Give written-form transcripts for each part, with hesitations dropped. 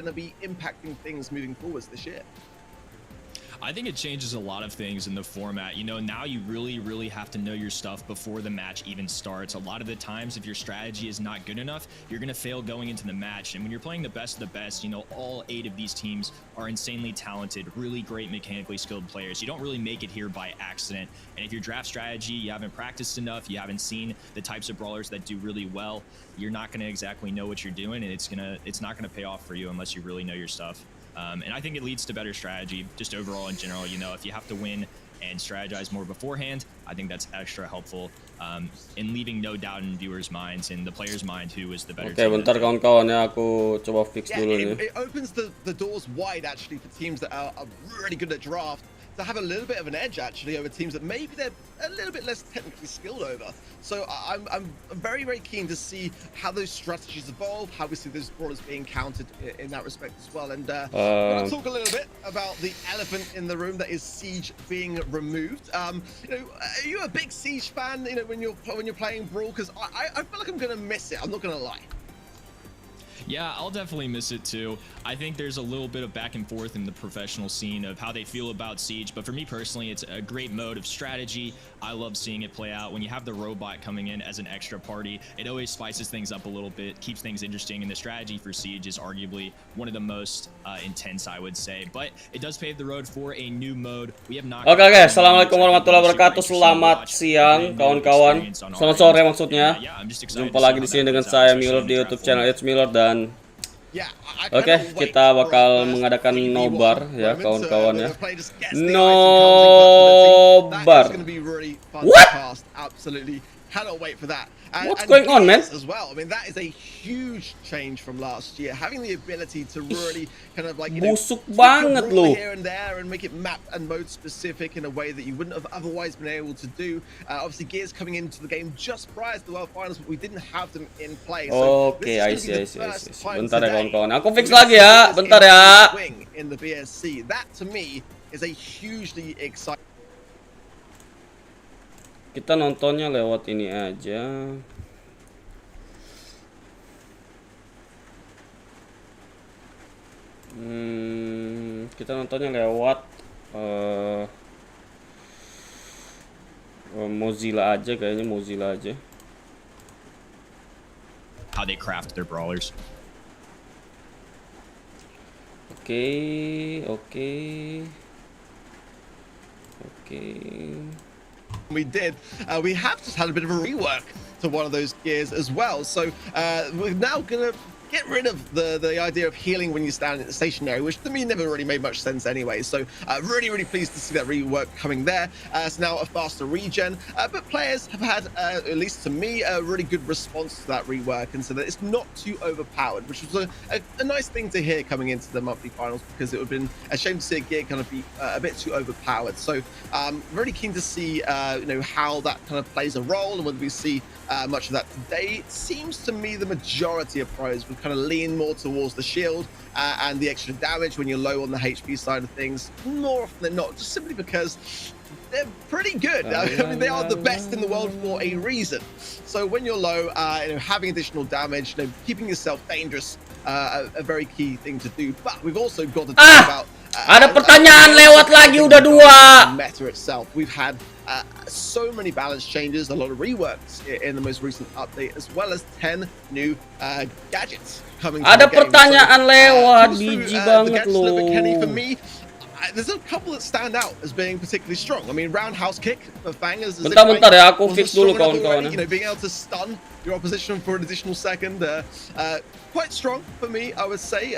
going to be impacting things moving forwards this year? I think it changes a lot of things in the format. You know, now you really have to know your stuff before the match even starts. A lot of the times, if your strategy is not good enough, you're going to fail going into the match. And when you're playing the best of the best, you know, all 8 of these teams are insanely talented, really great mechanically skilled players. You don't really make it here by accident. And if your draft strategy, you haven't practiced enough, you haven't seen the types of brawlers that do really well, you're not going to exactly know what you're doing, and it's not going to pay off for you unless you really know your stuff. And I think it leads to better strategy, just overall in general. You know, if you have to win and strategize more beforehand, I think that's extra helpful in leaving no doubt in viewers' minds and the players' mind who is the better team. Bentar kawan-kawan ya, aku coba fix dulu nih. It opens the doors wide actually for teams that are really good at draft to have a little bit of an edge actually over teams that maybe they're a little bit less technically skilled over. So I'm very keen to see how those strategies evolve, how we see those brawlers being counted in that respect as well. And we're going to talk a little bit about the elephant in the room, that is Siege being removed. You know, are you a big Siege fan? You know, when you're playing Brawl, because I feel like I'm going to miss it. I'm not going to lie. Yeah, I'll definitely miss it too. I think there's a little bit of back and forth in the professional scene of how they feel about Siege, but for me personally, it's a great mode of strategy. I love seeing it play out. When you have the robot coming in as an extra party, it always spices things up a little bit, keeps things interesting, and the strategy for Siege is arguably one of the most intense, I would say. But it does pave the road for a new mode. We have not. Oke, assalamualaikum warahmatullahi wabarakatuh. Selamat siang kawan-kawan. Selamat sore maksudnya. Jumpa lagi di sini dengan saya Muller di YouTube channel itsmuller, dan oke, kita bakal mengadakan nobar ya kawan-kawan ya. Nobar. What? Cannot wait for that. What's going on, man? As well. I mean, that is a huge change from last year. Having the ability to really kind of like, you know, busuk banget lu. Here and there and make it map and mode specific in a way that you wouldn't have otherwise been able to do. Obviously, Gears coming into the game just prior to the World Finals, but we didn't have them in play. So Oke, I see. Bentar ya kawan-kawan. Aku fix lagi ya. Bentar ya. In the BSC, that to me is a hugely exciting. Kita nontonnya lewat ini aja. Kita nontonnya lewat Mozilla aja, kayaknya Mozilla aja. How they craft their brawlers. Oke. We did. We have just had a bit of a rework to one of those gears as well. So we're now going to get rid of the idea of healing when you stand stationary, which to me never really made much sense anyway. So really pleased to see that rework coming there. It's now a faster regen, but players have had, at least to me, a really good response to that rework, and so that it's not too overpowered, which was a nice thing to hear coming into the monthly finals, because it would have been a shame to see a gear kind of be a bit too overpowered. So really keen to see you know, how that kind of plays a role, and whether we see much of that today. It seems to me the majority of pros would kind of lean more towards the shield and the extra damage when you're low on the HP side of things, more often than not, just simply because they're pretty good. I mean, they are the best in the world for a reason. So when you're low, you know, having additional damage, you know, keeping yourself dangerous, a very key thing to do. But we've also got to talk about. Ada pertanyaan lewat lagi, udah 2. Meta itself. We've had so many balance changes, a lot of reworks in the most recent update, as well as 10 new gadgets coming. Ada pertanyaan lewat, biji banget lo. For me, there's a couple that stand out as being particularly strong. I mean, roundhouse kick for Fangers. Bentar ya, aku fix dulu kawan-kawan. You know, being able to stun your opposition for an additional second, quite strong for me, I would say.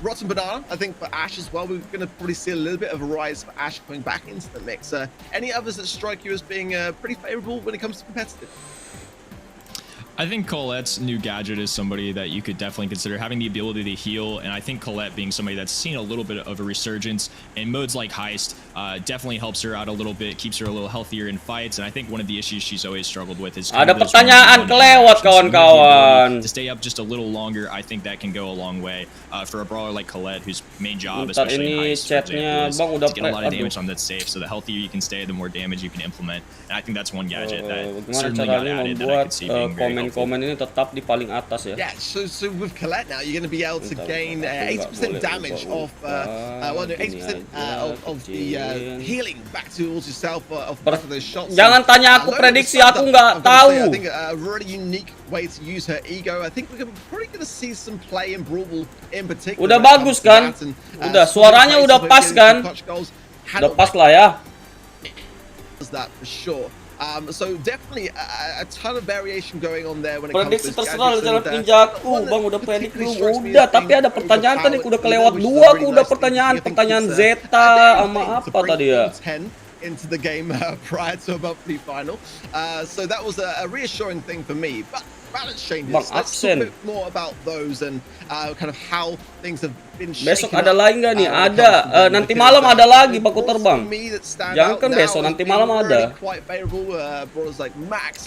Rotten Banana, I think for Ashe as well, we're going to probably see a little bit of a rise for Ashe coming back into the mix. Any others that strike you as being pretty favorable when it comes to competitive? I think Colette's new gadget is somebody that you could definitely consider, having the ability to heal, and I think Colette being somebody that's seen a little bit of a resurgence in modes like Heist definitely helps her out a little bit, keeps her a little healthier in fights, and I think one of the issues she's always struggled with is ada pertanyaan kelewat kawan-kawan. To stay up just a little longer, I think that can go a long way for a brawler like Colette, whose main job, especially in Heist, for example, is to get a lot of damage on that safe, so the healthier you can stay, the more damage you can implement, and I think that's one gadget that certainly got added that I could see being very Komen ini tetap di paling atas ya. Yeah, so with Colette now, you're going to be able to gain 80% damage off, 80% of the healing back towards yourself of back of those shots. Jangan tanya aku prediksi, aku nggak tahu. I think a really unique way to use her ego. I think we're probably going to see some play in Brawl in particular. Udah bagus kan? Udah suaranya udah pas kan? Udah pas lah ya. That for sure. So definitely a ton of variation going on there when it comes prediksi to terserah jalan ninjaku, Bang. Udah prediksi belum? Udah, tapi ada pertanyaan tadi udah kelewat dua. Aku udah pertanyaan Zeta sama apa tadi ya? Into the game prior to a monthly final, so that was a reassuring thing for me. But balance changes. Let's talk a bit more about those and kind of how things have been shaken. Besok ada lagi nggak nih? Ada. Nanti malam ada lagi baku terbang. Jangan kan besok, nanti malam ada.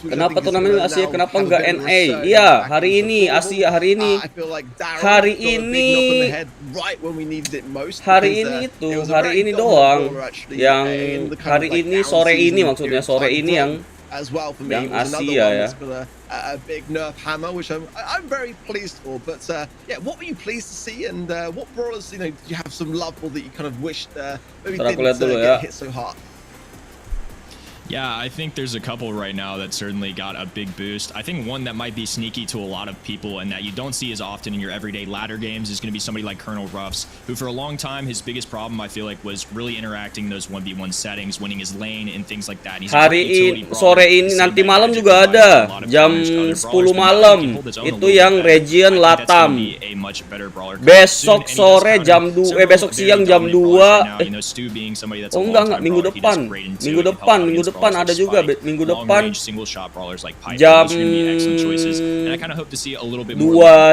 Kenapa turnamen Asia? Kenapa nggak NA? Iya, hari ini Asia, hari ini. Hari ini doang. Yang hari ini sore ini maksudnya sore ini yang Asia ya. A big nerf hammer, which I'm very pleased for. But yeah, what were you pleased to see, and what brawlers, did you have some love for that you kind of wished maybe didn't get hit so hard? Yeah, I think there's a couple right now that certainly got a big boost. I think one that might be sneaky to a lot of people and that you don't see as often in your everyday ladder games is going to be somebody like Colonel Ruffs, who for a long time, his biggest problem, I feel like, was really interacting those 1v1 settings, winning his lane and things like that. And sore ini, nanti malam juga ada, jam 10 malam, itu yang region Latam. Besok sore jam 2, besok siang jam 2. Oh enggak, minggu depan ada juga minggu depan jam 2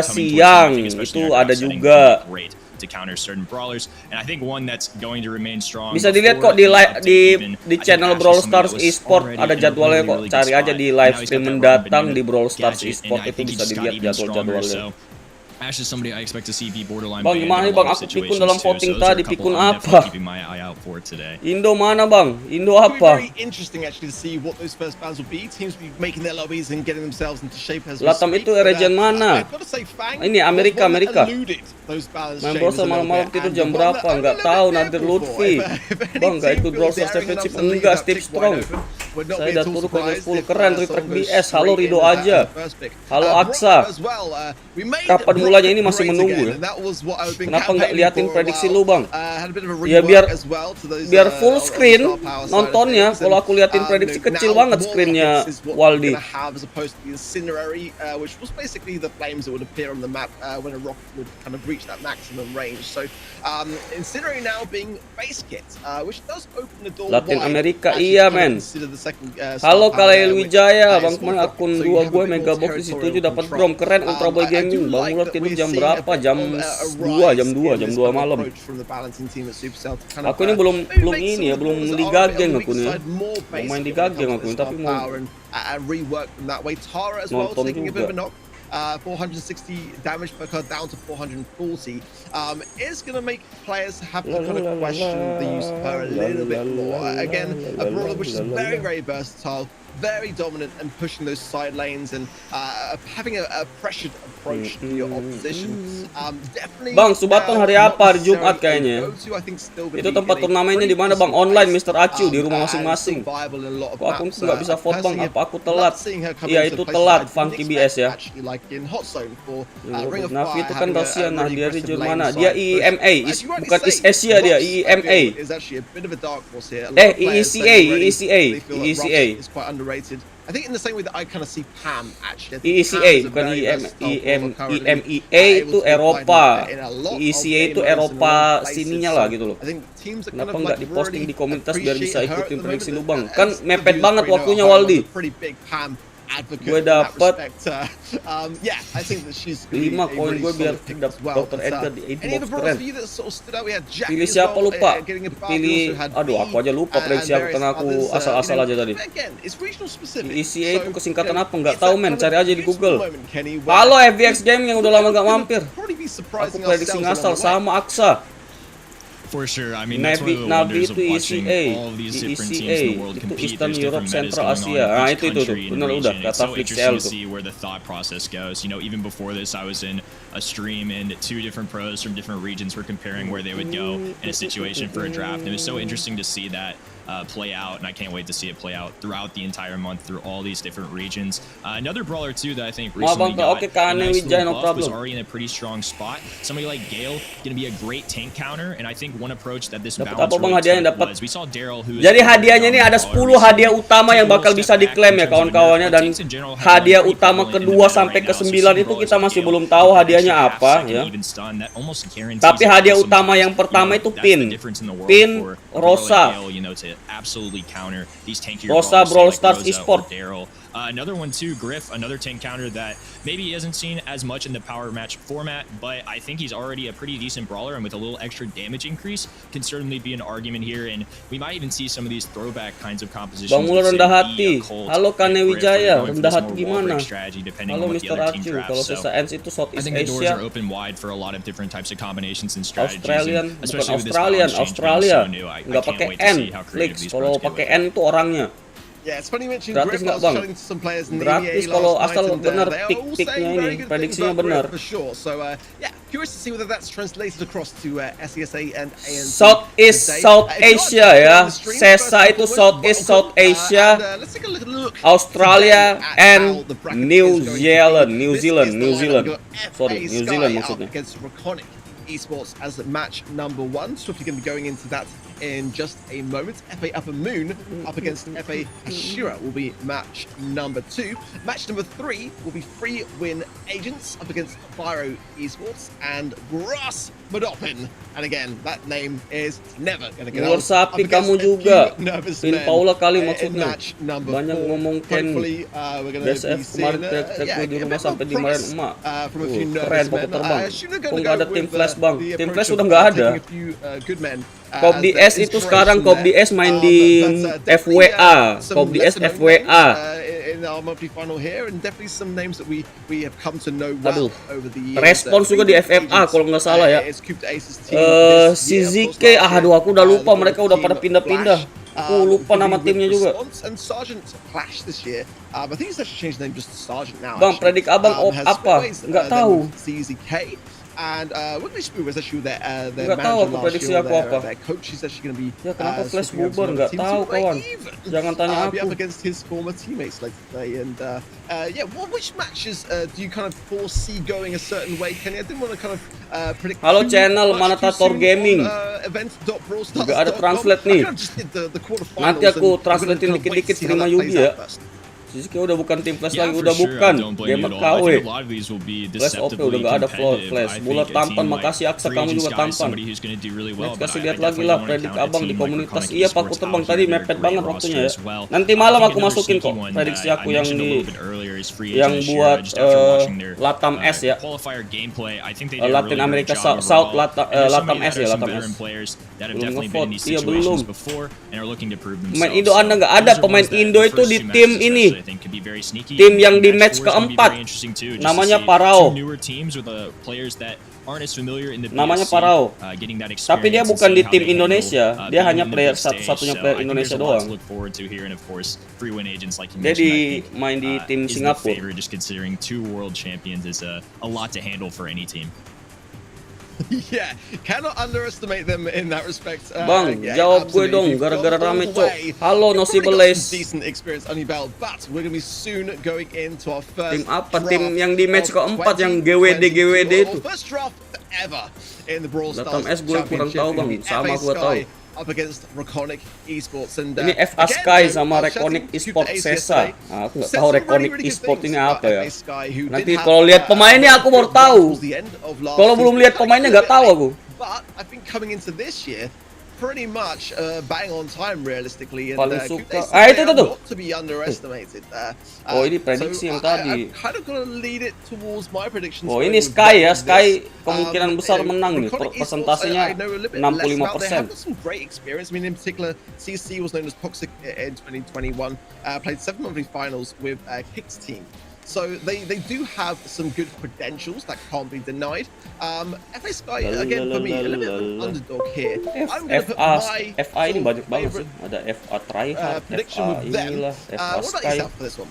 siang itu ada juga. Bisa dilihat kok di channel Brawlstars Esport ada jadwalnya kok. Cari aja di live stream mendatang di Brawlstars Esport, itu bisa dilihat jadwal-jadwalnya. Ash is somebody I expect to see be borderline. Bang, gimana nih Bang? Aku pikun dalam voting tadi. Pikun apa? Indo mana Bang? Indo apa? Latam itu region mana? Ini Amerika. Main Brawlstars malam-malam tidur jam berapa? Enggak tahu. Nadir Lutfi. Bang, enggak ikut Brawlstars Championship? Enggak, Steve Strong. Saya udah turun ke full keren retrack BS. Halo Rido aja. Halo Aksa. Kapan mulanya ini masih menunggu ya? Kenapa nggak liatin prediksi lu Bang? Ya biar full screen nontonnya. Kalau aku liatin prediksi kecil banget screennya Waldi. Latin Amerika iya men. Halo Kalail Wijaya, Bang, kemarin akun 2 gue Megabox di situ juga dapat Brom keren Ultra Boy Gaming. Bang Muller tidur jam berapa? Jam 2 malam. Aku ini belum ini ya, belum Liga Geng aku nih. Mau main Liga Geng aku ini, tapi mau nonton juga. 460 damage per card down to 440 is going to make players have to kind of question the use of her a little bit more. Again, a brawler which is very, very versatile, very dominant and pushing those side lanes and having a pressured approach to your opposition. Definitely. Bang, Subaton hari apa? Hari Jumat kayaknya. Itu tempat turnamennya di mana Bang? Online Mr. Acu di rumah masing-masing. Kok aku nggak bisa vote Bang? Apa aku telat? Iya itu telat. Funky BS ya. Navi itu kan Rusia. Nah dia region mana? Dia IEMA, bukan East Asia dia. IEMA. EECA. I think in the same way that I kind of see Pam actually. EECA bukan IMEA itu Eropa. EECA itu Eropa sininya lah gitu loh. Kenapa nggak diposting di komunitas biar bisa ikutin prediksi lu Bang? Kan mepet banget waktunya Waldi. Gue dapet 5 koin gue biar dapet Dr. Edgar di inbox keren. Pilih siapa lupa? Pilih, aduh aku aja lupa prediksi aku karena aku asal-asal aja tadi. ECA itu kesingkatan apa? Nggak tahu men, cari aja di Google. Halo FVX Gaming yang udah lama nggak mampir. Aku prediksi ngasal sama Aksa. For sure. I mean, that's one of the wonders of watching all of these different teams in the world compete. There's different metas going on in each country and region. It's so interesting to see where the thought process goes. You know, even before this, I was in a stream and 2 different pros from different regions were comparing where they would go in a situation for a draft. And it was so interesting to see that play out, and I can't wait to see it play out throughout the entire month through all these different regions. Another brawler too that I think recently got a nice little buff was already in a pretty strong spot. Somebody like Gale going to be a great tank counter, and I think one approach that this balance really took was we saw Daryl who. Jadi hadiahnya ini ada 10 hadiah utama yang bakal bisa diklaim ya kawan-kawannya, dan hadiah utama kedua sampai ke 9 itu kita masih belum tahu hadiahnya apa ya. Tapi hadiah utama yang pertama itu pin Rosa. Absolutely counter these tankier Rosa Brawlstars eSport. Another one too, Griff, another tank counter that maybe he hasn't seen as much in the power match format, but I think he's already a pretty decent brawler, and with a little extra damage increase can certainly be an argument here, and we might even see some of these throwback kinds of compositions. Bang Muller rendah hati. Halo Kane Wijaya, rendah hati gimana? Halo Mr. Acu, kalau SESA ANZ itu Southeast Asia. I think the doors are open wide for a lot of different types of combinations and strategies. Australia, nggak pakai N, Flix. Kalau pakai N itu orangnya. Yeah, it's funny mentioning gratis nggak bang? Gratis kalau asal benar pick-picknya ini, prediksinya benar. For sure. So yeah, curious to see whether that's translated across to SESA and ANZ. Southeast South Asia ya. SESA itu Southeast South Asia, Australia and New Zealand. Sorry, New Zealand maksudnya. Esports as match number 1. Swiftly going to be going into that in just a moment. FA Upper Moon up against FA Ashira will be match number 2. Match number 3 will be Free Win Agents up against Pyro Esports and Grass Madopin. And again, that name is never going to get old. Sapi kamu juga. Pin Paula kali maksudnya. Banyak ngomong Ken. BSF kemarin tek di rumah sampai dimarahin emak. Keren pokok terbang. Kok nggak ada tim flash bang? Tim flash udah nggak ada. Cob DS itu sekarang Cob DS main di FWA. Cob DS FWA. In our monthly final here, and definitely some names that we have come to know well over the years. Respons juga di FFA kalau nggak salah ya. Si Zike, aduh aku udah lupa, mereka udah pada pindah-pindah. Aku lupa nama timnya juga. Bang, predik abang apa? Nggak tahu. And Wiggly Spoo was actually their nggak tahu aku prediksi aku apa. Coach is actually going to be kenapa Flash bubar nggak tahu kawan. Jangan tanya aku. Up against his former teammates like today, and yeah, which matches do you kind of foresee going a certain way? Kenny, I didn't want to kind of predict. Halo channel Manatator Gaming. Juga ada translate nih. Nanti aku translatein dikit-dikit terima Yugi ya. Sisi udah bukan tim flash lagi, udah bukan gamer KW. Flash OP udah gak ada flash. Muller tampan, makasih Aksa kamu juga tampan. Next kasih lihat lagi lah predik abang di komunitas. Iya Pak Terbang tadi mepet banget waktunya ya. Nanti malam aku masukin kok prediksi aku yang buat Latam S ya. Latin America South Latam S ya, Latam S. Belum ngevote, iya belum. Pemain Indo Anda nggak ada, pemain Indo itu di tim ini. Tim yang di match keempat namanya Parao. Namanya Parao. Tapi dia bukan di tim Indonesia. Dia hanya player satu-satunya player Indonesia doang. Dia main di tim Singapura. Yeah, cannot underestimate them in that respect. Bang, jawab gue dong, gara-gara rame cok. Halo Nosibeles. Decent experience under belt, but we're gonna be soon going into our first. Tim apa? Tim yang di match keempat yang GWD itu. First draft ever in the Brawlstars. Latam S gue kurang tahu bang, sama gue tahu. Up against Reconic Esports, and ini FA Sky sama Reconic Esports SESA. Aku nggak tahu Reconic Esports ini apa ya. Nanti kalau lihat pemainnya aku baru tahu. Kalau belum lihat pemainnya nggak tahu aku. But I think coming into this year, pretty much bang on time realistically, and paling suka itu not to be underestimated. Oh ini prediksi yang tadi. Kind of gonna lead it towards my predictions. Oh ini Sky ya, Sky kemungkinan besar menang nih. Persentasenya 65%. Some great experience. I mean, in particular, CC was known as Toxic in 2021. Played 7 monthly finals with Kick's team. So they do have some good credentials that can't be denied. FA Sky, again, for me, a little bit of an underdog here. I'm going to put my FA ini banyak banget sih. Ada FA Tryhard, prediction FA with them. inilah, FA What about Sky. yourself for this one?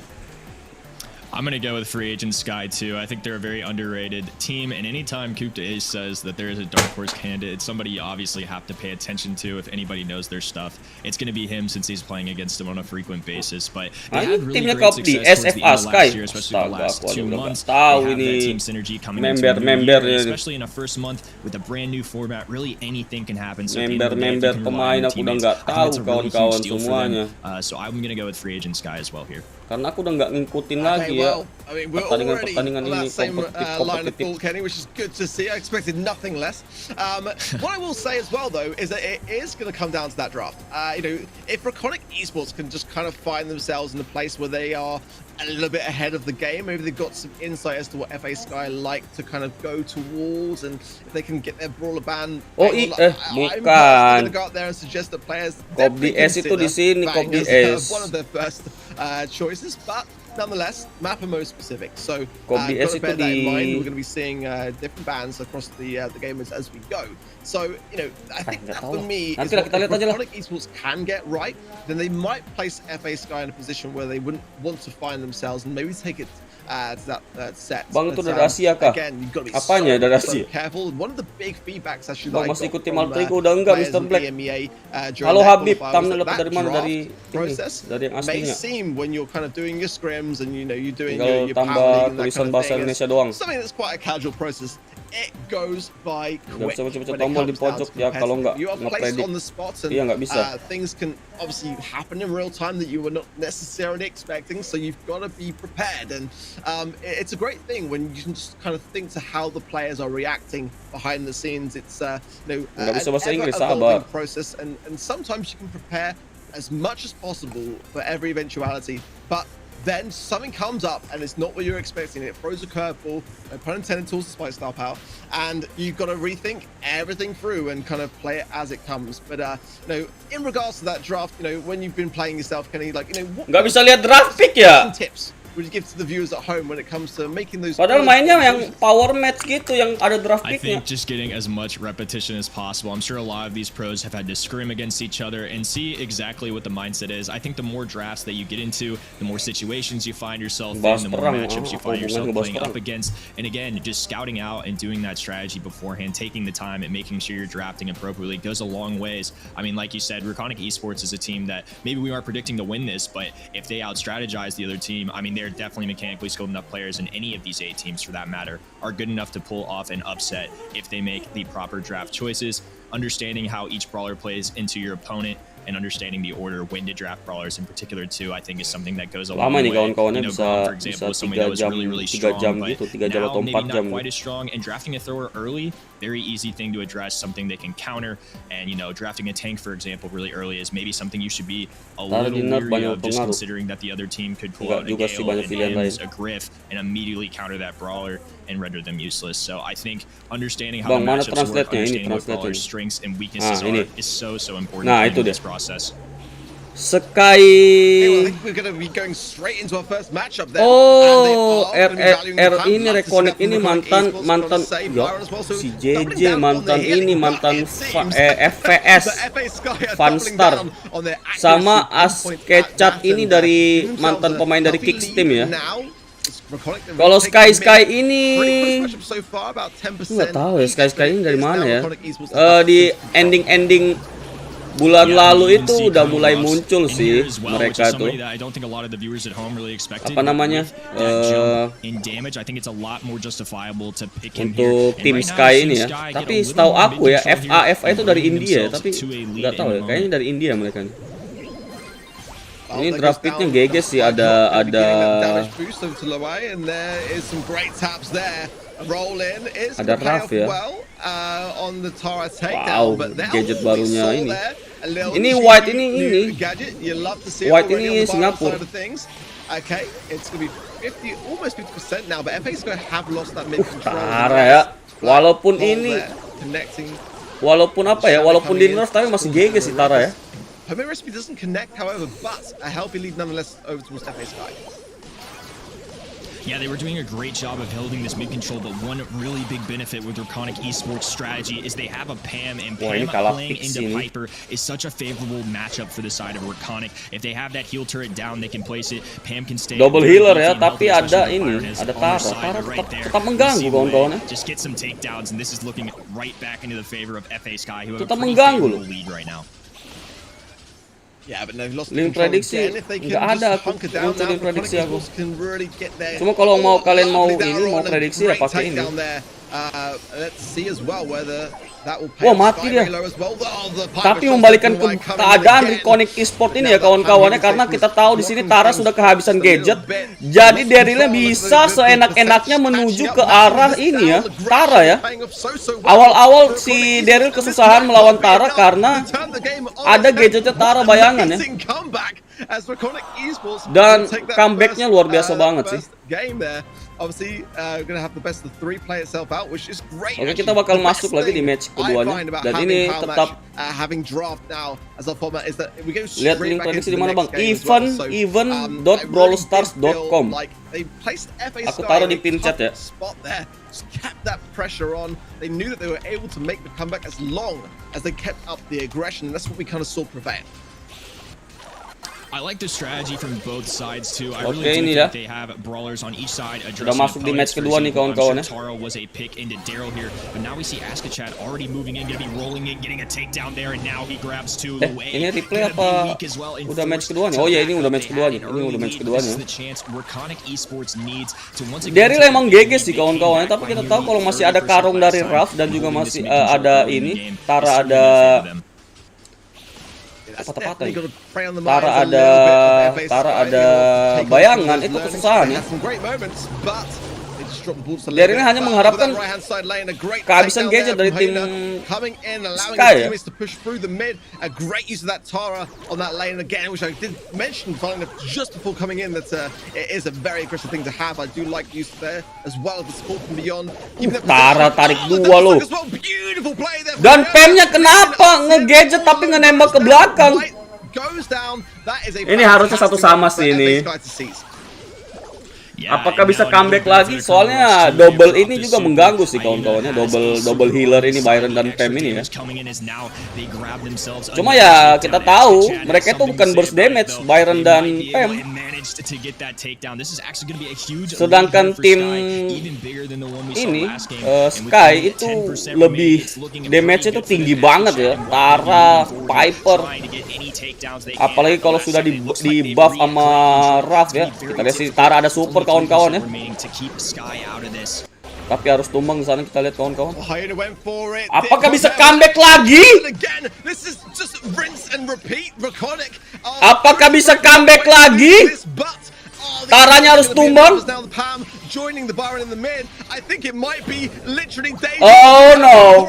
I'm going to go with Free Agent Sky too. I think they're a very underrated team, and anytime Coop de Ace says that there is a dark horse candidate, it's somebody you obviously have to pay attention to if anybody knows their stuff. It's going to be him since he's playing against them on a frequent basis. But they had really great success towards the end of last year, especially the last 2 months. They have that team synergy coming into the new year, especially in a first month with a brand new format. Really anything can happen. So member pemain aku udah nggak tahu kawan-kawan semuanya. So I'm going to go with Free Agent Sky as well here. Karena aku udah nggak ngikutin lagi ya. Pertandingan ini kompetitif. Kenny, which is good to see. I expected nothing less. What I will say as well, though, is that it is going to come down to that draft. If Reconic Esports can just kind of find themselves in a place where they are a little bit ahead of the game, maybe they've got some insight as to what FA Sky like to kind of go towards, and if they can get their brawler ban. Bukan. I'm going to go out there and suggest that players Copy S itu di sini, Copy S. One of their first choices, but nonetheless, map are most specific. So Copy S got to bear itu that in mind. di We're going to be seeing different bans across the gamers as we go. So I think that for me is what if Reconic Esports can get right, then they might place FA Sky in a position where they wouldn't want to find themselves and maybe take it to that set. Bang, itu dari Asia kah? Again, you've got to be Apanya dari Asia? careful. One of the big feedbacks actually Bang, masih ikuti Maltrigo udah enggak, Mr. Black. Halo Habib, thumbnail dapat dari mana? Dari yang may aslinya. seem when you're kind of doing your scrims and you're doing Tinggal your tambah power league and that tulisan kind of bahasa thing, Indonesia doang. something that's quite a casual process. It goes by quick. Udah bisa when it tombol di comes down pojok to ya kalau nggak you are placed ngepredik. on the spot and Iya, nggak bisa. things can obviously happen in real time that you were not necessarily expecting, so you've got to be prepared. And it's a great thing when you can just kind of think to how the players are reacting behind the scenes. It's nggak bisa an bahasa Inggris, ever-evolving sabar. process, and sometimes you can prepare as much as possible for every eventuality, but then something comes up and it's not what you're expecting. It throws a curveball, no pun intended, tools despite star power, and you've got to rethink everything through and kind of play it as it comes. But in regards to that draft, when you've been playing yourself, Kenny, what Nggak bisa lihat draft pick ya? tips would you give to the viewers at home when it comes to making those? Padahal mainnya yang power match gitu, yang ada draft I picknya. think just getting as much repetition as possible. I'm sure a lot of these pros have had to scrim against each other and see exactly what the mindset is. I think the more drafts that you get into, the more situations you find yourself in, the more matchups you find yourself playing up against. And again, just scouting out and doing that strategy beforehand, taking the time and making sure you're drafting appropriately goes a long ways. I mean, like you said, Reconic Esports is a team that maybe we aren't predicting to win this, but if they out-strategize the other team, I mean, they're definitely mechanically skilled enough players, and any of these 8 teams for that matter are good enough to pull off an upset if they make the proper draft choices. Understanding how each brawler plays into your opponent and understanding the order when to draft brawlers in particular too, I think is something that goes a long way. Kawan-kawannya Brawl, for example, is somebody that was really strong, but now maybe not quite as strong. And drafting a thrower early, very easy thing to address, something they can counter. And drafting a tank, for example, really early is maybe something you should be a little leery of, just considering that the other team could pull out a Gale, an a Griff, and immediately counter that brawler and render them useless. So I think understanding how the matchups work, understanding what brawlers' strengths and weaknesses are is so important in this process. Sky. I think we're going to be going straight into our first matchup there. Oh, ini Reconic ini mantan si JJ, mantan FVS Funstar sama Askecat ini dari mantan pemain dari Kicks Team ya. Kalau Sky ini nggak tahu ya, Sky ini dari mana ya. Di ending bulan lalu itu udah mulai muncul sih mereka tuh. Apa namanya? Untuk tim Sky ini ya. Tapi setahu aku ya FA itu dari India, tapi nggak tahu ya. Kayaknya dari India mereka nih. Ini draft picknya GG sih, ada draft ya. Wow, gadget barunya ini. Ini white ini. White ini Singapura. Tara ya. Walaupun apa ya, walaupun di nerf tapi masih GG sih Tara ya. Homemade recipe doesn't connect, however, but a healthy lead nonetheless over towards FA Sky. Yeah, they were doing a great job of holding this mid control, but one really big benefit with Draconic Esports strategy is they have a Pam, and Pam playing into Piper is such a favorable matchup for the side of Draconic. If they have that heal turret down, they can place it. Pam can stay. Double healer ya, tapi ada ini, ada Tara. Tara tetap mengganggu kawan-kawan. Just get some takedowns, and this is looking right back into the favor of FA Sky, who have tetap a pretty mengganggu loh. lead right now. Yeah, but they've lost link prediksi nggak ada aku munculin prediksi aku. Really Cuma kalau kalian mau prediksi ya pakai ini. Wah, mati dia. Tapi membalikan keadaan Draconic Esports ini ya kawan-kawannya, karena kita tahu di sini Tara sudah kehabisan gadget. Jadi Darylnya bisa seenak-enaknya menuju ke arah ini ya, Tara ya. Awal-awal si Daryl kesusahan melawan Tara karena ada gadgetnya Tara, bayangan ya. Dan comebacknya luar biasa banget sih. Obviously, gonna have the best of three play itself out, which is great. Oke, kita bakal masuk lagi di match keduanya. Dan ini tetap having draft now as a format is that we go lihat link prediksi di mana bang? Event.brawlstars.com. Aku taruh di pin chat ya. Kept that pressure on. They knew that they were able to make the comeback as long as they kept up the aggression. And that's what we kind of saw prevail. I like the strategy from both sides too. I really do think they have brawlers on each side addressing. Sudah masuk di match kedua nih kawan-kawan ya. Tara was a pick into Daryl here, but now we see Askachat already moving in, gonna be rolling in, getting a takedown there, and now he grabs two. Ini replay apa? Udah match keduanya? Oh ya, ini udah match keduanya. Ini udah match keduanya. Daryl emang GG sih kawan-kawan, tapi kita tahu kalau masih ada karung dari Raf dan juga masih ada ini Tara ada patah-patah ya. Tara ada bayangan, itu kesusahan ya. Darylnya hanya mengharapkan kehabisan gadget dari tim Sky ya. A great use of that Tara on that lane again, which I did mention just before coming in that it is a very aggressive thing to have. I do like the use there as well as the support from beyond. Tara tarik dua loh. Dan Pamnya kenapa nge-gadget tapi nge-nembak ke belakang? Ini harusnya satu sama sih ini. Apakah bisa comeback lagi? Soalnya double ini juga mengganggu sih kawan-kawannya. Double healer ini Byron dan Pam ini ya. Cuma ya kita tahu mereka itu bukan burst damage Byron dan Pam. Sedangkan tim ini Sky itu lebih damage itu tinggi banget ya. Tara, Piper. Apalagi kalau sudah di buff sama Raf ya. Kita lihat sih Tara ada super kawan-kawan ya. Tapi harus tumbang di sana, kita lihat kawan-kawan. Apakah bisa comeback lagi? Apakah bisa comeback lagi? Taranya harus tumbang. Oh no.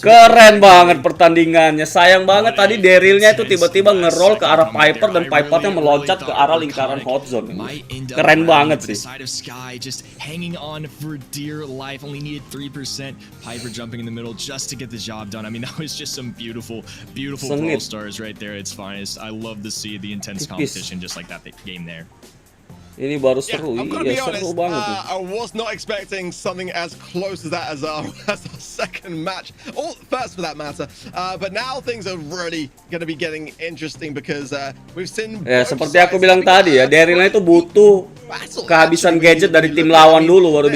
Keren banget pertandingannya. Sayang banget tadi Darylnya itu tiba-tiba nge-roll ke arah Piper dan Pipernya meloncat ke arah lingkaran hot zone. Keren banget sih. Hanging on for dear life, only needed 3%. Piper jumping in the middle just to get the job done. I mean, that was just some beautiful Brawl Stars right there. It's finest. I love to see the intense competition just like that game there. Ini baru seru, iya seru banget. I was not expecting something as close as that as our second match, or first for that matter. But now things are really going to be getting interesting because we've seen. Ya seperti aku bilang tadi ya, Darylnya itu butuh kehabisan gadget dari tim lawan dulu baru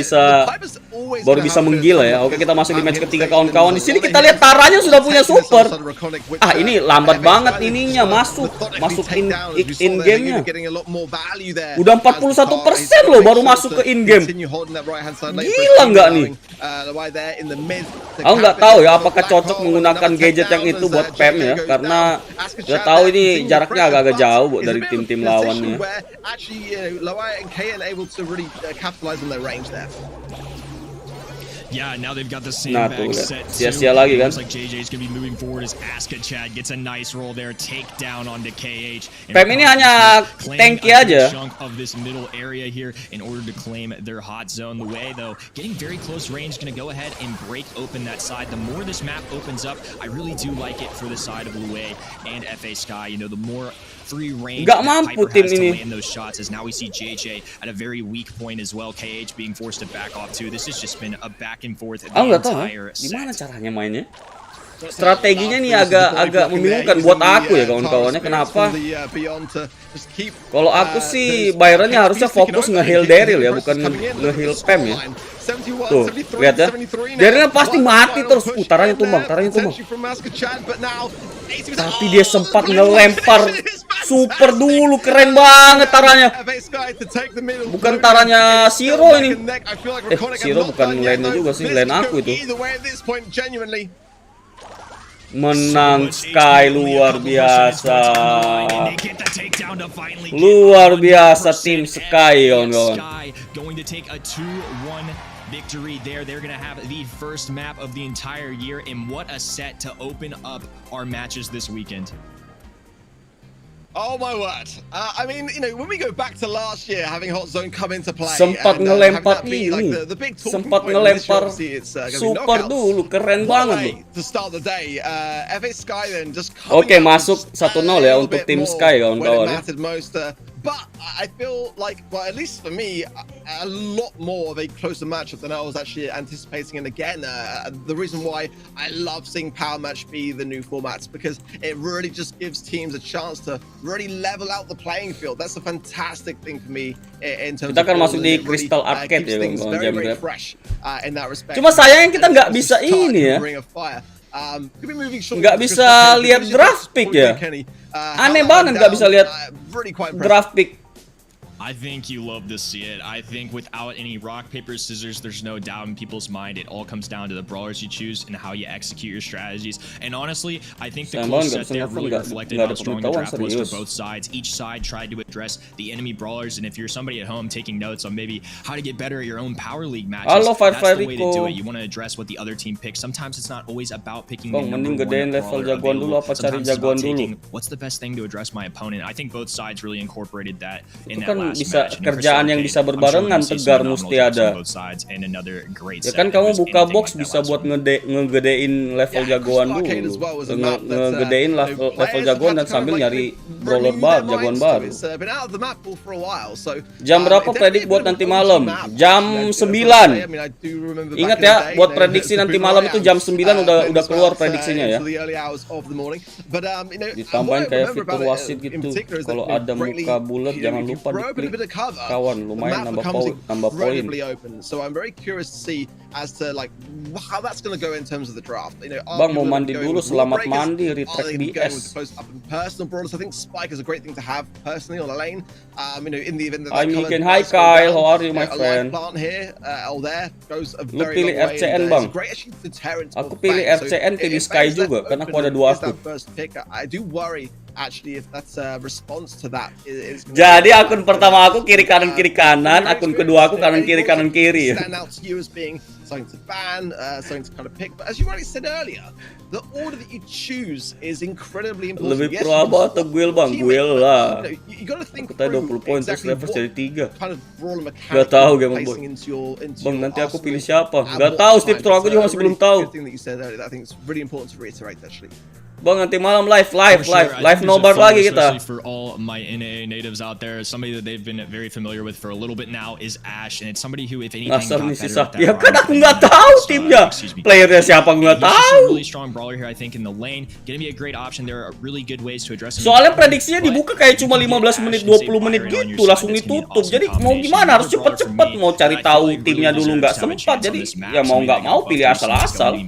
bisa menggila ya. Oke, kita masuk di match ketiga kawan-kawan. Di sini kita lihat Taranya sudah punya super. Ah, ini lambat banget ininya masuk in game-nya. Udah 41% loh baru masuk ke in game. Gila nggak nih? Aku nggak tahu ya apakah cocok menggunakan gadget yang itu buat Pam ya, karena nggak tahu ini jaraknya agak-agak jauh dari tim-tim lawannya. Yeah, now they've got the Nah, tuh, sandbag lihat. set Sia-sia too. lagi kan. Looks like JJ's gonna be moving forward as Aska Chad gets a nice roll there, take down onto KH. Pem ini hanya tanky aja. Chunk of this middle area here in order to claim their hot zone. The way though, getting very close range, gonna go ahead and break open that side. The more this map opens up, I really do like it for the side of Lue and FA Sky. You know, the more free range Nggak that mampu Piper tim has to ini. land those shots, as now we see JJ at a very weak point as well. KH being forced to back off too. This has just been a back and forth the Nggak tahu entire gimana set. caranya mainnya. Strateginya nih agak membingungkan buat aku ya kawan-kawannya. Kenapa? Kalau aku sih Byronnya harusnya fokus nge-heal Daryl ya, bukan nge-heal Pem ya. Tuh, lihat ya. Darylnya pasti mati terus. Tarannya tumbang. Tapi dia sempat ngelempar super dulu, keren banget tarannya. Bukan tarannya Siro ini. Siro bukan lane-nya juga sih, lane aku itu. Menang Sky, luar biasa. Luar biasa tim Sky, kawan-kawan. Victory there. They're gonna have the first map of the entire year, and what a set to open up our matches this weekend. Oh my word! I mean, you know, when we go back to last year, having Hot Zone come into play, sempat ngelempar ini, sempat ngelempar super dulu, keren banget loh. To start the day, FA Sky then just Oke, masuk 1-0 ya untuk tim Sky, kawan-kawan. But I feel like, well, at least for me, a lot more of a closer matchup than I was actually anticipating. And again, the reason why I love seeing Power Match be the new formats, because it really just gives teams a chance to really level out the playing field. That's a fantastic thing for me in terms kita akan of masuk di Crystal Arcade ya, kawan-kawan. very fresh in that respect. Cuma sayangnya kita nggak bisa ini ya. Nggak bisa lihat draft pick ya. Aneh banget nggak bisa lihat draft pick. I think you love to see it. I think without any rock, paper, scissors, there's no doubt in people's mind. It all comes down to the brawlers you choose and how you execute your strategies. And honestly, I think the close set there really reflected how strong the draft was for both sides. Each side tried to address the enemy brawlers. And if you're somebody at home taking notes on maybe how to get better at your own Power League matches, that's the way to do it. You want to address what the other team picks. Sometimes it's not always about picking the number one brawler available. Sometimes it's about taking what's the best thing to address my opponent. I think both sides really incorporated that in that last bisa match. kerjaan yang bisa berbarengan, Tegar mesti ada. Ya kan kamu buka box bisa buat ngegedein level jagoan dulu, ngegedein level jagoan dan sambil nyari brawler jagoan baru. Jam berapa predik buat nanti malam? Jam 9. Ingat ya, buat prediksi nanti malam itu jam 9 udah keluar prediksinya ya. Ditambahin kayak fitur wasit gitu. Kalau ada muka bulat jangan lupa diklik. Kawan, lumayan nambah poin. So I'm very curious to see as to like how that's going to go in terms of the draft. You know, Bang mau mandi dulu, selamat mandi, retract BS. Personal brawlers, I think Spike is a great thing to have personally on a lane. You know, in the event that I'm Miken. Hi Kyle, how are you my friend? Lu pilih RCN bang. Aku pilih RCN, pilih Sky juga, karena aku ada 2 akun. I do worry actually if that's a response to that. Jadi akun pertama aku kiri kanan, akun kedua aku kanan kiri. Stand out to you as being something to ban, something to kind of pick. But as you already said earlier, the order that you choose is incredibly important. Lebih pro apa atau guil bang? Guil lah. You gotta think kita 20 poin terus level jadi 3. Kind of gak tahu game boy. Bang nanti aku pilih siapa? Gak tahu, Steve Pro aku juga masih belum tahu. Bang nanti malam live Nobar lagi kita. For all my NA natives out there, somebody that they've been very familiar with for a little bit now is Ash, and it's somebody who, if anything, got better at that. Ya kan aku nggak tahu timnya, playernya siapa aku nggak tahu. Really strong brawler here, I think, in the lane. Gonna be a great option. There are really good ways to address him. Soalnya prediksinya dibuka kayak cuma 15 menit 20 menit gitu, langsung ditutup. Jadi mau gimana, harus cepet-cepet, mau cari tahu timnya dulu nggak sempat. Jadi ya mau nggak mau pilih asal-asal.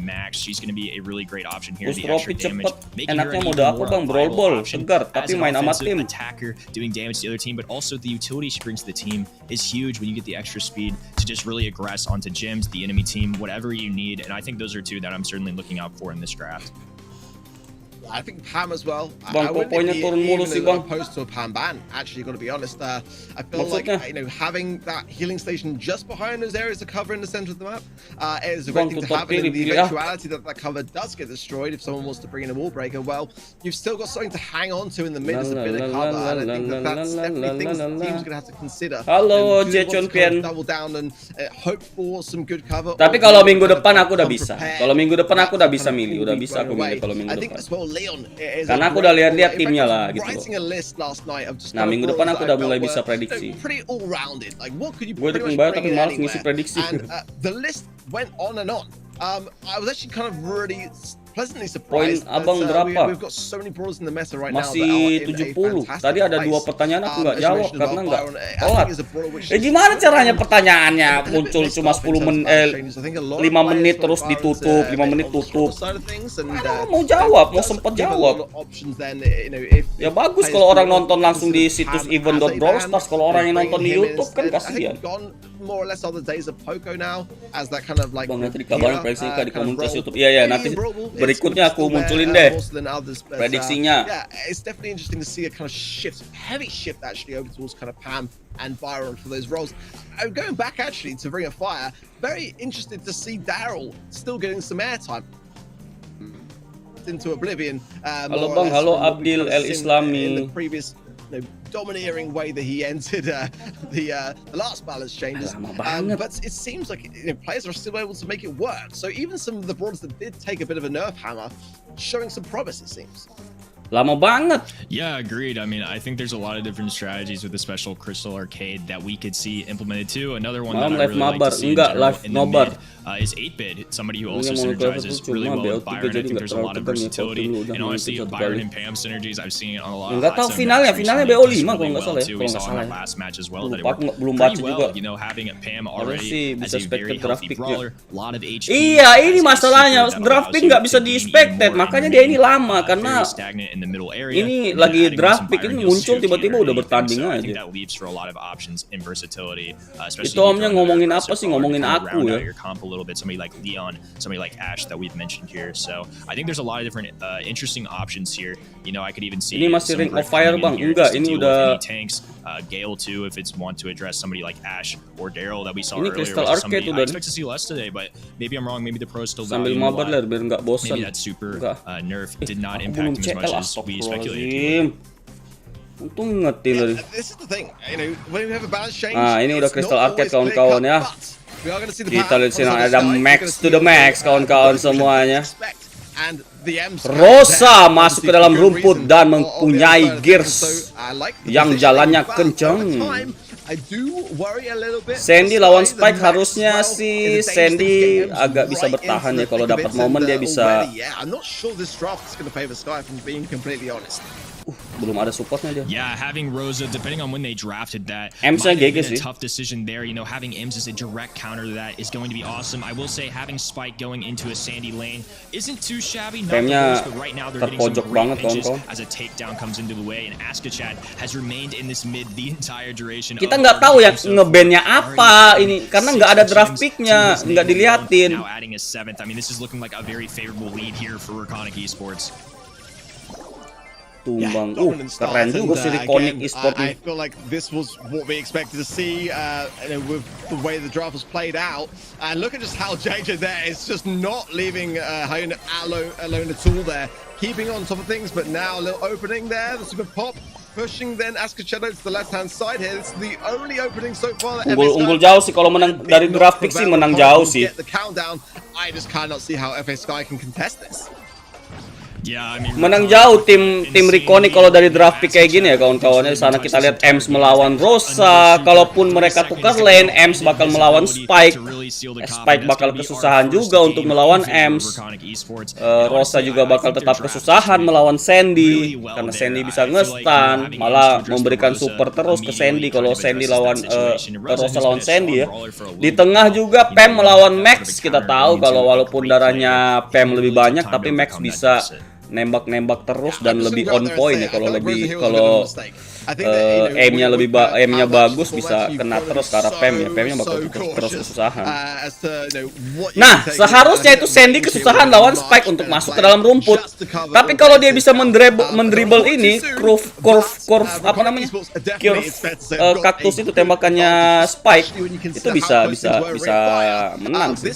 Push profit cepet. Enaknya mode apa bang? Brawl ball, segar, tapi main sama tim. Attacker doing damage to the other team, but also the utility she brings to the team is huge when you get the extra speed to just really aggress onto gyms, the enemy team, whatever you need. And I think those are two that I'm certainly looking out for in this draft. I think Pam as well. Bang, kok poinnya turun mulu sih, Bang? Opposed to a Pam ban, actually, got to be honest. I feel like having that healing station just behind those areas of cover in the center of the map is a great thing to have. And in the eventuality that cover does get destroyed, if someone wants to bring in a wall breaker, well, you've still got something to hang on to in the mid as a bit of cover. And I think that's definitely things the team's going to have to consider. Halo, Champion. Double down and hope for some good cover. Tapi kalau minggu depan aku udah bisa. Kalau minggu depan aku udah bisa milih, udah bisa aku milih kalau minggu depan. Karena aku udah lihat timnya lah gitu loh. Nah minggu depan aku udah mulai bisa prediksi. Gue dukung banget tapi malas ngisi prediksi. The list went on and on. I was actually kind of really pleasantly Poin surprised. abang berapa? We've got so many brawlers in the meta right Masih now 70. Tadi ada 2 pertanyaan aku nggak jawab karena nggak telat. Gimana caranya pertanyaannya muncul cuma 5 menit terus ditutup, 5 menit tutup. Mau jawab, mau sempat jawab. Ya bagus kalau orang nonton langsung di situs event.brawlstars. Kalau orang yang nonton di YouTube kan kasihan. Bang nanti dikabarin prediksinya di komunitas YouTube. Iya nanti berikutnya aku munculin deh prediksinya. It's definitely interesting to see a kind of heavy shift actually over towards kind of Pam and Byron for those roles. Going back actually to Ring of Fire, very interested to see Daryl still getting some airtime into oblivion. Halo Bang, halo Abdil El Islami. Domineering way that he entered the last balance changes, but it seems like players are still able to make it work. So even some of the brawlers that did take a bit of a nerf hammer, showing some promise it seems. Lama banget. Yeah, agreed. I mean, I think there's a lot of different strategies with the special Crystal Arcade that we could see implemented too. Another one that I really like to see in the mid is 8-bit, somebody who also synergizes really well with Byron. I think there's a lot of versatility. And honestly, Byron and Pam synergies, I've seen it on a lot of nggak tahu finalnya BO5 kalau nggak salah ya. We saw in the last match as well that it belum worked baca pretty juga. well. You know, having Pam already as a very healthy brawler, a lot of HP. Iya, ini masalahnya draft pick nggak bisa di expected, makanya dia ini lama karena ini lagi draft pick ini muncul tiba-tiba udah bertanding aja. Itu omnya ngomongin apa sih? Ngomongin aku ya. Somebody like Leon, somebody like Ash that we've mentioned here. So I think there's a lot of different interesting options here. You know, I could even see ini masih Ring of Fire Bang, enggak ini udah tanks, Gale too if it's want to address somebody like Ash or Daryl that we saw ini earlier. Crystal Arcade udah. I expect to see less today, but maybe I'm wrong. Maybe the pros still sambil mabar lah biar nggak bosan. Maybe that super nerf did not impact him as much as we speculated. Untung ngerti loh. This is the thing, you know, when we have a balance change. Ah, ini udah Crystal Arcade kawan-kawan ya. Kita lihat sini ada max to the max kawan-kawan semuanya. Rosa masuk ke dalam rumput dan mempunyai gears yang jalannya kencang. Sandy lawan Spike harusnya sih Sandy agak bisa bertahan ya kalau dapat momen dia bisa. Belum ada supportnya dia. Yeah, having Rosa, depending on when they drafted that, might have been a tough decision there. You know, having Ems as a direct counter to that is going to be awesome. I will say having Spike going into a Sandy lane isn't too shabby. Not the worst, but right now they're getting some great pitches as a takedown comes into the way, and Askachat has remained in this mid the entire duration. Kita nggak tahu ya ngebandnya apa ini karena nggak ada draft picknya, nggak diliatin. Now adding a 7th. I mean, this is looking like a very favorable lead here for Reconic Esports. Tumbang, keren juga sih Reconic Esports. I feel like this was what we expected to see with the way the draft was played out. And look at just how JJ there is just not leaving Hyuna alone at all there. Keeping on top of things, but now a little opening there. The super pop pushing then Askachetto to the left-hand side here. It's the only opening so far. Unggul jauh sih kalau menang dari draft pick sih menang jauh sih. The countdown. I just cannot see how FA Sky can contest this. Yeah, I mean, menang jauh tim Reconic kalau dari draft pick kayak gini ya kawan-kawannya. Di sana kita lihat Ems melawan Rosa. Kalaupun mereka tukar lane, Ems bakal melawan Spike. Spike bakal kesusahan juga untuk melawan Ems. Rosa juga bakal tetap kesusahan melawan Sandy karena Sandy bisa nge-stun, malah memberikan super terus ke Sandy kalau Sandy lawan Rosa lawan Sandy ya. Di tengah juga Pam melawan Max. Kita tahu kalau walaupun darahnya Pam lebih banyak tapi Max bisa nembak-nembak terus dan lebih on point ya. Kalau aimnya bagus bisa kena terus ke arah PEM ya. PEM-nya bakal terus kesusahan. Nah, seharusnya itu Sandy kesusahan lawan Spike untuk masuk ke dalam rumput. Tapi kalau dia bisa mendribble ini curve apa namanya? Kaktus itu tembakannya Spike itu bisa menang sih.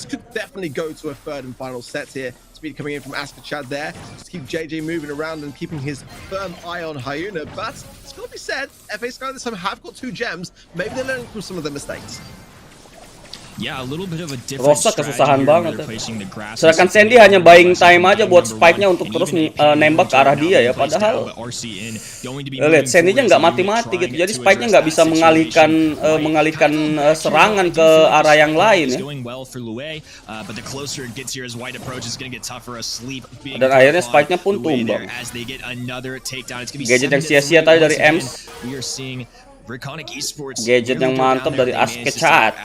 Speed coming in from Askachad there. Just keep JJ moving around and keeping his firm eye on Hyuna. But it's got to be said, FA Sky this time have got 2 gems. Maybe they're learning from some of their mistakes. Yeah, a little bit of a different Rosa kesusahan banget. Sedangkan Sandy hanya buying time aja buat Spike-nya untuk terus nembak ke arah dia ya. Padahal lihat Sandy-nya nggak mati-mati gitu. Jadi Spike-nya nggak bisa mengalihkan serangan ke arah yang lain ya. Dan akhirnya Spike-nya pun tumbang. Gadget yang sia-sia tadi dari Ems. Gadget yang mantap dari Askachad.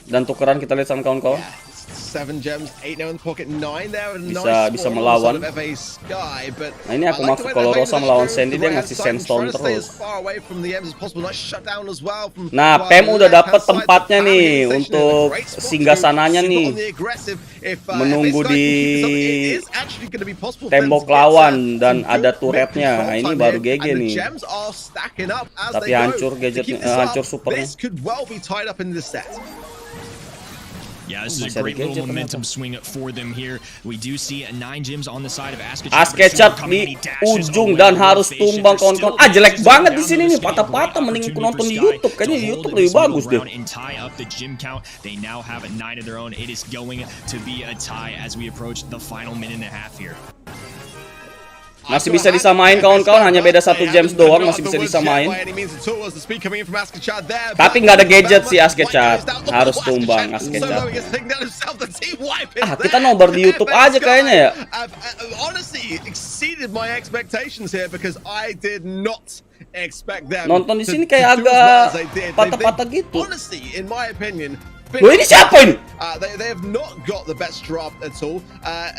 Dan tukeran kita lihat sama kawan-kawan. Bisa melawan. Nah ini aku maksud kalau Rosa melawan Sandy dia ngasih sandstone terus. Nah PEM udah dapat tempatnya nih untuk singgasananya nih, menunggu di tembok lawan dan ada turretnya. Nah ini baru GG nih. Tapi hancur gadgetnya, hancur supernya. Yeah, this is a great little momentum swing for them here. We do see 9 gems on the side of Askachad. Askachad di ujung dan harus tumbang kawan-kawan. Jelek banget di sini nih, patah-patah. Mending aku nonton di YouTube. Kayaknya di YouTube lebih bagus deh. They now have 9 of their own. It is going to be a tie as we approach the final minute and a half here. Masih bisa disamain kawan-kawan, hanya beda 1 gems doang, masih bisa disamain. Tapi nggak ada gadget sih Askachad, harus tumbang Askachad. Kita nobar di YouTube aja kayaknya ya. Nonton di sini kayak agak patah-patah gitu. Loh ini siapa ini? They have not got the best draft at all.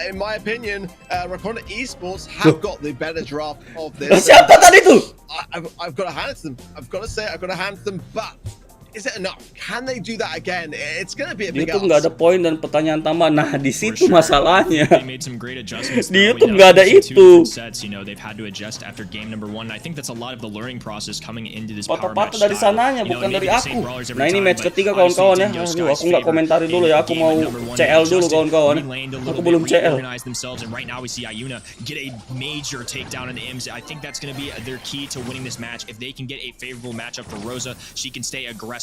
In my opinion, Rakona Esports have got the better draft of this. Siapa tadi tuh? I've got to hand it to them. I've got to say, I've got to hand it to them. But is it enough? Can they do that again? It's going to be a big ask. YouTube nggak ada poin dan pertanyaan tambahan. Nah di situ masalahnya. Di YouTube nggak ada itu. Patah-patah dari sananya, bukan dari aku. Nah ini match ketiga kawan-kawan ya. Aduh, aku nggak komentari dulu ya. Aku mau CL dulu kawan-kawan. Aku belum CL.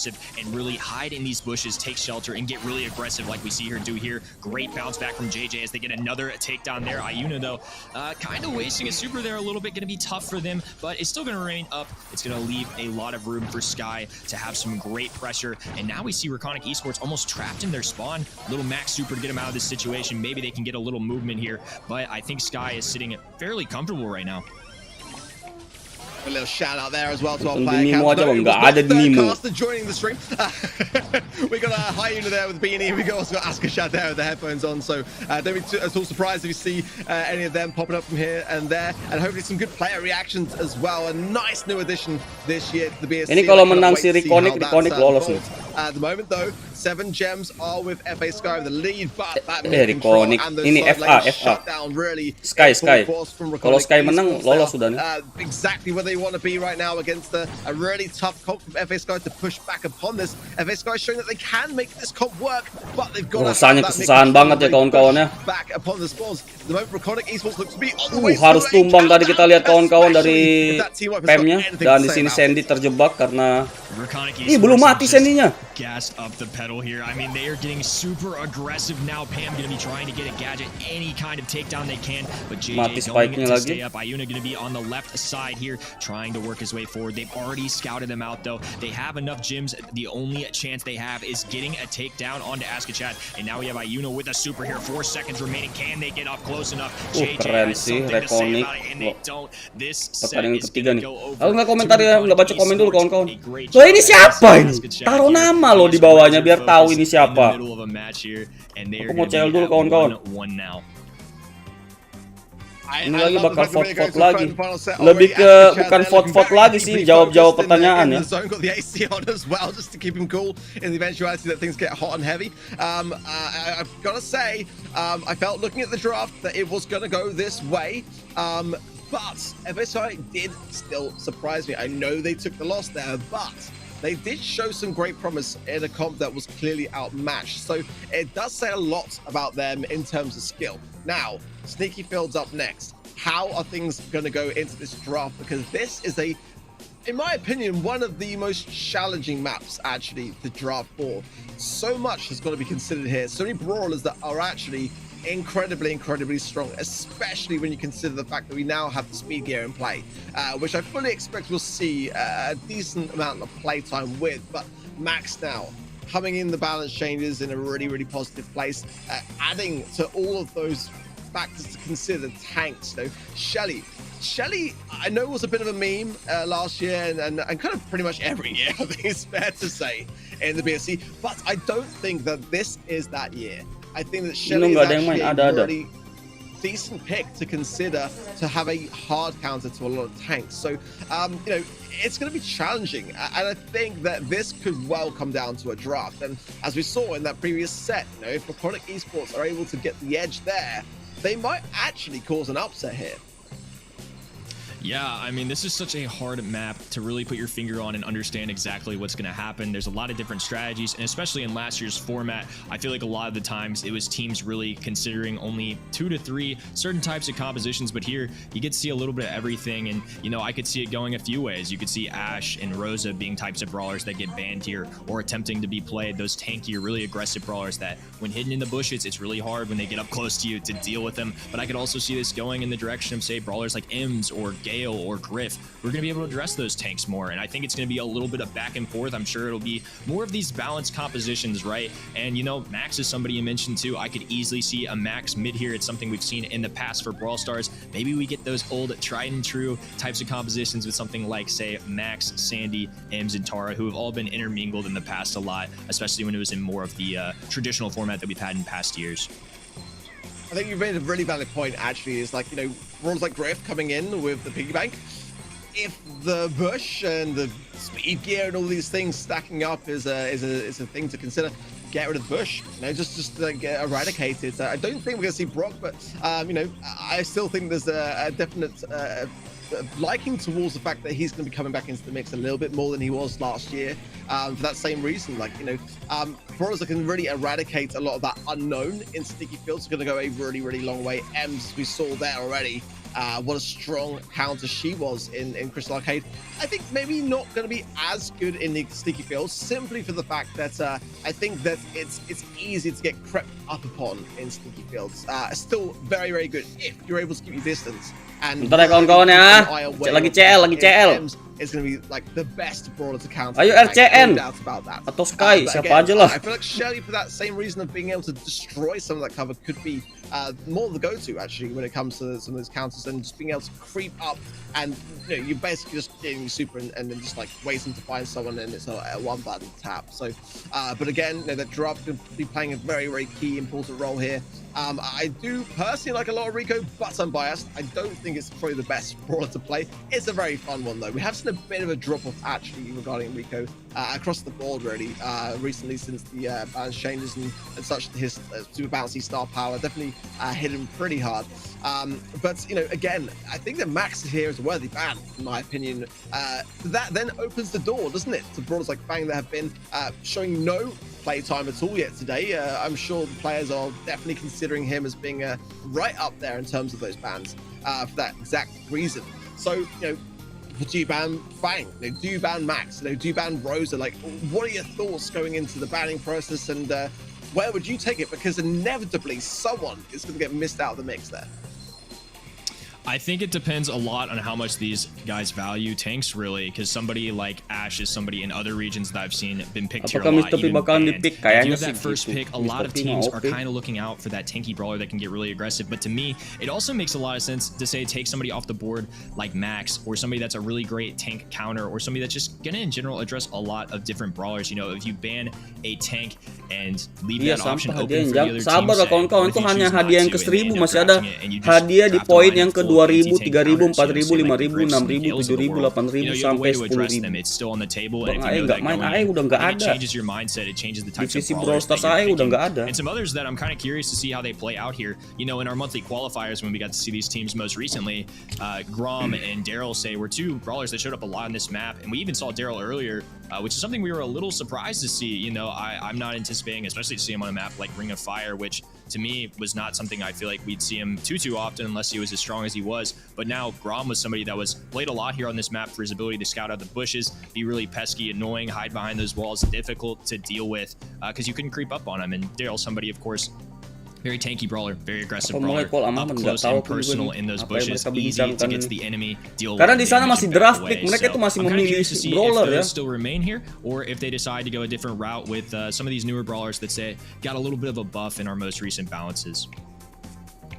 And really hide in these bushes, take shelter, and get really aggressive like we see her do here. Great bounce back from JJ as they get another takedown there. Ayuna, though, kind of wasting a super there a little bit. Going to be tough for them, but it's still going to remain up. It's going to leave a lot of room for Sky to have some great pressure. And now we see Rakonic Esports almost trapped in their spawn. Little max super to get them out of this situation. Maybe they can get a little movement here, but I think Sky is sitting fairly comfortable right now. A little shout out there as well to our player joining the stream. We got a Hyuna there with Beanie. We also got Askachad there with the headphones on. So don't be at all surprised if you see any of them popping up from here and there. And hopefully some good player reactions as well. A nice new addition this year to the BSC. Ini kalau menang si Reconic lolos nih. At the moment though, 7 gems are with FA Sky with the lead, but that Reconic ini FA. Sky. Kalau Sky menang lolos sudah nih. Exactly where they want to be right now against a really tough comp from FA Sky to push back upon this. FA Sky showing that they can make this comp work, but they've got rasanya kesusahan banget ya kawan-kawan ya. Back upon the spawns. The moment Rakonic Esports looks to be on the way. Harus tumbang tadi kita lihat kawan-kawan dari PEM-nya, dan di sini Sandy terjebak karena belum mati Sandy-nya. Gas up the pedal here. I mean, they are getting super aggressive now. Pam going to be trying to get a gadget, any kind of takedown they can, but JJ going to stay up. Ayuna going to be on the left side here, trying to work his way forward. They've already scouted them out, though. They have enough gems. The only chance they have is getting a takedown onto Askachad. And now we have Ayuna with a super here. 4 seconds remaining. Can they get up close enough? JJ keren has sih, something to say Reconic. about it, and they don't. This set Pertandingan is ketiga going to nih. go over. Aku nggak komentar ya, nggak baca komen dulu kawan-kawan. Loh ini siapa ini? Taruh nama loh di bawahnya biar tahu ini siapa. Aku mau CL dulu kawan-kawan. Ini lagi bakal vote-vote lagi. Lebih ke bukan vote-vote lagi sih, jawab-jawab pertanyaan ya. Just to keep him cool in the eventuality that things get hot and heavy. I've got to say, I felt looking at the draft that it was going to go this way. But FSI did still surprise me. I know they took the loss there, but they did show some great promise in a comp that was clearly outmatched. So it does say a lot about them in terms of skill. Now, Sneaky Field's up next. How are things going to go into this draft? Because this is in my opinion, one of the most challenging maps actually to draft for. So much has got to be considered here. So many brawlers that are actually incredibly strong, especially when you consider the fact that we now have the speed gear in play, which I fully expect we'll see a decent amount of playtime with. But Max now coming in the balance changes in a really positive place, adding to all of those factors to consider. Tanks, you know, Shelly, I know was a bit of a meme last year and kind of pretty much every year, I think it's fair to say, in the BSC, but I don't think that this is that year. I think that Shelly is actually a really decent pick to consider to have a hard counter to a lot of tanks. So, you know, it's going to be challenging. And I think that this could well come down to a draft. And as we saw in that previous set, you know, if Chronic Esports are able to get the edge there, they might actually cause an upset here. Yeah, I mean, this is such a hard map to really put your finger on and understand exactly what's going to happen. There's a lot of different strategies, and especially in last year's format, I feel like a lot of the times it was teams really considering only 2 to 3 certain types of compositions, but here you get to see a little bit of everything, and, you know, I could see it going a few ways. You could see Ashe and Rosa being types of brawlers that get banned here or attempting to be played, those tankier, really aggressive brawlers that when hidden in the bushes, it's really hard when they get up close to you to deal with them. But I could also see this going in the direction of, say, brawlers like Ems or Gale or Griff. We're going to be able to address those tanks more, and I think it's going to be a little bit of back and forth. I'm sure it'll be more of these balanced compositions, right? And, you know, Max is somebody you mentioned too. I could easily see a Max mid here. It's something we've seen in the past for Brawl Stars. Maybe we get those old tried and true types of compositions with something like, say, Max, Sandy, Ems, and Tara, who have all been intermingled in the past a lot, especially when it was in more of the traditional format that we've had in past years. I think you've made a really valid point, actually, is like, you know, brawlers like Griff coming in with the piggy bank. If the bush and the speed gear and all these things stacking up is a thing to consider, get rid of the bush, you know, just like eradicate it. I don't think we're gonna see Brock, but you know, I still think there's a definite liking towards the fact that he's going to be coming back into the mix a little bit more than he was last year, for that same reason. Like, you know, brawlers that can really eradicate a lot of that unknown in Sneaky Fields are going to go a really long way. Ems, we saw there already. What a strong counter she was in Crystal Arcade. I think maybe not going to be as good in the Sneaky Fields, simply for the fact that I think that it's easy to get crept up upon in Sneaky Fields. Still very good if you're able to keep your distance. And bentar ya kawan-kawan ya. Lagi CL. It's going to be like the best brawler to counter. Ayo RCN atau Sky, siapa aja lah. I feel like Shelly, for that same reason of being able to destroy some of that cover, could be more the go-to actually when it comes to some of those counters, and just being able to creep up and, you know, you're basically just getting super and then just like waiting to find someone, and it's a one button tap. So but again, you know, that drop could be playing a very key important role here. I do personally like a lot of Rico, but I'm biased. I don't think it's probably the best brawler to play. It's a very fun one though. We have seen a bit of a drop off actually regarding Rico across the board really recently, since the balance changes and such. His super bouncy star power definitely hit him pretty hard. But, you know, again, I think that Max here is a worthy ban, in my opinion. That then opens the door, doesn't it, to brawlers like Fang that have been showing no playtime at all yet today. I'm sure the players are definitely considering him as being right up there in terms of those bans for that exact reason. So, you know, do you ban Fang? You know, do you ban Max? You know, do you ban Rosa? Like, what are your thoughts going into the banning process, and where would you take it? Because inevitably someone is going to get missed out of the mix there. I think it depends a lot on how much these guys value tanks, really, because somebody like Ash is somebody in other regions that I've seen been picked here a lot. Even banned. If you have that first pick, a lot of teams are kind of looking out for that tanky brawler that can get really aggressive. But to me, it also makes a lot of sense to say take somebody off the board like Max, or somebody that's a really great tank counter, or somebody that's just gonna in general address a lot of different brawlers. You know, if you ban a tank and leave that option open for the other team, sabar lah kawan-kawan, itu hanya hadiah yang ke-1000, masih ada hadiah di poin yang ke 2000, 3000, 4000, 5000, 6000, 7000, 8000 sampai 10.000. Bang AE nggak main, AE udah nggak ada. Divisi Brawlstars AE udah nggak ada. And some others that I'm kind of curious to see how they play out here. You know, in our monthly qualifiers when we got to see these teams most recently, Grom and Daryl say were two brawlers that showed up a lot on this map, and we even saw Daryl earlier, which is something we were a little surprised to see. You know, I'm not anticipating, especially to see him on a map like Ring of Fire, which to me was not something I feel like we'd see him too often unless he was as strong as he was. But now Grom was somebody that was played a lot here on this map for his ability to scout out the bushes, be really pesky, annoying, hide behind those walls, difficult to deal with because you couldn't creep up on him. And Daryl, somebody of course, very tanky brawler, very aggressive brawler, up close and personal in those bushes, easy to get to the enemy, deal with. Karena di sana masih draft pick, mereka itu masih memilih brawler ya. Still remain here, or if they decide to go a different route with some of these newer brawlers that say got a little bit of a buff in our most recent balances.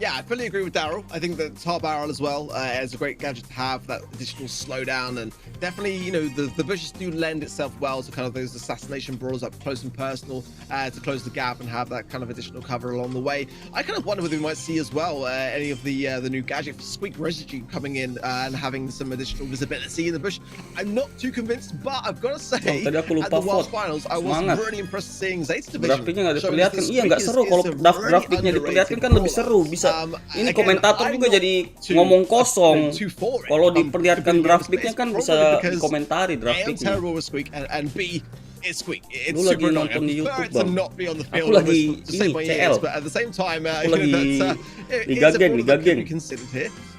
Yeah, I fully agree with Daryl. I think that Tar Barrel as well is a great gadget to have, that additional slowdown, and definitely, you know, the bushes do lend itself well to kind of those assassination brawlers up close and personal to close the gap and have that kind of additional cover along the way. I kind of wonder whether we might see as well any of the new gadget for Squeak Residue coming in and having some additional visibility in the bush. I'm not too convinced, but I've got to say, at the World Finals, I was really impressed seeing Zeta's division. Draft picknya nggak diperlihatkan, iya nggak seru kalau draft picknya diperlihatkan kan lebih seru, bisa. Ini komentator juga jadi ngomong kosong. Kalau diperlihatkan draft picknya kan bisa dikomentari draft picknya. It's Squeak. It's lu lagi nonton di YouTube bang. Aku lagi ini CL. But at the same time, aku lagi Liga Geng.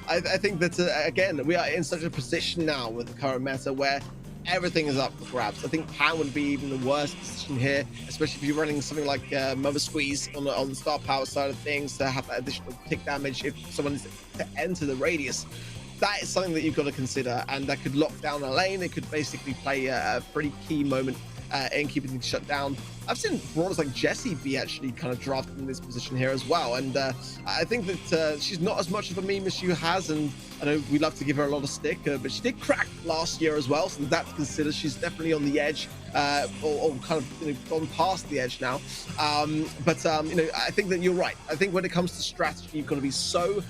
I think that again we are in such a position now with the current meta where everything is up for grabs. I think Pan would be even the worst position here, especially if you're running something like Mother Squeeze on the star power side of things to have that additional tick damage if someone is to enter the radius. That is something that you've got to consider, and that could lock down a lane. It could basically play a pretty key moment in keeping things shut down. I've seen brawlers like Jessie be actually kind of drafted in this position here as well, and I think that she's not as much of a meme as she has, and I know we love to give her a lot of stick, but she did crack last year as well, so that's considered. She's definitely on the edge, or kind of gone past the edge now. But you know, I think that you're right. I think when it comes to strategy, you've got to be so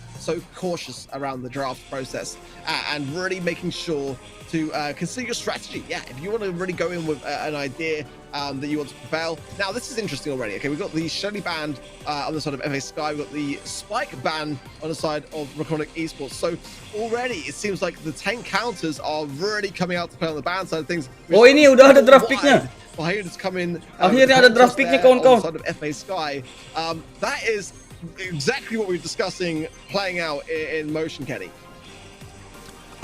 cautious around the draft process and really making sure to consider your strategy. Yeah, if you want to really go in with an idea that you want to prevail. Now, this is interesting already. Okay, we've got the Shelly band on the side of FA Sky. We've got the Spike ban on the side of Reconic Esports. So already it seems like the tank counters are really coming out to play on the ban side of things. Oh, ini udah ada draft picknya. Akhirnya ada draft picknya kawan-kawan. Side of FA Sky. That is exactly what we were discussing playing out in motion, Kenny.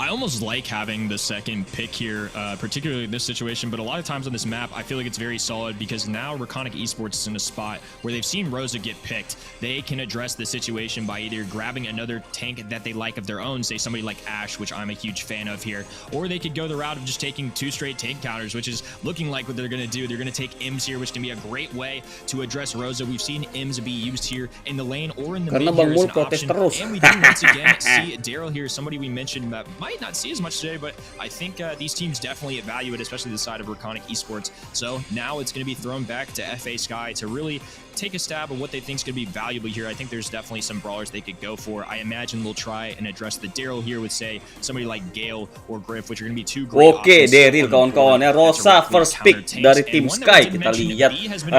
I almost like having the second pick here, particularly in this situation, but a lot of times on this map, I feel like it's very solid because now Reconic Esports is in a spot where they've seen Rosa get picked. They can address the situation by either grabbing another tank that they like of their own, say somebody like Ash, which I'm a huge fan of here, or they could go the route of just taking 2 straight tank counters, which is looking like what they're going to do. They're going to take Ims here, which can be a great way to address Rosa. We've seen Ims be used here in the lane or in the mid here as an option. And we do once again see Daryl here, somebody we mentioned that might not see as much today, but I think these teams definitely evaluate, especially the side of Reconic Esports. So now it's going to be thrown back to FA Sky to really take a stab at what they think is going to be valuable here. I think there's definitely some brawlers they could go for. I imagine they'll try and address the Daryl here with, say, somebody like Gale or Griff, which are going to be 2 great options. Daryl kawan-kawan ya, Rosa first pick dari tim Sky. Kita lihat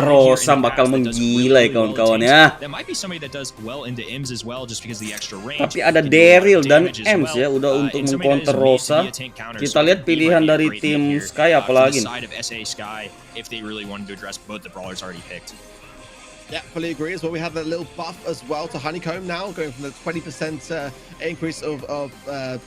Rosa bakal menggila kawan-kawan ya. That might be somebody that does well into Ims as well, just because of the extra range. Tapi ada Daryl dan Ems ya, udah untuk mengcounter Rosa. Kita lihat pilihan dari tim Sky apalagi. If they really wanted to address both the brawlers already picked. Yeah, fully agree as well. We have that little buff as well to Honeycomb now, going from the 20% increase of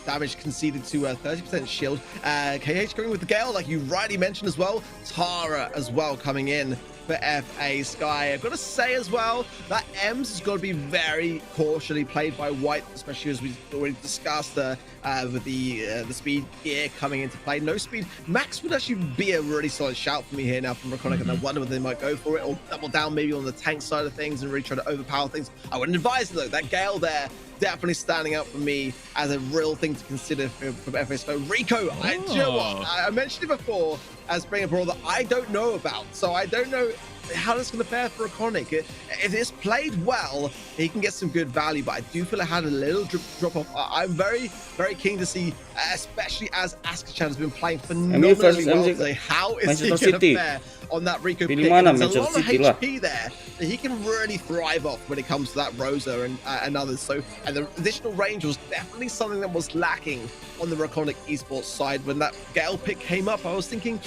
damage conceded to 30% shield. KH going with the Gale, like you rightly mentioned as well. Tara as well coming in for FA Sky. I've got to say as well that Ems has got to be very cautiously played by White, especially as we already discussed with the speed gear coming into play. No speed. Max would actually be a really solid shout for me here now from Reconic, and I wonder whether they might go for it or double down maybe on the tank side of things and really try to overpower things. I wouldn't advise though. That Gale there definitely standing out for me as a real thing to consider from FA Sky. Rico, do you know what? I mentioned it before as being a brawler that I don't know about, so I don't know how that's going to fare for Reconic. If it's played well, he can get some good value, but I do feel it had a little drop off. I'm very, very keen to see, especially as Askachan has been playing phenomenally well today. How is he going to fare on that Rico pick? There's a lot of HP there that he can really thrive off when it comes to that Rosa and others. So, and the additional range was definitely something that was lacking on the Reconic esports side. When that Gale pick came up, I was thinking,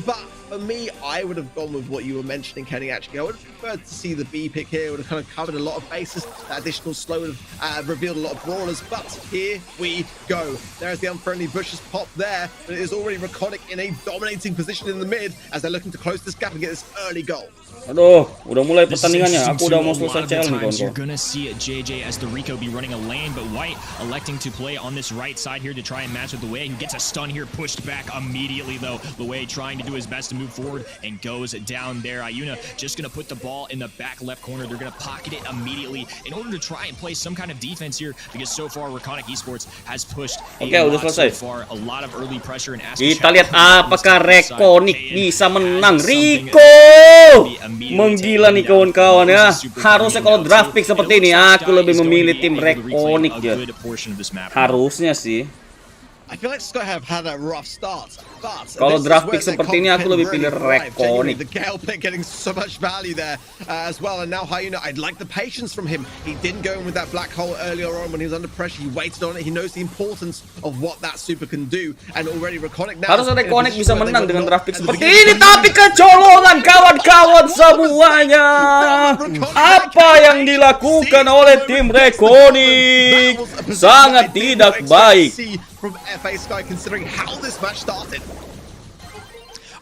but for me, I would have gone with what you were mentioning, Kenny. Actually, I would have preferred to see the B pick here. It would have kind of covered a lot of bases. That additional slow would have revealed a lot of brawlers. But here we go. There's the unfriendly bushes pop there. But it is already Reconic in a dominating position in the mid as they're looking to close this gap and get this early goal. Aduh, udah mulai pertandingannya. Aku udah mau selesai CL nih, kawan. You're gonna see JJ as the Rico be running a lane, but White electing to play on this right side here to try and match with Luay, and gets a stun here, pushed back immediately though. Luay trying to do his best to move forward and goes down there. Ayuna just gonna put the ball in the back left corner. They're gonna pocket it immediately in order to try and play some kind of defense here, because so far Reconic Esports has pushed a lot so far. A lot of early pressure and kita lihat apakah Reconic bisa menang. Rico menggila nih kawan-kawan ya. Harusnya kalau draft pick seperti ini aku lebih memilih tim Reconic ya. Harusnya sih. I feel like Sky have had a rough start. Kalau draft pick seperti ini aku lebih pilih Reconic. The Gale pick getting so much value there as well, and now Hyuna, I'd like the patience from him. He didn't go in with that black hole earlier on when he was under pressure. He waited on it. He knows the importance of what that super can do, and already Reconic now. Harusnya Reconic bisa menang dengan draft pick seperti ini, tapi kecolongan kawan-kawan semuanya. Apa yang dilakukan oleh tim Reconic sangat tidak baik. From FA Sky, considering how this match started.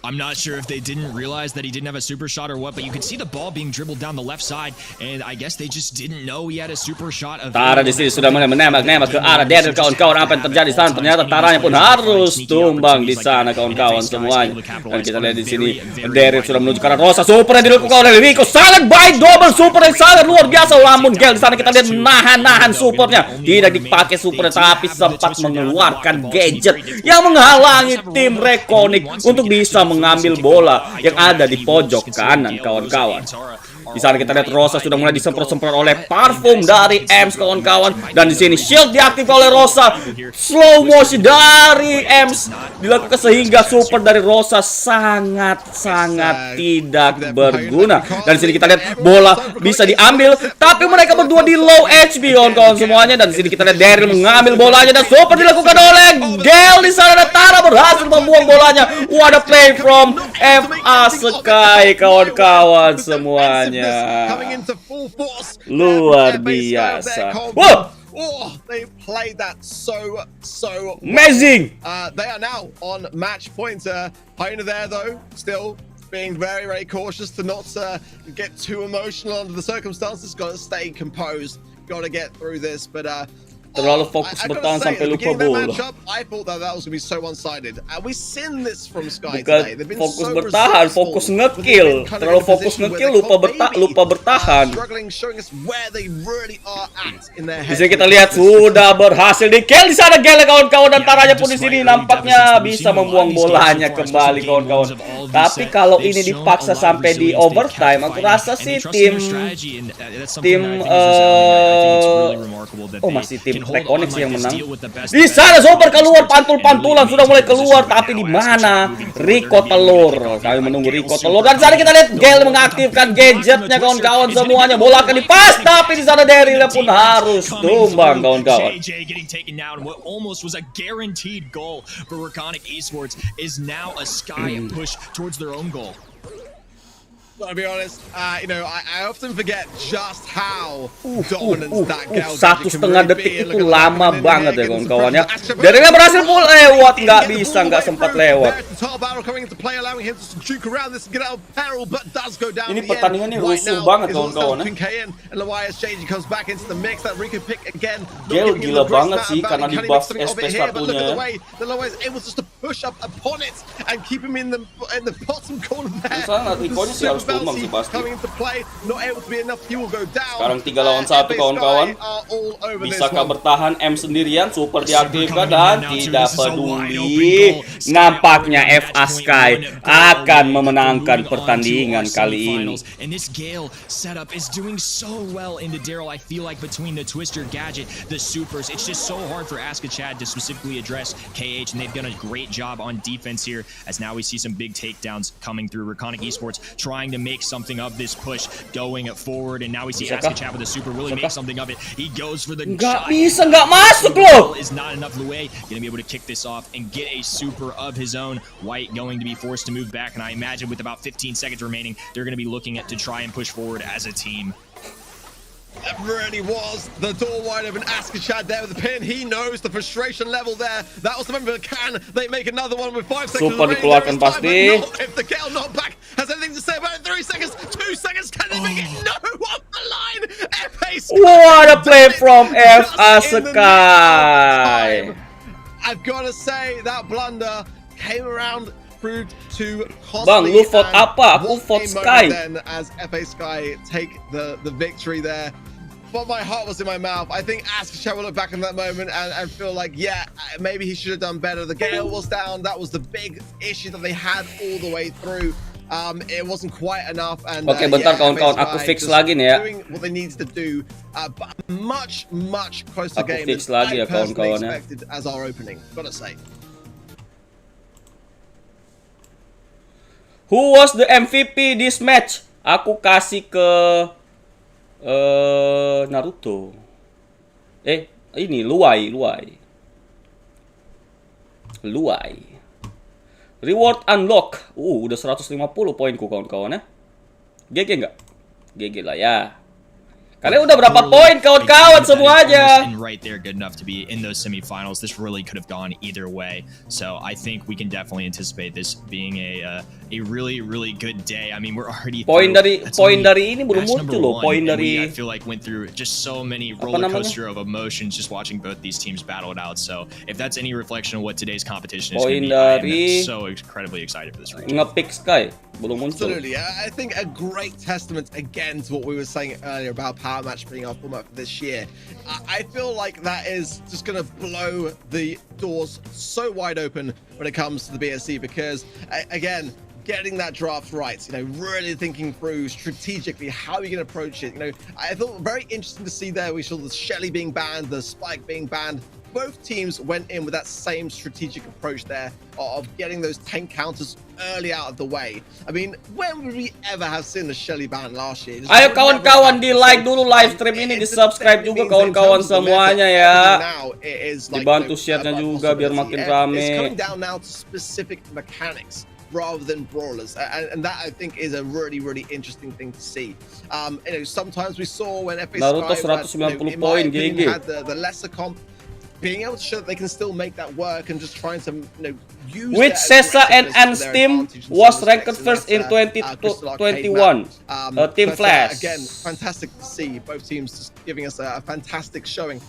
I'm not sure if they didn't realize that he didn't have a super shot or what, but you could see the ball being dribbled down the left side, and I guess they just didn't know he had a super shot. Tara di sini sudah mulai menembak ke arah Daryl, kawan-kawan. Apa yang terjadi di sana? Ternyata Taranya pun harus tumbang di sana, kawan-kawan semuanya. Dan kita lihat di sini Daryl sudah menuju ke arah Rosa. Super yang dilakukan oleh Rico sangat baik, double super yang sangat luar biasa. Namun Gale di sana kita lihat menahan supernya. Tidak dipakai super, tapi sempat mengeluarkan gadget yang menghalangi tim Reconic untuk bisa mengambil bola yang ada di pojok kanan, kawan-kawan. Di sana kita lihat Rosa sudah mulai disemprot-semprot oleh parfum dari Ems, kawan-kawan. Dan di sini shield diaktifkan oleh Rosa. Slow motion dari Ems dilakukan sehingga super dari Rosa sangat-sangat tidak berguna. Dan di sini kita lihat bola bisa diambil, tapi mereka berdua di low HP, kawan-kawan semuanya. Dan di sini kita lihat Daryl mengambil bolanya dan super dilakukan oleh Gale di sana. Dan Tara berhasil membuang bolanya. What a play from FA Sky, kawan-kawan semuanya. Luar biasa. Whoa! Oh, they played that so amazing. They are now on match point. Hyuna there though, still being very, very cautious to not get too emotional under the circumstances. Got to stay composed. Got to get through this, but terlalu fokus bertahan sampai lupa bola. I thought that was going to be so one-sided. We seen this from Sky today. Bukan fokus bertahan, fokus ngekill. Terlalu fokus ngekill, lupa bertahan. Di sini kita lihat sudah berhasil di kill di sana Gale, kawan-kawan, dan Taranya pun di sini nampaknya bisa membuang bolanya kembali, kawan-kawan. Tapi kalau ini dipaksa sampai di overtime, aku rasa sih tim masih tim Reconic yang menang. Di sana Zober keluar, pantul-pantulan sudah mulai keluar, tapi di mana Rico telur? Kami menunggu Rico telur. Dan di sana kita lihat Gale mengaktifkan gadgetnya, kawan-kawan semuanya. Bola akan dipas, tapi di sana Daryl pun harus tumbang, kawan-kawan. What almost was a guaranteed goal for Reconic Esports is now a Sky push towards their own goal. Gotta be honest, you know, I often forget just how dominant that girl 1,5 detik itu lama banget ya kawan-kawan ya. Daryl berhasil full lewat, nggak bisa, nggak sempat lewat. Ini pertandingannya rusuh banget kawan-kawan ya. Gale gila banget sih karena di buff SP1-nya. Misalnya Rico-nya sih harus tumbang sih pasti. Sekarang 3 lawan 1 kawan-kawan. Bisakah bertahan M sendirian? Super diaktifkan dan tidak peduli. Nampaknya FA Sky akan memenangkan pertandingan kali ini. And this Gale setup is doing so well into Daryl. I feel like between the Twister gadget, the supers, it's just so hard for Chad to specifically address KH, and they've done a great job on defense here, as now we see some big takedowns coming through. Reconic Esports trying to make something of this push going forward, and now we see Chad with the super really make something of it. He goes for the nggak bisa, nggak masuk loh. Is not enough Lue gonna be able to kick this off and get a super of his own. White going to be forced to move back, and I imagine with about 15 seconds remaining, they're going to be looking at to try and push forward as a team. It really was the door wide open. Chad there with the pin. He knows the frustration level there. That was the moment. Can they make another one with 5 seconds? Super dikeluarkan pasti. If the Gale not back has anything to say about it, 3 seconds, 2 seconds. Can they make it? No, off the line. FA Sky. What a play from FA Sky. I've got to say that blunder came around. Bang, lu vote apa? Aku vote Sky. Then as FA Sky take the victory there. But my heart was in my mouth. I think Chad will look back in that moment and feel like, yeah, maybe he should have done better. The Gale was down. That was the big issue that they had all the way through. It wasn't quite enough. And Oke, bentar kawan-kawan, aku fix lagi nih ya. Doing what they needed to do, but much closer game Aku fix than lagi I ya personally kawan-kawan ya. expected as our opening. Gotta say. Who was the MVP this match? Aku kasih ke Naruto. Ini Luai. Reward unlock. Udah 150 poinku kawan-kawan ya. GG nggak? GG lah ya. Kalian udah berapa poin kawan-kawan semuanya? And right there, good enough to be in those semifinals. This really could have gone either way. So I think we can definitely anticipate this being a really good day. I mean, we're already poin dari ini belum muncul loh. Poin dari I feel like went through just so many roller coaster of emotions just watching both these teams battle it out. So if that's any reflection of what today's competition is going to be, I am so incredibly excited for this region. Nge-pick Sky belum muncul. Absolutely, I think a great testament again to what we were saying earlier about Power Match being our format for this year. I feel like that is just going to blow the doors so wide open when it comes to the BSC because, again, getting that draft right, you know, really thinking through strategically how you're going to approach it. You know, I thought very interesting to see there. We saw the Shelly being banned, the Spike being banned. Both teams went in with that same strategic approach there of getting those tank counters early out of the way. I mean, when would we ever have seen the Shelly ban last year? Ayo kawan-kawan, di like dulu live stream ini, di subscribe juga kawan-kawan semuanya ya. Dibantu share-nya juga biar makin rame. It's coming down now to specific mechanics rather than brawlers, and that I think is a really interesting thing to see. You know, sometimes we saw when FA Naruto Sky 190 poin GG had the lesser comp, being able to show that they can still make that work and just trying to, you know, use which SESA and ANZ team was ranked first in 2021. Team Flash. Again, fantastic to see both teams just giving us a fantastic showing.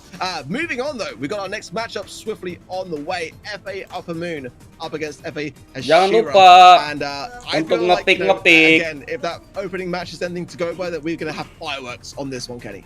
Moving on though, we got our next matchup swiftly on the way. FA Upper Moon up against FA Ashira. Jangan lupa and I untuk feel like, ngepick. again, if that opening match is anything to go by, that we're going to have fireworks on this one, Kenny.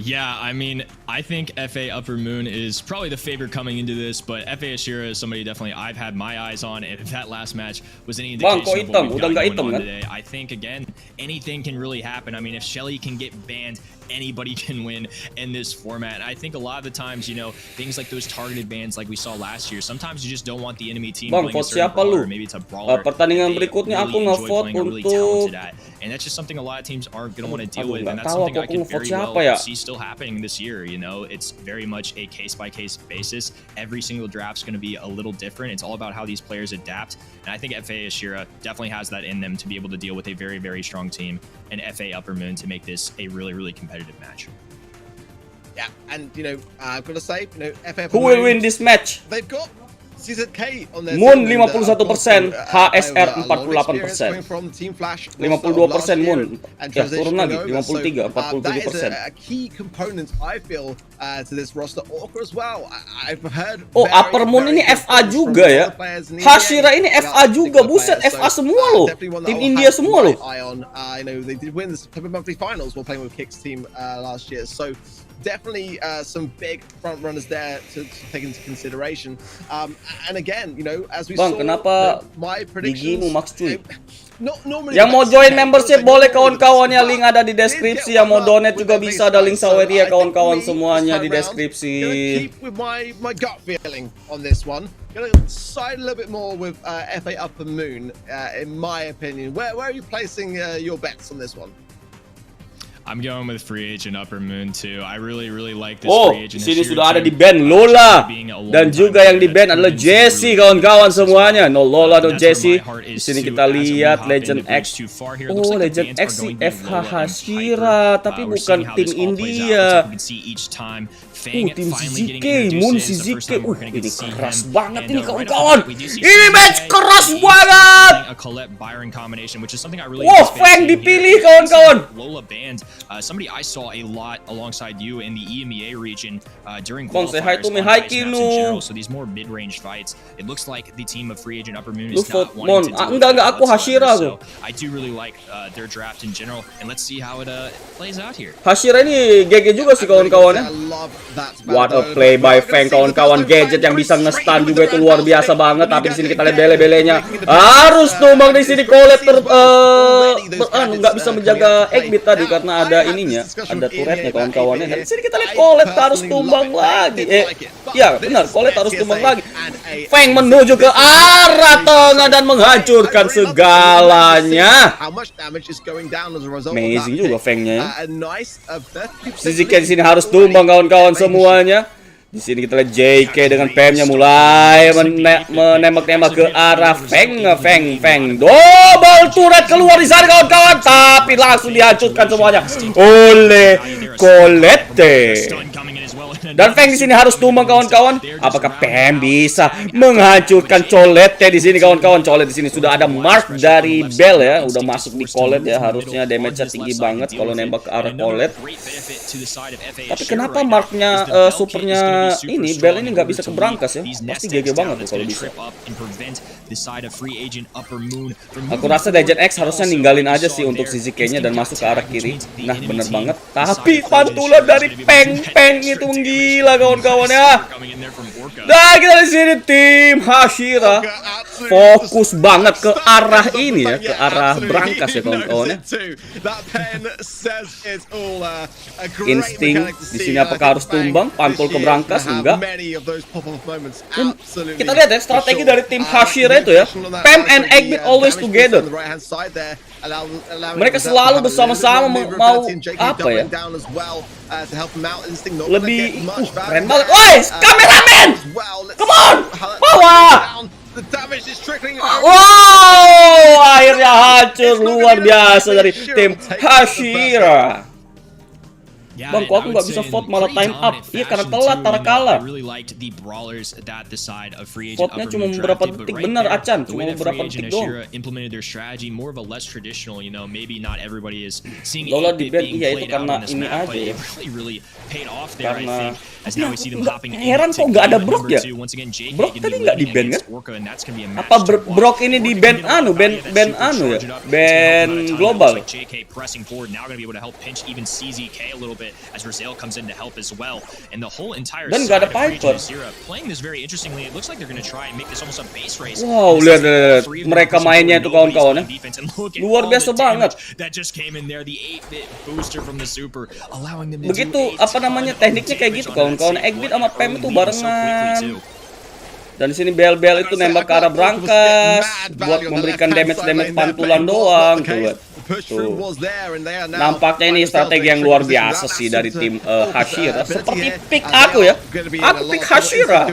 Yeah, I mean, I think FA Upper Moon is probably the favorite coming into this, but FA Ashira is somebody definitely I've had my eyes on, and if that last match was any indication of what we've got going on today, I think, again, anything can really happen. I mean, if Shelly can get banned anybody can win in this format. And I think a lot of the times, you know, things like those targeted bans like we saw last year, sometimes you just don't want the enemy team playing a certain brawler, maybe it's a brawler. Pertandingan berikutnya aku nge-vote untuk and that's just something a lot of teams aren't going to want to deal with, and that's something I can very well see still happening this year. You know, it's very much a case-by-case basis. Every single draft's going to be a little different. It's all about how these players adapt, and I think FA Ashira definitely has that in them to be able to deal with a very, very strong team and FA Upper Moon to make this a really, really competitive match. Yeah, and you know, I've got to say, you know, FA Upper Who will win this match? They've got CZK on their Moon 51%, HSR 48%, 52% Moon. Ya, turun lagi 53, 47%. A key component I feel to this roster. Orca as well. I've heard. Oh, Upper Moon ini FA juga ya. Hashira ini FA juga, buset, FA semua loh. Tim India semua loh. You know, they did win the September monthly finals while playing with Kick's team last year. So definitely some big front runners there to take into consideration. And again, you know, as we saw, kenapa my predictions. Max cuy? Yang mau join membership boleh kawan-kawannya, link ada di deskripsi. Yang mau donate juga bisa, ada link saweria kawan-kawan semuanya di deskripsi. Keep with my gut feeling on this one. Gonna side a little bit more with FA Upper Moon, in my opinion. Where are you placing your bets on this one? I'm going with free agent Upper Moon too. I really like this free agent. Sini sudah ada di ban Lola dan juga yang di ban adalah Jesse kawan-kawan semuanya. No Lola, no Jesse. Di sini kita lihat Legend X. Oh, Legend X si FH Hashira, tapi bukan tim India. Tim CZK, Moon CZK. Ini keras banget ini kawan-kawan. Ini match keras banget. Wah, Fang dipilih kawan-kawan. Lola banned. Somebody I saw a lot alongside you in the EMEA region during qualifiers in general. So these more mid-range fights, it looks like the team of free agent Upper Moon is not wanting to deal with aku Hashira. So I do really like their draft in general, and let's see how it plays out here. Hashira ini GG juga sih kawan-kawannya. What a play by Fang kawan-kawan, gadget yang bisa nge-stun juga itu luar biasa banget. Tapi di sini kita lihat bele-belenya harus tumbang di sini. Colette nggak bisa menjaga Eggbit tadi karena ada ininya, ada turretnya kawan-kawannya. Dan di sini kita lihat Colette harus tumbang lagi. Ya benar, Colette harus tumbang lagi. Fang menuju ke arah tengah dan menghancurkan segalanya. Amazing juga Fangnya ya. CZK di sini harus tumbang kawan-kawan semuanya. Di sini kita lihat JK dengan PM-nya mulai menembak-nembak ke arah Fang. Double turret keluar di sana kawan-kawan, tapi langsung dihancurkan semuanya oleh Colette. Dan Fang di sini harus tumbang kawan-kawan. Apakah PM bisa menghancurkan Colette di sini kawan-kawan? Colette di sini sudah ada mark dari Bell ya, udah masuk di Colette ya, harusnya damage-nya tinggi banget kalau nembak ke arah Colette. Tapi kenapa marknya supernya ini Bell ini nggak bisa keberangkas ya? Pasti GG banget tuh kalau bisa. Aku rasa Legend X harusnya ninggalin aja sih untuk CZK-nya dan masuk ke arah kiri. Nah bener banget. Tapi pantulan dari Peng itu gila kawan-kawan ya. Nah kita di sini tim Hashira fokus banget ke arah ini ya, ke arah berangkas ya kawan-kawan ya. Insting di sini apakah harus tumbang, pantul ke berangkas? Enggak. Kita lihat ya strategi dari tim Hashira itu ya. Pam and Eggbit always together. Mereka selalu bersama-sama mau apa ya? Lebih keren banget. Woi, kameramen! Come on! Bawah! Wow, akhirnya hancur luar biasa dari tim Hashira. Bang, kok aku nggak bisa vote malah time up? Iya karena telat, Tara kalah. Vote-nya cuma beberapa detik, bener Acan, cuma beberapa detik doang. Lola di ban, iya itu karena ini aja ya. Karena as now we see them hopping in. Heran kok nggak ada Brock ya? Brock tadi nggak di ban kan? Apa Brock ini di ban anu, ban anu ya? Ban global. JK pressing forward now going to be able to help pinch even CZK a little bit as Rizal comes in to help as well. And the whole entire Dan nggak ada Piper. Playing this very interestingly, it looks like they're going to try and make this almost a base race. Wow, lihat mereka mainnya itu kawan-kawan ya. Luar biasa banget. That just came in there, the 8-bit booster from the super, allowing them to begitu apa namanya tekniknya kayak gitu kawan-kawan. 8-bit sama Pem itu barengan. Dan di sini bel-bel itu nembak ke arah brankas buat memberikan damage pantulan doang tuh. Nampaknya ini strategi yang luar biasa sih dari tim Hashira. Seperti pick aku ya. Aku pick Hashira.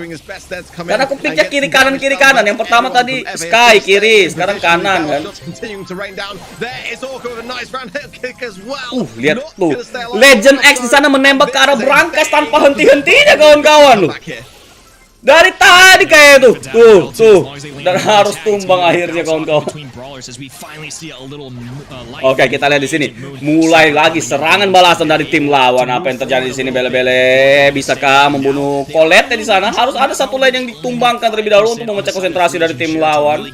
Karena aku picknya kiri kanan. Yang pertama tadi Sky kiri, sekarang kanan kan. Lihat tuh. Legend X di sana menembak ke arah brankas tanpa henti-hentinya kawan-kawan. Dari tadi kayak tuh, dan harus tumbang akhirnya kawan-kawan. Oke, kita lihat di sini. Mulai lagi serangan balasan dari tim lawan. Apa yang terjadi di sini, Bele-Bele? Bisakah membunuh Colette di sana? Harus ada satu lane yang ditumbangkan terlebih dahulu untuk memecah konsentrasi dari tim lawan.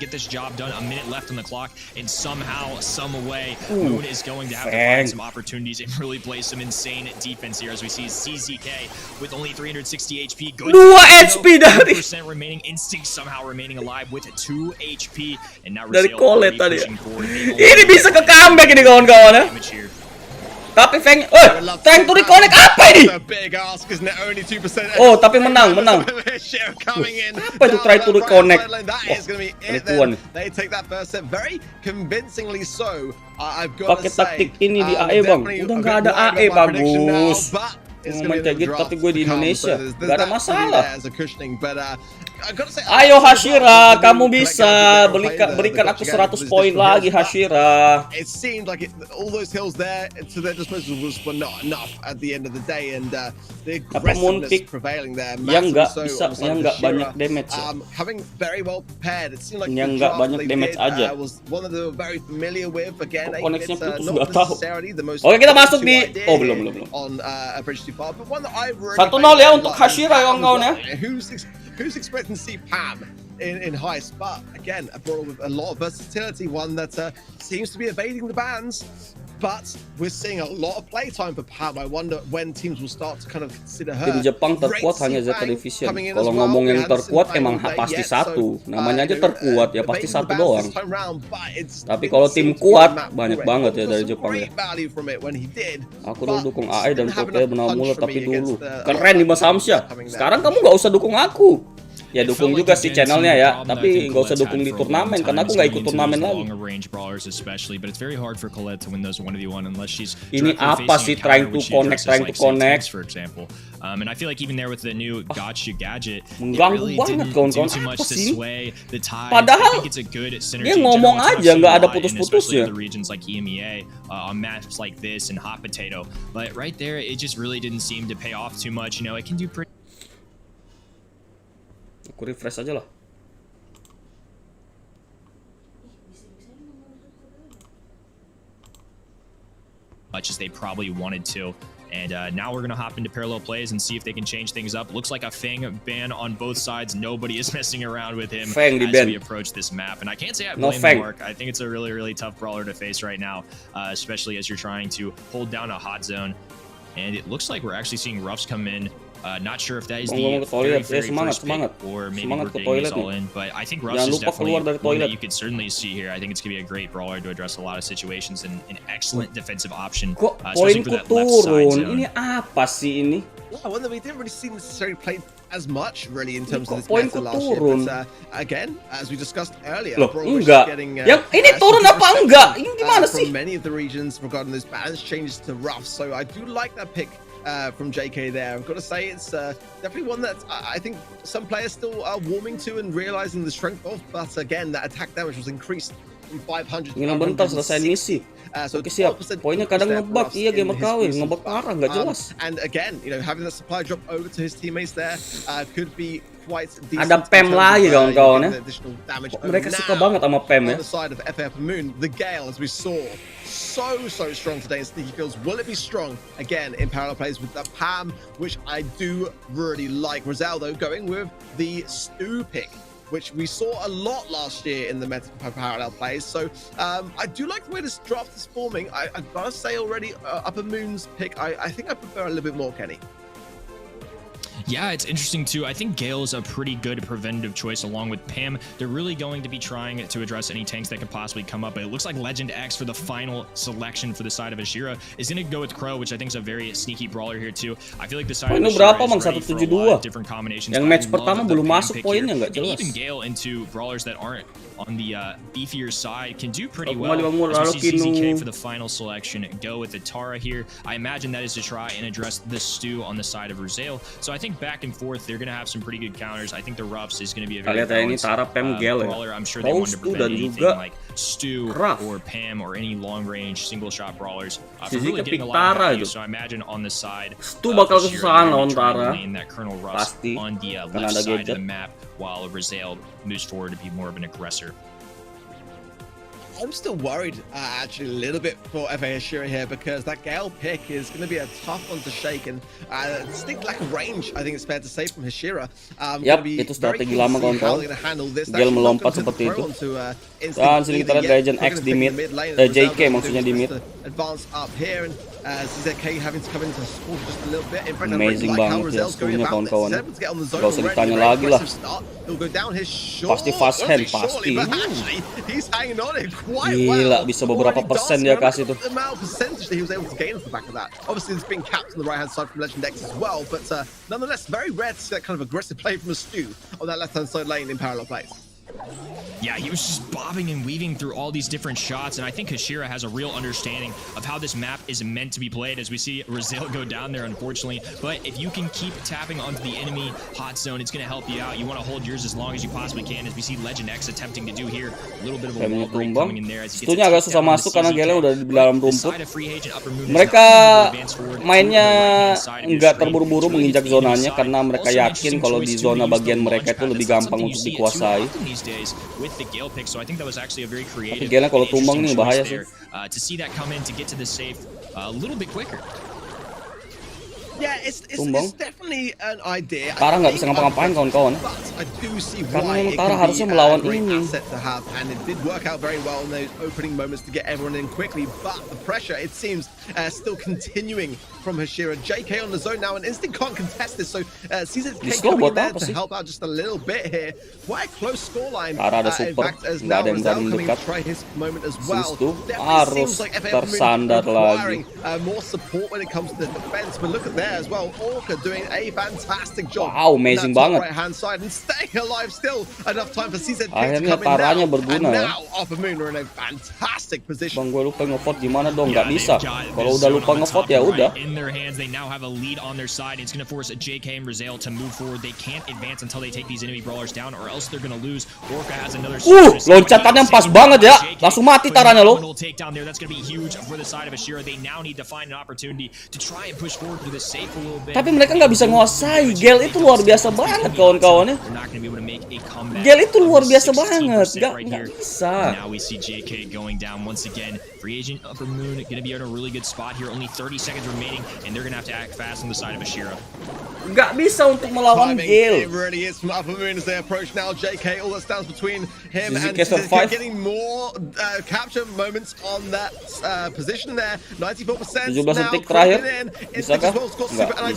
Dua HP dari Colette tadi. Ini bisa ke comeback ini kawan-kawan ya. Tapi Feng, trying to reconnect apa ini? Oh, tapi menang. Apa itu try to reconnect? Penipuan. Pakai taktik ini di AE bang. Udah nggak ada AE bagus. Ngomong kayak gitu tapi gue di Indonesia gak ada masalah. Ayo Hashira, kamu bisa berikan aku 100 poin lagi Hashira. Apa Moonpick yang nggak bisa, yang nggak banyak damage ya? Yang nggak banyak damage aja. Kok koneksinya putus nggak tahu. Oke, kita masuk di belum 1-0 ya untuk Hashira kawan-kawan ya. Who's expecting to see Pam in heist? But again, a brawler with a lot of versatility, one that seems to be evading the bans. But we're seeing a lot of playtime for Pam. I wonder when teams will start to kind of consider her. Tim Jepang terkuat hanya Zeta Division. Kalau ngomong yang terkuat emang pasti satu. Namanya aja terkuat ya pasti satu doang. Tapi kalau tim kuat banyak banget ya dari Jepang ya. Aku dulu dukung AE dan Koke bernama Muller tapi dulu. Keren di Mas Hamsyah. Sekarang kamu nggak usah dukung aku. Ya dukung juga sih channelnya ya, tapi nggak usah dukung di turnamen karena aku nggak ikut turnamen lagi. Ini apa sih trying to connect? Mengganggu banget kawan-kawan, apa sih? Padahal dia ngomong aja nggak ada putus-putusnya. Aku refresh aja lah. Much as they probably wanted to. And now we're going to hop into parallel plays and see if they can change things up. Looks like a Feng ban on both sides. Nobody is messing around with him as we approach this map. And I can't say I blame Mark. I think it's a really, really tough brawler to face right now, especially as you're trying to hold down a hot zone. And it looks like we're actually seeing roughs come in. Not sure if that is the very first pick or maybe we're getting this all in, but I think Rush is definitely one that you could certainly see here. I think it's going to be a great brawler to address a lot of situations and an excellent defensive option, especially for that left side zone. Ini apa sih ini? Yeah, well, we didn't really see necessarily play as much really in terms of this meta last year. But again, as we discussed earlier, enggak. Yang ini turun apa enggak? Ini gimana sih? From many of the regions regarding those balance changes to rough, so I do like that pick. From JK there. I've got to say it's definitely one that I think some players still are warming to and realizing the strength of, but again that attack damage was increased from 500 Ngilang bentar selesai misi. Oke siap. Poinnya kadang ngebug, iya gamer KW ngebug parah nggak jelas. And again, you know, having the supply drop over to his teammates there could be quite decent. Ada PEM lagi kawan-kawan ya. Mereka suka banget sama PEM ya. On the side of FF Moon, the Gale, as we saw, so strong today in Sneaky Fields. Will it be strong again in parallel plays with the Pam, which I do really like. Rosaldo going with the Stu pick, which we saw a lot last year in the meta parallel plays. So I do like the way this draft is forming. I've got to say already, Upper Moon's pick, I think I prefer a little bit more, Kenny. Yeah, it's interesting too. I think Gale is a pretty good preventative choice along with Pam. They're really going to be trying to address any tanks that could possibly come up. But it looks like Legend X for the final selection for the side of Ashira is going to go with Crow, which I think is a very sneaky brawler here too. I feel like the side of Ashira is ready for a lot of different combinations. Yang match pertama belum masuk poinnya nggak jelas. Even Gale into brawlers that aren't on the beefier side can do pretty well. As we see CZK for the final selection go with the Tara here. I imagine that is to try and address the Stu on the side of Rosale. So I think back and forth they're going to have some pretty good counters. I think the Ruffs is going to be a very balanced brawler. I'm sure they want to prevent anything like Stu or Pam or any long range single shot brawlers from really getting a lot of value. So I imagine on the side Stu bakal kesusahan lawan Tara that Colonel Ruffs on the left side of the map while Rosale moves forward to be more of an aggressor. I'm still worried, actually, a little bit for FA Ashira here because that Gale pick is going to be a tough one to shake, and distinct lack of range, I think it's fair to say, from Hashira. Yap, itu strategi lama kawan-kawan. Gale melompat seperti itu. Dan sini kita lihat Legend X di mid, JK maksudnya di mid. Advance up here, and CZK having to come into support just a little bit. In fact, amazing banget ya skillnya kawan-kawan. Gak usah ditanya lagi lah. Pasti fast hand, pasti. Gila, bisa beberapa persen dia kasih tuh. Obviously, it's being capped on the right-hand side from Legend X as well, but nonetheless, very rare to see that kind of aggressive play from a Stu on that left-hand side lane in parallel plays. Yeah, he was just bobbing and weaving through all these different shots, and I think Hashira has a real understanding of how this map is meant to be played, as we see Rosale go down there, unfortunately. But if you can keep tapping onto the enemy hot zone, it's going to help you out. You want to hold yours as long as you possibly can, as we see Legend X attempting to do here. A little bit of a wall break coming in there. Stunya agak susah masuk karena Gale udah di dalam rumput. Mereka mainnya nggak terburu-buru menginjak zonanya karena mereka yakin kalau di zona bagian mereka itu lebih gampang untuk dikuasai. The Gale pick, so I think that was actually a very creative. Gale kalau tumbang nih bahaya sih. To see that come in to get to the safe a little bit quicker. Yeah, it's definitely an idea. Tara nggak bisa ngapa-ngapain kawan-kawan. Karena memang Tara harusnya melawan ini. And it did work out very well in those opening moments to get everyone in quickly, but the pressure, it seems, still continuing from Hashira. JK on the zone now, and Instinct can't contest this, so CZK coming in there to help out just a little bit here. Quite a close scoreline. Tara ada super, nggak ada yang berani mendekat. Harus tersandar lagi. More support when it comes to the defense, but look at that as well. Orca doing a fantastic job. Wow, amazing banget. Right hand side and staying alive still. Enough time for CZK akhirnya to come Taranya in berguna now. Upper Moon are in a fantastic position. Bang, gue lupa ngevote gimana dong? Nggak bisa. Kalau udah lupa ngevote ya udah. In their hands, they now have a lead on their side. It's going to force JK and Rosale to move forward. They can't advance until they take these enemy brawlers down, or else they're going to lose. Orca has another. Loncatannya pas banget ya. Langsung mati Taranya lo. That's going to be huge for the side of Ashira. They now need to find an opportunity to try and push forward to the safe a little bit. Tapi mereka nggak bisa nguasai. Gale itu luar biasa banget kawan-kawannya. Gale itu luar biasa banget. Nggak bisa. Now we see JK going down once again. Free agent Upper Moon going to be in a really good spot here. Only 30 seconds remaining, and they're going to have to act fast on the side of Ashira. Nggak bisa untuk melawan Gale. It really is from Upper Moon as they approach now. JK, all that stands between him and getting more capture moments on that position there. 94% 17 now. detik terakhir. Bisakah? And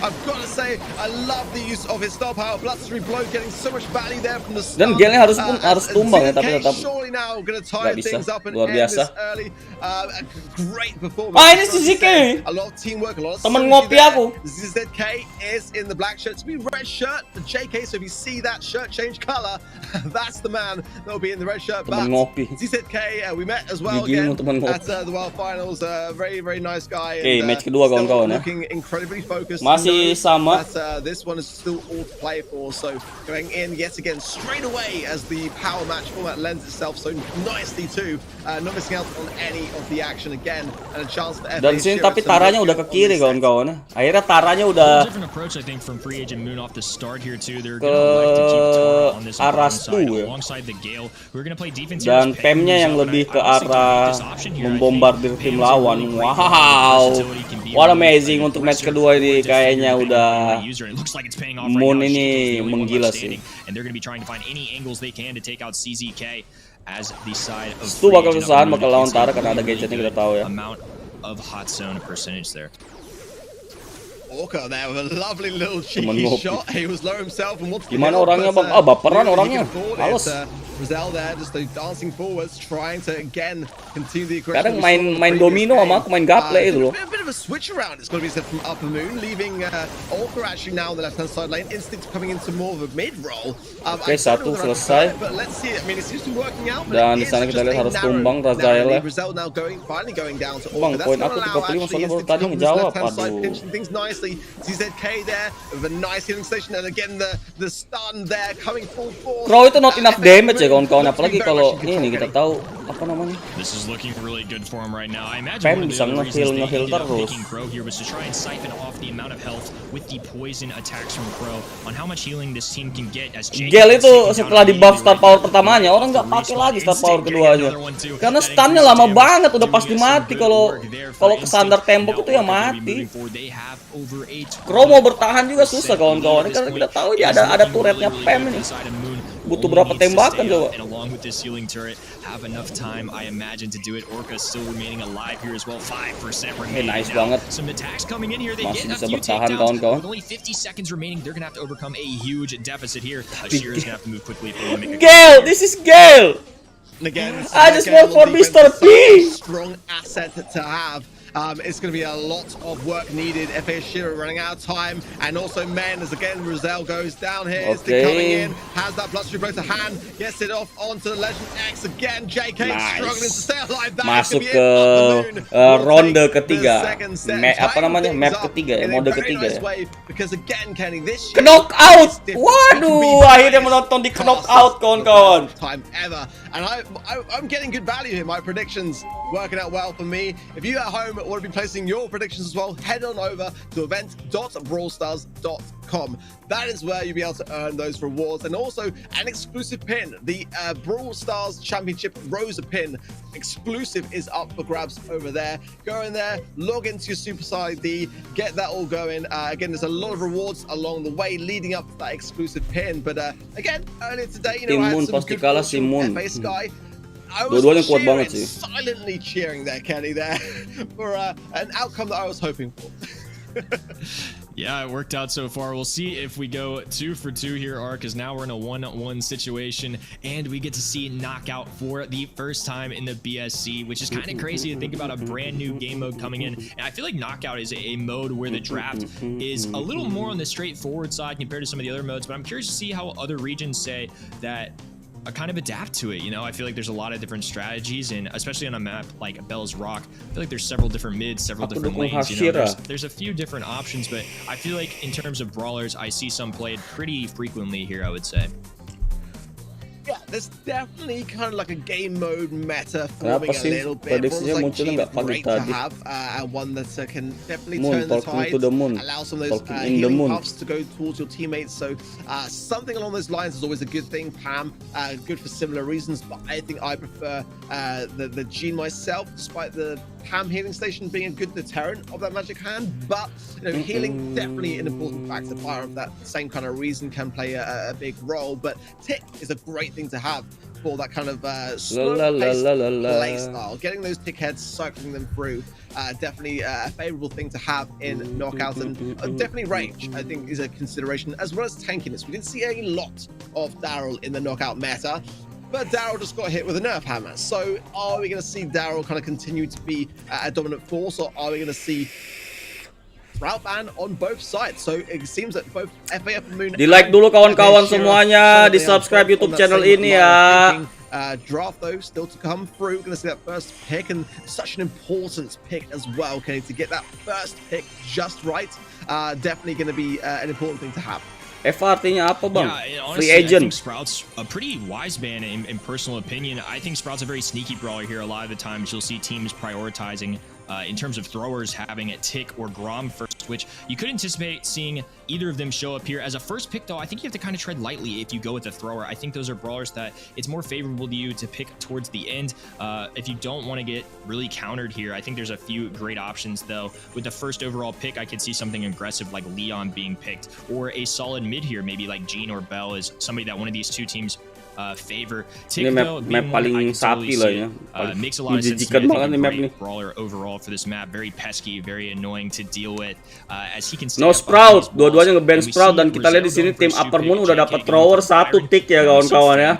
I've got to say, I love the use of his star power. Bloodstream Blow getting so much value there from the start. Dan Gale harus tumbang ya, tapi tetap surely now going to tie nggak bisa. things up and Luar end this biasa. early early. A great performance. Ini si ZK. A lot of teamwork, a lot of Temen synergy ngopi there. aku. ZK is in the black shirt to be red shirt for JK. So if you see that shirt change color, that's the man that will be in the red shirt. Temen ngopi. ZK, we met as well Gigi again temen ngopi. at the World Finals. Very, very nice guy. Oke, match kedua kawan-kawan ya. Looking incredibly focused. Masih sama. But, this one is still all to play for. So going in yet again straight away as the power match format lends itself so nicely too. Not missing out on any of the action again, and a chance for FA. Dan sini tapi taranya udah ke kiri kawan-kawan. Akhirnya taranya udah different approach, I think, from free agent Moon off the start here too. They're ke gonna like to keep Tara on this Arastu side ya. alongside the Gale. We're gonna play defense Dan PEM-nya yang lebih ke arah membombardir tim lawan. Wow, what amazing untuk match kedua ini. Kayaknya udah Moon ini menggila sih. And they're gonna be trying to find any angles they can to take out CZK as the side of Itu bakal kesusahan bakal lawan Tara karena ada gadgetnya kita tahu ya. Amount of hot zone percentage there. Orca there with a lovely little cheeky shot. He was low himself and wanted to Gimana orangnya bang? Ah, baperan orangnya. Males. Rizal there just dancing forwards, trying to again continue the aggression. Kadang main domino sama aku main gaple itu loh. A bit of a switch around. It's going to be said from Upper Moon, leaving Orca actually now on the left hand side lane. Instinct coming into more of a mid roll. Oke, satu selesai. But let's see. I mean, it seems to be working out. Dan di sana kita lihat harus tumbang Razael. Rizal now finally going down to Bang, Orca. poin aku 35 soalnya baru tadi ngejawab. Aduh. Things nicely. ZK there with a nice healing station, and again the stun there coming full force. Bro, itu not enough damage ya kawan-kawan, apalagi kalau ini kita tahu apa namanya. This is looking really good for him right now. I imagine PEM one of the bisa other reasons they nge-heal ended up terus. picking Crow here was to try and siphon off the amount of health with the poison attacks from Crow on how much healing this team can get as JK Gale itu setelah di buff star power pertamanya orang nggak pakai lagi star power keduanya karena stunnya lama banget, udah pasti mati. Kalau kesandar tembok itu ya mati. Crow mau bertahan juga susah kawan-kawan karena kita tahu dia ada turretnya PEM ini. Butuh berapa tembakan coba? And along with this healing turret, have enough time, I imagine, to do it. Orca still remaining alive here as well. 5% remaining. Nice now. banget. Some attacks coming in here. They Masih get bisa a few bertahan takedowns. kawan-kawan. With only 50 seconds remaining, they're gonna have to overcome a huge deficit here. Shearer's gonna have to move quickly if they want to make a Gale, this is Gale. And again, I just want for Mr. P. Strong asset to have. It's going to be a lot of work needed. FA Shearer running out of time, and also men as again Rizal goes down here. Okay. Coming in, has that bloodstream blow to hand, gets it off onto the Legend X again. JK struggling to stay alive. Masuk ke ronde ketiga. Apa namanya? Map ketiga ya, mode ketiga ya. Because again, Kenny, this Knockout. Waduh, akhirnya menonton di knockout kawan-kawan. Time ever, and I'm getting good value here. My predictions working out well for me. If you at home want to be placing your predictions as well, head on over to event.brawlstars.com. That is where you'll be able to earn those rewards, and also an exclusive pin. The Brawl Stars Championship Rosa pin exclusive is up for grabs over there. Go in there, log into your Super ID, get that all going. Again, there's a lot of rewards along the way leading up to that exclusive pin. But again, earlier today, you know, I had some good fortune with FA Sky. I was silently cheering there, Kenny, there for an outcome that I was hoping for. Yeah, it worked out so far. We'll see if we go 2 for 2 here, Ark, because now we're in a 1-1 situation, and we get to see knockout for the first time in the BSC, which is kind of crazy to think about a brand new game mode coming in. And I feel like knockout is a mode where the draft is a little more on the straightforward side compared to some of the other modes, but I'm curious to see how other regions say that kind of adapt to it. You know, I feel like there's a lot of different strategies, and especially on a map like Bell's Rock, I feel like there's several different mids, several different lanes. You know, there's a few different options, but I feel like in terms of brawlers, I see some played pretty frequently here, I would say. Yeah, there's definitely kind of like a game mode meta forming a little bit. Like great to have, and one that can definitely turn the tide, allow some of those healing puffs to go towards your teammates. So something along those lines is always a good thing. Pam, good for similar reasons, but I think I prefer the Gene myself, despite the Pam healing station being a good deterrent of that magic hand. But you know, healing definitely an important factor. Fire of that same kind of reason can play a big role, but Tick is a great thing to have for that kind of slow-paced play style. Getting those tick heads, cycling them through, definitely a favorable thing to have in knockout, and definitely range, I think, is a consideration, as well as tankiness. We didn't see a lot of Daryl in the knockout meta. but Daryl just got hit with a nerf hammer. So are we going to see Daryl kind of continue to be a dominant force, or are we going to see route ban on both sides? So it seems that both FAF and Moon. Di like dulu kawan-kawan semuanya, di subscribe YouTube channel ini ya. Draft though still to come through. Gonna see that first pick, and such an important pick as well, Kenny, to get that first pick just right. Definitely gonna be an important thing to have. F artinya apa bang? Yeah, Free honestly, agent. I think Sprout's a pretty wise ban in personal opinion. I think Sprout's a very sneaky brawler here. A lot of the times you'll see teams prioritizing in terms of throwers having a Tick or Grom first, which you could anticipate seeing either of them show up here. As a first pick though, I think you have to kind of tread lightly if you go with the thrower. I think those are brawlers that it's more favorable to you to pick towards the end. If you don't want to get really countered here, I think there's a few great options though. With the first overall pick, I could see something aggressive like Leon being picked, or a solid mid here, maybe like Gene or Bell is somebody that one of these two teams favor. Ini map paling sapi lah ya. Makes a lot of sense. Great brawler overall for this map, very pesky, very annoying to deal with. As he can no Sprout, dua-duanya nge-ban Sprout, dan kita lihat di sini tim Upper Moon udah dapat thrower 1 tick ya kawan-kawan ya.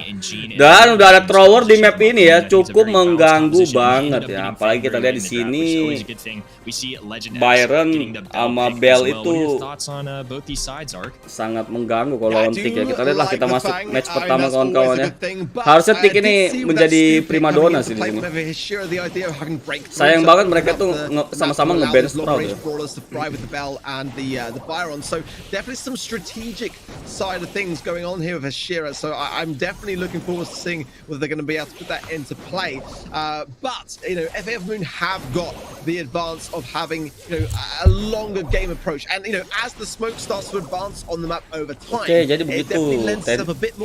Dan udah ada thrower di map ini ya, cukup mengganggu banget ya. Apalagi kita lihat di sini Byron sama Bell itu sangat mengganggu kalau lawan tick ya. Kita lihatlah, kita masuk match pertama kawan-kawan. Harusnya Tick ini menjadi primadona sih di sini. Sayang banget mereka tuh sama-sama nge-ban Sprout ya. So definitely some strategic side of things going on here with Hashira. So I'm definitely looking forward to seeing whether they're going to be able to put that into play. But you know, FAF Moon have got the advance of having, you know, a longer game approach, and you know, as the smoke starts to advance on the map over time, Oke, jadi begitu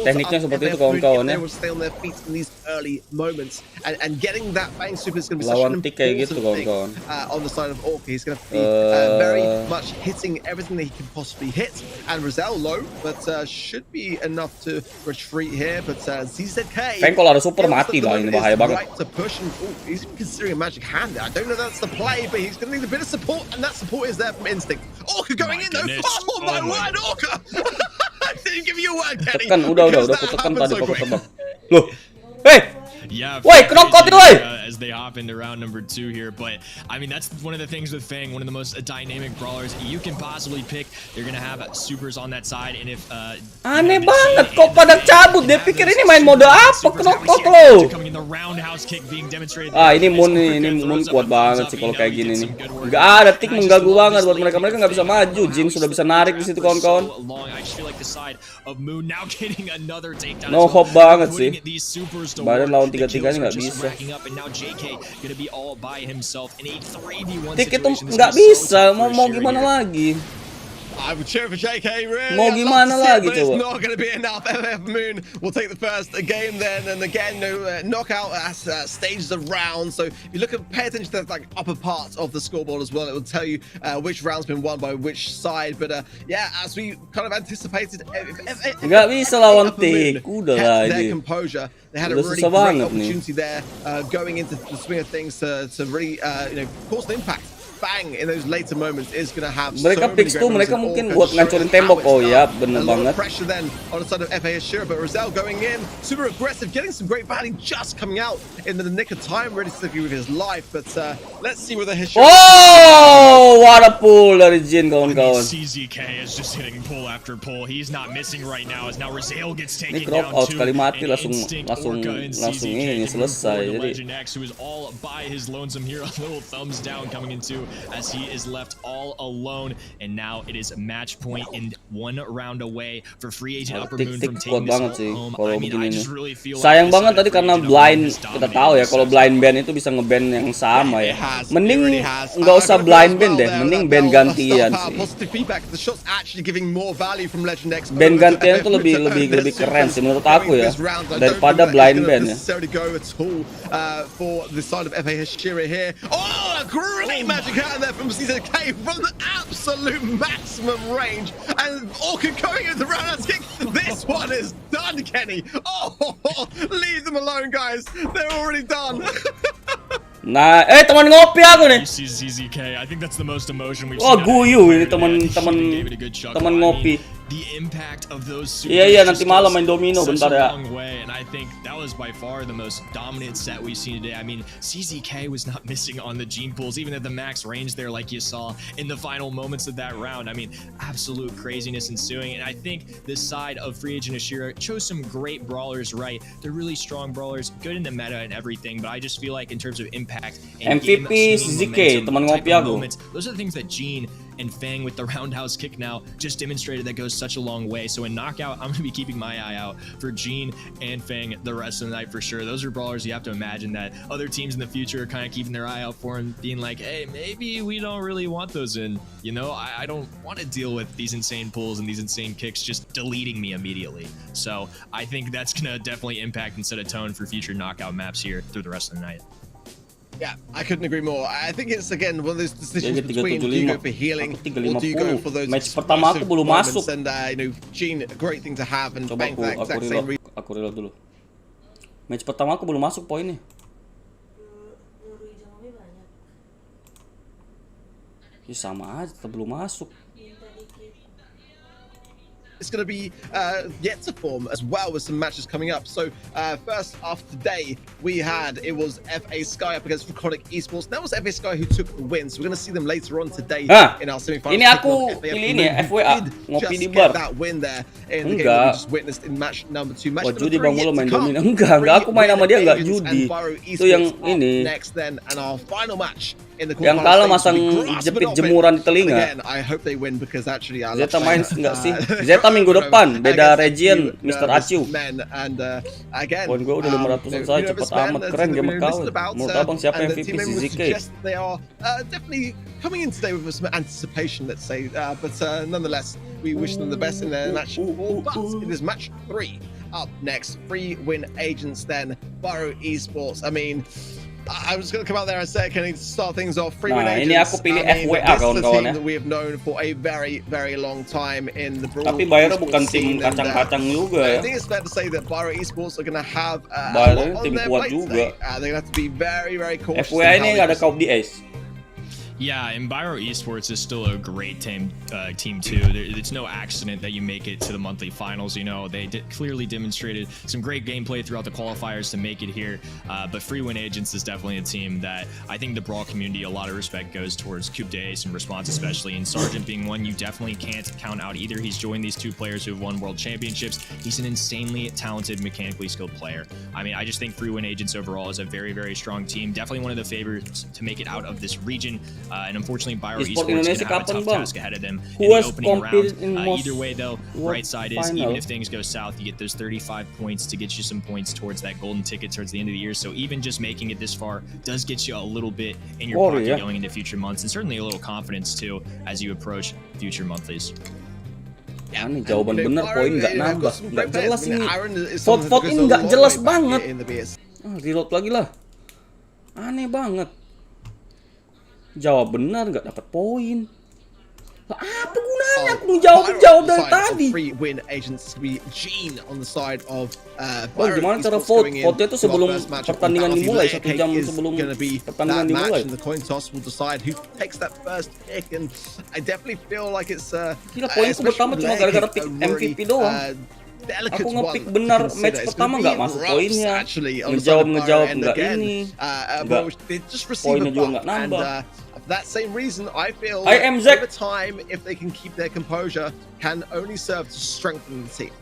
tekniknya seperti itu kawan-kawan ya. They will stay on their feet in these early moments, and getting that bang super is going to be lawan such an Tick kayak gitu important thing kawan-kawan. on the side of Orca. He's going to be very much hitting everything that he can possibly hit, and Rizal low, but should be enough to retreat here. But ZZK, Feng kalau ada super mati lah, ini bahaya banget. Right to push, and he's even considering a magic hand there. I don't know that's the play, but he's going to need a bit of support, and that support is there from Instinct. Orca going in though. Oh my word, Orca! I didn't give you a word, Kenny. Tekan, udah tekan tadi kok tebak. Loh. Hey! Yeah, wait, knockout it away! As they hop into round number 2 here, but I mean that's one of the things with Fang, one of the most dynamic brawlers you can possibly pick. They're gonna have supers on that side, and if aneh banget kok pada cabut, dia pikir ini main mode apa, knockout lo. Ini Moon kuat banget sih kalau kayak gini nih. Gak ada Tick mengganggu banget buat mereka nggak bisa maju. Jin sudah bisa narik di situ kawan-kawan. No hope banget sih. Badan lawan 3-3 nggak bisa. Tick itu nggak bisa, mau gimana lagi? I would cheer for JK, really. Mau gimana lagi coba? It's not going to be enough. FF Moon will take the first game then, and again, no knockout stages of rounds. So if you look at, pay attention to the like upper part of the scoreboard as well. It will tell you which round's been won by which side. But yeah, as we kind of anticipated, nggak bisa lawan Tick. Udah lah their composure. They had a really great opportunity there, going into the swing of things to really you know, cause an impact. Bang in those later moments is going to have mereka picks tuh mereka mungkin buat ngancurin tembok. Oh ya, bener banget. Pressure then on the side of FA Hashira, but Rizal going in super aggressive, getting some great value just coming out in the nick of time, really sticking with his life. But let's see whether Hashira. Oh, what a pull dari Jin kawan-kawan. CZK is just hitting pull after pull. He's not missing right now. As now Rizal gets taken ini crop down out too. Sekali mati langsung ini selesai. Jadi Legend X, who is all by his lonesome here, a little thumbs down coming into as he is left all alone, and now it is match point and 1 round away for free agent Upper Moon from taking this home. I mean, I just really feel sayang banget tadi karena blind, kita tahu ya kalau blind ban itu bisa ngeban yang sama ya. Mending nggak usah blind ban deh, mending ban gantian sih. Ban gantian itu lebih keren sih menurut aku ya daripada blind ban ya. For the side of FA Hashira here. Oh, a great magic hand there from CZK from the absolute maximum range. And Orca going into the roundhouse kick. This one is done, Kenny. Oh, leave them alone, guys. They're already done. Nah, teman ngopi aku nih. I think that's the most emotion we've seen. Oh, guyu ini teman ngopi. the impact of those Iya, nanti malam main domino bentar ya. And I think that was by far the most dominant set we've seen today. I mean, CZK was not missing on the gene pools, even at the max range there, like you saw in the final moments of that round. I mean, absolute craziness ensuing. And I think this side of Free Agent Ashira chose some great brawlers, right? They're really strong brawlers, good in the meta and everything, but I just feel like in terms of impact and MVP CZK, teman ngopi aku. Those are the things that Gene and Fang with the roundhouse kick now just demonstrated that goes such a long way. So in Knockout, I'm going to be keeping my eye out for Gene and Fang the rest of the night for sure. Those are brawlers you have to imagine that other teams in the future are kind of keeping their eye out for and being like, hey, maybe we don't really want those in. You know, I don't want to deal with these insane pulls and these insane kicks just deleting me immediately. So I think that's going to definitely impact and set a tone for future Knockout maps here through the rest of the night. Yeah, I couldn't agree more. I think it's again one of those decisions between do you go for healing or do you go for those match pertama aku belum masuk. And you know, Gene, a great thing to have and Bang for that exact same reason. Aku reload dulu. Match pertama aku belum masuk poinnya. Ya sama aja, tetap belum masuk. It's going to be yet to form as well with some matches coming up. So first off today, it was FA Sky up against Draconic Esports. That was FA Sky who took the win. So we're going to see them later on today in our semi-final. Ini aku pilih ini ya, FWA ngopi di bar. That win there in the game we just witnessed in match number 2. Match judi Bang Muller main domino. Enggak aku main sama dia enggak judi. Itu yang ini. Next then and our final match. Yang kalah masang jepit jemuran di telinga. Zeta main enggak sih? Zeta minggu depan, beda region, Mr. Aciu. Poin gue udah 500-an saja, cepet amat, keren gamer kau. Menurut abang siapa MVP CZK? They are definitely coming in today with some anticipation, let's say, but nonetheless, we wish them the best in their match 4. But it is match 3 up next. Free win agents then, Burrow Esports. I mean, I was going to come out there and say, can I start things off? Free win agents. Ini aku pilih FWA kawan-kawan ya. That we have known for a very, very long time in the Brawl. Tapi Bayar bukan tim kacang-kacang juga ya. I think it's fair to say that Burrow Esports are going to have a lot on tim their kuat plate juga. They're going to have to be very, very cautious. FWA ini nggak ada Kaup di Ace. Yeah, and Biro Esports is still a great team too. It's no accident that you make it to the monthly finals. You know, they clearly demonstrated some great gameplay throughout the qualifiers to make it here. But Free Win Agents is definitely a team that I think the Brawl community, a lot of respect goes towards Coupe d'Ace and Response especially, and Sargent being one you definitely can't count out either. He's joined these two players who have won world championships. He's an insanely talented, mechanically skilled player. I mean, I just think Free Win Agents overall is a very, very strong team. Definitely one of the favorites to make it out of this region. And unfortunately, Biro Esports going to have a tough task ahead of them in the opening round. Either way, though, right side is, even if things go south, you get those 35 points to get you some points towards that golden ticket towards the end of the year. So even just making it this far does get you a little bit in your pocket going into future months, and certainly a little confidence, too, as you approach future monthlies. Ya, ini jawaban bener, poin nggak nambah, nggak jelas ini. Vote ini nggak jelas banget. Reload lagi lah. Aneh banget. Jawab benar nggak dapat poin. Lah, apa gunanya aku jawab dari tadi? Free Win Agents to be Gene on the side of gimana cara vote? Vote itu sebelum pertandingan dimulai, 1 jam sebelum pertandingan dimulai. The coin toss will decide who takes that first pick, and I definitely feel like it's gila, poinku pertama cuma gara-gara pick MVP doang. Aku ngepick benar match pertama nggak masuk poinnya, ngejawab nggak ini, poinnya juga nggak nambah. For that same reason, I feel ANZ over time, if they can keep their composure, can only serve to strengthen the team.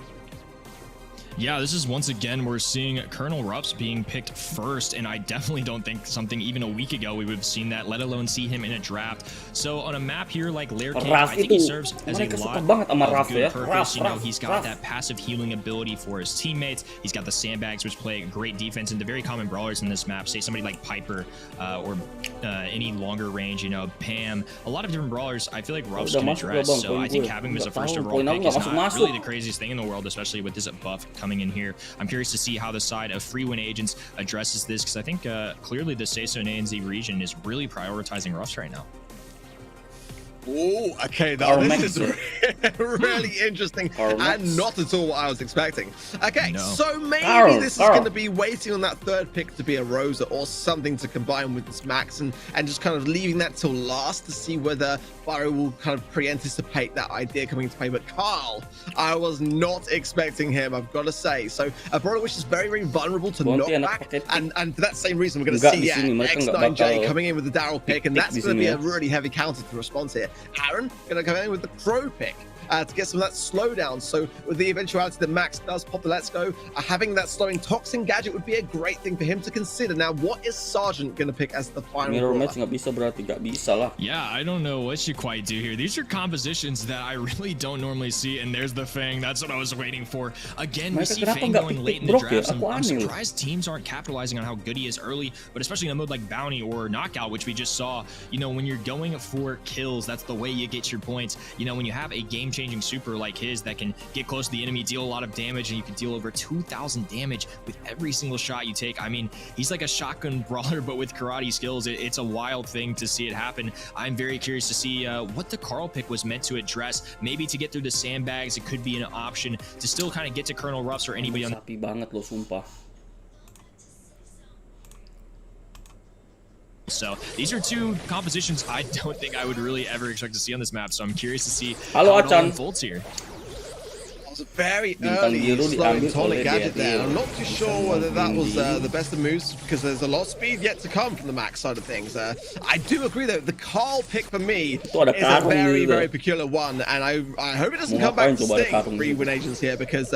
Yeah, this is once again, we're seeing Colonel Ruffs being picked first, and I definitely don't think something even a week ago we would have seen that, let alone see him in a draft. So on a map here like Lair King, I think he serves as a lot of good purpose. You know, he's got that passive healing ability for his teammates. He's got the sandbags, which play great defense, and the very common brawlers in this map, say somebody like Piper or any longer range, you know, Pam, a lot of different brawlers I feel like Ruffs can address. So I think having him as a first overall pick is not really the craziest thing in the world, especially with this buff coming in here. I'm curious to see how the side of Free Win Agents addresses this, because I think clearly the SESA and ANZ region is really prioritizing Ruffs right now. Oh, okay, now this is really interesting and not at all what I was expecting. Okay, so maybe this is going to be waiting on that third pick to be a Rosa or something to combine with this Max and just kind of leaving that till last to see whether Byro will kind of pre-anticipate that idea coming into play. But Carl, I was not expecting him, I've got to say. So Brawler which is very, very vulnerable to knockback, and for that same reason we're going to see X9J coming in with the Daryl pick, and that's going to be a really heavy counter to response here. Aaron going to come in with the Crow pick to get some of that slowdown. So with the eventuality that Max does pop the Let's Go, having that slowing Toxin gadget would be a great thing for him to consider. Now, what is Sergeant going to pick as the final Mirror match nggak bisa berarti nggak bisa lah. Yeah, I don't know what you quite do here. These are compositions that I really don't normally see, and there's the Fang. That's what I was waiting for. Again, we see Fang going late in the draft. I'm surprised teams aren't capitalizing on how good he is early, but especially in a mode like Bounty or Knockout, which we just saw. You know, when you're going for kills, that's the way you get your points. You know, when you have a game-changing super like his that can get close to the enemy, deal a lot of damage, and you can deal over 2,000 damage with every single shot you take. I mean, he's like a shotgun brawler, but with karate skills. It's a wild thing to see it happen. I'm very curious to see what the Carl pick was meant to address. Maybe to get through the sandbags, it could be an option to still kind of get to Colonel Ruffs or anybody on. Sapi banget loh, sumpah. So these are two compositions I don't think I would really ever expect to see on this map. So I'm curious to see how it all unfolds here. It was a very early slowing tonic gadget there. I'm not too sure whether that was the best of moves because there's a lot of speed yet to come from the Max side of things. I do agree though, the Carl pick for me is a very, very peculiar one, and I hope it doesn't come back to sting free win agents here because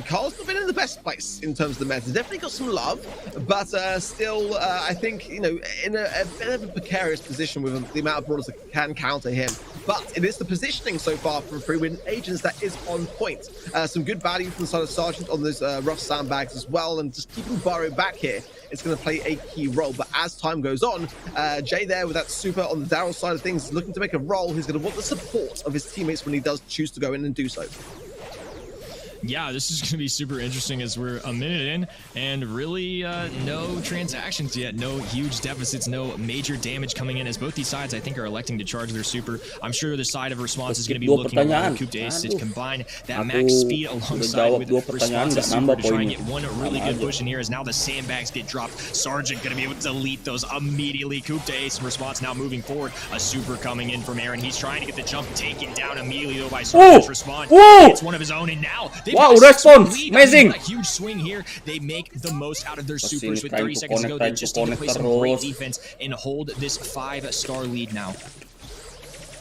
Carl's not been in the best place in terms of the meta. Definitely got some love, but still I think, you know, in a bit of a precarious position with the amount of brawlers that can counter him. But it is the positioning so far from free win agents that is on point. Some good value from the side of Sergeant on those rough sandbags as well, and just keeping Byro back here is going to play a key role. But as time goes on, Jay there with that super on the Daryl side of things is looking to make a role. He's going to want the support of his teammates when he does choose to go in and do so. Yeah, this is going to be super interesting as we're a minute in and really no transactions yet, no huge deficits, no major damage coming in as both these sides I think are electing to charge their super. I'm sure the side of response is going to be looking at Coup Ace to combine that max speed alongside with response's super to try and get one really good push in here as now the sandbags get dropped. Sergeant going to be able to delete those immediately. Coup Ace response now moving forward. A super coming in from Aaron. He's trying to get the jump taken down immediately though by Sergeant's response. It's one of his own, and now wow, response! Amazing! A huge swing here. They make the most out of their supers with 30 seconds to go. They just need to play some great defense and hold this 5-star lead now.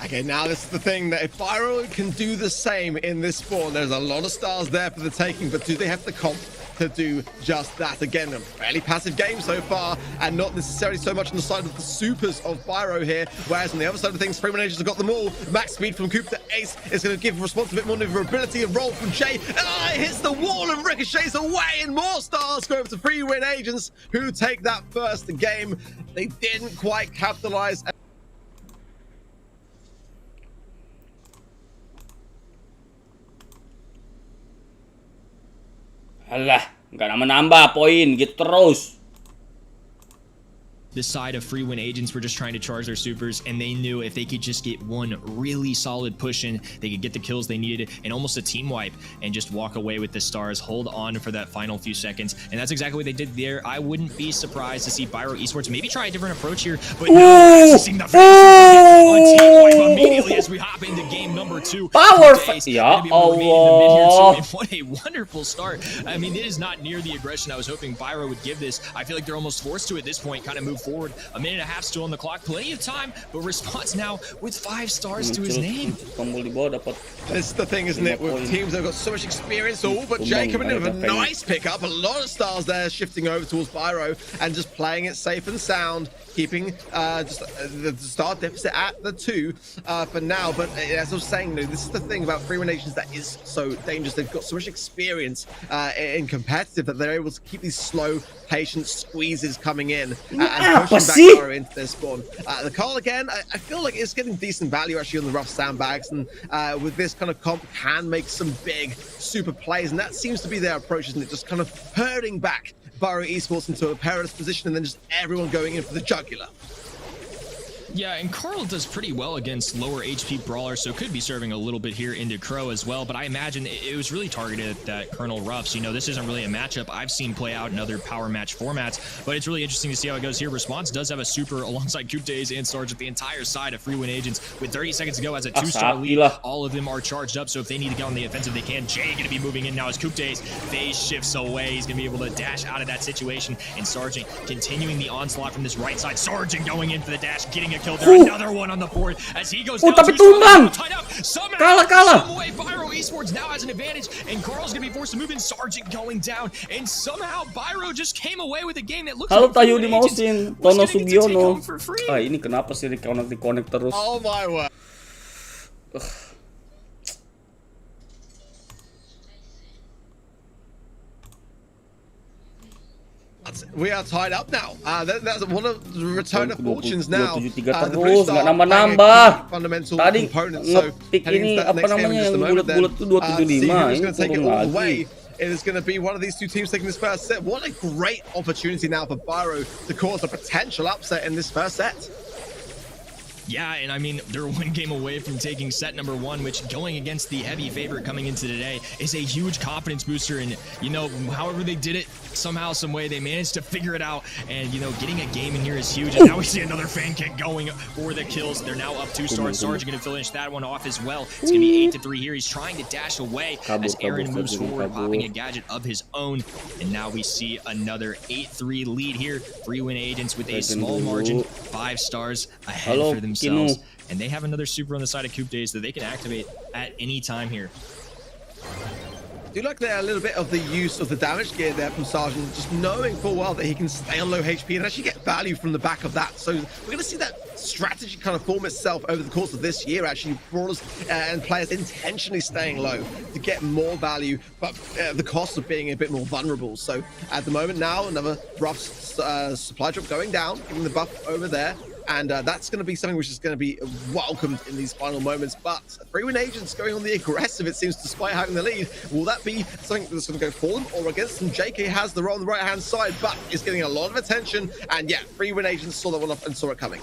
Okay, now this is the thing that if Byro can do the same in this spawn, there's a lot of stars there for the taking, but do they have the comp to do just that? Again, a fairly passive game so far, and not necessarily so much on the side of the supers of Byro here, whereas on the other side of things, Free Managers have got them all. Max speed from Coop to Ace is going to give Response a bit more maneuverability. A roll from Jay, it hits the wall and ricochets away, and more stars go over to Free Win Agents, who take that first game. They didn't quite capitalize. Alah, nggak nambah poin gitu terus. This side of free win agents were just trying to charge their supers, and they knew if they could just get one really solid push in, they could get the kills they needed and almost a team wipe and just walk away with the stars, hold on for that final few seconds. And that's exactly what they did there. I wouldn't be surprised to see Byro Esports maybe try a different approach here, but now seeing the on team wipe immediately as we hop into game number 2. Power ya Allah. What a wonderful start. I mean, it is not near the aggression I was hoping Byro would give this. I feel like they're almost forced to at this point kind of move forward. A minute and a half still on the clock, plenty of time, but Response now with 5 stars to his name. This is the thing, isn't it, with teams that have got so much experience, but Jay coming in with a nice pickup, a lot of stars there shifting over towards Byro and just playing it safe and sound, keeping just the star deficit at the 2 for now. But as I was saying, this is the thing about Free Win Nations that is so dangerous. They've got so much experience in competitive that they're able to keep these slow, patient squeezes coming in and pushing back Byro into their spawn. The Carl again, I feel like it's getting decent value actually on the rough sandbags, and with this kind of comp can make some big super plays, and that seems to be their approach, isn't it? Just kind of herding back Byro Esports into a perilous position and then just everyone going in for the jugular. Yeah, and Carl does pretty well against lower HP brawlers, so could be serving a little bit here into Crow as well. But I imagine it was really targeted at that Colonel Ruffs. You know, this isn't really a matchup I've seen play out in other power match formats, but it's really interesting to see how it goes here. Response does have a super alongside Coupe Days and Sergeant, the entire side of Free Win Agents with 30 seconds to go as a 2-star lead. All of them are charged up, so if they need to get on the offensive, they can. Jay going to be moving in now as Coupe Days phase shifts away. He's going to be able to dash out of that situation, and Sergeant continuing the onslaught from this right side. Sergeant going in for the dash, getting a kill there. Another one on the board as he goes down. Tapi tumbang. Kalah. Some way, Byro Esports now has an advantage, and Carl's gonna be forced to move in. Sergeant going down, and somehow Byro just came away with a game that looks Halo like tayo di mausin Tono Sugiono. Ah, ini kenapa sih di-connect terus? Oh my word. We are tied up now. That's one of the return of fortunes now. The Blue Star nambah-nambah. Fundamental Tadi components. So ini apa namanya yang bulat-bulat itu 275. Ini turun lagi. It is going to be one of these two teams taking this first set. What a great opportunity now for Byro to cause a potential upset in this first set. Yeah, and I mean, they're one game away from taking set number 1, which going against the heavy favorite coming into today is a huge confidence booster. And, you know, however they did it, somehow, some way, they managed to figure it out. And, you know, getting a game in here is huge. And now we see another fan kick going for the kills. They're now up 2 stars. Sergeant going to finish that one off as well. It's going to be 8-3 here. He's trying to dash away as Aaron moves forward, popping a gadget of his own. And now we see another 8-3 lead here. Free Win Agents with a small margin, 5 stars ahead for themselves. And they have another super on the side of Coupe Days that they can activate at any time here. Do you like there a little bit of the use of the damage gear there from Sergeant, just knowing full well that he can stay on low HP and actually get value from the back of that. So we're going to see that strategy kind of form itself over the course of this year. Actually, brawlers and players intentionally staying low to get more value, but the cost of being a bit more vulnerable. So at the moment now, another rough supply drop going down, giving the buff over there. And that's going to be something which is going to be welcomed in these final moments. But Free Win Agents going on the aggressive, it seems, despite having the lead. Will that be something that's going to go for them or against them? JK has the roll on the right-hand side, but is getting a lot of attention. And yeah, Free Win Agents saw that one up and saw it coming.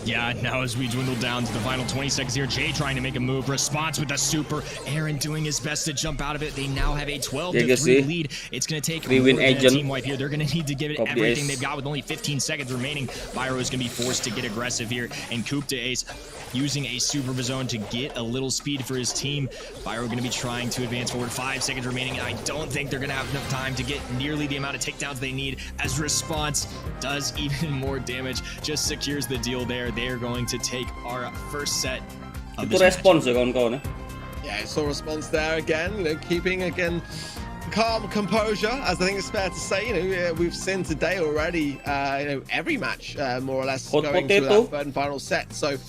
Yeah, now as we dwindle down to the final 20 seconds here, Jay trying to make a move. Response with the super. Aaron doing his best to jump out of it. They now have a 12-3 lead. It's going to take a team wipe here. They're going to need to give it everything they've got with only 15 seconds remaining. Byro is going to be forced to get aggressive here. And Coupe de Ace using a super of his own to get a little speed for his team. Byro going to be trying to advance forward. 5 seconds remaining, and I don't think they're going to have enough time to get nearly the amount of takedowns they need, as Response does even more damage. Just secures the deal there. They are going to take our first set of this response ya kawan-kawan ya. Yeah, saw Response there again, you know, keeping again calm composure, as I think it's fair to say. You know, we've seen today already, you know, every match more or less going to that third and final set. So it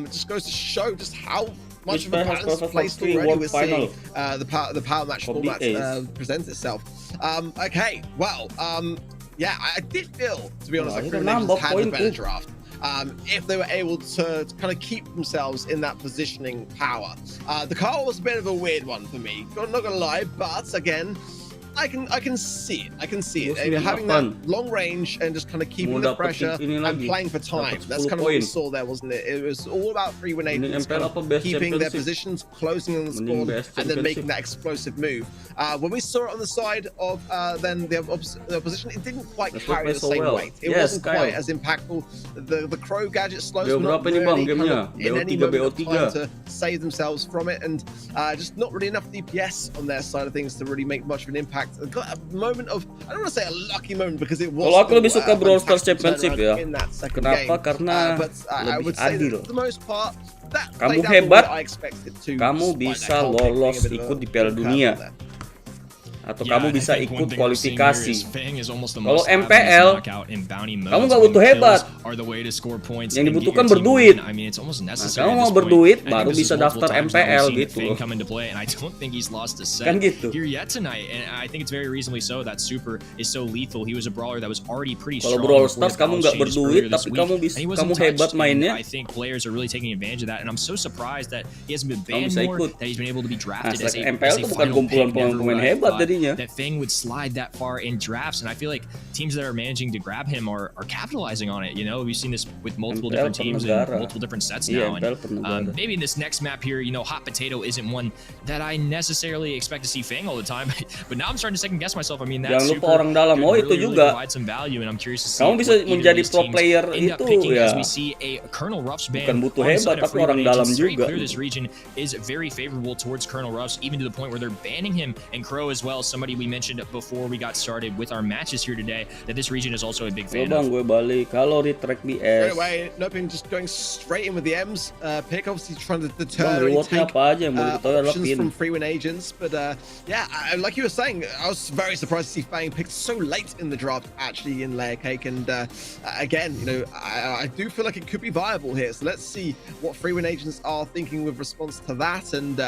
just goes to show just how much of a balance placed already we're seeing the power match format presents itself. Okay, well, yeah, I did feel, to be honest, like Free Win Agents had the better draft. If they were able to kind of keep themselves in that positioning power. The car was a bit of a weird one for me, not gonna lie, but again, I can see it. I can see it. Having that long range and just kind of keeping the pressure and playing for time. That's kind of what we saw there, wasn't it? It was all about Free Win Agents kind of keeping their positions, closing on the score, and then making that explosive move. When we saw it on the side of then the opposition, it didn't quite carry the same weight. It wasn't quite as impactful. The Crow gadget slows not really kind of in any moment trying to save themselves from it, and just not really enough DPS on their side of things to really make much of an impact. Got a moment of, I don't want to say a lucky moment because it was. Kalau aku lebih suka Brawl Stars Championship ya. Kenapa? Karena lebih adil. Kamu hebat, kamu bisa lolos ikut di Piala Dunia. Atau kamu bisa ikut kualifikasi. Kalau MPL, kamu nggak butuh hebat. Yang dibutuhkan berduit. Nah, kamu mau berduit, baru bisa daftar MPL gitu. Kan gitu. Kalau Brawl Stars kamu nggak berduit, tapi kamu hebat mainnya, kamu bisa ikut. Nah, MPL itu bukan kumpulan pemain hebat, jadi that Fang would slide that far in drafts, and I feel like teams that are managing to grab him are capitalizing on it. You know, we've seen this with multiple different teams and multiple different sets now. And maybe in this next map here, you know, Hot Potato isn't one that I necessarily expect to see Fang all the time, but now I'm starting to second guess myself. I mean, that's jangan lupa orang dalam. Oh, itu juga. Provide some value, and I'm curious to see kamu bisa menjadi pro player itu ya. As we see a Colonel Ruff's ban bukan butuh hebat, tapi orang dalam juga. This region is very favorable towards Colonel Ruff's, even to the point where they're banning him, and Crow as well, somebody we mentioned before we got started with our matches here today, that this region is also a big fan of. Gue balik, kalau retract di S. Straight away, Nopin just going straight in with the M's. Pick obviously trying to deter and take options from free win agents, but yeah, like you were saying, I was very surprised to see Fang picked so late in the draft actually in Layer Cake, and again, you know, I do feel like it could be viable here, so let's see what free win agents are thinking with response to that, and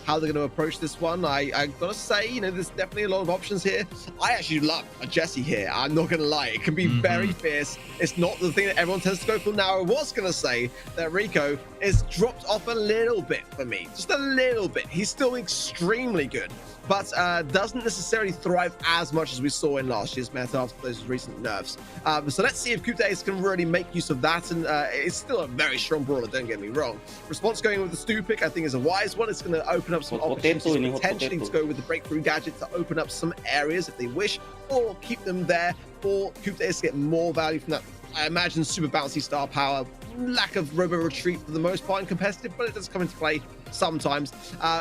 how they're going to approach this one. I gotta say, you know, there's definitely a lot of options here. I actually love a Jesse here, I'm not gonna lie. It can be very fierce. It's not the thing that everyone tends to go for. Now, I was gonna say that Rico is dropped off a little bit for me, just a little bit. He's still extremely good, but doesn't necessarily thrive as much as we saw in last year's meta after those recent nerfs. So let's see if Coupe Days can really make use of that, and it's still a very strong brawler, don't get me wrong. Response going with the Stu pick, I think, is a wise one. It's going to open up some opportunities potentially to go with the breakthrough gadget to open up some areas if they wish, or keep them there for Coupe Days to get more value from that. I imagine super bouncy star power, lack of robo retreat for the most part in competitive, but it does come into play sometimes.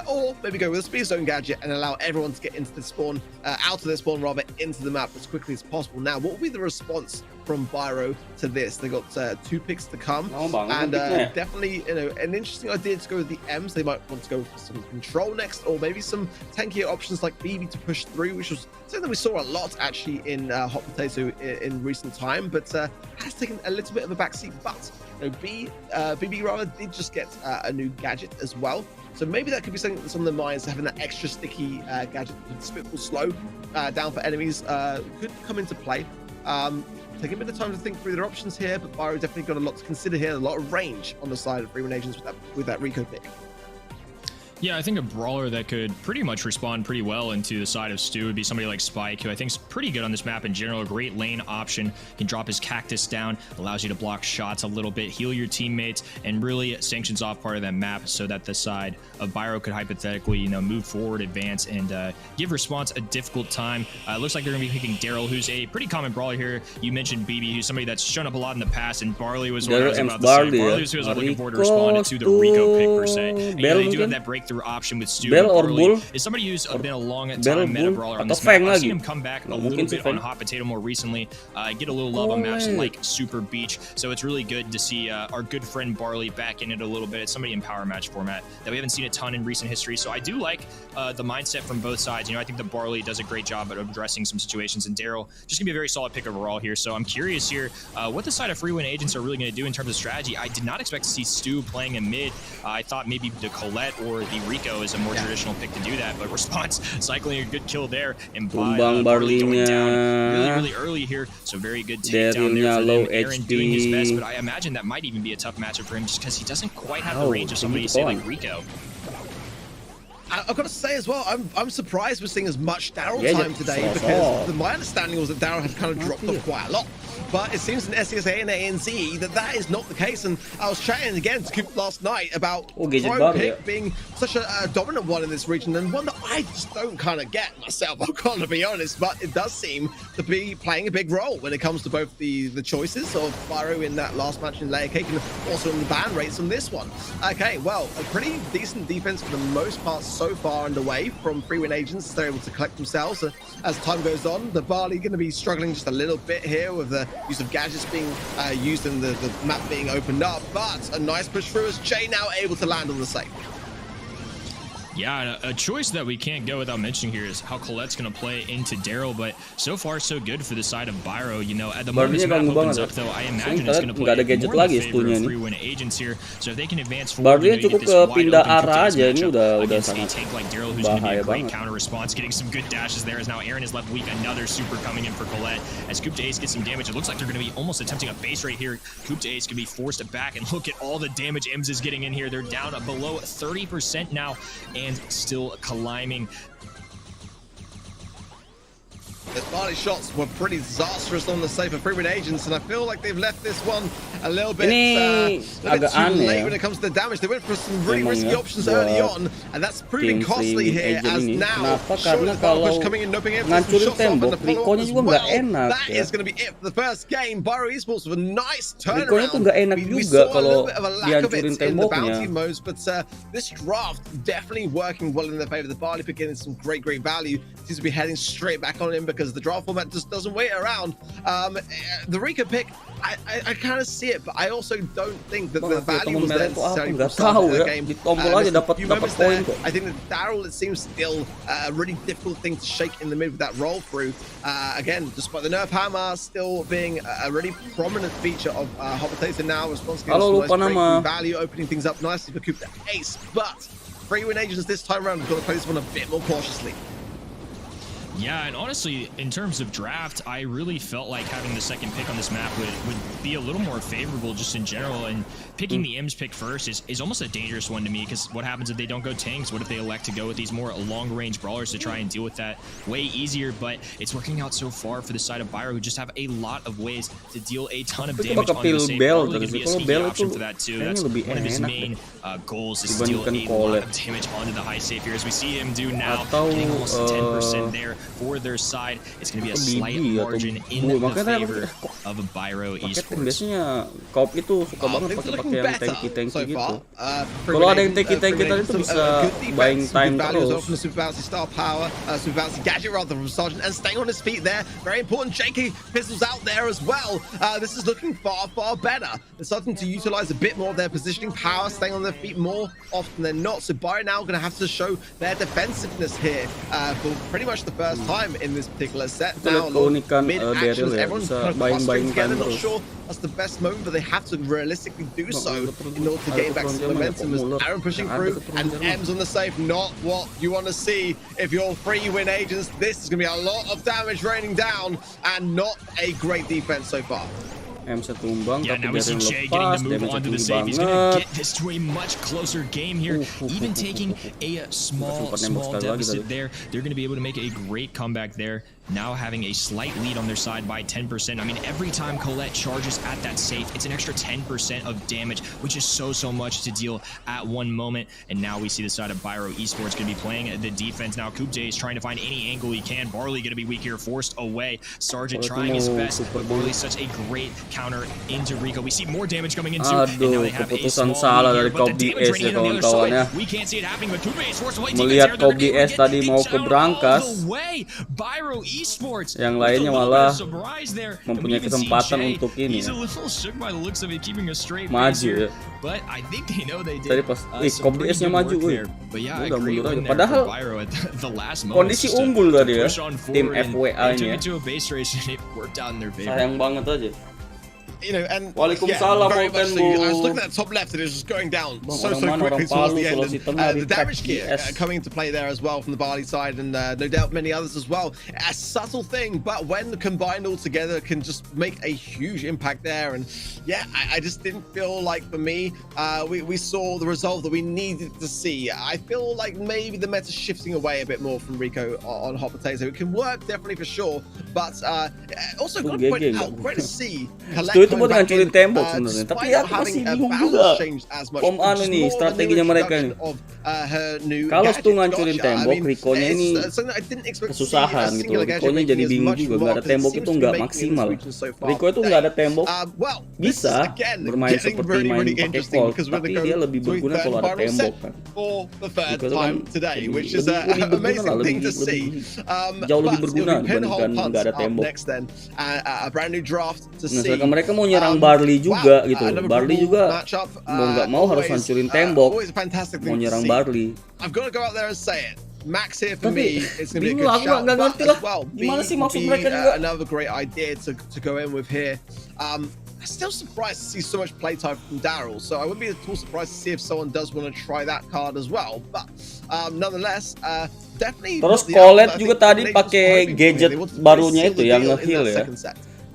Or maybe go with a speed zone gadget and allow everyone to get into the spawn, out of their spawn rather, into the map as quickly as possible. Now, what will be the response from Byro to this? They got 2 picks to come, and definitely, you know, an interesting idea to go with the M's. They might want to go for some control next, or maybe some tankier options like BB to push through, which was something that we saw a lot actually in Hot Potato in recent time, but has taken a little bit of a backseat. But you know, BB rather did just get a new gadget as well. So maybe that could be something that's on their minds, having that extra sticky gadget with Spitball slow down for enemies could come into play. Taking a bit of time to think through their options here, but Byro definitely got a lot to consider here, a lot of range on the side of free win agents with that Rico pick. Yeah, I think a brawler that could pretty much respond pretty well into the side of Stu would be somebody like Spike, who I think is pretty good on this map in general. A great lane option. Can drop his cactus down, allows you to block shots a little bit, heal your teammates, and really sanctions off part of that map so that the side of Byro could hypothetically, you know, move forward, advance, and give response a difficult time. It looks like they're going to be picking Daryl, who's a pretty common brawler here. You mentioned BB, who's somebody that's shown up a lot in the past, and Barley was what I was about to say. Barley was who I was looking forward to respond to the Rico pick, per se. And you know, they do have that breakthrough option with Stu. Bell or Bull is somebody who's been a long time meta brawler on this map. I've seen him come back a little bit on Hot Potato more recently, get a little love on maps like Super Beach, so it's really good to see our good friend Barley back in it a little bit. It's somebody in power match format that we haven't seen a ton in recent history, so I do like the mindset from both sides. You know, I think the Barley does a great job at addressing some situations, and Daryl just gonna be a very solid pick overall here. So I'm curious here what the side of free win agents are really going to do in terms of strategy. I did not expect to see Stu playing in mid. I thought maybe the Colette or the Rico is a more traditional pick to do that, but response cycling a good kill there, and Barley going down really early here, so very good takedown there for them. Aaron doing his best, but I imagine that might even be a tough matchup for him just because he doesn't quite have the range of somebody say like Rico. I've got to say as well, I'm surprised we're seeing as much Daryl time today, because my understanding was that Daryl had kind of dropped off quite a lot. But it seems in SESA and ANZ that is not the case. And I was chatting again to Coop last night about Pro Pick being such a dominant one in this region, and one that I just don't kind of get myself, I'm going to be honest. But it does seem to be playing a big role when it comes to both the choices of Byro in that last match in Layer Cake, and also in the ban rates on this one. Okay, well, a pretty decent defense for the most part so far underway from free win agents. They're able to collect themselves as time goes on. The Barley going to be struggling just a little bit here with the use of gadgets being used and the map being opened up, but a nice push through as Jay now able to land on the save. Yeah, a choice that we can't go without mentioning here is how Colette's going to play into Daryl, but so far so good for the side of Byro. You know, at the moment this map opens up, though, I imagine it's going to play more in favor of free win agents here. So if they can advance forward, you get this wide open matchup against a tank like Daryl, who's going to be a great counter response, getting some good dashes there. As now Aaron is left weak, another super coming in for Colette. As Coupe Ace gets some damage, it looks like they're going to be almost attempting a base right here. Coupe Ace can be forced back, and look at all the damage Ems is getting in here. They're down below 30% now, and still climbing. Those barley shots were pretty disastrous on the safer Freeman agents, and I feel like they've left this one a little bit, agak too aneh late ya. when it comes to the damage. They went for some really risky options early on, and that's proving costly here as now. Karena kalau ngancurin tembok, Rico-nya juga nggak enak That ya. is going to be it for the first game. Biro Esports with a nice turnaround. Rico-nya tuh nggak enak juga kalau dihancurin temboknya. Modes, but this draft definitely working well in their favor. The barley pick getting some great value. Seems to be heading straight back on him because the draft format just doesn't wait around. The Rico pick, I kind of see it, but I also don't think that the value was there necessarily for the game. I think that Daryl, it seems still a really difficult thing to shake in the mid with that roll through. Again, despite the nerf hammer still being a really prominent feature of Hot Potato now, responsible for value, opening things up nicely for Coop the ace, but Free Win Agents this time around have got to play this one a bit more cautiously. Yeah, and honestly, in terms of draft, I really felt like having the second pick on this map would be a little more favorable just in general, and picking the Imps pick first is almost a dangerous one to me, because what happens if they don't go tanks? What if they elect to go with these more long-range brawlers to try and deal with that way easier? But it's working out so far for the side of Biro, who just have a lot of ways to deal a ton of damage on the safe. Probably going to be a sneaky option for that too. That's one of his main goals, is to deal a lot of damage onto the high safe here, as we see him do now, getting almost 10% there for their side. It's going to be a slight margin in the favor of a Biro Esports. Biasanya Kop itu suka banget pakai yang tanky gitu. Kalau ada yang tanky tadi itu bisa buying time terus. Super bouncy star power, super bouncy gadget rather from Sergeant, and staying on his feet there. Very important. Shaky pistols out there as well. This is looking far better. They're starting to utilize a bit more of their positioning power, staying on their feet more often than not. So Biro now going to have to show their defensiveness here for pretty much the first time in this particular set. Now, mid actions, everyone's kind of clustering together. Not sure that's the best moment, but they have to realistically do so in order to gain back some momentum. As Aaron pushing through and M's on the safe, not what you want to see if you're Free Win Agents. This is going to be a lot of damage raining down and not a great defense so far. M1 tumbang, yeah, now tapi we see Jay getting the move onto the save. He's going to get this to a much closer game here. Even taking a small deficit there, they're going to be able to make a great comeback there. Now having a slight lead on their side by 10%. I mean, every time Colette charges at that safe, it's an extra 10% of damage, which is so much to deal at one moment. And now we see the side of Biro Esports going to be playing the defense. Now Coop J is trying to find any angle he can. Barley going to be weak here, forced away. Sergeant trying his best, but Barley's such a great counter into Rico. We see more damage coming into, and now they have a small lead here, but the damage raining in on the other side, we can't see it happening, but Coop J is forced away. Melihat Kobe S tadi mau ke brankas, Biro Esports, yang lainnya malah mempunyai kesempatan untuk ini maju ya. Tadi pas Kobe S-nya maju, udah mundur aja. Padahal kondisi unggul tadi ya, tim FWA-nya. Sayang banget aja. You know, and Waalaikumsalam, very much so. I was looking at the top left and it was just going down so quickly towards the end. And, the damage gear coming into play there as well from the Barley side, and no doubt many others as well. A subtle thing, but when combined all together, can just make a huge impact there. And yeah, I just didn't feel like, for me, we saw the result that we needed to see. I feel like maybe the meta's shifting away a bit more from Rico on Hot Potato. It can work definitely for sure, but also got to point out, great to see. Itu buat ngancurin tembok sebenarnya, tapi aku masih bingung juga nih strateginya mereka nih. Kalau itu ngancurin tembok, Rico-nya ini kesusahan gitu. Rico-nya jadi bingung juga, nggak ada tembok itu nggak maksimal. Rico itu nggak ada tembok bisa bermain seperti main pakai Colt, tapi dia lebih berguna kalau ada tembok kan. Rico itu kan lebih berguna lah, jauh lebih berguna dibandingkan nggak ada tembok. Misalkan mereka mau nyerang Barley juga gitu. Barley juga mau nggak mau harus hancurin tembok. Mau nyerang Barley. Max here for me. It's going to be a good shot. As well, another great idea to go in with here. I'm still surprised to see so much playtime from Daryl, so I wouldn't be at all surprised to see if someone does want to try that card as well. But nonetheless, definitely. Terus Colette juga tadi pakai gadget barunya itu yang nge-heal ya.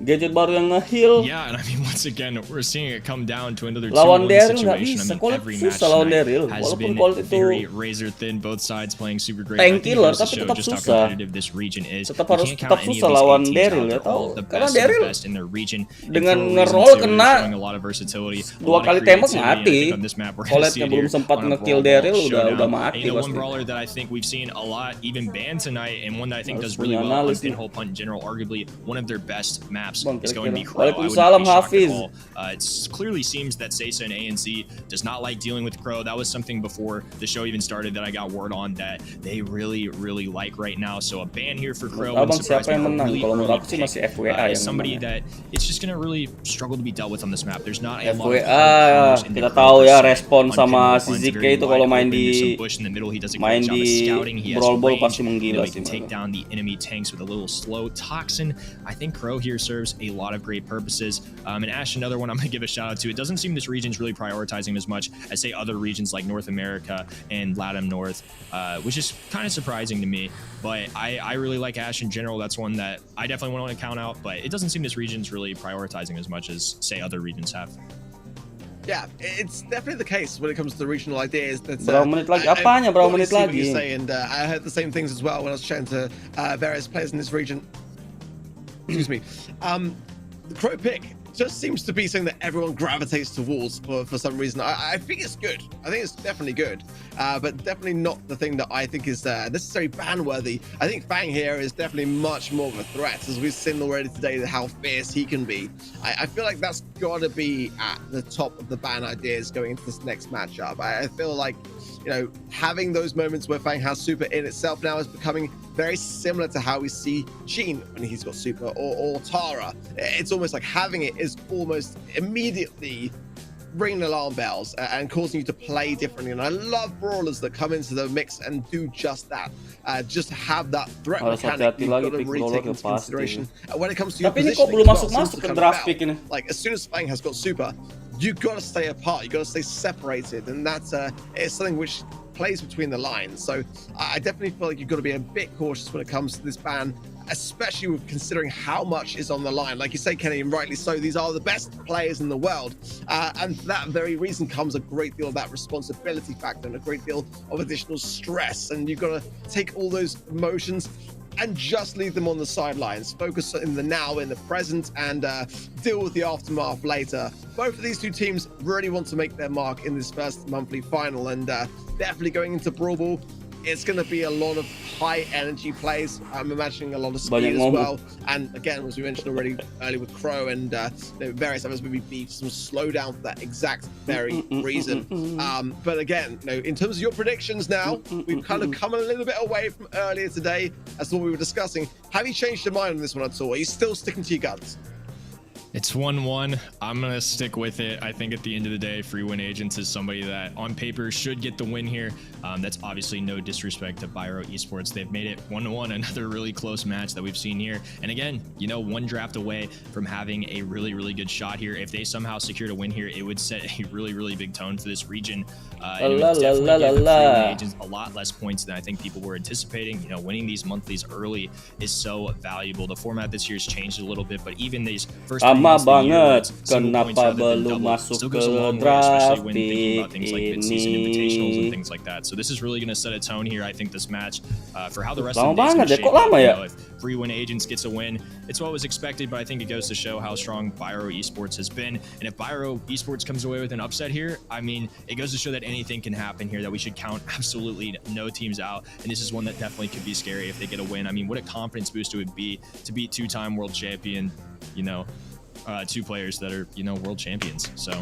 gadget baru yang nge-heal. Yeah, and I mean once again we're seeing it come down to another 2-1 Lawan Daryl nggak situation. bisa, I mean, every match susah lawan Daryl. has Walaupun been Colt itu very razor thin, both sides playing super great. tank killer, Just tapi tetap just how susah. competitive this region is. Tetap You harus can't tetap count any of susah these lawan eight teams Daryl out. ya, They're all tahu. the Karena best of the Daryl best in their region. dengan And for a reason, nge-roll too, kena showing a lot of versatility, a 2 lot of kali tembak creativity. And I mati. think on this map we're gonna see Colette-nya it belum here sempat on a nge-kill Brawl Daryl showdown. udah mati And, one pasti. brawler that I think we've seen a lot even banned tonight, and one that I think Harus does really punya well on analisis. Pinhole Punt in general, arguably one of their best maps Bang, is going to be kira-kira. Crow. I would Waalaikumsalam, not be shocked Hafiz. at all. It clearly seems that SESA and ANZ does not like dealing with Crow. That was something before the show even started that I got word on that they really like right now. So a ban here for Crow Abang, wouldn't surprise siapa me. yang A menang? really Kalau menurut early aku sih pick, masih FWA yang somebody menang. that it's just going to really struggle to be dealt with on this map. There's not a lot of FWA, counters in the kita Crow tahu per ya se. respon On sama Pinhole si Punt's ZK very itu wide kalau main open. There's di some bush in the middle. He does a great job of scouting. He has Brawl range. pasti menggila He sih. can take down the enemy tanks with a little slow toxin. I think Crow here serves a lot of great purposes. And Ash, another one I'm going to give a shout out to. It doesn't seem this region's really prioritizing as much as, say, other regions like North America and LATAM North, which is kind of surprising to me. But I really like Ash in general. That's one that I definitely want to count out. But it doesn't seem this region's really prioritizing as much as, say, other regions have. Yeah, it's definitely the case when it comes to the regional ideas. That's Berapa menit lagi? Apanya berapa menit lagi? And I heard the same things as well when I was chatting to various players in this region. Excuse me. The Crow pick just seems to be something that everyone gravitates towards for some reason. I think it's good. I think it's definitely good, but definitely not the thing that I think is necessarily ban-worthy. I think Fang here is definitely much more of a threat, as we've seen already today how fierce he can be. I feel like that's got to be at the top of the ban ideas going into this next matchup. I feel like, you know, having those moments where Fang has super in itself now is becoming very similar to how we see Sheen when he's got super, or Tara. It's almost like having it is almost immediately ringing alarm bells and causing you to play differently. And I love brawlers that come into the mix and do just that. Just have that threat mechanic. You've got to really take into consideration when it comes to your Tapi ini kok positioning belum as well, masuk-masuk since ke it's draft come pick ini. about. Like as soon as Fang has got super, you've got to stay apart. You've got to stay separated, and that's it's something which plays between the lines. So I definitely feel like you've got to be a bit cautious when it comes to this ban, especially with considering how much is on the line. Like you say, Kenny, and rightly so, these are the best players in the world. And for that very reason comes a great deal of that responsibility factor and a great deal of additional stress. And you've got to take all those emotions and just leave them on the sidelines. Focus in the now, in the present, and deal with the aftermath later. Both of these two teams really want to make their mark in this first monthly final, and definitely going into Brawl Ball, it's going to be a lot of high energy plays. I'm imagining a lot of speed as well. And again, as we mentioned already earlier with Crow and various others, maybe be some slowdown for that exact very reason. But again, in terms of your predictions now, we've kind of come a little bit away from earlier today as to what we were discussing. Have you changed your mind on this one at all? Are you still sticking to your guns? It's 1-1. I'm going to stick with it. I think at the end of the day, Free Win Agents is somebody that on paper should get the win here. That's obviously no disrespect to Byro Esports. They've made it 1-1, another really close match that we've seen here. And again, one draft away from having a really good shot here. If they somehow secured a win here, it would set a really big tone for this region. And it would definitely give the Free Win Agents a lot less points than I think people were anticipating. Winning these monthlies early is so valuable. The format this year has changed a little bit, but even these first lama banget kenapa belum masuk ke draft pick ini. So this is really going to set a tone here. I think this match for how the rest lama of the day is banget going to ya, kok lama ya? If Free Win Agents gets a win, it's what was expected, but I think it goes to show how strong Byro Esports has been. And if Byro Esports comes away with an upset here, I mean, it goes to show that anything can happen here, that we should count absolutely no teams out. And this is one that definitely could be scary if they get a win. I mean, what a confidence boost it would be to beat two-time world champion, two players that are, world champions. So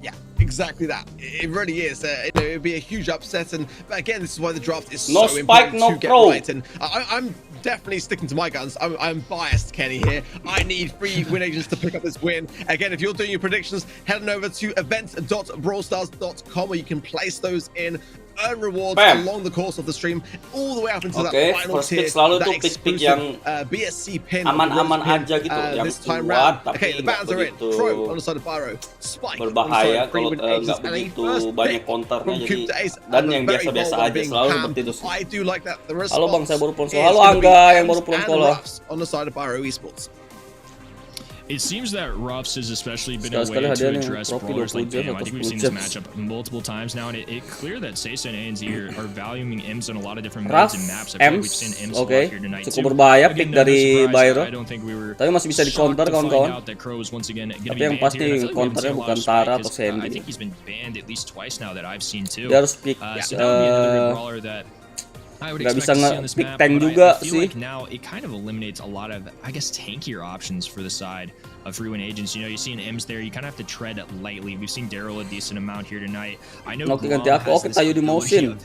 yeah, exactly that. It really is. It would be a huge upset, but again, this is why the draft is no so spike, important no to get crow. right. And I'm definitely sticking to my guns. I'm biased, Kenny, here. I need Free Win Agents to pick up this win. Again, if you're doing your predictions, head on over to event.brawlstars.com where you can place those in, earn rewards along the course of the stream, all the way up into that final first tier, pick selalu that tuh pick yang BSC pin, aman-aman aja gitu, yang this time kuat round. Okay, the bans are in. Crow on the side of Byro, Spike berbahaya on the kalau side of nggak begitu banyak counternya, jadi dan yang biasa-biasa aja selalu seperti itu sih. I do like that. The Halo Bang, saya baru pulang sekolah. is Halo gonna be Angga yang baru Ams pulang and sekolah. Ruffs on the side of Byro Esports. It seems that Ruffs has especially been a way to address brawlers like Bam. I think we've seen this matchup multiple times now, and it's clear that SESA and ANZ are valuing Ims on a lot of different modes and maps. I feel like we've seen Ims a lot here tonight too. Cukup berbahaya pick dari Byro. I don't think we were tapi masih bisa di counter kawan-kawan. Tapi yang pasti counternya bukan Tara atau Sandy. I think he's been banned at least twice now that I've seen too. Dia harus pick nggak bisa nge-pick tank juga sih. Like now it kind of eliminates a lot of, I guess, tankier options for the side of free win agents. You know, you see an Ems there, you kind of have to tread lightly. We've seen Daryl a decent amount here tonight. I know Oke, ganti aku. Oke, tayo di motion.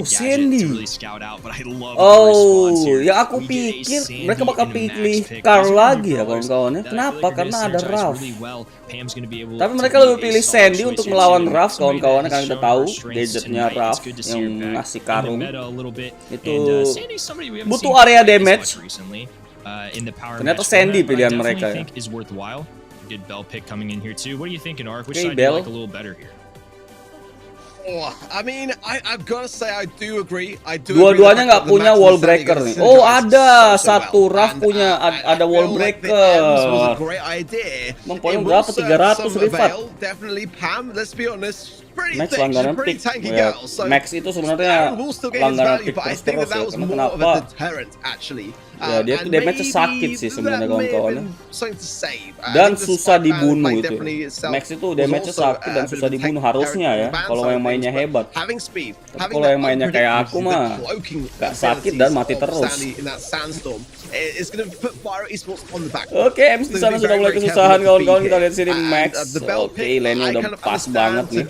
Sandy. Really scout out, but I love ya aku pikir mereka bakal pilih Carl lagi ya kawan-kawan. Kenapa? Karena ada Raf. Tapi mereka lebih pilih Sandy untuk melawan Raf kawan-kawan, karena kita tahu gadgetnya Raf yang ngasih karung itu butuh area damage. Ternyata Sandy pilihan mereka ya. Oke, Bell. I mean, I've got to say I do agree. Dua-duanya nggak punya wall breaker nih. Oh, ada satu Raf punya ada wall breaker. Mempoin berapa? 300 rivat. Definitely Pam. Let's be honest. Max langganan pick ya, Max itu sebenarnya langganan pick terus ya, karena kenapa? Ya dia tuh damage sakit sih sebenarnya kawan-kawan, dan susah dibunuh itu. Max itu damage sakit dan susah dibunuh harusnya ya, kalau yang mainnya hebat. Tapi kalau yang mainnya kayak aku mah gak sakit dan mati terus. Oke, Ems di sana sudah mulai kesusahan kawan-kawan, kita lihat sini Max. Oke, lane-nya udah pas banget nih.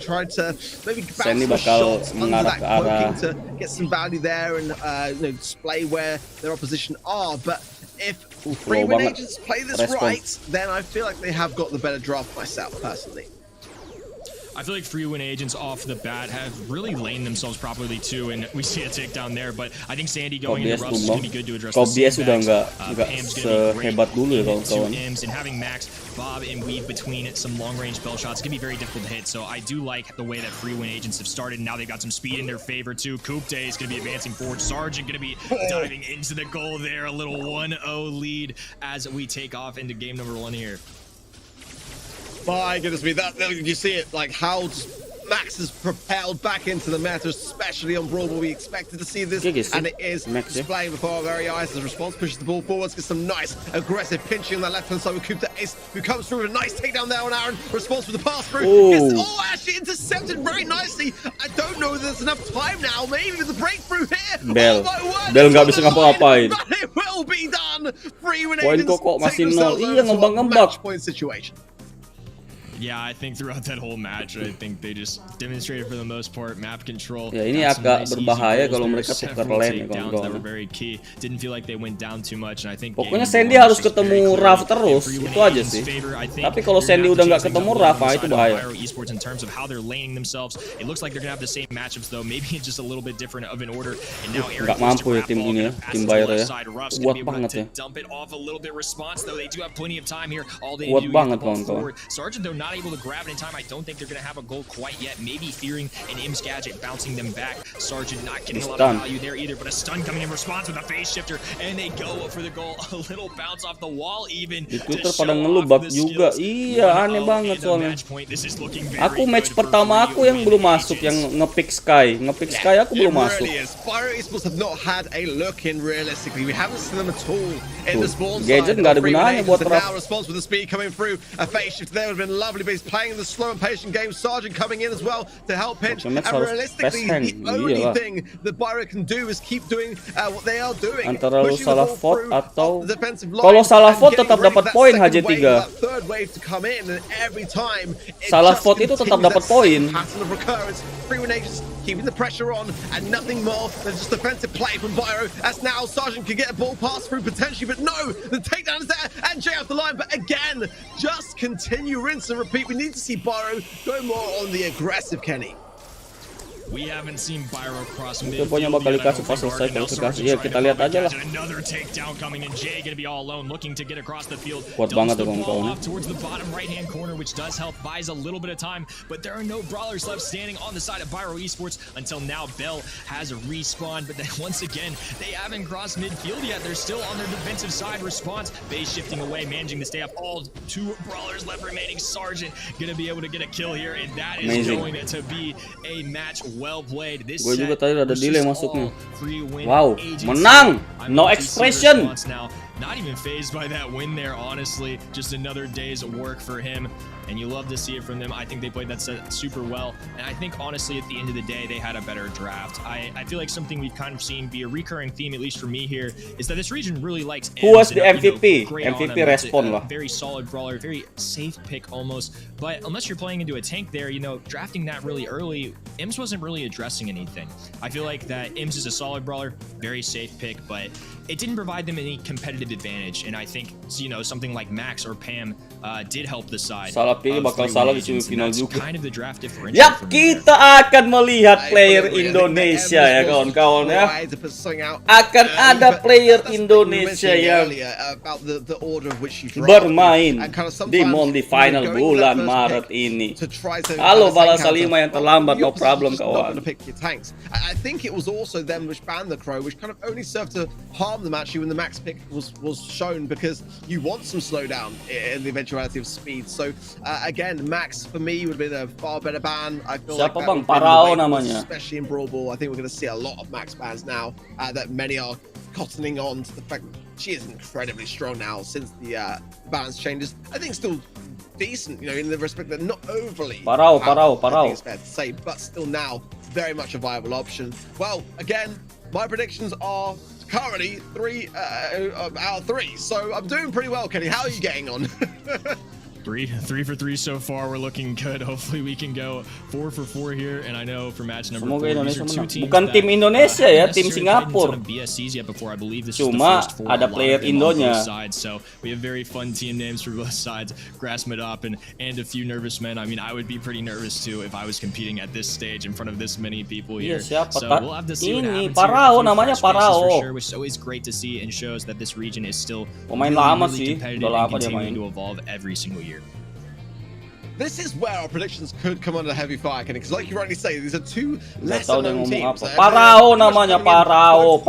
Sandy bakal mengarah ke arah get some value there and display where their opposition are, but if free win agents play this right, then I feel like they have got the better draft myself personally. I feel like free win agents off the bat have really laid themselves properly too, and we see a takedown there. But I think Sandy going into Ruffs is going to be good to address the sandbags. Udah nggak sehebat dulu ya kawan-kawan. And having Max, Bob, and weave between some long-range bell shots can be very difficult to hit. So I do like the way that free win agents have started. Now they've got some speed in their favor too. Coupe Day is going to be advancing forward. Sergeant going to be diving into the goal there. A little 1-0 lead as we take off into game number 1 here. My goodness me, that you see it, like how Max is propelled back into the meta, especially on Brawl, where we expected to see this, and it is displaying before our very eyes. The response pushes the ball forwards, gets some nice aggressive pinching on that left hand side with Coupe de Ace, who comes through with a nice takedown there on Aaron. Response with the pass through. Actually intercepted very nicely. I don't know if there's enough time now. Maybe with the breakthrough here. Bell nggak bisa ngapa-ngapain. But it will be done. Free win agents take themselves out to a match point situation. Yeah, I think throughout that whole match, I think they just demonstrated for the most part map control. Ya ini agak berbahaya kalau mereka tukar lane ya kawan-kawan. Didn't feel like they went down too much, and I think pokoknya Sandy harus ketemu Raf terus, itu aja sih. Tapi kalau Sandy udah nggak ketemu Raf, itu bahaya. In terms of how they're laning themselves, it looks like they're gonna have the same matchups though, maybe just a little bit different of an order. And now nggak mampu ya tim ini ya, tim Byro ya. Kuat banget ya. Kuat banget kawan-kawan. Sergeant though not able to grab it in time. I don't think they're going to have a goal quite yet. Maybe fearing an Ims gadget bouncing them back. Sergeant not getting a lot of value there either, but a stun coming in response with a phase shifter, and they go for the goal. A little bounce off the wall even. Di Twitter pada ngelubak juga. Iya, aneh banget soalnya. Aku match pertama aku yang belum masuk, yang ngepick Sky. Ngepick Sky aku belum masuk. Gadget nggak ada gunanya buat Raf. Playing the slow and patient game. Sergeant coming in as well to help pinch. And realistically, the only thing that Byro can do is keep doing what they are doing. Antara lu salah vote atau kalau salah vote tetap dapat poin HJ3. Salah vote itu tetap dapat poin. Keeping the pressure on and nothing more than just defensive play from Byro. As now Sergeant can get a ball pass through potentially, but no, the takedown is there and Jay off the line. But again, just continue, rinse and repeat. We need to see Byro go more on the aggressive, Kenny. We haven't seen Byro cross Mungkin pokoknya bakal dikasih pas selesai kualifikasi. Ya kita lihat aja lah. Another takedown coming in. Jay gonna be all alone looking to get across the field. Kuat banget tuh kawan-kawan. Towards the bottom right-hand corner, which does help, buys a little bit of time, but there are no brawlers left standing on the side of Byro Esports until now. Bell has a respawn, but then once again, they haven't crossed midfield yet. They're still on their defensive side. Response, base shifting away, managing to stay up. All 2 brawlers left remaining. Sergeant gonna be able to get a kill here, and that is going to be a match well played. This Gue juga tadi ada delay masuknya. win. Wow, menang. No expression. Now, not even phased by that win there, honestly. Just another day's work for him, and you love to see it from them. I think they played that set super well, and I think honestly at the end of the day they had a better draft. I feel like something we've kind of seen be a recurring theme, at least for me here, is that this region really likes Who was the MVP? MVP respond lah. Very solid brawler, very safe pick almost, but unless you're playing into a tank there, you know, drafting that really early, IMS wasn't really addressing anything. I feel like that IMS is a solid brawler, very safe pick, but it didn't provide them any competitive advantage, and I think, you know, something like Max or Pam did help the side. Salah pilih bakal salah di semifinal juga. Kind of the draft differential. Yap, kita akan melihat player Indonesia ya kawan-kawan ya. Akan ada player Indonesia yang bermain di Mondi Final bulan Maret ini. Halo Bahasa 5 yang terlambat, no problem kawan. I think it was also them which banned the Crow, which kind of only served to harm them actually when the max pick was shown, because you want some slowdown in the eventuality of speed. So again, Max for me would have been a far better ban. I feel Siapa like bang? Parao namanya. Especially in Brawl Ball, I think we're going to see a lot of Max bans now. That many are cottoning on to the fact that she is incredibly strong now since the balance changes. I think still decent, you know, in the respect that not overly. Parao. I think it's fair to say, but still now very much a viable option. Well, again, my predictions are currently 3 out of 3, so I'm doing pretty well, Kenny. How are you getting on? 3 for 3 so far. We're looking good. Hopefully we can go 4 for 4 here. And I know for match number 4, these are 2 teams bukan tim Indonesia ya, tim Singapura. Cuma ada player Indonya. So we have very fun team names for both sides. Grassmedop and a few nervous men. I mean, I would be pretty nervous too if I was competing at this stage in front of this many people here. Siapa so we'll have to see what ini happens Parao here. namanya Parao. Sure, which is always great to see and shows that this region is still pemain really, lama really sih, competitive udah and lama dia main. continuing to evolve every single year. This is where our predictions could come under heavy fire, Kenny, because like you rightly say, these are 2 lesser known teams. Parao namanya, Parao.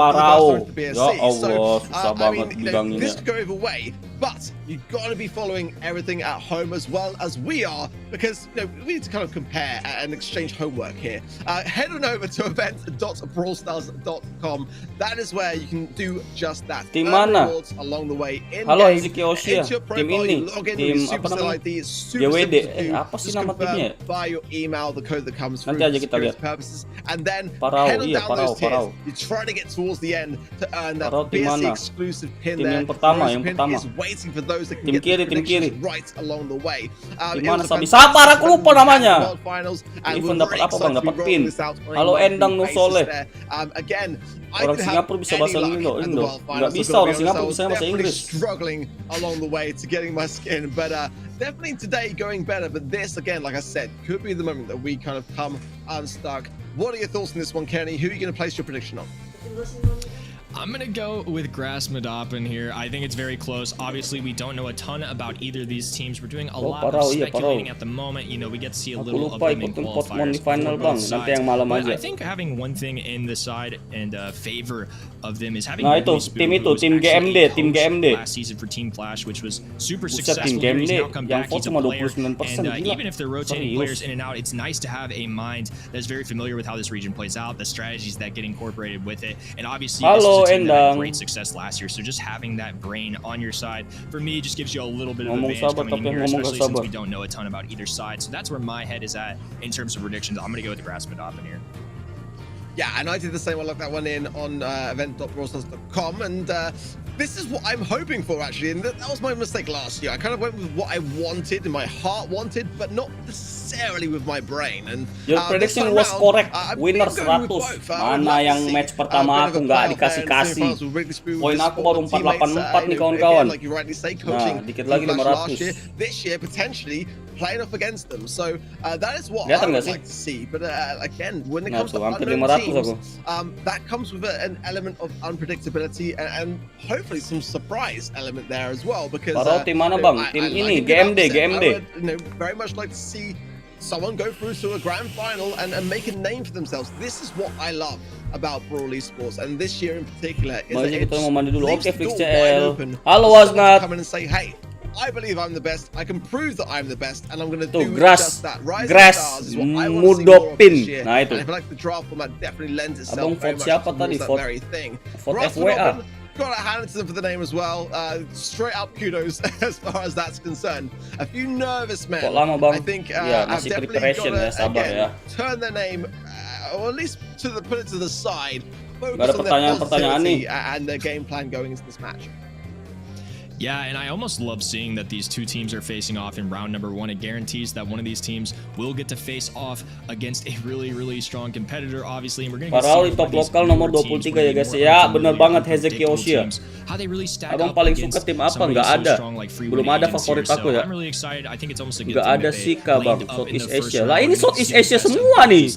Ya Allah, susah banget bilanginnya. This could go either way, but you've got to be following everything at home as well as we are, because you know, we need to kind of compare and exchange homework here. Head on over to event.brawlstars.com. That is where you can do just that. Tim mana? Along the way. Halo Ezekiel Oshia, tim ini, tim apa namanya? JWD. Apa sih nama timnya? By your email, the code that comes through. Nanti aja kita lihat. Purposes, and then Parao, head on iya, down those tiers. Parao. You try to get towards the end to earn that Parao tim BSC mana? exclusive pin Tim there. yang pertama, Those yang pin pertama. is waiting for those that can Tim get kiri, the tim kiri. predictions right along the way. Di mana Sabi? Sabar, aku lupa namanya. Even dapat apa bang? Dapat pin. Halo Endang Nusoleh. Again, orang Singapura bisa bahasa Indo. Nggak bisa orang Singapura bisa bahasa Inggris. Struggling along the way to getting my skin, but definitely today going better. But this again, like I said, could be the moment that we kind of come unstuck. What are your thoughts on this one, Kenny? Who are you going to place your prediction on? I'm going to go with Grassmedop in here. I think it's very close. Obviously, we don't know a ton about either of these teams. We're doing a lot of speculating at the moment. You know, we get to see a little of them in qualifiers final bang. Nanti yang malam aja. I think having one thing in the side and favor of them is having tim GMD. last season for Team Flash, which was super Buset, successful. tim He's GMD now come yang back. vote He's a cuma player. 29%. And even if they're rotating players Serius. in and out, it's nice to have a mind that's very familiar with how this region plays out, the strategies that get incorporated with it, and obviously this is a team that had great success last year. So just having that brain on your side, for me, just gives you a little bit of advantage coming in here, especially since we don't know a ton about either side. So that's where my head is at in terms of predictions. I'm going to go with the Grassmedop in here. Yeah, and I did the same. I looked that one in on event.brawlstars.com, and this is what I'm hoping for, actually. And that was my mistake last year. I kind of went with what I wanted and my heart wanted, but not necessarily with my brain. And your prediction was correct. Winner 100. Mana yang match pertama aku nggak dikasih-kasih. Poin aku baru 484 nih kawan-kawan. Nah, dikit lagi 500. This year, potentially, playing off against them. So that is what I would like to see. But again, when it comes to unknown teams, that comes with an element of unpredictability and hopefully some surprise element there as well. Because tim mana bang? Tim ini GMD. I would very much like to see someone go through to a grand final and make a name for themselves. This is what I love about Brawl Esports, and this year in particular is that it leaves the door wide open. Halo Wasnat. Come in and say, hey, I believe I'm the best. I can prove that I'm the best, and I'm going to do just that. Grass is what I want to see more of this year. Nah, itu. And I feel like the draft format definitely lends itself Abang very vote much siapa towards tadi? that Vote- very thing. vote Ross FWA. Robin, got to hand it to them for the name as well. Straight up kudos as far as that's concerned. A few nervous men, Kok lama, Bang? I think, Ya, have masih definitely preparation got ya, sabar to ya. turn their name, or at least put it to the side. Gak ada Focus on their pertanyaan-pertanyaan nih. positivity and their game plan going into this match. Yeah, and I almost love seeing that these two teams are facing off in round number 1. It guarantees that one of these teams will get to face off against a really, really strong competitor, obviously. And we're going to Padahal di top lokal nomor 23 ya guys. Ya, bener banget Hezeki Oshia. Abang paling suka tim apa? Nggak ada. Belum ada favorit aku ya. Nggak ada Sika bang, Southeast Asia. Lah ini Southeast Asia semua nih.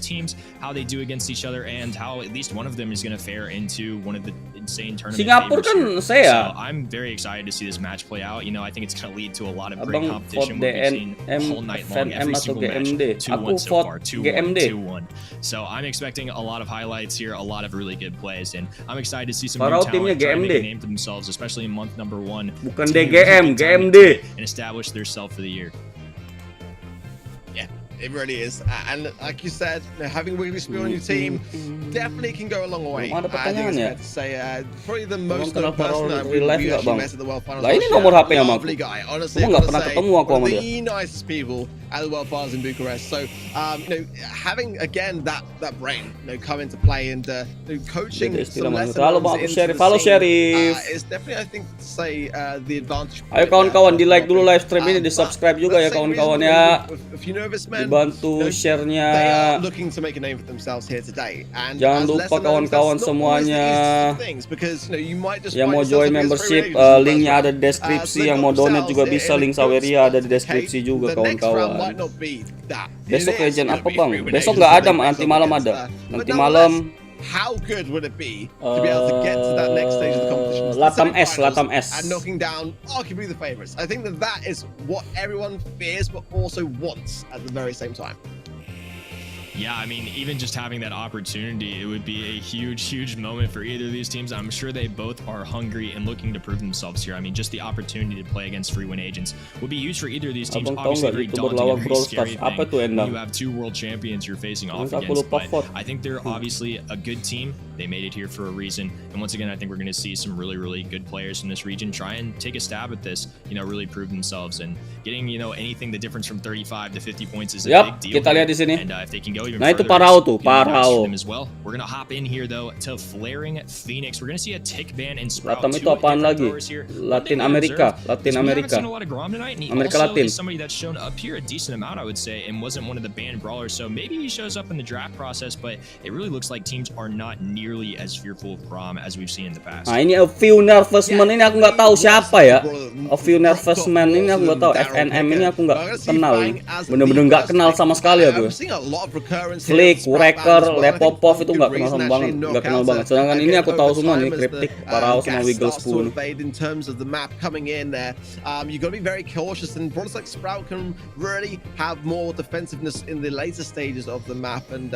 How they do against each other and how at least one of them is going to fare into one of the insane tournament Singapura kan saya. So I'm very excited to see this match play out. You know, I think it's going to lead to a lot of Abang great competition. We've seen all night long, every single match. 2-1 so far, 2-1, 2-1. So I'm expecting a lot of highlights here, a lot of really good plays, and I'm excited to see some new talent try to make a name for themselves, especially in month number 1. Bukan DGM, GMD. And establish themselves for the year. It really is, and like you said, having Wiggly Spiel on your team definitely can go a long way. Belum ada I think it's pertanyaannya. fair to say, probably the most kenal known person Brawl that real life we nggak, actually Bang? met at the World Finals. Lah, ini nomor HP sama aku. Lovely guy, honestly. Kamu nggak pernah ketemu aku sama one of dia. the nicest people at the World Finals in Bucharest. So, having again that brain, come into play and coaching some lessons Halo Bang, aku into Syarif. the Halo scene, Syarif. is definitely, I think, to say the advantage. Ayo kawan-kawan, di like dulu live stream ini, di subscribe juga ya kawan-kawan ya. Dibantu share-nya. Looking to make a name for themselves here today. And jangan lupa kawan-kawan semuanya yang mau join membership, linknya ada di deskripsi. Yang mau donate juga bisa, link Saweria ada di deskripsi juga kawan-kawan. Besok legend apa bang? Besok nggak ada, nanti malam ada. Nanti malam how good would it be to be able to get to that next stage of the competition? Latam S. And knocking down arguably the favorites. I think that is what everyone fears but also wants at the very same time. Yeah, I mean, even just having that opportunity, it would be a huge, huge moment for either of these teams. I'm sure they both are hungry and looking to prove themselves here. I mean, just the opportunity to play against free win agents would be huge for either of these teams. Abang Obviously, very daunting and very scary thing. Apa tuh Endang? You have two world champions you're facing off against, but I think they're obviously a good team. They made it here for a reason. And once again, I think we're going to see some really, really good players in this region try and take a stab at this, really prove themselves. And getting, anything the difference from 35 to 50 points is a big deal. Kita lihat di sini. And if they can go even Nah, itu further, Parao tuh, Parao. as well. We're gonna hop in here though to Flaring Phoenix. We're gonna see a tick ban and Sprout. Latam itu apaan lagi? Latin Amerika. Amerika Latin. Somebody that's shown up here a decent amount, I would say, and wasn't one of the banned brawlers. So maybe he shows up in the draft process, but it really looks like teams are not nearly as fearful of Grom as we've seen in the past. Nah, ini a few nervous man ini aku nggak tahu siapa ya. A few nervous man ini aku nggak tahu. FNM ini aku nggak kenal. Bener-bener nggak kenal sama sekali aku. Flick, Wrecker, Lepopov itu nggak kenal sama banget, nggak kenal banget. Sedangkan ini aku tahu semua nih, Cryptic, Parao sama Wiggle Spoon. In terms of the map coming in there, you got to be very cautious, and brawlers like Sprout can really have more defensiveness in the later stages of the map. And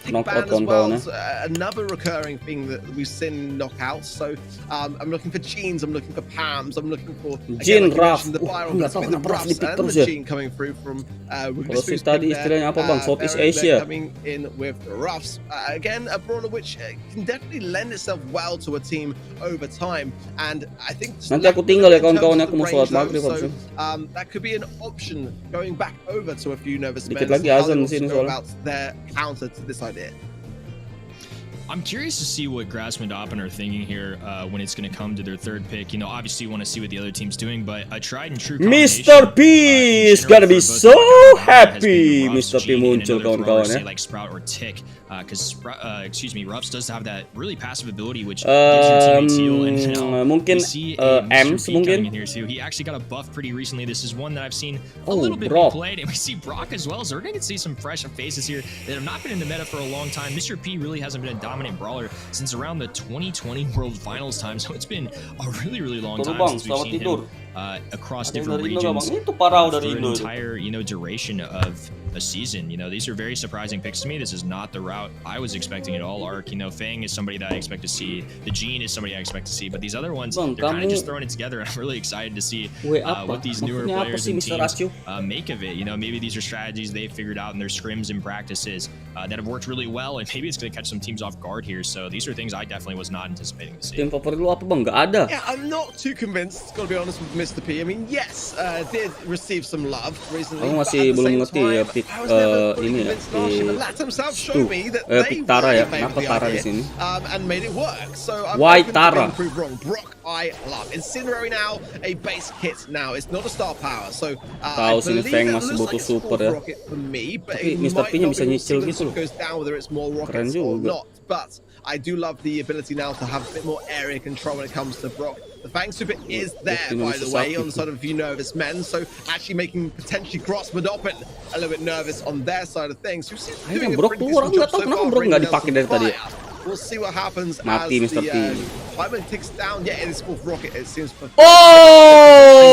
knockout as well, ya. another recurring thing that we've seen in knockouts. So I'm looking for Jeans, I'm looking for Pams, I'm looking for Jean, Raf. The Nggak tahu kenapa Raf di pick and terus the ya. Jean coming through from Kalau sih tadi istilahnya apa bang? Southeast Asia. Coming in with the Ruffs. Again, a brawler which can definitely lend itself well to a team over time. And I think nanti aku tinggal ya kawan-kawan, aku mau sholat maghrib. So that could be an option going back over to a few nervous men. Dikit lagi azan di sini soalnya. About their counter to this idea. I'm curious to see what Grassman are thinking here when it's going to come to their third pick. You know, obviously you want to see what the other team's doing, but a tried and true Mr. P is gonna be so happy. Mr. P muncul kawan-kawan ya. Like Sprout or Tick, because Ruffs does have that really passive ability which gives your teammates heal. And mungkin Ems mungkin. In here too. He actually got a buff pretty recently. This is one that I've seen a little bit be played, and we see Brock as well. So we're going to see some fresh faces here that have not been in the meta for a long time. Mr. P really hasn't been a dominant brawler since around the 2020 World Finals time, so it's been a really long time since we've seen him across different regions for an entire duration of a season. You know, these are very surprising picks to me. This is not the route I was expecting at all. Arc, Fang is somebody that I expect to see. The Gene is somebody I expect to see. But these other ones, they're kind of just throwing it together. I'm really excited to see what these newer players and teams make of it. Maybe these are strategies they've figured out in their scrims and practices that have worked really well, and maybe it's going to catch some teams off guard here. So these are things I definitely was not anticipating to see. Tim favorit lu apa bang? Gak ada. Yeah, I'm not too convinced, gotta be honest, with Mr. P. I mean, yes, did receive some love recently. Aku masih belum ngerti ya pick ini ya. Pick Tara ya. Kenapa Tara di sini? And made it work. So Why Tara? Brock, I love. Incendiary now, a base kit now. It's not a star power. So tahu sini Fang masih butuh super ya. Tapi Mr. P-nya bisa nyicil gitu loh. Keren juga. But I do love the ability now to have a bit more area control when it comes to Brock. The Fang Super is there, by the way, on the side of a few nervous men, so actually making potentially Grassman a little bit nervous on their side of things. Brock tuh orang nggak tahu kenapa Brock nggak dipakai dari tadi. We'll see what happens Mati as Mr. the P. timer ticks down. Yeah, it is fourth rocket. It seems. Oh!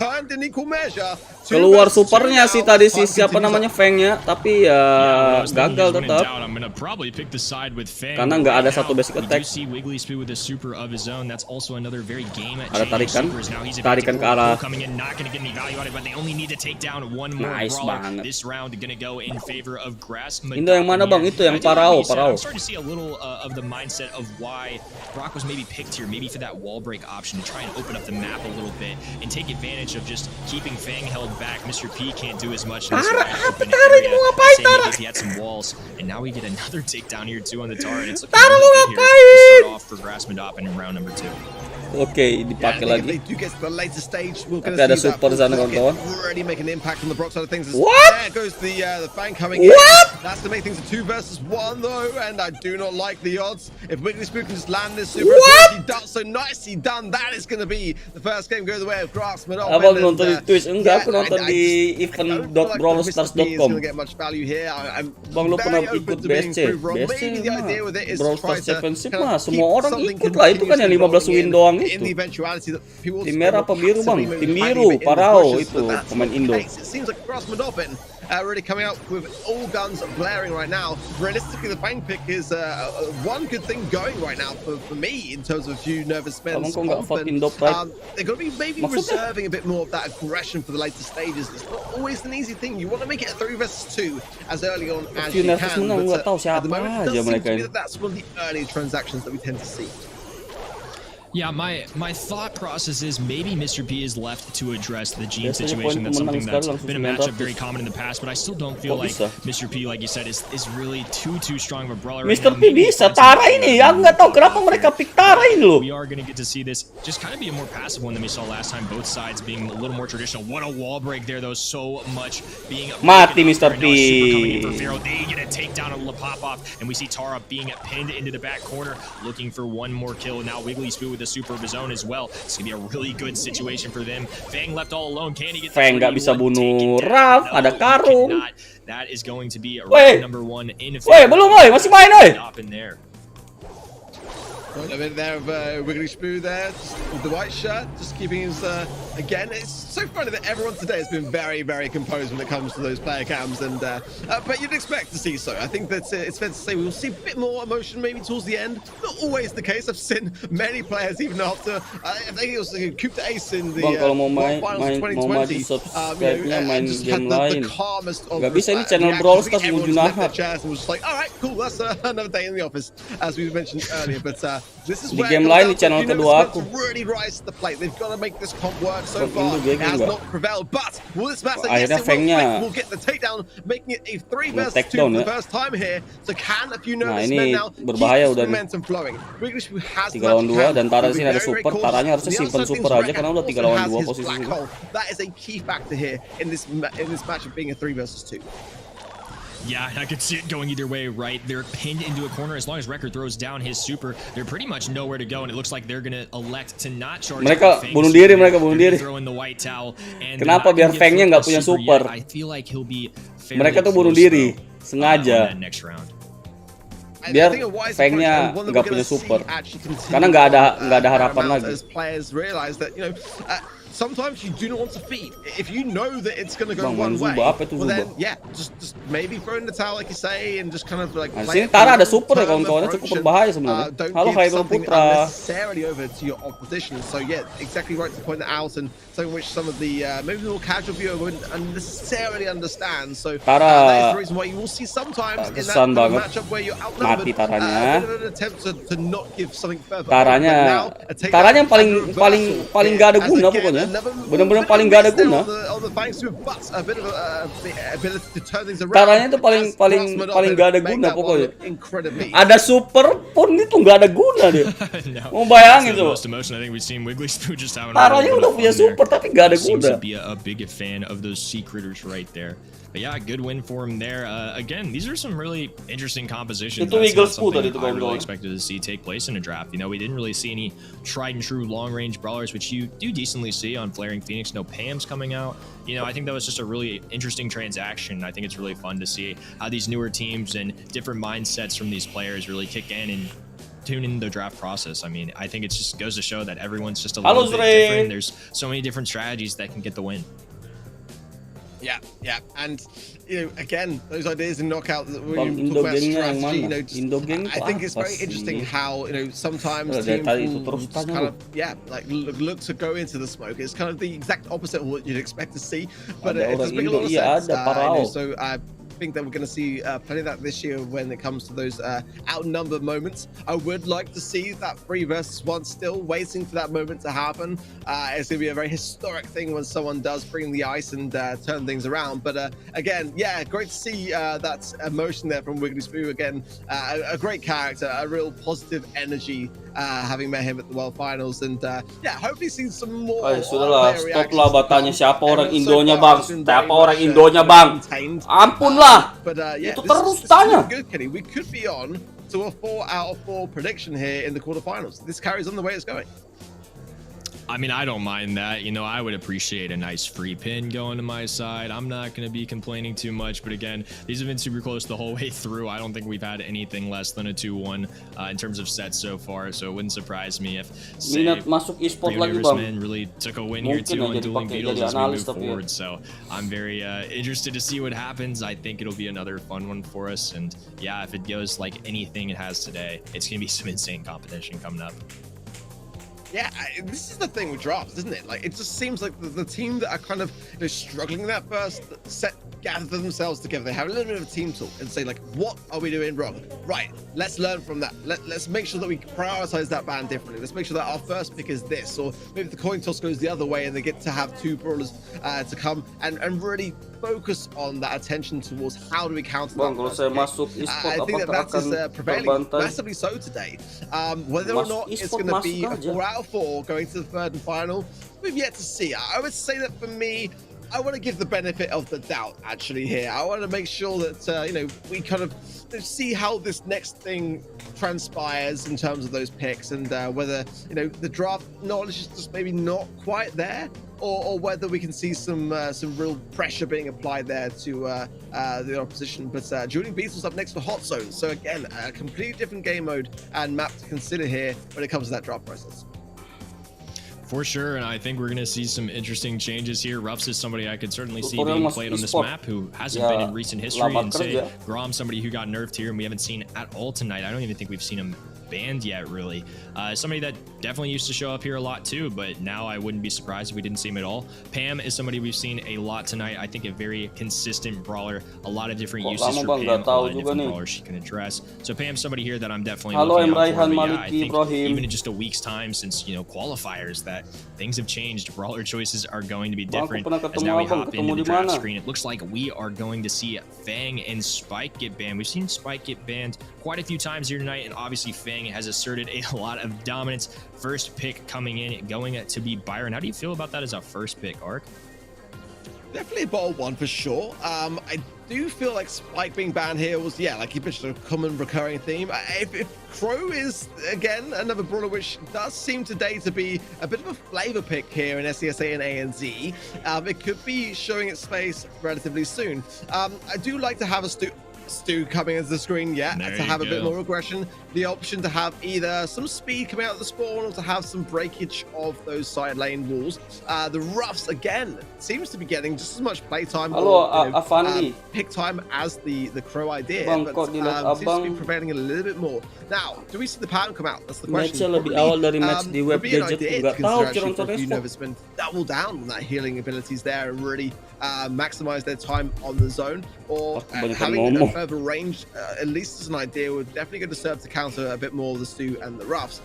Turned in equal measure. Keluar supernya sih tadi si siapa namanya Fangnya, tapi ya gagal tetap. Karena nggak ada satu basic attack. Ada tarikan ke arah. Nice banget. Indo yang mana bang? Itu yang Parao. Starting to see a little of the mindset of why Brock was maybe picked here, maybe for that wall break option to try and open up the map a little bit and take advantage of just keeping Fang held back. Mr. P can't do as much in this open area. Same if he had some walls, and now we get another takedown here too on the turret. It's looking really good here to start off for Grassman in round number 2. Oke, dipakai lagi. Tapi ada super sana kawan-kawan. What? There goes the Fang coming in. That's to make things a 2 versus 1 though, and I do not like the odds. If Wiggly Spook can just land this super, he does so nicely done. That is going to be the first game go the way of Grassman. Abang nonton di Twitch? Enggak, aku nonton di event.brawlstars.com. Bang, lu pernah ikut BSC? BSC mah Brawlstars Championship mah semua orang ikut lah, itu kan yang 15 win doang itu. Tim merah apa biru bang? Tim biru, Parao itu pemain Indo. Really coming out with all guns blaring right now. Realistically, the Fang pick is one good thing going right now for me in terms of a few nervous men. They're going to be maybe reserving a bit more of that aggression for the later stages. It's not always an easy thing. You want to make it a 3 versus 2 as early on as you can. But at the moment, it does seem to be that that's one of the early transactions that we tend to see. Yeah, my thought process is maybe Mr. P is left to address the Gene situation. That's something that's been a matchup very common in the past, but I still don't feel like Mr. P, like you said, is really too strong of a brawler. Mr. P bisa Tara ini, aku nggak tahu kenapa mereka pick Tara ini loh. We are going to get to see this just kind of be a more passive one than we saw last time. Both sides being a little more traditional. What a wall break there, though. So much being mati Mr. P. They get a takedown and a pop off, and we see Tara being pinned into the back corner, looking for one more kill. Now Wiggly Spoo with the super of his own as well. It's gonna be a really good situation for them. Fang left all alone. Can he get Fang nggak bisa bunuh Raf, ada karung. That is going to be a round number 1 in. Belum masih main A bit there of Wiggly Spoo there, just with the white shirt, just keeping his, again, it's so funny that everyone today has been very composed when it comes to those player cams, and but you'd expect to see so. I think that it's fair to say we'll see a bit more emotion maybe towards the end. Not always the case. I've seen many players, even after, I think it was Coup the Ace in the finals of 2020, just had the calmest of bisa ini channel Brawlstars menuju nahar. And was just like, all right, cool, that's another day in the office, as we mentioned earlier, but this is di game lain di channel kedua aku. Really rise to the plate. They've got to make this comp work. so far. It has not prevailed, but will this matter? Yes, it will get the takedown, making it a 3 versus 2 for the first time here. So can a few nervous men now keep the momentum flowing? Wiggly's has 3 lawan 2 dan Tara sini ada super. Taranya harusnya simpen super aja karena udah 3 lawan 2 posisi. That is a key factor here in this match of being a 3 versus 2. Yeah, I could see it going either way, right? They're pinned into a corner. As long as Wrecker throws down his super, they're pretty much nowhere to go, and it looks like they're gonna elect to not charge. Mereka bunuh diri. Throw in the white towel. And kenapa biar Fangnya nggak punya super? I feel like he'll be mereka tuh bunuh diri sengaja. Biar Fangnya nggak punya super, karena nggak ada harapan lagi. Sometimes you do not want to feed. If you know that it's going to go one way, well then, yeah, just maybe throw in the towel like you say, and just kind of like. Nah, sini Tara ada super ya kawan-kawannya, cukup berbahaya sebenarnya. Halo Haibel Putra. Unnecessarily over to your opposition. So yeah, exactly right to point that out, and something which some of the maybe the more casual viewer wouldn't unnecessarily understand. So that is the reason why you will see sometimes in that matchup where you're outnumbered, an attempt to not give something further. Taranya yang paling gak ada guna pokoknya. Bener-bener paling gak ada guna. Taranya itu paling gak ada guna pokoknya. Ada super pun itu gak ada guna dia. Mau bayangin tuh. Taranya udah punya super tapi gak ada guna. But yeah, good win for him there. Again, these are some really interesting compositions. Itu Eagles tadi I really expected to see take place in a draft. You know, we didn't really see any tried and true long range brawlers, which you do decently see on Flaring Phoenix. No Pams coming out. You know, I think that was just a really interesting transaction. I think it's really fun to see how these newer teams and different mindsets from these players really kick in and tune in the draft process. I mean, I think it just goes to show that everyone's just a little bit different. There's so many different strategies that can get the win. Yeah, and you know, again, those ideas in knockout that when you talk about strategy, you know, I think it's very interesting how, you know, sometimes teams will kind of like look to go into the smoke. It's kind of the exact opposite of what you'd expect to see, but it does make a lot of sense. You know, so I think that we're going to see plenty of that this year when it comes to those outnumbered moments. I would like to see that 3 versus 1, still waiting for that moment to happen. It's going to be a very historic thing when someone does bring the ice and turn things around. But again, yeah, great to see that emotion there from Wiggly Spoo. Again, a great character, a real positive energy, having met him at the World Finals. And yeah, hopefully see some more. Sudahlah, stop lah batanya. Siapa orang Indonya bang? Siapa orang Indonya bang? Ampun lah. But yeah, itu terus tanya. Good, Kenny. We could be on to a 4 out of 4 prediction here in the quarterfinals. This carries on the way it's going. I mean, I don't mind that. You know, I would appreciate a nice free pin going to my side. I'm not going to be complaining too much. But again, these have been super close the whole way through. I don't think we've had anything less than a 2-1 in terms of sets so far. So it wouldn't surprise me if masuk e-sport lagi bang. Really took a win here too on Dueling Beetles as we move forward. So I'm very interested to see what happens. I think it'll be another fun one for us. And yeah, if it goes like anything it has today, it's going to be some insane competition coming up. Yeah, this is the thing with drafts, isn't it? Like, it just seems like the team that are kind of, you know, struggling in that first set gather themselves together. They have a little bit of a team talk and say, like, what are we doing wrong? Right, let's learn from that. Let's make sure that we prioritize that band differently. Let's make sure that our first pick is this, or maybe the coin toss goes the other way and they get to have 2 brawlers to come and really focus on that attention towards how do we counter bang, kalau saya masuk I think that is prevailing massively so today. Whether or not it's going to be a 4 out of 4 going to the 3rd and final, we've yet to see. I would say that for me, I want to give the benefit of the doubt actually here. I want to make sure that you know, we kind of see how this next thing transpires in terms of those picks, and whether, you know, the draft knowledge is just maybe not quite there, or whether we can see some real pressure being applied there to the opposition. But Dueling Beetles up next for Hot Zone. So again, a completely different game mode and map to consider here when it comes to that draft process. For sure, and I think we're going to see some interesting changes here. Ruffs is somebody I could certainly see being played on this map who hasn't been in recent history, and say Grom, somebody who got nerfed here and we haven't seen at all tonight. I don't even think we've seen him banned yet, really. Somebody that definitely used to show up here a lot too, but now I wouldn't be surprised if we didn't see him at all. Pam is somebody we've seen a lot tonight. I think a very consistent brawler, a lot of different uses for Pam, a lot of different brawlers she can address. So Pam's somebody here that I'm definitely looking out for. Yeah, I think even in just a week's time since, you know, qualifiers, that things have changed. Brawler choices are going to be different. As now we hop into the draft screen, it looks like we are going to see Fang and Spike get banned. We've seen Spike get banned quite a few times here tonight, and obviously Fang has asserted a lot of dominance. First pick coming in, going to be Byron. How do you feel about that as a first pick, Ark? Definitely a bold one for sure. I do feel like Spike being banned here was, yeah, like you mentioned, a common recurring theme. If Crow is, again, another brawler which does seem today to be a bit of a flavor pick here in SESA and ANZ, it could be showing its face relatively soon. I do like to have a Stu coming into the screen, yeah, to have a bit more aggression, the option to have either some speed coming out of the spawn or to have some breakage of those side lane walls. The roughs, again, seems to be getting just as much playtime or pick time as the Crow idea, but seems to be prevailing a little bit more. Now, do we see the pattern come out? That's the question. Lebih awal dari match di web gadget, nggak tahu Nervousmen double down on that healing abilities there and really maximize their time on the zone, or having a further range, at least as an idea, would definitely going to serve to counter a bit more of the Stu and the roughs.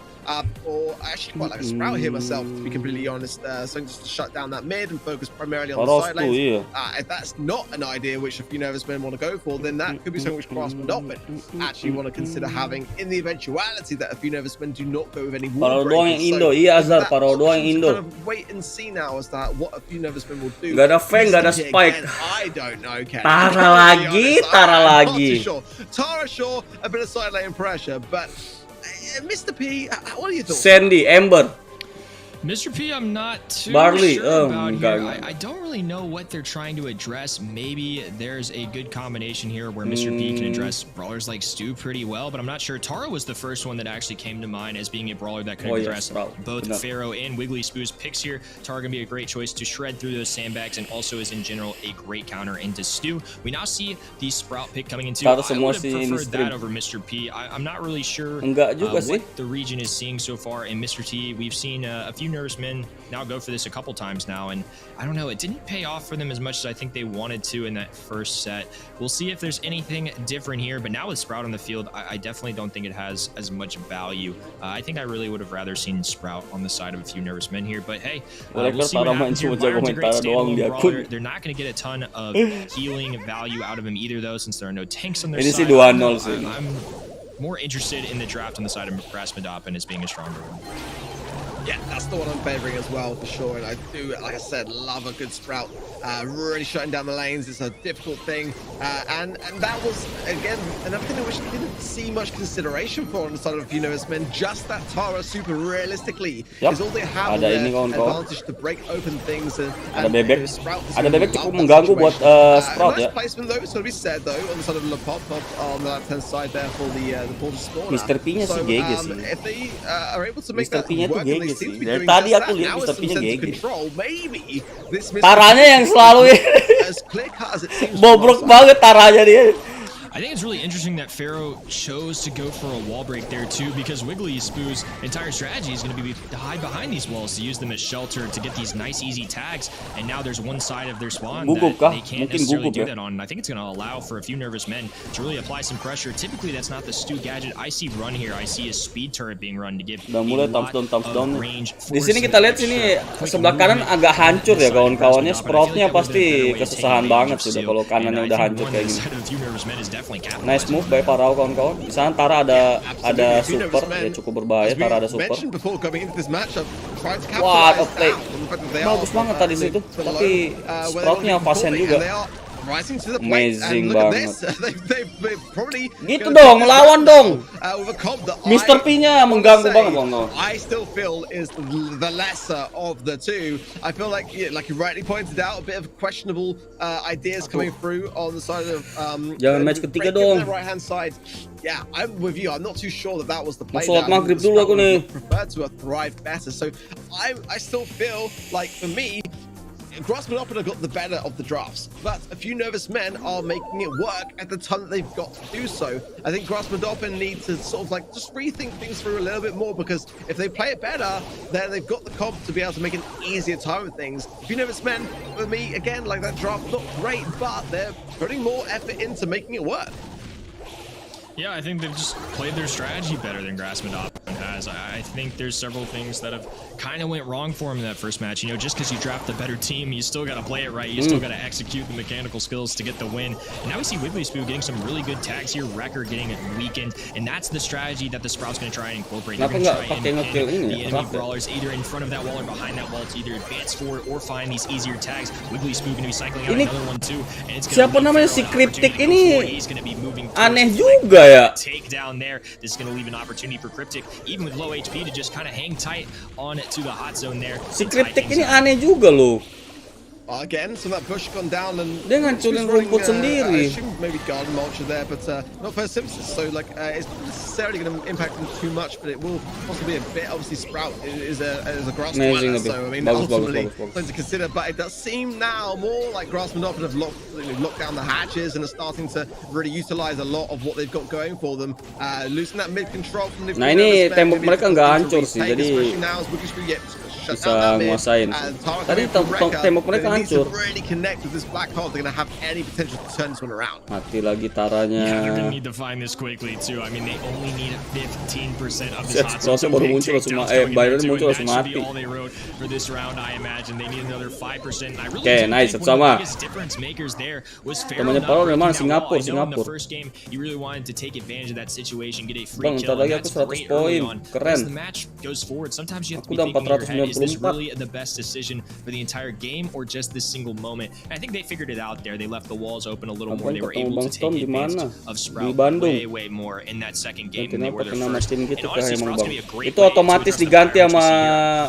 Or I actually quite like a Sprout here myself, to be completely honest. So just to shut down that mid and focus primarily on the side lanes. If that's not an idea which a few nervous men want to go for, then that could be something which Brawlstars actually want to consider having in the eventuality that a few nervous men do not go with any wall breakers. So Azhar, Paro doang yang Indo. Kind of wait and see now as to what a few nervous men will do. Gak ada Fang, gak ada Spike. Again, I don't know, Ken. Tara lagi. Tara, sure, a bit of side lane pressure, but Mr. P, what are you thoughts? Sandy, Ember. Mr. P, I'm not too Barley. sure about here. I don't really know what they're trying to address. Maybe there's a good combination here where Mr. P can address brawlers like Stu pretty well, but I'm not sure. Tara was the first one that actually came to mind as being a brawler that could address both Pharaoh and Wiggly Spoo's picks here. Tara gonna be a great choice to shred through those sandbags, and also is in general a great counter into Stu. We now see the Sprout pick coming into. I would have preferred that over Mr. P. I'm not really sure what the region is seeing so far in Mr. T. We've seen a few nervous men now go for this a couple times now, and I don't know, it didn't pay off for them as much as I think they wanted to in that first set. We'll see if there's anything different here, but now with Sprout on the field, I definitely don't think it has as much value. I think I really would have rather seen Sprout on the side of a few nervous men here, but hey, we'll see what happens here. Byron's a great standalone brawler. They're not going to get a ton of healing value out of him either, though, since there are no tanks on their side. I'm more interested in the draft on the side of Rasmadopin as being a stronger one. Yeah, that's the one I'm favoring as well, for sure. And I do, like I said, love a good Sprout. Really shutting down the lanes. It's a difficult thing. And that was, again, another thing which I didn't see much consideration for on the side of a few nervous men. Just that Tara super realistically is all they have their advantage to break open things. Ada bebek. Ada bebek cukup mengganggu buat Sprout ya. Nice placement though, so to be said though, on the side of the pop on the left-hand side there for the border spawner. Mr. P-nya sih GG sih. If they are able to make that work, dari tadi aku lihat Mr. P-nya GG. Taranya yang selalu bobrok banget taranya dia. I think it's really interesting that Pharaoh chose to go for a wall break there too, because Wiggly Spoo's entire strategy is going to be to hide behind these walls, to use them as shelter to get these nice easy tags, and now there's one side of their spawn that they can't necessarily do that on. And I think it's going to allow for a few nervous men to really apply some pressure. Typically that's not the Stu gadget. I see run here, I see a speed turret being run to give a lot of range. Di sini kita lihat sini sebelah kanan agak hancur ya kawan-kawannya. Sproutnya pasti kesusahan banget sudah kalau kanannya udah hancur kayak gini. Nice move by Parao kawan-kawan. Di sana Tara ada super, ya cukup berbahaya. Tara ada super. Wah, play. Bagus banget tadi situ. Tapi Sproutnya pasien juga. Amazing banget. Gitu dong, melawan dong. Mr. P-nya mengganggu banget kawan-kawan. I still feel is the lesser of the two. I feel like you rightly pointed out, a bit of questionable ideas coming through on the side of jangan match ketiga dong. Right hand side. Yeah, I'm with you. I'm not too sure that was the play. Sholat maghrib dulu aku nih. Prefer to thrive better. So I still feel like for me, Grassmanopin got the better of the drafts, but a few nervous men are making it work at the time that they've got to do so. I think Grassmanopin need to sort of like just rethink things through a little bit more, because if they play it better, then they've got the comp to be able to make an easier time of things. A few nervous men, for me, again, like that draft, not great, but they're putting more effort into making it work. Yeah, I think they've just played their strategy better than Grassmanopin has. I think there's several things that have kind of went wrong for him in that first match. You know, just because you draft the better team, you still got to play it right. You still got to execute the mechanical skills to get the win. And now we see Wigglyspoo getting some really good tags here, Wrecker getting it weakened, and that's the strategy that the Sprout's going to try and incorporate. They're going to try and pin the enemy brawlers either in front of that wall or behind that wall to either advance forward or find these easier tags. Wigglyspoo going to be cycling out another one too. And it's siapa namanya si Cryptic ini aneh juga ya. Take down there. This is going to leave an opportunity for Cryptic, even with low HP, to just kind of hang tight on to the hot zone there. Si Cryptic ini aneh juga loh. Again, so that bush gone down and dia ngancurin rumput sendiri. Maybe garden mulcher there, but not for Simpsons. So like, it's not necessarily going to impact them too much, but it will possibly be a bit. Obviously, Sprout is a grass dweller, so I mean, ultimately something to consider. But it does seem now more like Grassmanopin have locked down the hatches and are starting to really utilize a lot of what they've got going for them. Losing that mid control from the. Nah ini tembok mereka nggak hancur sih, jadi bisa nguasain. Tadi tembok mereka hancur. Mati lagi taranya. Explosive baru muncul langsung Byron muncul langsung mati. Oke, nice sama. Temannya Brawl memang Singapura. Bang, ntar lagi aku 100 poin, keren. Aku udah 494. Is this really the best decision for the entire game or just this single moment? And I think they figured it out there. They left the walls open a little more. They were able to take advantage of Sprout way more in that second game than they were their first. And honestly, Sprout's gonna be a great itu otomatis diganti sama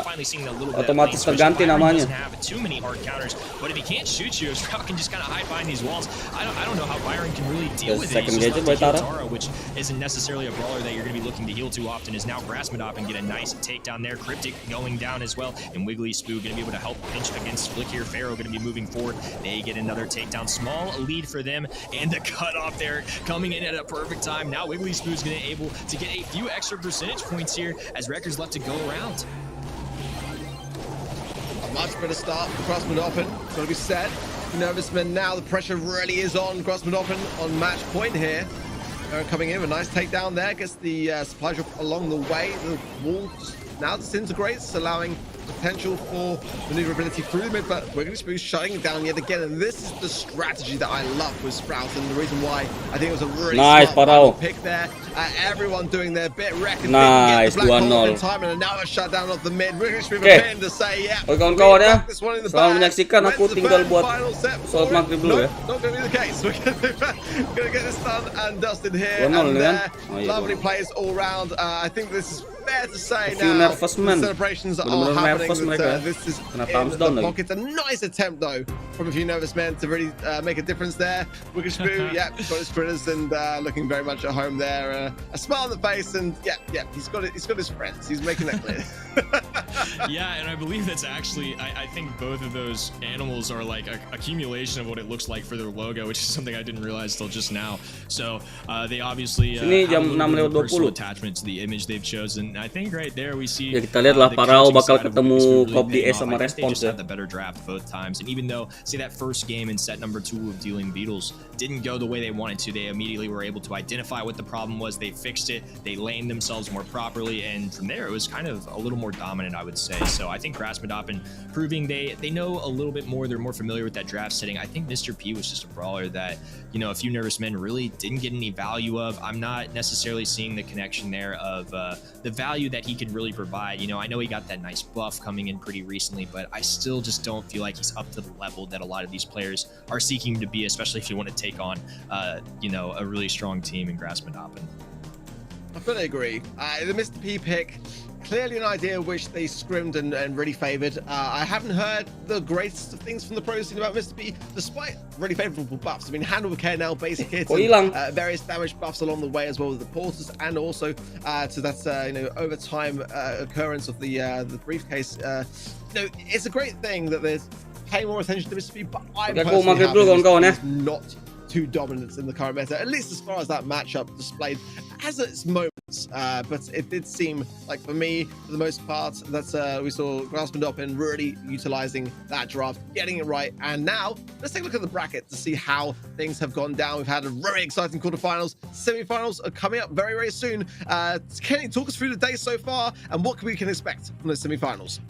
otomatis terganti namanya. Too many hard counters, but if he can't shoot you, Sprout can just kind of hide behind these walls. I don't know how Byron can really deal with it. Second gadget by Tara, which isn't necessarily a brawler that you're going to be looking to heal too often. Is now Grassmanopin get a nice takedown there. Cryptic going down as well, and Wigglyspoo going to be able to help pinch against Flick here. Pharaoh going to be moving forward. They get another takedown. Small lead for them, and the cutoff there coming in at a perfect time. Now Wigglyspoo is going to be able to get a few extra percentage points here as Wrecker's left to go around. A much better start for Grassmanopin. It's got to be said. Nervous men now. The pressure really is on Grassmanopin on match point here. Coming in with a nice takedown there. Gets the supply drop along the way. The wall just now disintegrates, allowing potential for maneuverability through the mid, but Wigglyspoo shutting it down yet again, and this is the strategy that I love with Sprout, and the reason why I think it was a really smart pick there. Everyone doing their bit, Wrecker nice, the black hole in time, and now a shutdown of the mid. Wigglyspoo preparing to say, yeah, kawan-kawan ya, selamat menyaksikan. Aku tinggal buat sholat maghrib dulu ya. Not going to be the case. We're going to get this done and dusted here, and lovely plays all round. I think this is fair to say now, the celebrations are happening. This is in the pockets. A nice attempt though from a few nervous men to really make a difference there. Wigglyspoo, yeah, got his sprinters and looking very much at home there. A smile on the face, and yeah, he's got his friends. He's making that clear. Yeah, and I believe that's actually, I think both of those animals are like a accumulation of what it looks like for their logo, which is something I didn't realize till just now. So they obviously have a little personal attachment to the image they've chosen. I think right there we see. Ya kita lihatlah Parao bakal ketemu Cop DS sama Response ya. The better draft both times, and even though say that first game in set number 2 of dealing Beetles didn't go the way they wanted to, they immediately were able to identify what the problem was. They fixed it. They laned themselves more properly, and from there it was kind of a little more dominant, I would say. So I think Grassmanopin proving they know a little bit more. They're more familiar with that draft setting. I think Mr. P was just a brawler that, you know, a few nervous men really didn't get any value of. I'm not necessarily seeing the connection there of the value that he could really provide. You know, I know he got that nice buff coming in pretty recently, but I still just don't feel like he's up to the level that a lot of these players are seeking to be, especially if you want to take on, you know, a really strong team in Grassmanopin. I fully agree. The Mr. P pick, clearly an idea which they scrimmed and really favoured. I haven't heard the greatest of things from the pro scene about Mr. P, despite really favourable buffs. I mean, handle with care now, basic hits, and, various damage buffs along the way as well with the porters, and also to that you know, overtime occurrence of the briefcase. You know, it's a great thing that there's pay more attention to Mr. B, but I Oke, aku personally maghrib have dulu kawan-kawan ya. is not too dominant in the current meta, at least as far as that matchup displayed has its moments. But it did seem like, for me, for the most part, that we saw Brawlstars really utilizing that draft, getting it right. And now let's take a look at the bracket to see how things have gone down. We've had a very exciting quarterfinals. Semi-finals are coming up very, very soon. Kenny, talk us through the day so far and what we can expect from the semi-finals.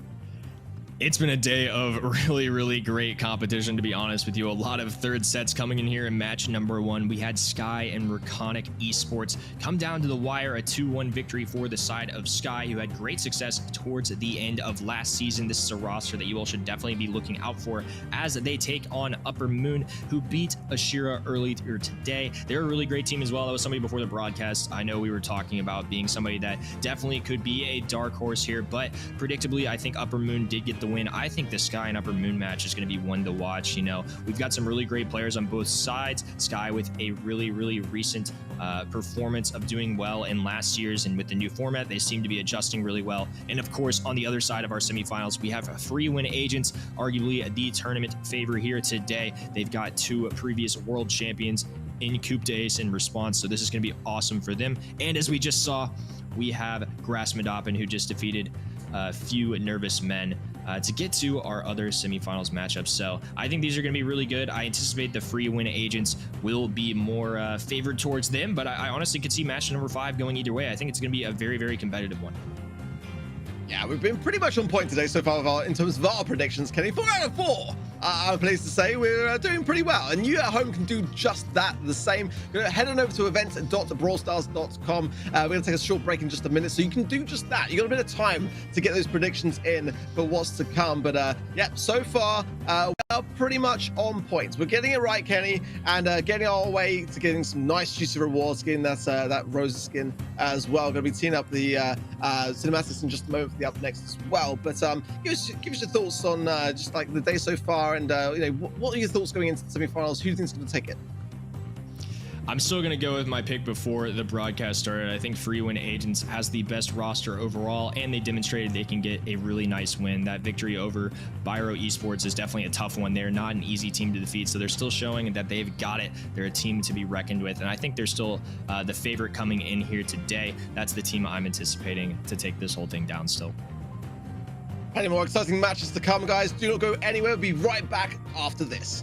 It's been a day of really, really great competition, to be honest with you. A lot of third sets coming in here in match number 1. We had Sky and Raconic Esports come down to the wire, a 2-1 victory for the side of Sky, who had great success towards the end of last season. This is a roster that you all should definitely be looking out for as they take on Upper Moon, who beat Ashira earlier today. They're a really great team as well. That was somebody before the broadcast I know we were talking about being somebody that definitely could be a dark horse here, but predictably, I think Upper Moon did get the win. I think the Sky and Upper Moon match is going to be one to watch. You know, we've got some really great players on both sides. Sky with a really, really recent performance of doing well in last year's, and with the new format, they seem to be adjusting really well. And of course, on the other side of our semifinals, we have 3 win agents, arguably the tournament favor here today. They've got 2 previous world champions in Coupe d'Ace in response, so this is going to be awesome for them. And as we just saw, we have Grassmedopen, who just defeated a few nervous men to get to our other semifinals matchups. So I think these are going to be really good. I anticipate the free win agents will be more favored towards them, but I honestly could see match number 5 going either way. I think it's going to be a very, very competitive one. Yeah, we've been pretty much on point today so far in terms of our predictions, Kenny. 4 out of 4. I'm pleased to say we're doing pretty well, and you at home can do just that, the same. Head on over to event.brawlstars.com. We're going to take a short break in just a minute, so you can do just that. You got a bit of time to get those predictions in for what's to come, but yeah, so far we're pretty much on point. We're getting it right, Kenny, and getting our way to getting some nice juicy rewards, getting that rose skin as well. Going to be teeing up the cinematics in just a moment for the up next as well, but give us your thoughts on just like the day so far, and you know, what are your thoughts going into the semi-finals? Who do you think's going to take it? I'm still going to go with my pick before the broadcast started. I think Free Win Agents has the best roster overall, and they demonstrated they can get a really nice win. That victory over Byro Esports is definitely a tough one. They're not an easy team to defeat, so they're still showing that they've got it. They're a team to be reckoned with, and I think they're still the favorite coming in here today. That's the team I'm anticipating to take this whole thing down still. Plenty more exciting matches to come, guys. Do not go anywhere. We'll be right back after this.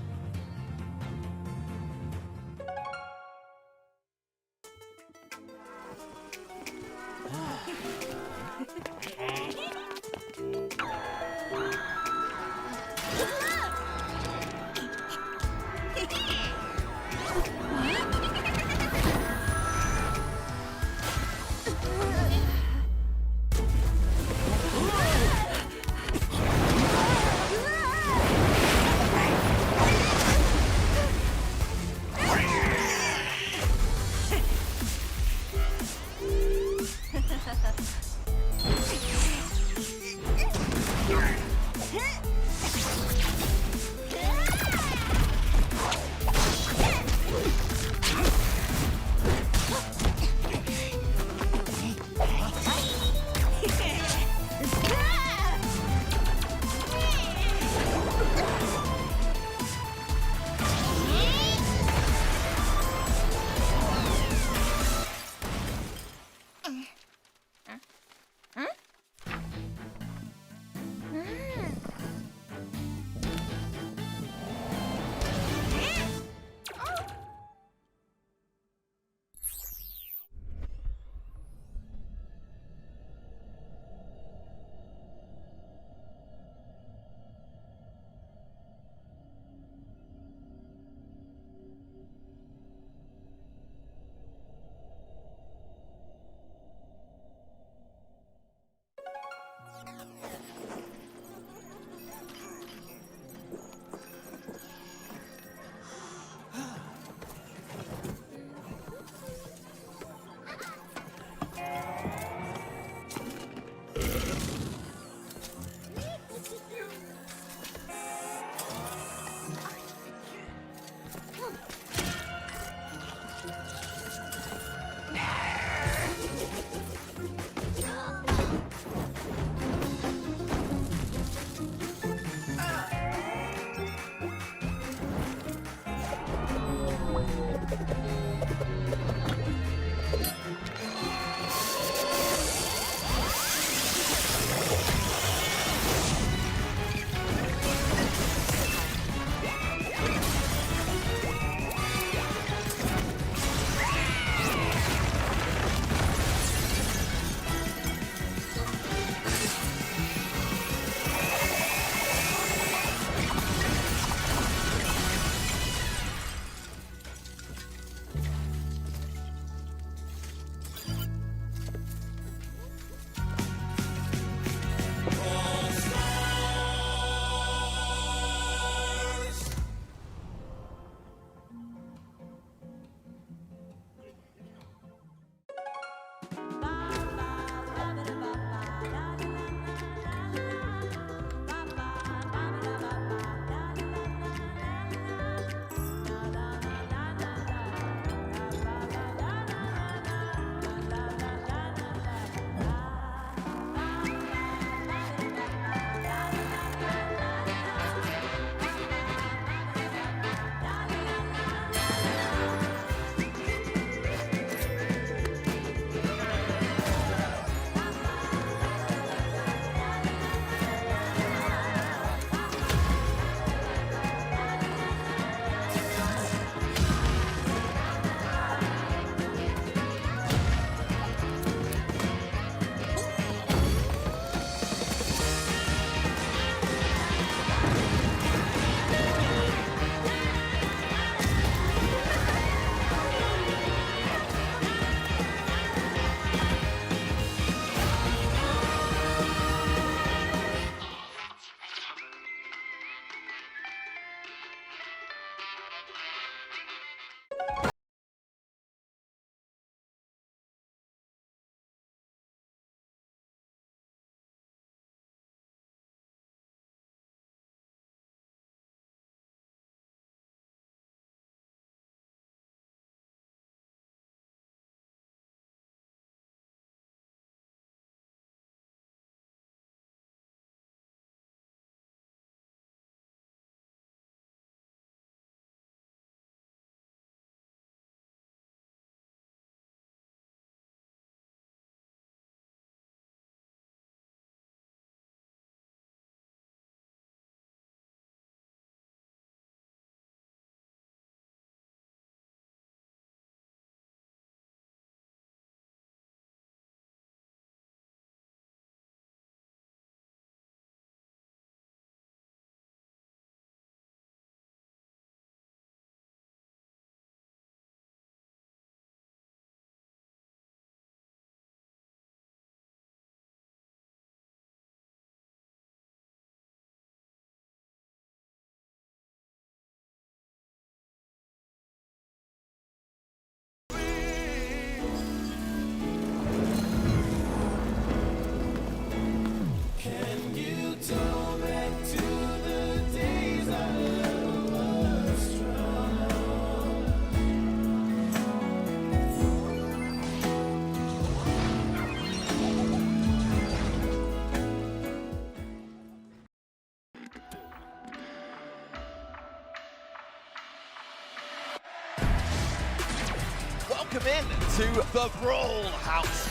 welcome in to the Brawl House.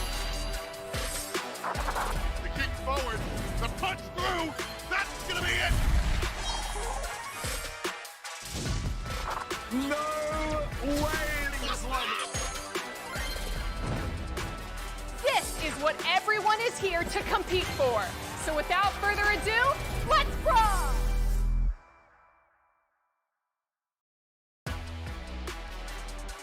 The kick forward, the punch through, that's gonna be it! No way! This is what everyone is here to compete for. So without further ado, let's brawl!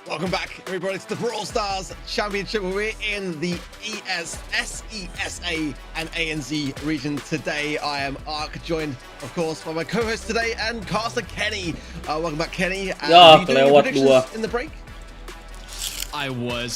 Welcome back, everybody, to the Brawl Stars Championship. We're in the SESA and ANZ region today. I am Ark, joined, of course, by my co-host today and caster Kenny. Welcome back, Kenny. Ya, you doing your kelewat predictions dua. in the break? I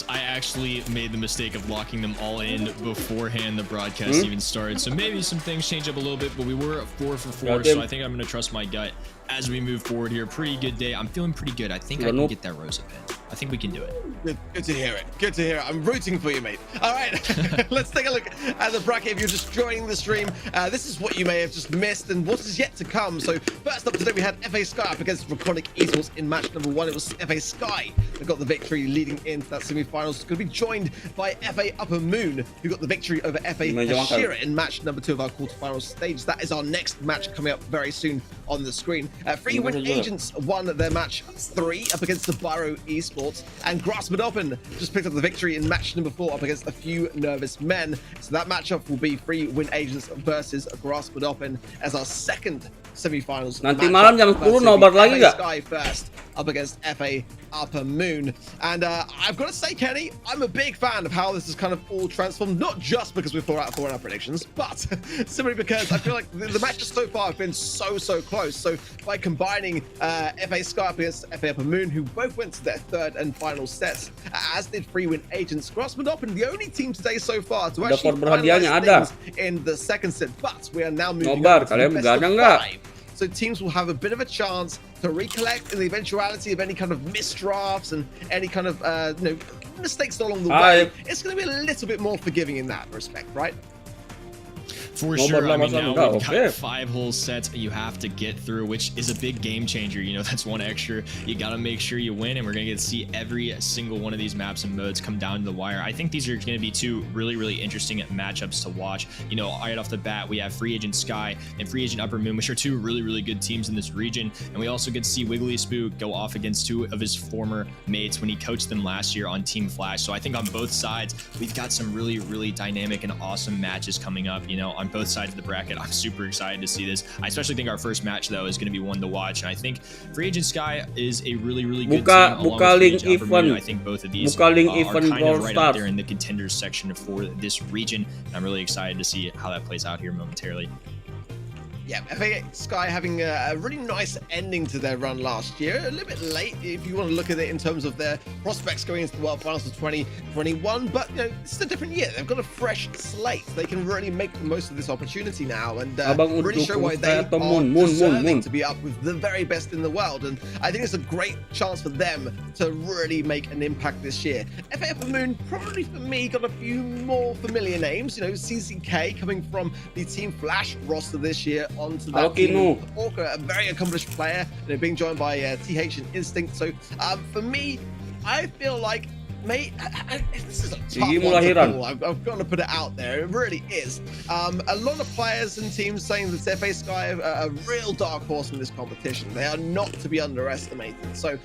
actually made the mistake of locking them all in beforehand the broadcast even started. So maybe some things change up a little bit, but we were at 4 for 4. So I think I'm going to trust my gut as we move forward here. Pretty good day. I'm feeling pretty good. I think I can get that Rosa pin. I think we can do it. Good to hear it. Good to hear it. I'm rooting for you, mate. All right, let's take a look at the bracket. If you're just joining the stream, this is what you may have just missed and what is yet to come. So first up today, we had FA Sky up against Reconic Esports in match number 1. It was FA Sky that got the victory, leading into that semi-finals. It's going to be joined by FA Upper Moon, who got the victory over FA Hashira in match number 2 of our quarterfinal stage. That is our next match coming up very soon on the screen. Free Win Agents won their match 3 up against the Baro Esports, and Grasmodopin just picked up the victory in match number 4 up against A Few Nervous Men. So that matchup will be Free Win Agents versus Grasmodopin as our second semi-finals. Nanti malam jam 10 nobar lagi nggak? Sky first up against FA Upper Moon. And I've got to say, Kenny, I'm a big fan of how this has kind of all transformed, not just because we're 4 out of 4 in our predictions, but simply because I feel like the matches so far have been so close. So by combining FA Sky up against FA Upper Moon, who both went to their third and final sets, as did Free Win Agents, Grasmodopin, the only team today so far to actually finalize things in the second set. But we are now moving on to the best of 5. So teams will have a bit of a chance to recollect in the eventuality of any kind of misdrafts and any kind of mistakes along the way. It's going to be a little bit more forgiving in that respect, right? For sure. I mean, now we've got 5 whole sets you have to get through, which is a big game changer. You know, that's one extra. You got to make sure you win, and we're going to get to see every single one of these maps and modes come down to the wire. I think these are going to be 2 really interesting matchups to watch. You know, right off the bat, we have Free Agent Sky and Free Agent Upper Moon, which are 2 really good teams in this region. And we also get to see Wiggly Spook go off against 2 of his former mates when he coached them last year on Team Flash. So I think on both sides, we've got some really dynamic and awesome matches coming up, you know, on both sides of the bracket. I'm super excited to see this. I especially think our first match, though, is going to be one to watch. And I think Free Agent Sky is a really good team. Buka link event. I think both of these are kind of right up there in the contenders section for this region. And I'm really excited to see how that plays out here momentarily. Yeah, FA Sky having a really nice ending to their run last year. A little bit late if you want to look at it in terms of their prospects going into the World Finals of 2021. But, you know, it's a different year. They've got a fresh slate. They can really make the most of this opportunity now and really show why they are deserving to be up with the very best in the world. And I think it's a great chance for them to really make an impact this year. FA Upper Moon, probably for me, got a few more familiar names. You know, CCK coming from the Team Flash roster this year onto that team. Orca, a very accomplished player, you know, being joined by TH and Instinct. So for me, I feel like, mate, this is a tough one to call. I've got to put it out there. It really is. A lot of players and teams saying that FA Sky are a real dark horse in this competition. They are not to be underestimated. So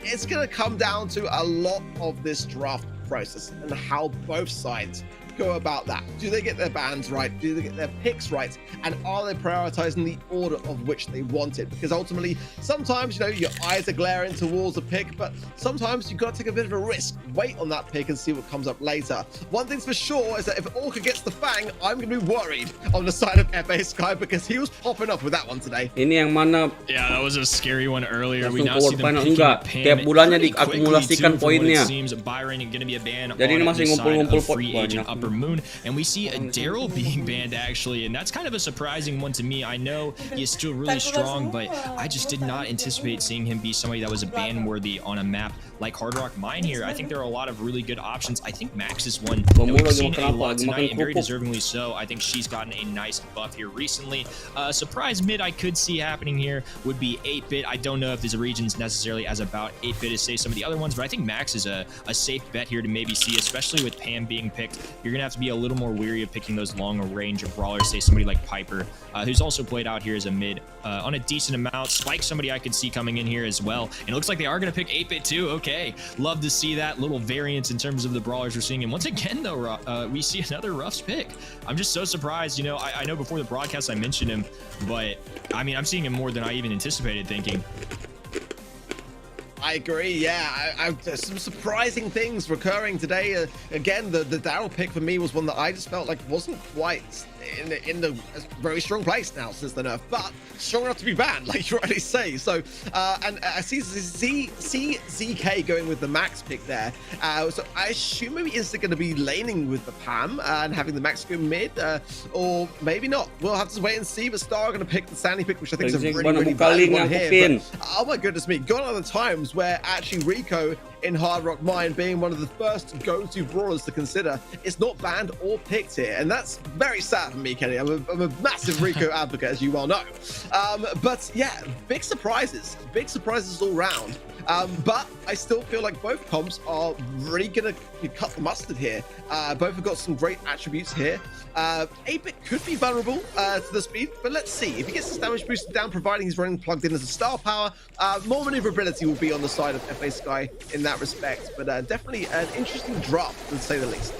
it's going to come down to a lot of this draft process and how both sides go about that. Do they get their bands right? Do they get their picks right? And are they prioritizing the order of which they want it? Because ultimately, sometimes, you know, your eyes are glaring towards a pick, but sometimes you've got to take a bit of a risk. Wait on that pick and see what comes up later. One thing's for sure is that if Orca gets the Fang, I'm going to be worried on the side of FA Sky because he was popping up with that one today. Ini yang mana? Yeah, that was a scary one earlier. We now see them picking enggak. Tiap bulannya diakumulasikan poinnya. Byron going to be a ban. Jadi ini masih ngumpul-ngumpul poin. Upper Moon, and we see a Daryl being banned actually, and that's kind of a surprising one to me. I know he is still really strong, but I just did not anticipate seeing him be somebody that was a ban worthy on a map like Hard Rock Mine here. I think there are a lot of really good options. I think Max is one that we've seen a lot tonight, and very deservingly so. I think she's gotten a nice buff here recently. Surprise mid I could see happening here would be 8-bit. I don't know if this region's necessarily as about 8-bit as say some of the other ones, but I think Max is a safe bet here to maybe see, especially with Pam being picked. You're gonna have to be a little more weary of picking those long range of brawlers, say somebody like Piper, who's also played out here as a mid on a decent amount. Spike, somebody I could see coming in here as well, and it looks like they are gonna pick 8-bit too. Okay, love to see that little variance in terms of the brawlers we're seeing. And once again though, we see another Ruff's pick. I'm just so surprised. You know, I know before the broadcast I mentioned him, but I mean, I'm seeing him more than I even anticipated thinking. I agree, yeah. There's some surprising things recurring today. Again, the Daryl pick for me was one that I just felt like wasn't quite in the very strong place now since the nerf, but strong enough to be banned, like you already say. So, and I see ZK going with the Max pick there. So I assume maybe is it going to be laning with the Pam and having the Max go mid, or maybe not. We'll have to wait and see. But Star are going to pick the Sandy pick, which I think is a really valid one here. But, oh my goodness me, gone are the times where actually Rico in Hard Rock Mine being one of the first go-to brawlers to consider is not banned or picked here, and that's very sad for me, Kenny. I'm a massive Rico advocate, as you well know. But yeah, big surprises all round. But I still feel like both comps are really gonna cut the mustard here. Both have got some great attributes here. 8-bit could be vulnerable to the speed, but let's see. If he gets his damage boosted down, providing he's running plugged in as a star power, more maneuverability will be on the side of FA Sky in that respect. But definitely an interesting draft, to say the least.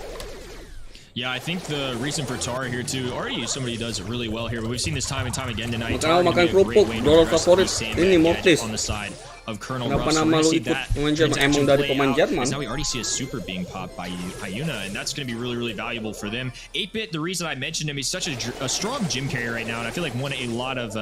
Yeah, I think the reason for Tara here too, already somebody does it really well here, but we've seen this time and time again tonight. Makan kerupuk, Brawl favorit ini Mortis. On the side of Colonel Kenapa Russ. nama lu ikut pemain Jerman? Emang dari pemain Jerman? Now we already see a super being popped by Yuna, and that's going to be really, really valuable for them. 8-bit, the reason I mentioned him, he's such a strong gym carrier right now, and I feel like a lot of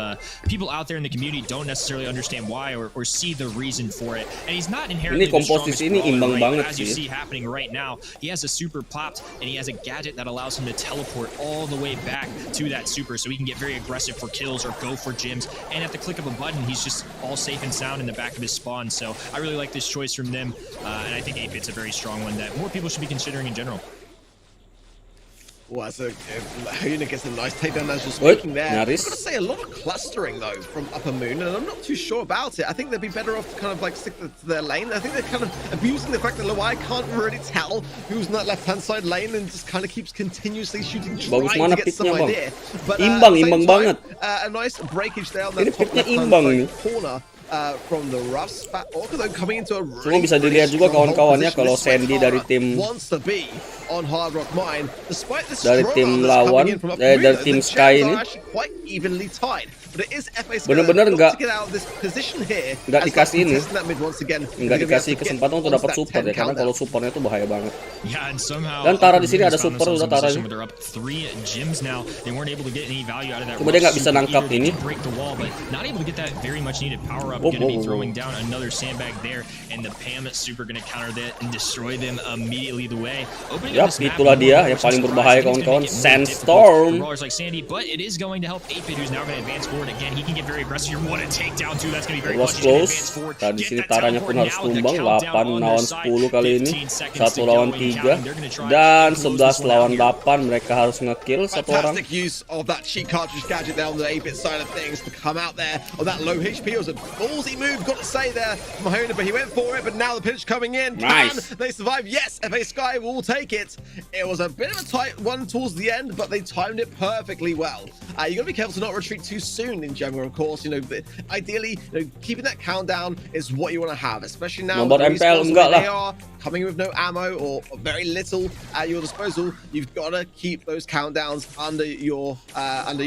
people out there in the community don't necessarily understand why or see the reason for it. And he's not inherently the strongest brawler, right? But as you see happening right now, he has a super popped, and he has a gadget that allows him to teleport all the way back to that super, so he can get very aggressive for kills or go for gyms. And at the click of a button, he's just all safe and sound in the back of his spawn. So I really like this choice from them, and I think 8-bit's a very strong one that more people should be considering in general. Well, that's Huna gets a nice takedown as just speaking there. I've got to say, a lot of clustering though from Upper Moon, and I'm not too sure about it. I think they'd be better off to kind of like stick to their lane. I think they're kind of abusing the fact that Lawai can't really tell who's in that left-hand side lane and just kind of keeps continuously shooting, trying to get some idea. But imbang banget. A nice breakage there on that top left-hand side corner. From the Ruffs, although coming into a Cuma bisa dilihat juga kawan-kawannya kalau Sandy dari tim on Hard Rock Mine, despite the dari tim lawan, dari tim Sky ini quite evenly tied. But it is FA bener-bener nggak dikasih ini, nggak dikasih kesempatan untuk dapat support ya, karena kalau supportnya itu bahaya banget. Dan Tara di sini ada support, udah Tara ini. Cuma dia nggak bisa nangkap ini. Gonna be throwing down another sandbag there, and the Pam super gonna counter that and destroy them immediately the way. Yap, itulah dia yang paling berbahaya kawan-kawan, Sandstorm. Like Sandy, but it is going to help 8-bit, who's now going to advance forward again. He can get very aggressive. What a takedown too. That's going to be very close. Dan di sini Taranya pun harus tumbang. 8 lawan 10 kali ini. 1 lawan 3 dan 11 lawan 8. Mereka harus ngekill satu orang. Fantastic use of that cheat cartridge gadget there on the 8-bit side of things to come out there on that low HP. It was a ballsy move, got to say there from Mahona, but he went for it. But now the pinch coming in. Nice. Can they survive? Yes, FA Sky will take it. It was a bit of a tight one towards the end, but they timed it perfectly well. You got to be careful to not retreat too soon in general, of course. You know, but ideally, keeping that countdown is what you want to have, especially now. Nobar MPL enggak they lah. are coming with no ammo or very little at your disposal. You've got to keep those countdowns under your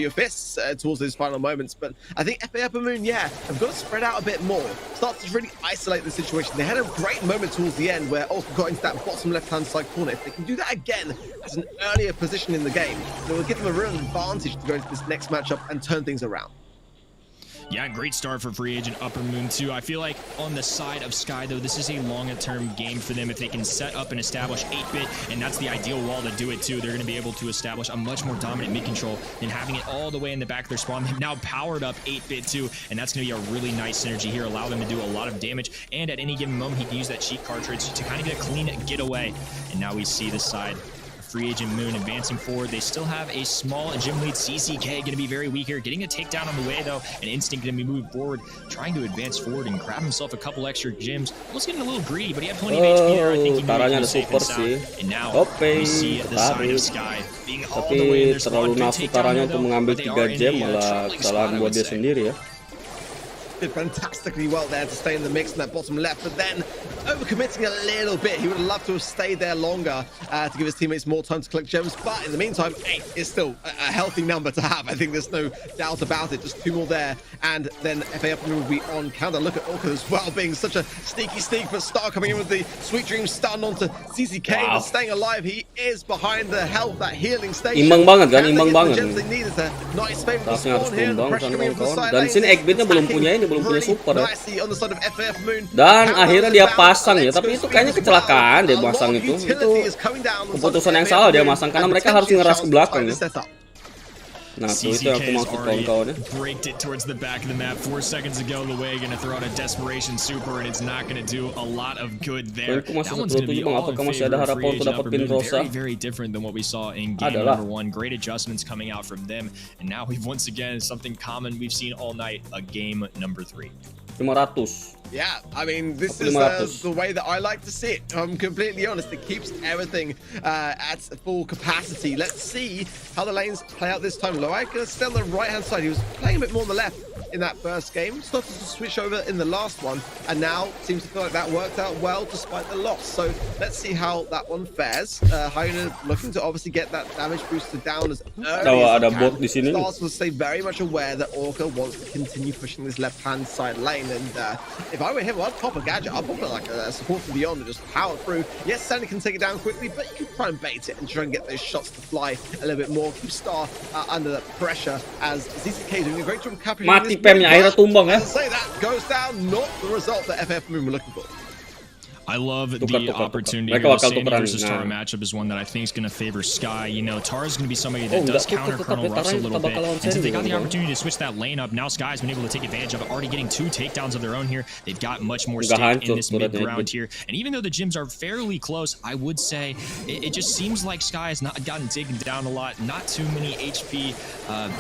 fists towards those final moments. But I think FA Upper Moon, yeah, have got to spread out a bit more. Start to really isolate the situation. They had a great moment towards the end where Ultra got into that bottom left-hand side corner. If they can do that again as an earlier position in the game, it will give them a real advantage to go into this next matchup and turn things around. Yeah, great start for free agent Upper Moon too. I feel like on the side of Sky though, this is a longer-term game for them. If they can set up and establish 8-bit, and that's the ideal wall to do it too, they're going to be able to establish a much more dominant mid control than having it all the way in the back of their spawn. They've now powered up 8-bit too, and that's going to be a really nice synergy here, allow them to do a lot of damage, and at any given moment he can use that cheat cartridge to kind of get a clean getaway. And now we see this side. Free agent Moon advancing forward. They still have a small gym lead. CCK going to be very weak here. Getting a takedown on the way though. And Instinct going to be moving forward, trying to advance forward and grab himself a couple extra gyms. Almost getting a little greedy, but he had plenty of HP there. I think he maybe safe and sound. And now we see the side of Sky being all the way in their spawn. Good takedown there though, but they are in a kesalahan buat dia sendiri ya. Did fantastically well there to stay in the mix in that bottom left, but then overcommitting a little bit. He would have loved to have stayed there longer to give his teammates more time to collect gems, but in the meantime, 8 is still a healthy number to have. I think there's no doubt about it. Just 2 more there, and then FA Upper Moon will be on counter. Look at Orca as well, being such a sneaky sneak, but Star coming in with the Sweet Dream stun onto CCK, but staying alive. He is behind the health, that healing station. Imbang banget kan, imbang banget. Nice favor to spawn here. Dan sini Eggbitnya belum punya ini, belum punya super ya. Dan akhirnya dia pasang ya, tapi itu kayaknya kecelakaan dia pasang itu keputusan yang salah dia masang, karena mereka harus ngeras ke belakang ya. Nah, tuh itu yang aku maksud kawan-kawan ya. Braked it towards the back of the map 4 seconds ago. Luwei gonna throw out a desperation super, and it's not gonna do a lot of good there. That one's gonna be all in favor of free agent Upper Moon. Very different than what we saw in game number 1. Great adjustments coming out from them, and now we've once again something common we've seen all night, a game number 3. 500. Yeah, I mean, this is the way that I like to see it. I'm completely honest. It keeps everything at full capacity. Let's see how the lanes play out this time. Loic is still on the right-hand side. He was playing a bit more on the left in that first game. Started to switch over in the last one, and now seems to feel like that worked out well despite the loss. So let's see how that one fares. Hyena looking to obviously get that damage booster down as early as ada bot di sini. Stars will stay very much aware that Orca wants to continue pushing this left-hand side lane, and if I were him, I'd pop a gadget. I'd pop like a support from beyond and just power through. Yes, Sandy can take it down quickly, but you can try and bait it and try and get those shots to fly a little bit more. Keep Star under that pressure as ZZK doing a great job of capturing Mati pemnya akhirnya tumbang ya. Say that goes down, not the result that FF Moon were looking for. I love the opportunity. The Sandy versus Tara matchup is one that I think is going to favor Sky. You know, Tara's going to be somebody that does counter Colonel Ruffs a little bit. And since they got the opportunity to switch that lane up, now Sky's been able to take advantage of it, already getting 2 takedowns of their own here. They've got much more stake in this mid ground here. And even though the gyms are fairly close, I would say it just seems like Sky has not gotten taken down a lot. Not too many HP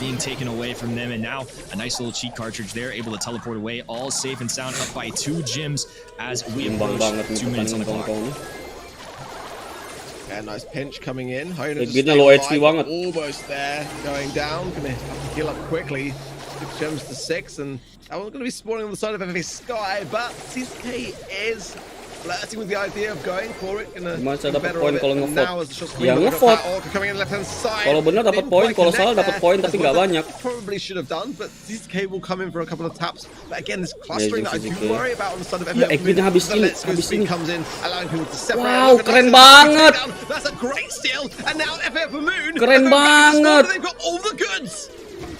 being taken away from them. And now a nice little cheat cartridge there, able to teleport away, all safe and sound, up by 2 gyms as we approach 2 minutes on the clock. Yeah, nice pinch coming in. Low HP banget. Almost there, going down. Gonna have to heal up quickly. 6 gems to 6, and that one's gonna be spawning on the side of FF Sky, but CCK is flirting with the idea of going for it. Masih dapat poin kalau nge-vote. Ya nge-vote. Kalau benar dapat poin, kalau salah dapat poin tapi nggak banyak. Probably should have done, but CCK will come in for a couple of taps. But again, this clustering that I do worry about on the side of FF. Ekbitnya habis ini, comes in, allowing people to separate. Wow, keren banget. That's a great steal, and now FF Moon. Keren banget. They've got all the goods.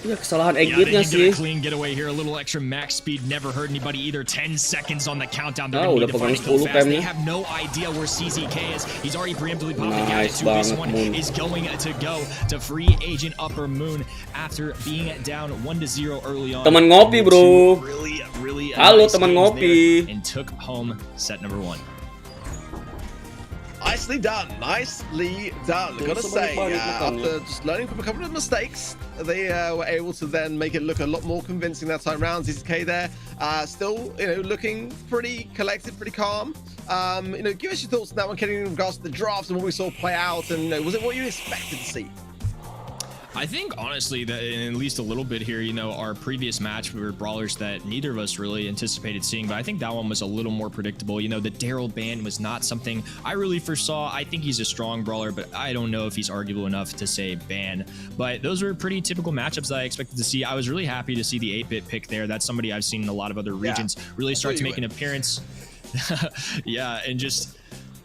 Ya kesalahan Eggbitnya sih. Clean getaway here, a little extra max speed never hurt anybody either. 10 seconds on the countdown. They're udah need to pegang fight it 10 fast. They pemnya. have no idea where CZK is. He's already preemptively popping the gadget to this one. Is going to go to free agent Upper Moon after being down 1-0 early on. Teman ngopi, bro. Really Halo teman ngopi. And took home set number 1. Nicely done, nicely done. Gotta say, after just learning from a couple of mistakes, they were able to then make it look a lot more convincing that time round. ZZK there, still, looking pretty collected, pretty calm. Give us your thoughts on that one, Kenny, in regards to the drafts and what we saw play out, and was it what you expected to see? I think, honestly, that in at least a little bit here, our previous match were brawlers that neither of us really anticipated seeing, but I think that one was a little more predictable. The Daryl ban was not something I really foresaw. I think he's a strong brawler, but I don't know if he's arguable enough to say ban. But those were pretty typical matchups that I expected to see. I was really happy to see the 8-bit pick there. That's somebody I've seen in a lot of other regions really start to make an appearance. Yeah, and just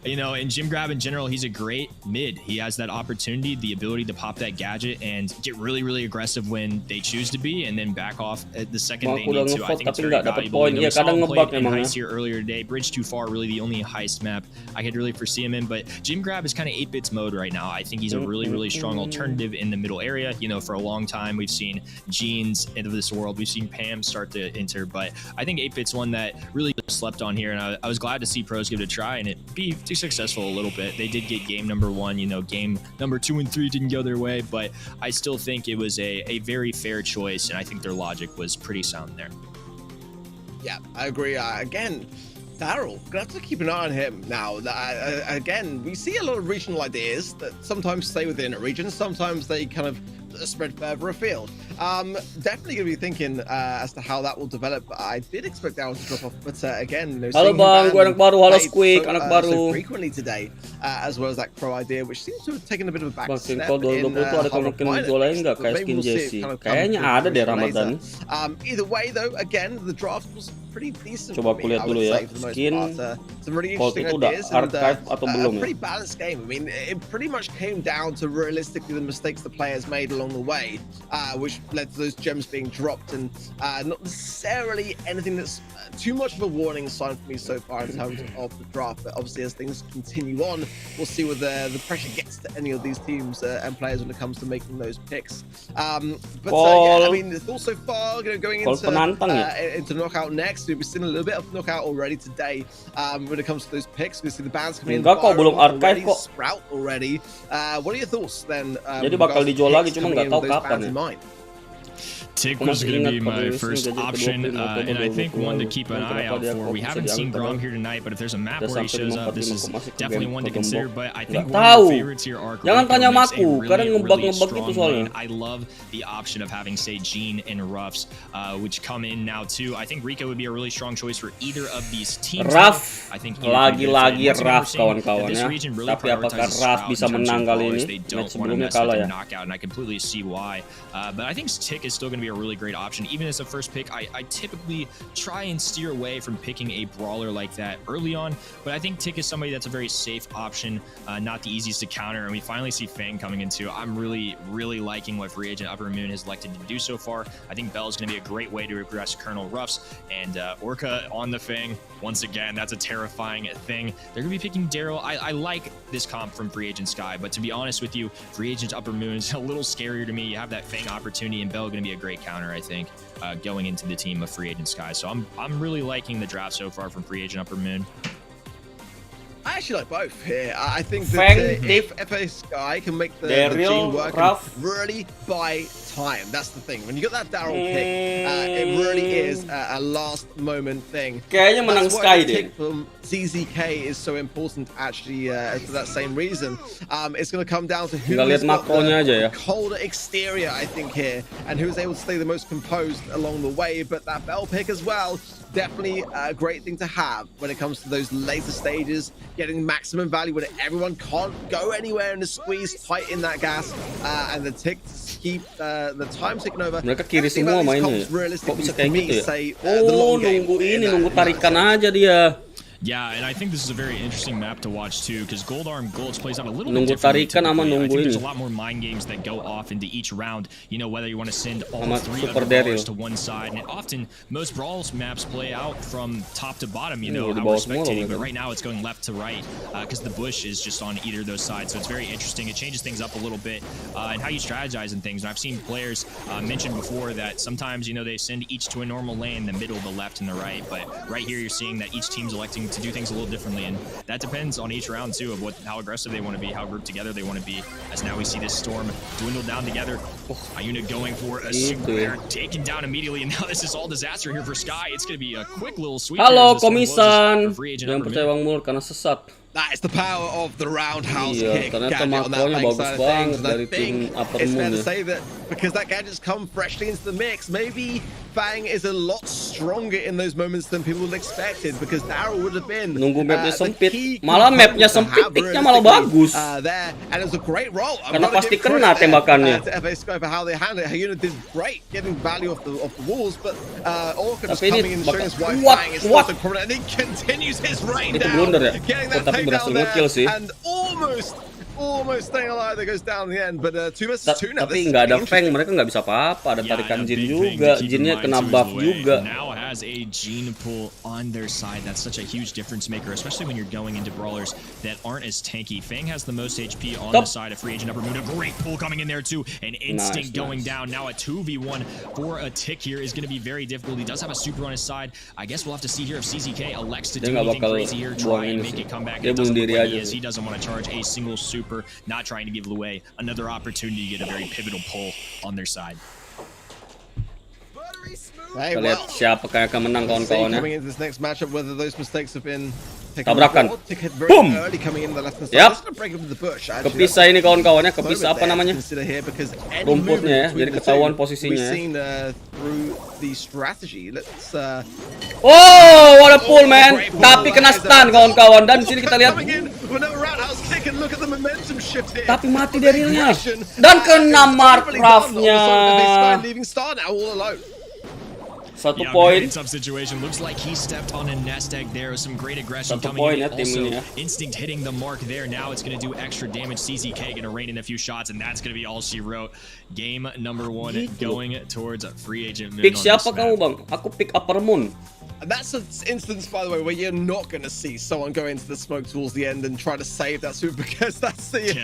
You know, and Jim Grab in general, he's a great mid. He has that opportunity, the ability to pop that gadget and get really, really aggressive when they choose to be, and then back off at the second they need to. I think it's very valuable. You know, we saw him play in Heist here earlier today. Bridge Too Far, really the only Heist map I could really foresee him in. But Jim Grab is kind of 8-bits mode right now. I think he's a really, really strong alternative in the middle area. You know, for a long time, we've seen Jeans into this world. We've seen Pam start to enter. But I think 8-bit's one that really slept on here. And I was glad to see pros give it a try and it be successful a little bit. They did get game number 1, you know, game number 2 and 3 didn't go their way, but I still think it was a very fair choice, and I think their logic was pretty sound there. Yeah, I agree. Again, Daryl, gonna have to keep an eye on him now. Again, we see a lot of regional ideas that sometimes stay within a region, sometimes they kind of spread further afield. Definitely gonna be thinking as to how that will develop. I did expect Daryl to drop off, but again, halo bang, gue anak baru, halo Squeak, anak baru. So frequently today, as well as that Crow idea, which seems to have taken a bit of a back step. Kalau 2020 tuh ada kemungkinan dijual lain nggak kayak skin Jesse? Kayaknya ada deh Ramadan. Either way, though, again, the draft was pretty decent. Coba aku lihat dulu ya, skin. Some really Kalau interesting itu udah ideas archive and atau belum a ya? pretty balanced game. I mean, it pretty much came down to realistically the mistakes the players made along the way, which led to those gems being dropped, and not necessarily anything that's too much of a warning sign for me so far in terms of the draft. But obviously, as things continue on, we'll see whether the pressure gets to any of these teams and players when it comes to making those picks. But yeah, I mean, the thoughts so far, you know, going into knockout next, we've seen a little bit of knockout already today. When it comes to those picks, we see the bands coming in. Enggak kok, belum archive kok. Sprout already. What are your thoughts then? Jadi bakal dijual lagi, cuma nggak tahu kapan ya. Tick was going to be my first option, and I think one to keep an eye out for. We haven't seen Grom here tonight, but if there's a map where he shows up, this is definitely one to consider. But I think one of the favorites here are Jangan tanya sama aku, kadang ngebug-ngebug itu soalnya. I love the option of having, say, Jean and Ruffs, which come in now too. I think Rico would be a really strong choice for either of these teams. Ruff, I think lagi-lagi Ruff kawan-kawan ya. Tapi apakah Ruff bisa menang kali ini? Match sebelumnya kalah ya. Knockout, and I completely see why. But I think Tick is still going to be a really great option. Even as a first pick, I typically try and steer away from picking a brawler like that early on, but I think Tick is somebody that's a very safe option, not the easiest to counter, and we finally see Fang coming into. I'm really, really liking what Free Agent Upper Moon has elected to do so far. I think Bell is going to be a great way to regress Colonel Ruffs, and Orca on the Fang. Once again, that's a terrifying thing. They're going to be picking Daryl. I like this comp from Free Agent Sky, but to be honest with you, Free Agent Upper Moon is a little scarier to me. You have that Fang opportunity, and Bell going to be a great counter, I think, going into the team of Free Agent Sky. So I'm really liking the draft so far from Free Agent Upper Moon. I actually like both here. I think that if FA Sky can make the Gene work and really buy time, that's the thing. When you got that Daryl pick, it really is a last moment thing. Kayaknya menang Sky deh. From ZZK is so important actually for that same reason. It's going to come down to who has got the colder exterior, I think, here, and who is able to stay the most composed along the way. But that Bell pick as well, definitely a great thing to have when it comes to those later stages, getting maximum value when everyone can't go anywhere and is squeezed tight in that gas, and the tick to keep the time ticking over. Mereka kiri semua mainnya. Kok bisa kayak gitu ya? Oh, nunggu tarikan aja dia. Yeah, and I think this is a very interesting map to watch too, because Gold Arm Gulch plays out a little bit differently. I think there's a lot more mind games that go off into each round. You know, whether you want to send all three of the brawlers to one side, and often most Brawls maps play out from top to bottom. You know how we're spectating, but right now it's going left to right because the bush is just on either of those sides. So it's very interesting. It changes things up a little bit and how you strategize and things. And I've seen players mention before that sometimes they send each to a normal lane, the middle, the left, and the right. But right here you're seeing that each team's electing to do things a little differently, and that depends on each round too of how aggressive they want to be, how grouped together they want to be. As now we see this storm dwindle down together. Ayuna going for a super bear, taken down immediately, and now this is all disaster here for Sky. It's going to be a quick little sweep. Halo komisan, jangan percaya Bang Muller karena sesat. That is the power of the roundhouse kick gadget on that bagus side of things. And I think it's fair to say that because that gadget's come freshly into the mix, maybe Fang is a lot stronger in those moments than people expected, because Daryl would have been nunggu mapnya sempit, malah mapnya sempit, picknya malah bagus. There, and it was a great roll. Karena pasti kena tembakannya. To FA Sky for how they handled it. Hyuna did great getting value off the walls, but Orca just coming in and showing us why Fang is so prominent, and he continues his rain down, getting that going berhasil down nge-kill sih. there and almost staying alive. That goes down in the end, but 2 versus 2 now. Tapi nggak ada Feng, mereka nggak bisa apa-apa. Ada tarikan Jin juga, Jinnya kena buff juga. Now has a Jin pull on their side. That's such a huge difference maker, especially when you're going into brawlers that aren't as tanky. Feng has the most HP on the side of Free Agent Upper Moon. A great pull coming in there too. An instinct going down. Now a 2v1 for a tick here is going to be very difficult. He does have a super on his side. I guess we'll have to see here if CZK elects to do anything crazy here, try and make it come back. It doesn't look like he doesn't want to charge a single super, not trying to give away another opportunity to get a very pivotal pull on their side. Hey, Kita lihat siapa yang akan menang kawan-kawannya. Coming into this next matchup, whether those mistakes have been Tabrakan. Boom. Yap. Kepisah ini kawan-kawannya, kepisah apa namanya? Rumputnya ya, jadi ketahuan posisinya. Oh, what a pull man. Tapi kena stun kawan-kawan, dan di sini kita lihat. Tapi mati Darylnya. Dan kena Markcraft-nya. 1 poin. Tough situation. Looks like he stepped on a nest egg there with some great aggression coming in. Also, instinct hitting the mark there. Now it's going to do extra damage. CZK going to rein in a few shots, and that's going to be all she wrote. Game number 1 going towards Free Agent Moon. Pick siapa kamu bang? Aku pick Upper Moon. That's an instance, by the way, where you're not going to see someone go into the smoke towards the end and try to save that super, because that's the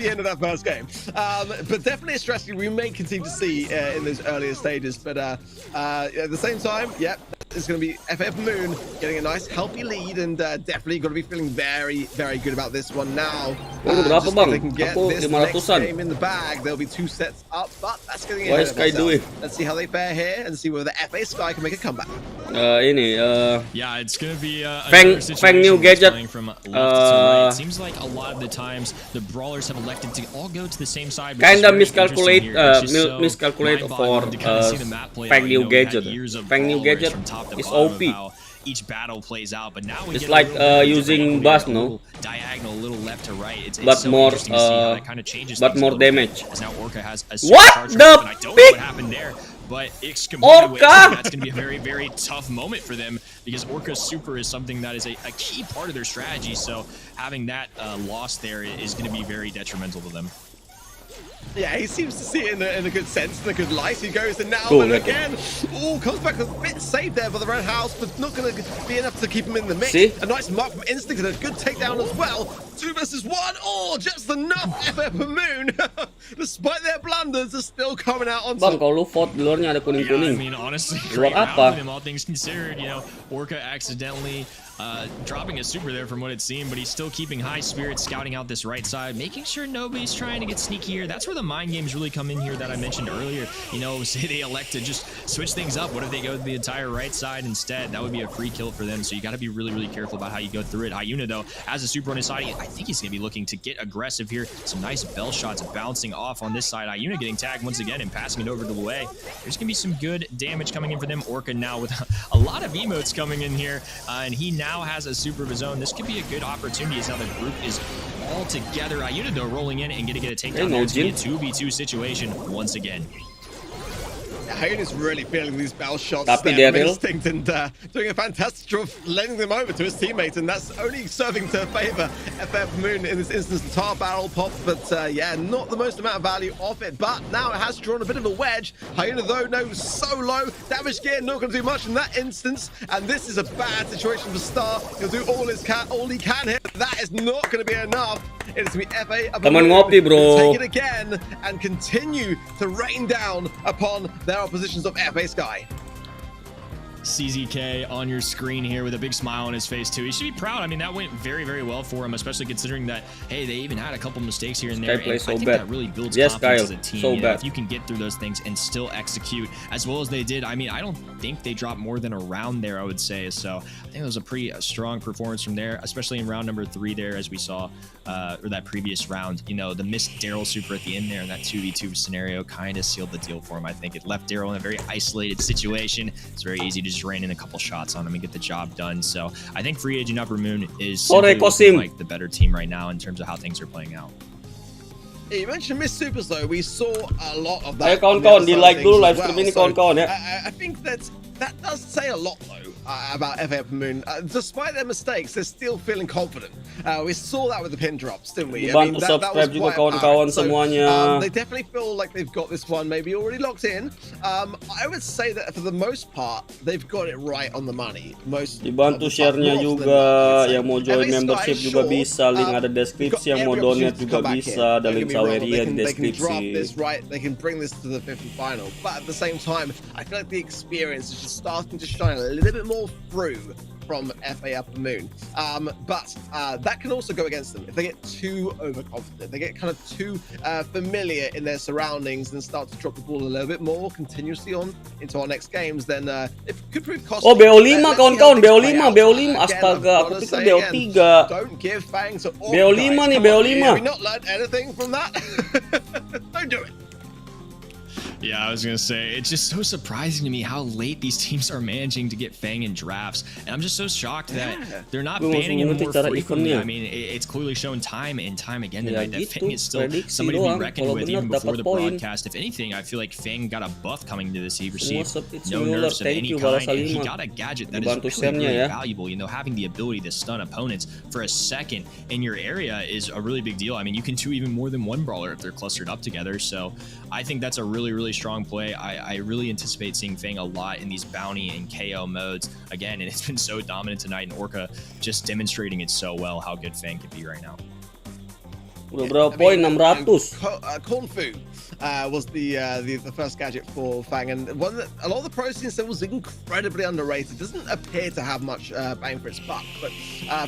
end of that first game. But definitely a strategy we may continue to see in those earlier stages. But at the same time, yep, it's going to be FF Moon getting a nice healthy lead, and definitely going to be feeling very, very good about this one now. Berapa bang? They can get Aku this next game in the bag. There'll be 2 sets up, but that's getting What is Sky doing? Let's see how they fare here and see whether FA Sky can make a comeback. Yeah, it's gonna be Feng new gadget. From left to right. It seems like a lot of the times the brawlers have elected to all go to the same side. Kinda miscalculate for Feng new gadget. Feng new gadget is OP. Each battle plays out, but now we it's like using Buzz, no? Diagonal, a little left to right. It's but so more damage. As now Orca has a what the and I don't know what happened there. But Orca! That's going to be a very, very tough moment for them, because Orca's super is something that is a key part of their strategy. So having that loss there is going to be very detrimental to them. Yeah, he seems to see it in a good sense, in a good light. He goes in now, but again, comes back a bit safe there for the roundhouse, but not going to be enough to keep him in the mix. See? A nice mark from Instinct and a good takedown as well. 2 versus 1, just enough FF Moon. Despite their blunders, are still coming out on top. Bang, kalau lu vote di luarnya ada kuning-kuning. Yeah, I mean, honestly, luar apa? All things considered, you know, Orca accidentally dropping a super there from what it seemed, but he's still keeping high spirits, scouting out this right side, making sure nobody's trying to get sneaky here. That's where the mind games really come in here that I mentioned earlier. You know, say they elect to just switch things up. What if they go to the entire right side instead? That would be a free kill for them, so you got to be really, really careful about how you go through it. Hyuna, though, has a super on his side. I think he's going to be looking to get aggressive here. Some nice bell shots bouncing off on this side. Hyuna getting tagged once again and passing it over to Lue. There's going to be some good damage coming in for them. Orca now with a lot of emotes coming in here, and he now has a super of his own. This could be a good opportunity as now the group is all together. Hyuna, though, rolling in and going to get a takedown. It's going to be a 2v2 situation once again. Hyuna's really feeling these bell shots Tapi there from Instinct, and doing a fantastic job of letting them over to his teammates, and that's only serving to favor FF Moon in this instance. The tar barrel pop, but yeah, not the most amount of value off it, but now it has drawn a bit of a wedge. Hyuna, though, no, so low. Damage gear not going to do much in that instance, and this is a bad situation for Star. He'll do all he can here, but that is not going to be enough. It's going to be FA Teman ngopi, bro. Take it again and continue to rain down upon their oppositions of FA Sky. CZK on your screen here with a big smile on his face too. He should be proud. I mean, that went very, very well for him, especially considering that, hey, they even had a couple mistakes here and there. And so I think that really builds confidence as a team. You know, if you can get through those things and still execute as well as they did. I mean, I don't think they dropped more than a round there, I would say. So I think it was a pretty strong performance from there, especially in round number 3 there, as we saw, or that previous round. You know, the missed Daryl super at the end there in that 2v2 scenario kind of sealed the deal for him. I think it left Daryl in a very isolated situation. It's very easy to just rain in a couple shots on him and get the job done. So I think Free Agent Upper Moon is like the better team right now in terms of how things are playing out. Yeah, you mentioned Miss Supers though. We saw a lot of that. Ayo kawan-kawan, di like dulu live stream ini kawan-kawan ya. I think that does say a lot though about FA Upper Moon. Despite their mistakes, they're still feeling confident. We saw that with the pin drops, didn't we? Dibantu subscribe juga kawan-kawan semuanya. They definitely feel like they've got this one maybe already locked in. I would say that for the most part, they've got it right on the money. Dibantu share-nya juga, yang mau join membership juga bisa, link ada deskripsi, yang mau donate juga bisa, ada link Saweria di deskripsi. They can bring this to the 50 final, but at the same time, I feel like the experience is just starting to shine a little bit more through from FA Upper Moon. But that can also go against them if they get too overconfident. They get kind of too familiar in their surroundings and start to drop the ball a little bit more continuously on into our next games. Then it could prove costly. Oh, BO5 kawan-kawan, BO5. Astaga, aku pikir BO3. Don't give Fang to all BO5 nih, BO5. Have we not learned anything from that? Don't do it. Yeah, I was gonna say, it's just so surprising to me how late these teams are managing to get Fang in drafts, and I'm just so shocked that they're not banning him more frequently. I mean, it's clearly shown time and time again tonight that Fang is still somebody to be reckoned with even before the broadcast. If anything, I feel like Fang got a buff coming into this. He received no nerfs of any kind, and he got a gadget that is really valuable. You know, having the ability to stun opponents for a second in your area is a really big deal. I mean, you can do even more than one brawler if they're clustered up together, so I think that's a really strong play. I really anticipate seeing Fang a lot in these bounty and KO modes again, and it's been so dominant tonight, and Orca just demonstrating it so well how good Fang can be right now. Udah berapa poin? 600. Kung Fu was the first gadget for Fang, and one that a lot of the pro scene said was incredibly underrated. Doesn't appear to have much bang for its buck, but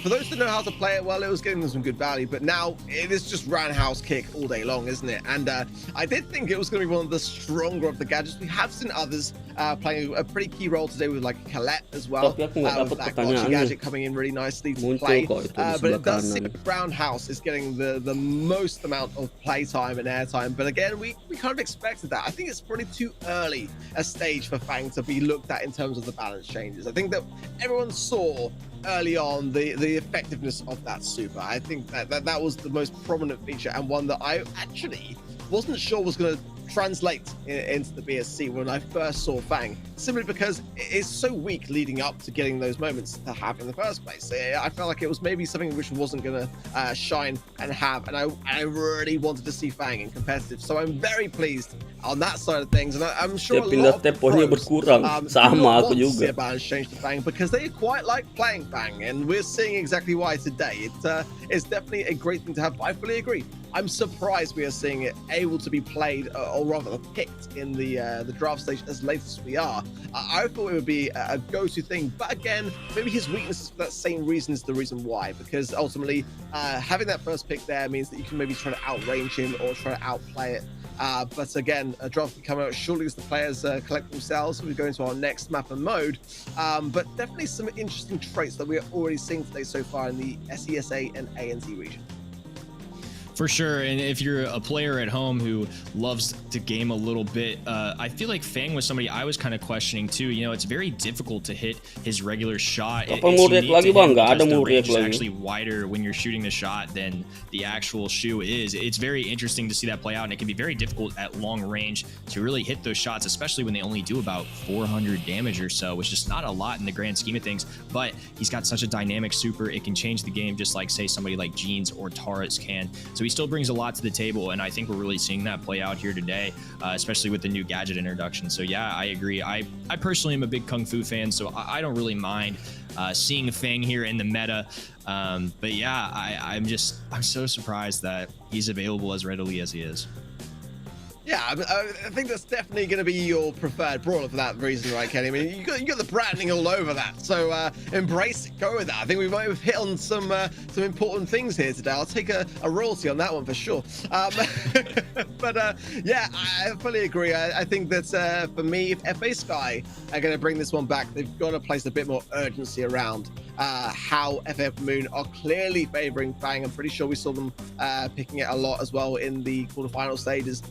for those who know how to play it well, it was giving them some good value. But now it is just roundhouse kick all day long, isn't it? And I did think it was going to be one of the stronger of the gadgets. We have seen others playing a pretty key role today with like Colette as well. With that gotcha gadget coming in really nicely to play. But it does seem roundhouse is getting the most amount of play time and airtime. But again, we kind of expected that. I think it's probably too early a stage for Fang to be looked at in terms of the balance changes. I think that everyone saw early on the effectiveness of that super. I think that was the most prominent feature, and one that I actually wasn't sure was going to translate into the BSC when I first saw Fang, simply because it's so weak leading up to getting those moments to have in the first place. I felt like it was maybe something which wasn't going to shine and have, and I really wanted to see Fang in competitive, so I'm very pleased on that side of things, and I'm sure a lot of pros sama aku juga see a balance change to Fang because they quite like playing Fang, and we're seeing exactly why today. It's definitely a great thing to have. I fully agree. I'm surprised we are seeing it able to be played, or rather picked in the draft stage as late as we are. I thought it would be a go-to thing, but again, maybe his weakness is for that same reason is the reason why, because ultimately having that first pick there means that you can maybe try to outrange him or try to outplay it. But again, a draft will come out shortly as the players collect themselves. We go into our next map and mode. But definitely some interesting traits that we are already seeing today so far in the SESA and ANZ region. For sure, and if you're a player at home who loves to game a little bit, I feel like Fang was somebody I was kind of questioning too. You know, it's very difficult to hit his regular shot. It's unique to him because the range is actually wider when you're shooting the shot than the actual shoe is. It's very interesting to see that play out, and it can be very difficult at long range to really hit those shots, especially when they only do about 400 damage or so, which is not a lot in the grand scheme of things. But he's got such a dynamic super, it can change the game just like, say, somebody like Jeans or Taurus can. So he still brings a lot to the table, and I think we're really seeing that play out here today, especially with the new gadget introduction. So yeah, I agree. I personally am a big Kung Fu fan, so I don't really mind seeing Fang here in the meta. But yeah, I'm so surprised that he's available as readily as he is. Yeah, I think that's definitely going to be your preferred brawler for that reason, right, Kenny? I mean, you got the branding all over that, so embrace it, go with that. I think we might have hit on some important things here today. I'll take a royalty on that one for sure. But yeah, I fully agree. I think that for me, if FA Sky are going to bring this one back, they've got to place a bit more urgency around how FA Moon are clearly favoring Fang. I'm pretty sure we saw them picking it a lot as well in the quarterfinal stages.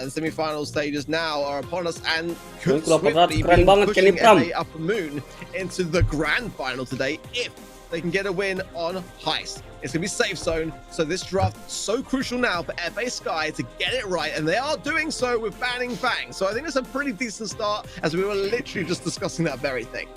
The semi-final stages now are upon us, and could swiftly be pushing FA Upper Moon into the grand final today if they can get a win on Heist. It's going to be safe zone, so this draft is so crucial now for FA Sky to get it right, and they are doing so with banning Fang. So I think it's a pretty decent start, as we were literally just discussing that very thing.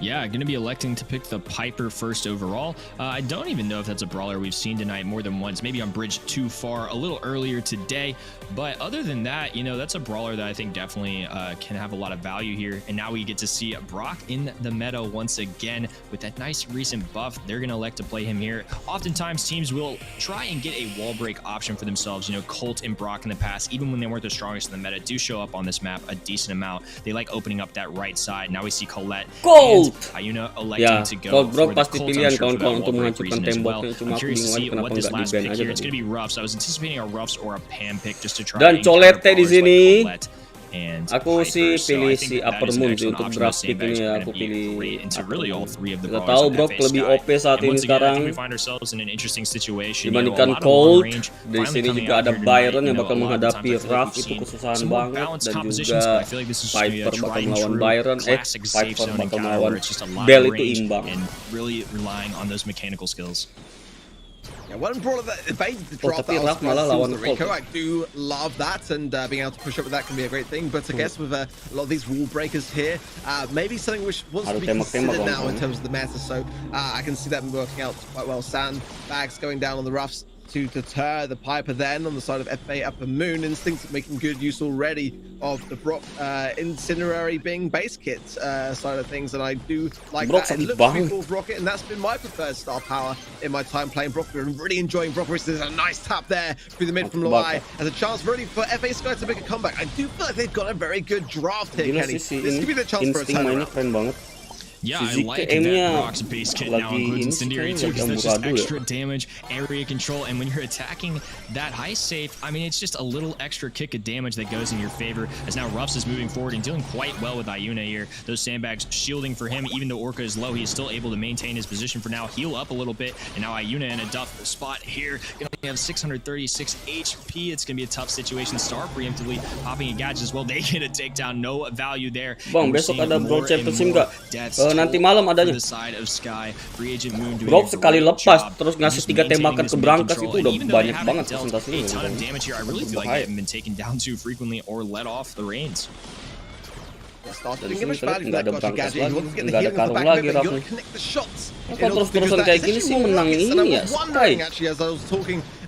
Yeah, going to be electing to pick the Piper first overall. I don't even know if that's a brawler we've seen tonight more than once. Maybe on Bridge too far a little earlier today. But other than that, you know, that's a brawler that I think definitely can have a lot of value here. And now we get to see Brock in the meta once again with that nice recent buff. They're going to elect to play him here. Oftentimes, teams will try and get a wall break option for themselves. You know, Colt and Brock in the past, even when they weren't the strongest in the meta, do show up on this map a decent amount. They like opening up that right side. Now we see Colette. Colt! Ayuna electing to go Bro for the pasti Colt, pilihan I'm sure, for that kawan-kawan untuk wall break menghancurkan reason as well. temboknya. Cuma I'm aku curious to bingung see kenapa what this nggak di last ban pick aja here. It's tadi. going to be Ruffs. I was anticipating a Ruffs or a Pam pick just to try Dan and Colette di sini. And Aku sih Piper. pilih So I think si that Upper is an Moon sih excellent untuk option. draft Those pick ini sandbags ya. are Aku gonna be pilih great into really all three of the kita brawlers tahu on Brock FA lebih Sky. OP saat And ini once again, I sekarang think we find ourselves in an interesting situation. dibandingkan You know, a lot of Colt. long range, Di finally sini coming juga out ada here Byron tonight. yang You bakal know, a lot of the menghadapi times I feel like Ruff, we've itu seen kesusahan some more banget. balanced Dan compositions, juga but I feel like this is just gonna be a Piper bakal tried and melawan true Byron. classic safe Piper zone bakal encounter melawan where it's just a lot Bell of itu range imbang. and really relying on those mechanical skills. Yeah, one brawler that evades the drop tapi that Ruff was malah lawan the Rico. Colt. I do love that, and being able to push up with that can be a great thing. But I guess with a lot of these wall breakers here, maybe something which wants to be considered now in terms of the meta. So I can see that working out quite well. Sandbags going down on the Ruffs to deter the Piper then on the side of FA Upper Moon. Instinct making good use already of the Brock Incinerary being base kit side of things, and I do like Brock that. It sakit looks to be banget. full Rocket, and that's been my preferred star power in my time playing Brock. I'm really enjoying Brock. There's a nice tap there through the mid from Loai, and a chance really for FA Sky to make a comeback. I do feel like they've got a very good draft here, Gila Kenny. sih si This could be the chance for a Instinct mainnya turnaround. keren banget. Yeah, Si I like ZKM-nya that Brock's base kit now lagi includes ini incendiary sih too, because yang that's just amburadul ya. extra damage, area control, and when you're attacking that high safe, I mean, it's just a little extra kick of damage that goes in your favor. As now Ruffs is moving forward and dealing quite well with Ayuna here. Those sandbags shielding for him, even though Orca is low, he is still able to maintain his position for now, heal up a little bit, and now Ayuna in a tough spot here. Gonna only have 636 HP. It's gonna be a tough situation. Star preemptively popping a gadget as well. They get a takedown, no value there. Bang, besok ada Brawl Championship nggak? Nanti malam adanya. Brock sekali lepas terus ngasih 3 tembakan ke brankas itu udah banyak banget presentasinya. Dari sini terlihat nggak ada brankas lagi, nggak ada karung lagi Ruff nih. Kalau terus-terusan kayak gini sih menang ini ya Sky.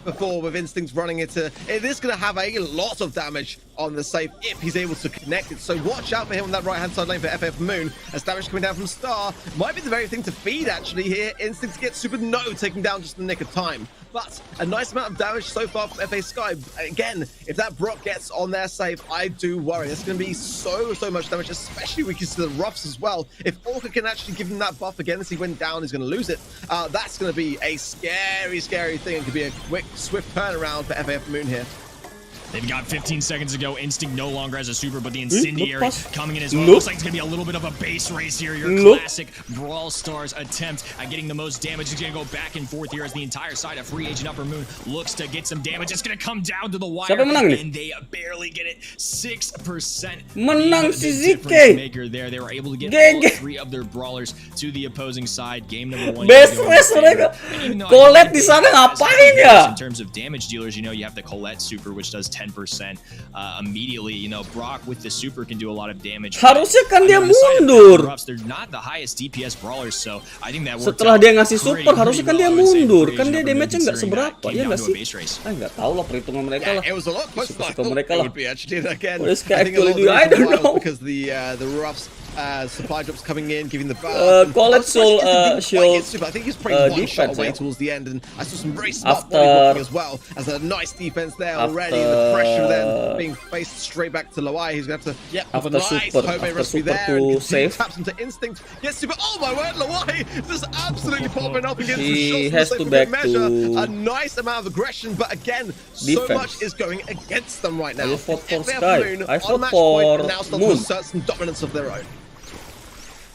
Before with Instincts running it is going to have a lot of damage on the safe if he's able to connect it. So watch out for him on that right hand side lane for FF Moon. As damage coming down from Star might be the very thing to feed actually here. Instincts get super no taken down just in the nick of time. But a nice amount of damage so far from FA Sky. Again, if that Brock gets on their save, I do worry. There's going to be so much damage, especially we can see the Ruffs as well. If Orca can actually give him that buff again as he went down, he's going to lose it. That's going to be a scary thing. It could be a quick, swift turnaround for FAF Moon here. They've got 15 seconds to go. Instinct no longer has a super, but the incendiary coming in as well. Looks like it's going to be a little bit of a base race here. Your classic Brawl Stars attempt at getting the most damage. It's going to go back and forth here as the entire side of Free Agent Upper Moon looks to get some damage. It's going to come down to the wire. And they barely get it. 6%. Menang si ZK. Maker there. They were able to get all 3 of their brawlers to the opposing side. Game number 1. Best race mereka. Colette di sana ngapain ya? In terms of damage dealers, you know, you have the Colette super, which does 10% immediately. You know, Brock with the super can do a lot of damage. Harusnya kan dia mundur. They're not the highest DPS brawlers, so I think that setelah dia ngasih super harusnya kan dia mundur. Kan dia damage-nya nggak seberapa, ya nggak sih? Nggak tahu lah perhitungan mereka lah. It was a lot closer than I thought it would be actually. Again, I think a lot of I don't know because the Ruffs supply drops coming in, giving the Colette Soul shield I think he's probably one shot away towards the end, and I saw some very smart body blocking as well as a nice defense there already. The pressure then being faced straight back to Loai. He's going to have to have a nice homemade recipe there. And taps into Instinct. Gets super. Oh my word, Loai just absolutely popping up against the shots. He has to back measure to a nice amount of aggression, but again, so much is going against them right now. I fought for Sky. I fought for now start to assert some dominance of their own.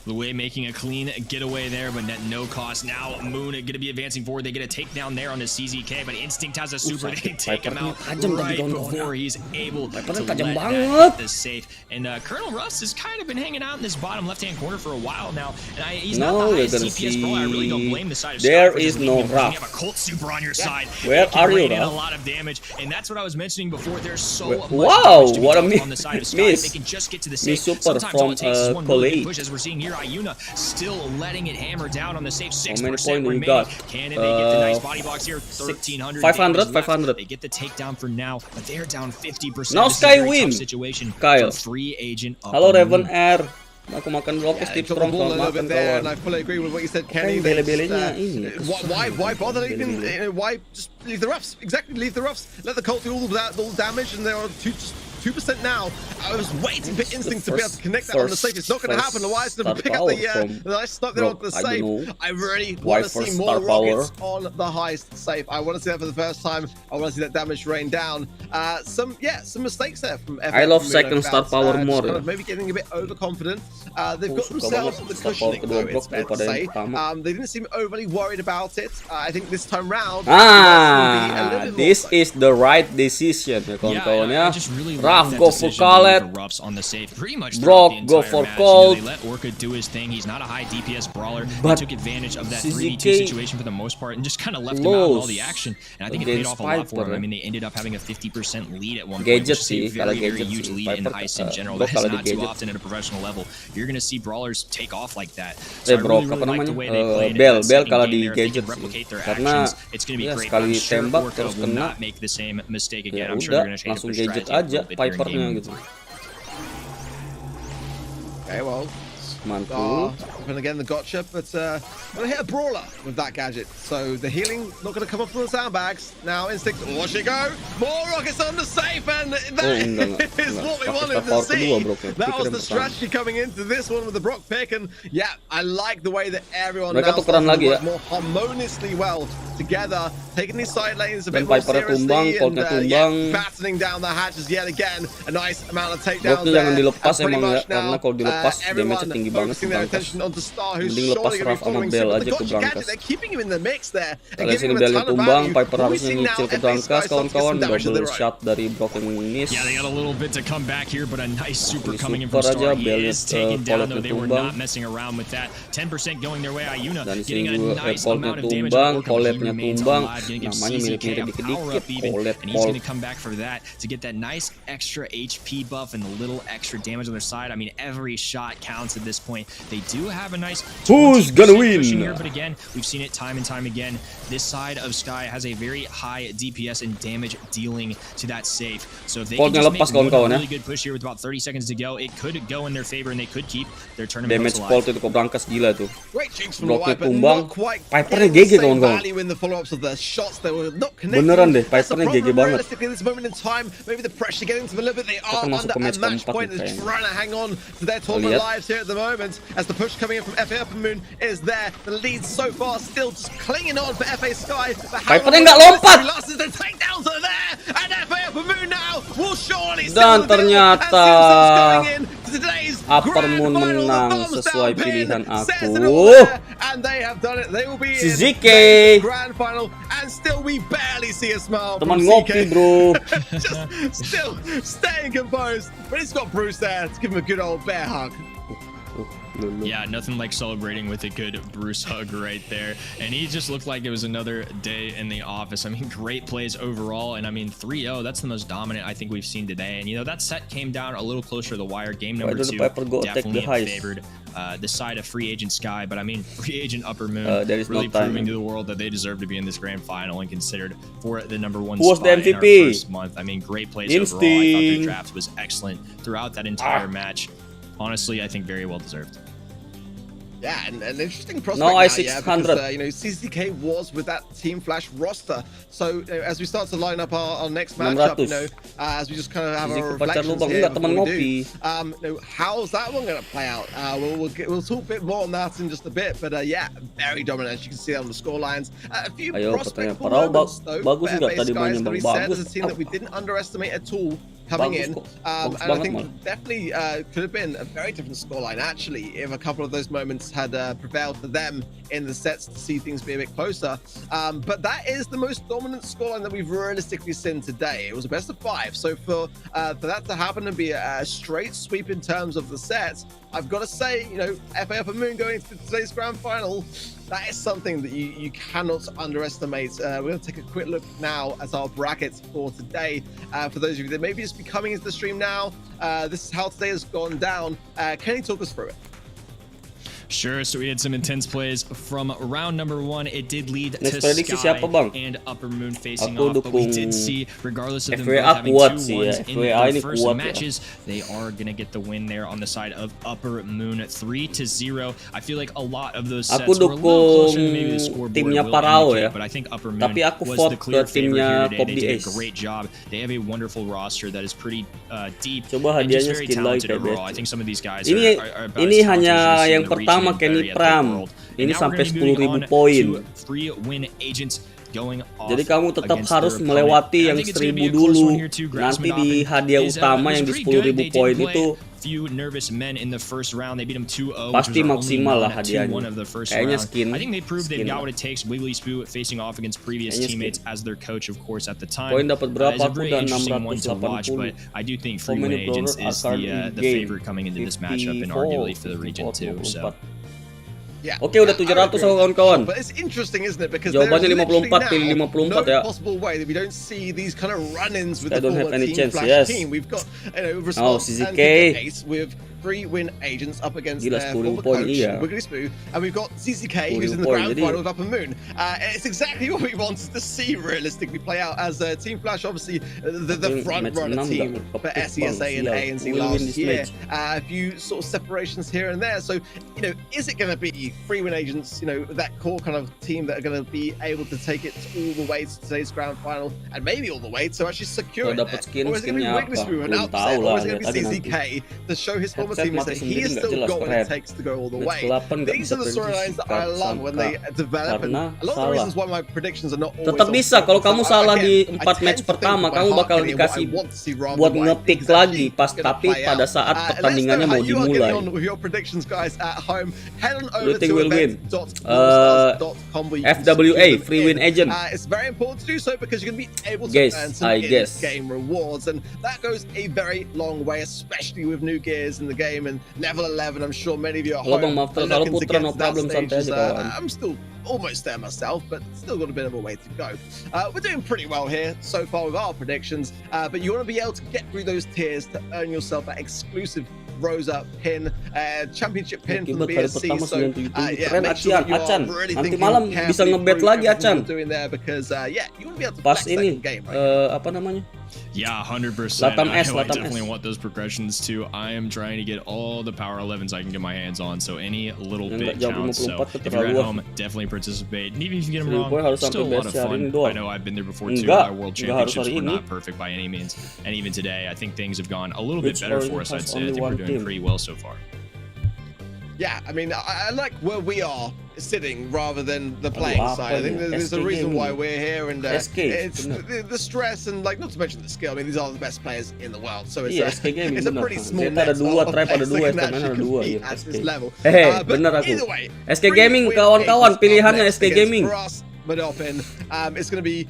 Luay making a clean getaway there, but at no cost. Now Moon going to be advancing forward. They get a takedown there on the CZK, but Instinct has a super. They take him out right before he's able to let the safe. And Colonel Russ has kind of been hanging out in this bottom left-hand corner for a while now. And he's not the highest DPS brawler. I really don't blame the side of there Scott is no Ruff. You have a Colt super on your side. Where are you, Ruff? A lot of damage, and that's what I was mentioning before. There's so much damage to be what a on the side of Scott. They can just get to the safe. super Sometimes all from it takes is one really good Colette. push, as we're seeing here. Ayuna still letting it hammer down on the safe. 6% points remaining. we got? Can they get the nice body box here? 1300. 500, 500. They get the takedown for now, but they are down 50%. Now This is a Sky very win. tough situation Kyle. for free agent. Halo Raven Air. Aku makan Rockets They tips dropped the strong ball a little makan bit there, kawan. and I fully agree with what you said, Kenny. Kayak bele-belenya ini. Why bother even? Why just leave the roughs? Exactly, leave the roughs. Let the Colt do all that, all damage, and they're on 2% now. I was waiting for Instinct to be able to connect that on the safe. It's not going to happen. Why is going to pick up the nice snuck there onto the safe? I really want to see more rockets on the heist safe. I want to see that for the first time. I want to see that damage rain down. Some mistakes there from FF. I love second star power more. Kind of maybe getting a bit overconfident. They've got themselves the cushioning, though, it's fair to say. They didn't seem overly worried about it. I think this time round, this is the right decision ya kawan-kawan ya. Raf go for Khaled. Brock go for Colt. They let Orca do his thing. He's not a high DPS brawler. But they took advantage of that CZK 3v2 situation for the most part and just kind of left him out of all the action. And I think it paid off a lot for him. I mean, they ended up having a 50% lead at one point, which is a very huge lead in heist in general. That is not too often at a professional level. You're going to see brawlers take off like that. So I really like the way they played Bell kalah di gadget karena it's gonna be great. Sekali tembak terus kena. Make the same mistake again. Ya I'm sure they're udah, going to change langsung their gadget strategy aja Pipernya gitu. Okay, well, Mantul. and again the gotcha, but gonna hit a brawler with that gadget. So the healing not gonna come up from the sandbags. Now Instinct, watch it go! More rockets on the safe, and that is what we wanted to see. That was the strategy coming into this one with the Brock pick, and yeah, I like the way that everyone now tukeran lagi ya. more harmoniously well together, taking these side lanes a bit Dan more Piper seriously, tumbang, and tumbang. battening down the hatches yet again. A nice amount of takedowns Brocknya jangan there. dilepas And pretty emang ya, much now, karena kalau dilepas damage-nya everyone tinggi banget focusing ke their Brawlstars. attention onto Star, who's Mending lepas surely going to Raf be sama following Bell suit. But aja the ke gotcha Brawlstars. gadget, they're keeping him in the mix there. And Kalian giving sini him a Bellnya ton of tumbang, value. Piper We've harusnya seen now nyicil ke FA Brawlstars Sky starts to get kawan-kawan. some damage to Double their own. shot dari Brock yang miss. Yeah, they got a little bit to come back here, but a nice super Ini coming in super from Star. aja, He Bell is taken down, though. They were tumbang. not messing around with that. 10% going their way. Ayuna Dan di getting sini a juga nice Coltnya amount of damage. tumbang, Orca, but he Colletnya remains tumbang. alive, gonna give Namanya CZK mirip-mirip a power up dikit-dikit. even, Collet, and he's going to come back for that to get that nice extra HP buff and a little extra damage on their side. I mean, every shot counts at this point. They do have a nice Who's gonna win? Here, but again, we've seen it time and time again. This side of Sky has a very high DPS and damage dealing to that safe. So if they can just make kawan-kawan a ya. really good push here with about 30 seconds to go, it could go in their favor and they could keep their tournament Damage hopes Colt alive. itu kok Brawlstars gila tuh. Great jinx from the Brocknya wipe, but tumbang, not quite Pipernya getting the GG same kawan-kawan. value in the follow-ups of the shots. They were not connecting. Beneran deh, That's the Pipernya problem. GG banget. Realistically, at this moment in time, maybe the pressure getting to them a little bit. They are Akan masuk under ke a match match keempat point. nih They're kayaknya. trying to hang on to their tournament Lihat. lives here at the moment. As the push coming in from FA Upper Moon is there. The lead so far still just clinging on for FA Sky. But how Pipernya long nggak will lompat. this last? The takedowns are there, and FA Upper Moon now will surely Dan seal the deal. ternyata And Simpson's going in to today's Upper grand Moon final. The menang thumbs sesuai down pin pilihan says aku. it all there, and they have done it. They will be in CZK. the grand final, and still we barely see a smile Teman from ngopi CK. bro. Just still staying composed, but he's got Bruce there to give him a good old bear hug. Yeah, nothing like celebrating with a good Bruce hug right there. And he just looked like it was another day in the office. I mean, great plays overall. And I mean, 3-0, that's the most dominant I think we've seen today. And, you know, that set came down a little closer to the wire. Game number Why did 2 Piper go attack definitely the heist? favored the side of free agent Sky. But I mean, free agent Upper Moon there is no really time. proving to the world that they deserve to be in this grand final and considered for the #1 Who was spot the in our MVP? first month. I mean, great plays overall. I thought their Instinct. draft was excellent throughout that entire match. Honestly, I think very well deserved. Yeah, and an interesting prospect No, now, I600. yeah, because, you know, CCK was with that Team Flash roster. So, you know, as we start to line up our next matchup, you know, as we just kind of have our reflections here before we do, you know, how's that one going to play out? We'll talk a bit more on that in just a bit, but yeah, very dominant, as you can see on the score lines. A few prospect moments, though, bagus for nggak FA tadi Skies mainnya that we Bang? said Bagus. as a team that we didn't underestimate at all coming Bagus in. kok. And Bagus I banget, think malah. definitely could have been a very different scoreline, actually, if a couple of those moments had prevailed for them in the sets to see things be a bit closer. But that is the most dominant scoreline that we've realistically seen today. It was a best of 5. So for that to happen and be a straight sweep in terms of the sets, I've got to say, you know, FA Upper Moon going to today's grand final, that is something that you cannot underestimate. We're going to take a quick look now at our brackets for today. For those of you that maybe just be coming into the stream now, this is how today has gone down. Can you talk us through it? Sure, so we had some intense plays from round number 1. It did lead Next to prediksi Sky siapa, Bang? and Upper Moon facing Aku off, but we dukung did see, regardless of them FWA both having kuat 2 sih wins ya. in FWA their ini first kuat ya. matches, they are going to get the win there on the side of Upper Moon 3-0. I feel like a lot of those sets Aku were a little closer than maybe the dukung scoreboard timnya will Parao indicate, ya. but I think Upper Moon Tapi aku was vote the clear ke timnya favorite here today. Kobe They did Ace. a great job. They have a wonderful roster that is pretty deep Coba and just hadiahnya very skin lagi talented kayak overall. biasa. I think some of these guys Ini are about ini as talented hanya as you see yang in the pertama region, Kenny very at the Pram. world. And Ini now we're sampai gonna be moving 10.000 on poin. to free win agents going off. Jadi kamu tetap against harus their melewati opponent. yang I think it's gonna be 1000 a close dulu. one here too. Nanti di hadiah utama yang di 10.000 poin itu few nervous men in the first round. They beat them 2-0. pasti maksimal lah hadiahnya. Kayaknya skin. I think they proved they've got lah. what it takes. Wiggly Spoo facing off against previous Kayaknya teammates as their coach, of course, at the time. Poin dapat berapa? It's a Aku very udah interesting one to watch, 680. but I do think How Free many Win Agents brawlers is are currently the in favorite coming into this matchup and 54, arguably for the region too. 54. So. Yeah. Oke, udah 700 kawan-kawan. But it's interesting, isn't it? Because Jawabannya there is 54 pilih literally 54 now ya. no possible way that we don't see these kind of run-ins with I the don't have forward any team chance, flash yes. team. We've got response and CZK. Ace with Free Win Agents up against Gila, their 10.000 former poin, coach, iya. Wiggly Spoo, and we've got CZK, who's 10.000 in the poin, grand jadi- final with Upper Moon. It's exactly what we wanted to see realistically play out as Team Flash, obviously the front runner team for SESA and ANZ last year. A few sort of separations here and there. So, is it going to be Free Win Agents, that core kind of team that are going to be able to take it all the way to today's grand final and maybe all the way to actually secure Kalau it dapat there? Or is it going to be skinnya Wiggly apa? Spoo and Belum upset? tahu Or lah, is it going to lihat be aja CZK to show his former Headset teammates mati that he sendiri is nggak still jelas, got what Red. it takes to go all the Match way? 8 nggak These bisa are the storylines that I love when they develop, and karena a lot of the salah. reasons why my predictions are not always Tetap on bisa point. kalau kamu So, salah again, di I 4 tend match to think pertama, with my kamu heart, bakal Kenny, and what I dikasih want to see rather buat than what I ngepick think is actually lagi pas gonna tapi play pada out. saat Let us know pertandingannya how mau you are getting dimulai. on with your predictions, guys, at home. Head on Do you over think to we'll win? events.brawlstars.com where you can FWA, secure them Free Win in. Agent. It's very important to do so because you're going to be able to Guess, earn some I guess. in-game rewards, and that goes a very long way, especially with new gears in the game and level 11. I'm sure many of you at Kalau home Bang Maftel, are kalau looking to Putra get no to that problem, stage. santai aja kawan. I'm still almost there myself, but still got a bit of a way to go. We're doing pretty well here so far with our predictions, but you want to be able to get through those tiers to earn yourself that exclusive Rose Up pin, championship pin from Kibat hari BSC. pertama So 97. yeah, Keren make sure that you Acan. are really Nanti thinking malam bisa carefully ngebet through lagi everything Acan. you're doing there because you want to be able to Pas flex that ini in game, right? apa namanya? Yeah, 100%. Latam I S, know I Latam definitely S. want those progressions too. I am trying to get all the power 11s I can get my hands on, so any little Yang bit nggak jauh counts. So 54 if you're at keterlaluan. home, definitely participate. And even if you get them 1000 wrong, poin harus still a sampai lot of best hari ini fun. doang. I know I've been there before too. Enggak, My world enggak harus championships hari were ini. not perfect by any means, and even today, I think things have gone a little bit Which better only for us. I'd has say I only think we're one doing team. pretty well so far. Yeah, I mean, I like where we are sitting rather than the playing apa side. I think ini? there's a SK reason Gaming. why we're here, and SK, it's bener. the stress and not to mention the skill. I mean, these are the best players in the world, so it's Iya, SK Gaming, it's a bener. pretty small Zeta ada net dua, of Tribe ada players dua, that can STMN actually ada dua, compete iya, at SK. this level. But Bener aku. either way, SK Gaming, kawan-kawan, pilihannya SK Gaming. Madopin. It's going to be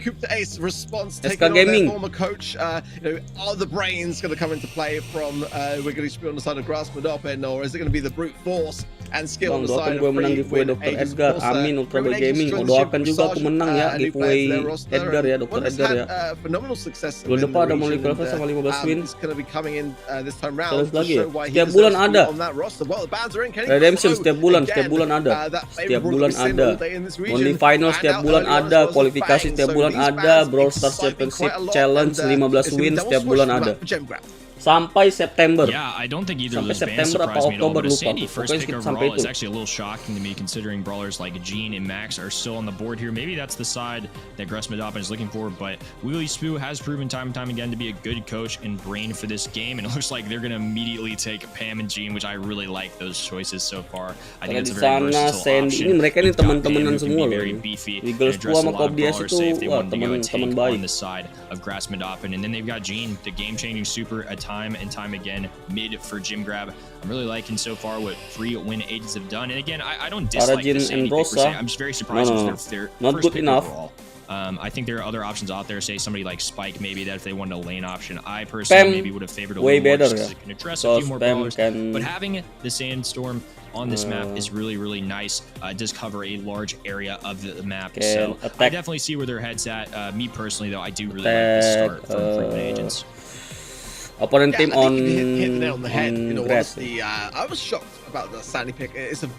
Coup to Ace response SK taking on Gaming. their former coach. Are the brains going to come into play from Wiggly Spoo on the side of Grass Madopin, or is it going to be the brute force and skill on Bang, the doakan side gue of menang Free giveaway Win Dr. Agents? Edgar. Of course, Amin, Ultra Free Win Boy Gaming. Agents Doakan joins juga aku Sergeant, menang ya a new player to giveaway their roster, Edgar ya, and Dr. one that's Edgar had, ya. phenomenal success Bulan within depan the ada Molly region, Clover sama 15 win. He's going to be coming in this time round Terus to lagi show ya? why he Setiap deserves bulan to be ada. on that roster. Well, the bands are in. Kenny Redemption Crow setiap bulan again, ada. that Setiap favorite bulan we've seen ada. all day in this region. Only final And setiap out bulan early on as ada. well as Kualifikasi Bang. setiap So bulan these ada. bands Brawl Stars excite me Championship quite a lot, Challenge and, 15 it's gonna be win double setiap switch bulan throughout ada. the gem grab. Sampai September. Yeah, I don't think either of Sampai those bands September apa surprised me at all. Oktober But a lupa Sandy aku. first Pokoknya pick sampai overall is itu. actually a little shocking to me, considering brawlers like Gene and Max are still on the board here. Maybe that's the side that Gress Madopin is looking for. But Wiggly Spoo has proven time and time again to be a good coach and brain for this game, and it looks like they're going to immediately take Pam and Gene, which I really like those choices so far. I think Kalau it's di a very sana versatile Sandy option. ini mereka ini You've got Pam, teman-temanan who can semua be loh. very Ini. beefy Eagle and Spoo address a sama lot of Kobe brawlers, itu say, if they wah wanted to go and teman take baik. on the side of Grass Madopin. And then they've got Gene, the game-changing super, a time and time again mid for Jim Grab. I'm really liking so far what Free Win Agents have done. And again, I don't dislike Arajin this and Sandy pick per se. Rosa. I'm just very surprised No. with their Not first good pick enough. overall. I think there are other options out there, say somebody like Spike, maybe that if they wanted a lane option. I personally Pam, maybe would have favored a way little more better, just 'cause yeah. it can address a Because few more Pam brawlers. can- But having the Sandstorm on this map is really, really nice. It does cover a large area of the map, Can so I attack. definitely see where their head's at. Me personally, though, I do really like this start from Free Win Agents. Opponent team on hit the nail on the head. You know, grass. honestly, I was shocked about the Sandy pick. It's a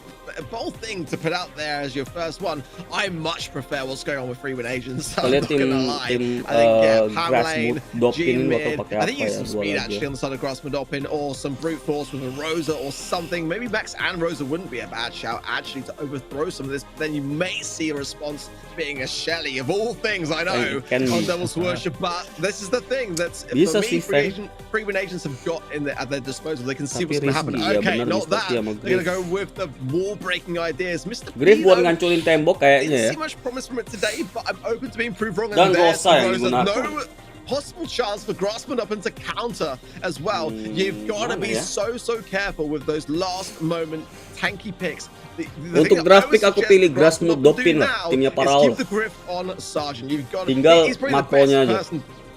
bold thing to put out there as your first one. I much prefer what's going on with free win agents. I'm not gonna lie. I think Ham Lane, G mid. I think use some speed actually on the side of Grassman Doppin, or some brute force with a Rosa or something. Maybe Max and Rosa wouldn't be a bad shout actually to overthrow some of this. But then you may see a response being a Shelly of all things. I know on Devil's Worship, but this is the thing that's for me. Free win agents have got at their disposal. They can see what's going to happen. Okay, not that. They're going to go with the wall-breaking ideas. Mr. Griff buat ngancurin tembok kayaknya ya. See much promise from it today, but I'm open to being proved wrong. Dan And there's Rosa yang no digunakan. possible chance for Grassman up and to counter as well. You've got to be so careful with those last moment tanky picks. Untuk draft pick aku pilih Grassman Doppin lah, timnya Brawl. Tinggal makronya aja.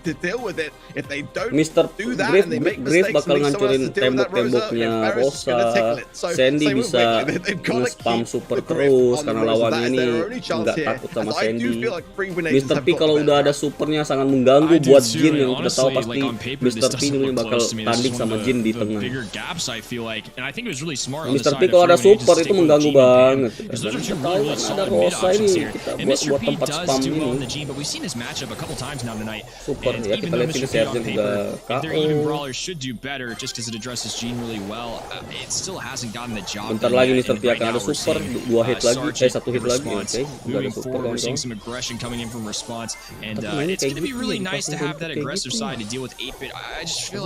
To deal with it. If they don't do that and they make mistakes, bakal ngancurin tembok-temboknya Rosa. Sandy bisa nge-spam super terus karena lawannya ini nggak takut sama Sandy. Mr. P kalau udah ada supernya sangat mengganggu buat Jin yang udah tahu pasti Mr. P ini bakal tanding sama Jin di tengah. Mr. P kalau ada super itu mengganggu banget. Kita tahu kan ada Rosa ini, kita buat tempat spam ini. Super. Ya, kita lihat ini Sergeant udah KO. Bentar lagi Mr. P akan ada super, 2 hit lagi, 1 hit lagi. Oke, udah ada super kawan-kawan. Tapi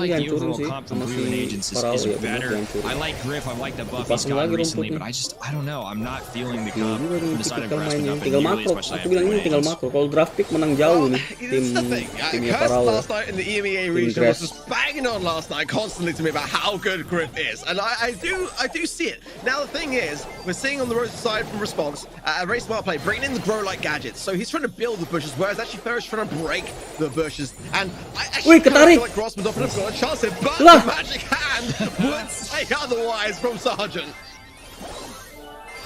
kayak gitu dihancurin sih sama si Brawl ya, bener dihancurin. Dipasang lagi rumputnya. Tipikal mainnya, tinggal makro. Aku bilang ini tinggal makro. Kalau draft pick menang jauh nih timnya Brawl. Last night in the EMEA region was just banging on last night constantly to me about how good Griff is, and I do see it. Now the thing is, we're seeing on the Rosa side from Response a very smart play, bringing in the grow-like gadgets. So he's trying to build the bushes, whereas actually Ferris trying to break the bushes. And I actually feel like Grassman Doppin have got a chance here, but the magic hand would say otherwise from Sergeant.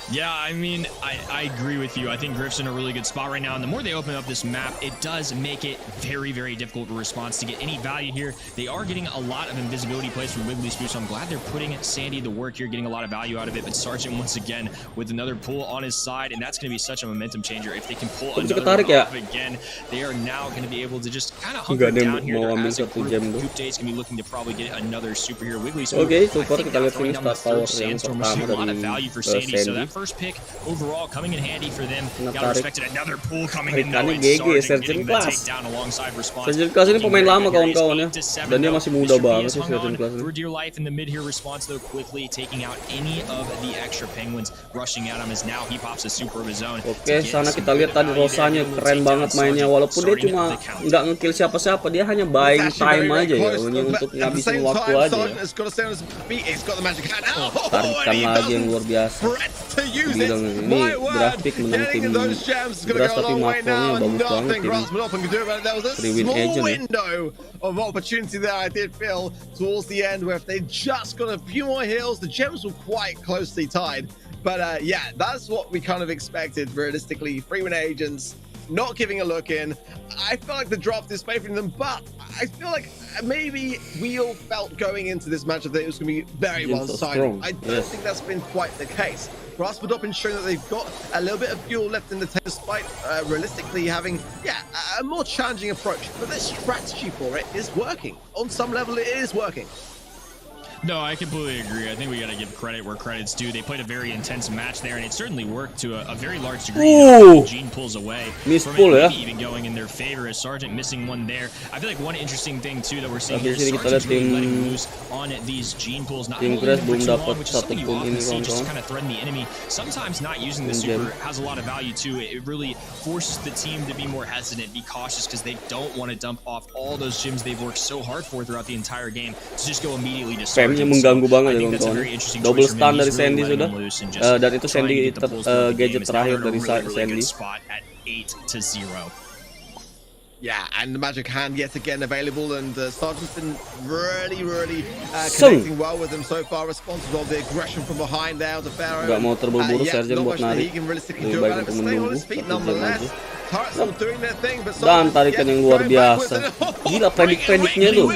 Yeah, I mean, I agree with you. I think Griff's in a really good spot right now, and the more they open up this map, it does make it very, very difficult for Response to get any value here. They are getting a lot of invisibility plays from Wiggly Spoo, so I'm glad they're putting Sandy to work here, getting a lot of value out of it. But Sergeant, once again, with another pull on his side, and that's going to be such a momentum changer. If they can pull another one off again, they are now going to be able to just kind of hunker down here. Group Date's going to be looking to probably get another superhero. Wiggly Spoo, okay, so far kita lihat ini start power yang pertama dari Sandy. First pick overall coming in handy for them. Got respected another pull coming in though. Sergeant Class. Sergeant Class ini pemain lama kawan-kawan ya. Dan dia masih muda banget sih Sergeant Class ini. For dear life in the mid here Response though quickly taking out any of the extra penguins rushing at him as now he pops a super of his own. Oke, sana kita lihat tadi Rosanya keren banget mainnya walaupun dia cuma nggak ngekill siapa-siapa, dia hanya buying time aja ya, hanya untuk ngabisin waktu aja ya. Tarikan lagi yang luar biasa. Bilang ini grafik menang tim Beras tapi makronya bagus banget tim free win agent ya. Of opportunity there I did feel towards the end where if they just got a few more heals, the gems were quite closely tied. But yeah, that's what we kind of expected realistically. Free win agents not giving a look in. I feel like the draft is favoring them, but I feel like maybe we all felt going into this matchup that it was going to be very one-sided. I don't think that's been quite the case. Grassman Doppin showing that they've got a little bit of fuel left in the tank, despite realistically having, a more challenging approach. But their strategy for it is working. On some level, it is working. No, I completely agree. I think we got to give credit where credit's due. They played a very intense match there, and it certainly worked to a very large degree. Gene pulls away from it, even going in their favor as Sergeant missing one there. I feel like one interesting thing too that we're seeing here is Sergeant's really letting loose on these Gene pulls, not holding them for too long, which is something you often see just to kind of threaten the enemy. Sometimes not using the super has a lot of value too. It really forces the team to be more hesitant, be cautious, because they don't want to dump off all those gems they've worked so hard for throughout the entire game to just go immediately to Sergeant. Mengganggu banget ya kawan-kawan. Double stun dari Sandy sudah, dan itu Sandy gadget terakhir dari Sandy. Yeah, and the magic hand yet again available, and Sergeant's been really connecting well with them so far. Responsible of the aggression from behind there to Pharaoh. Gak mau terburu-buru Sergeant buat narik. He can realistically do it, but staying on his feet nonetheless. turrets all doing their thing, but Dan tarikan yang luar biasa. Gila predik-prediknya tuh.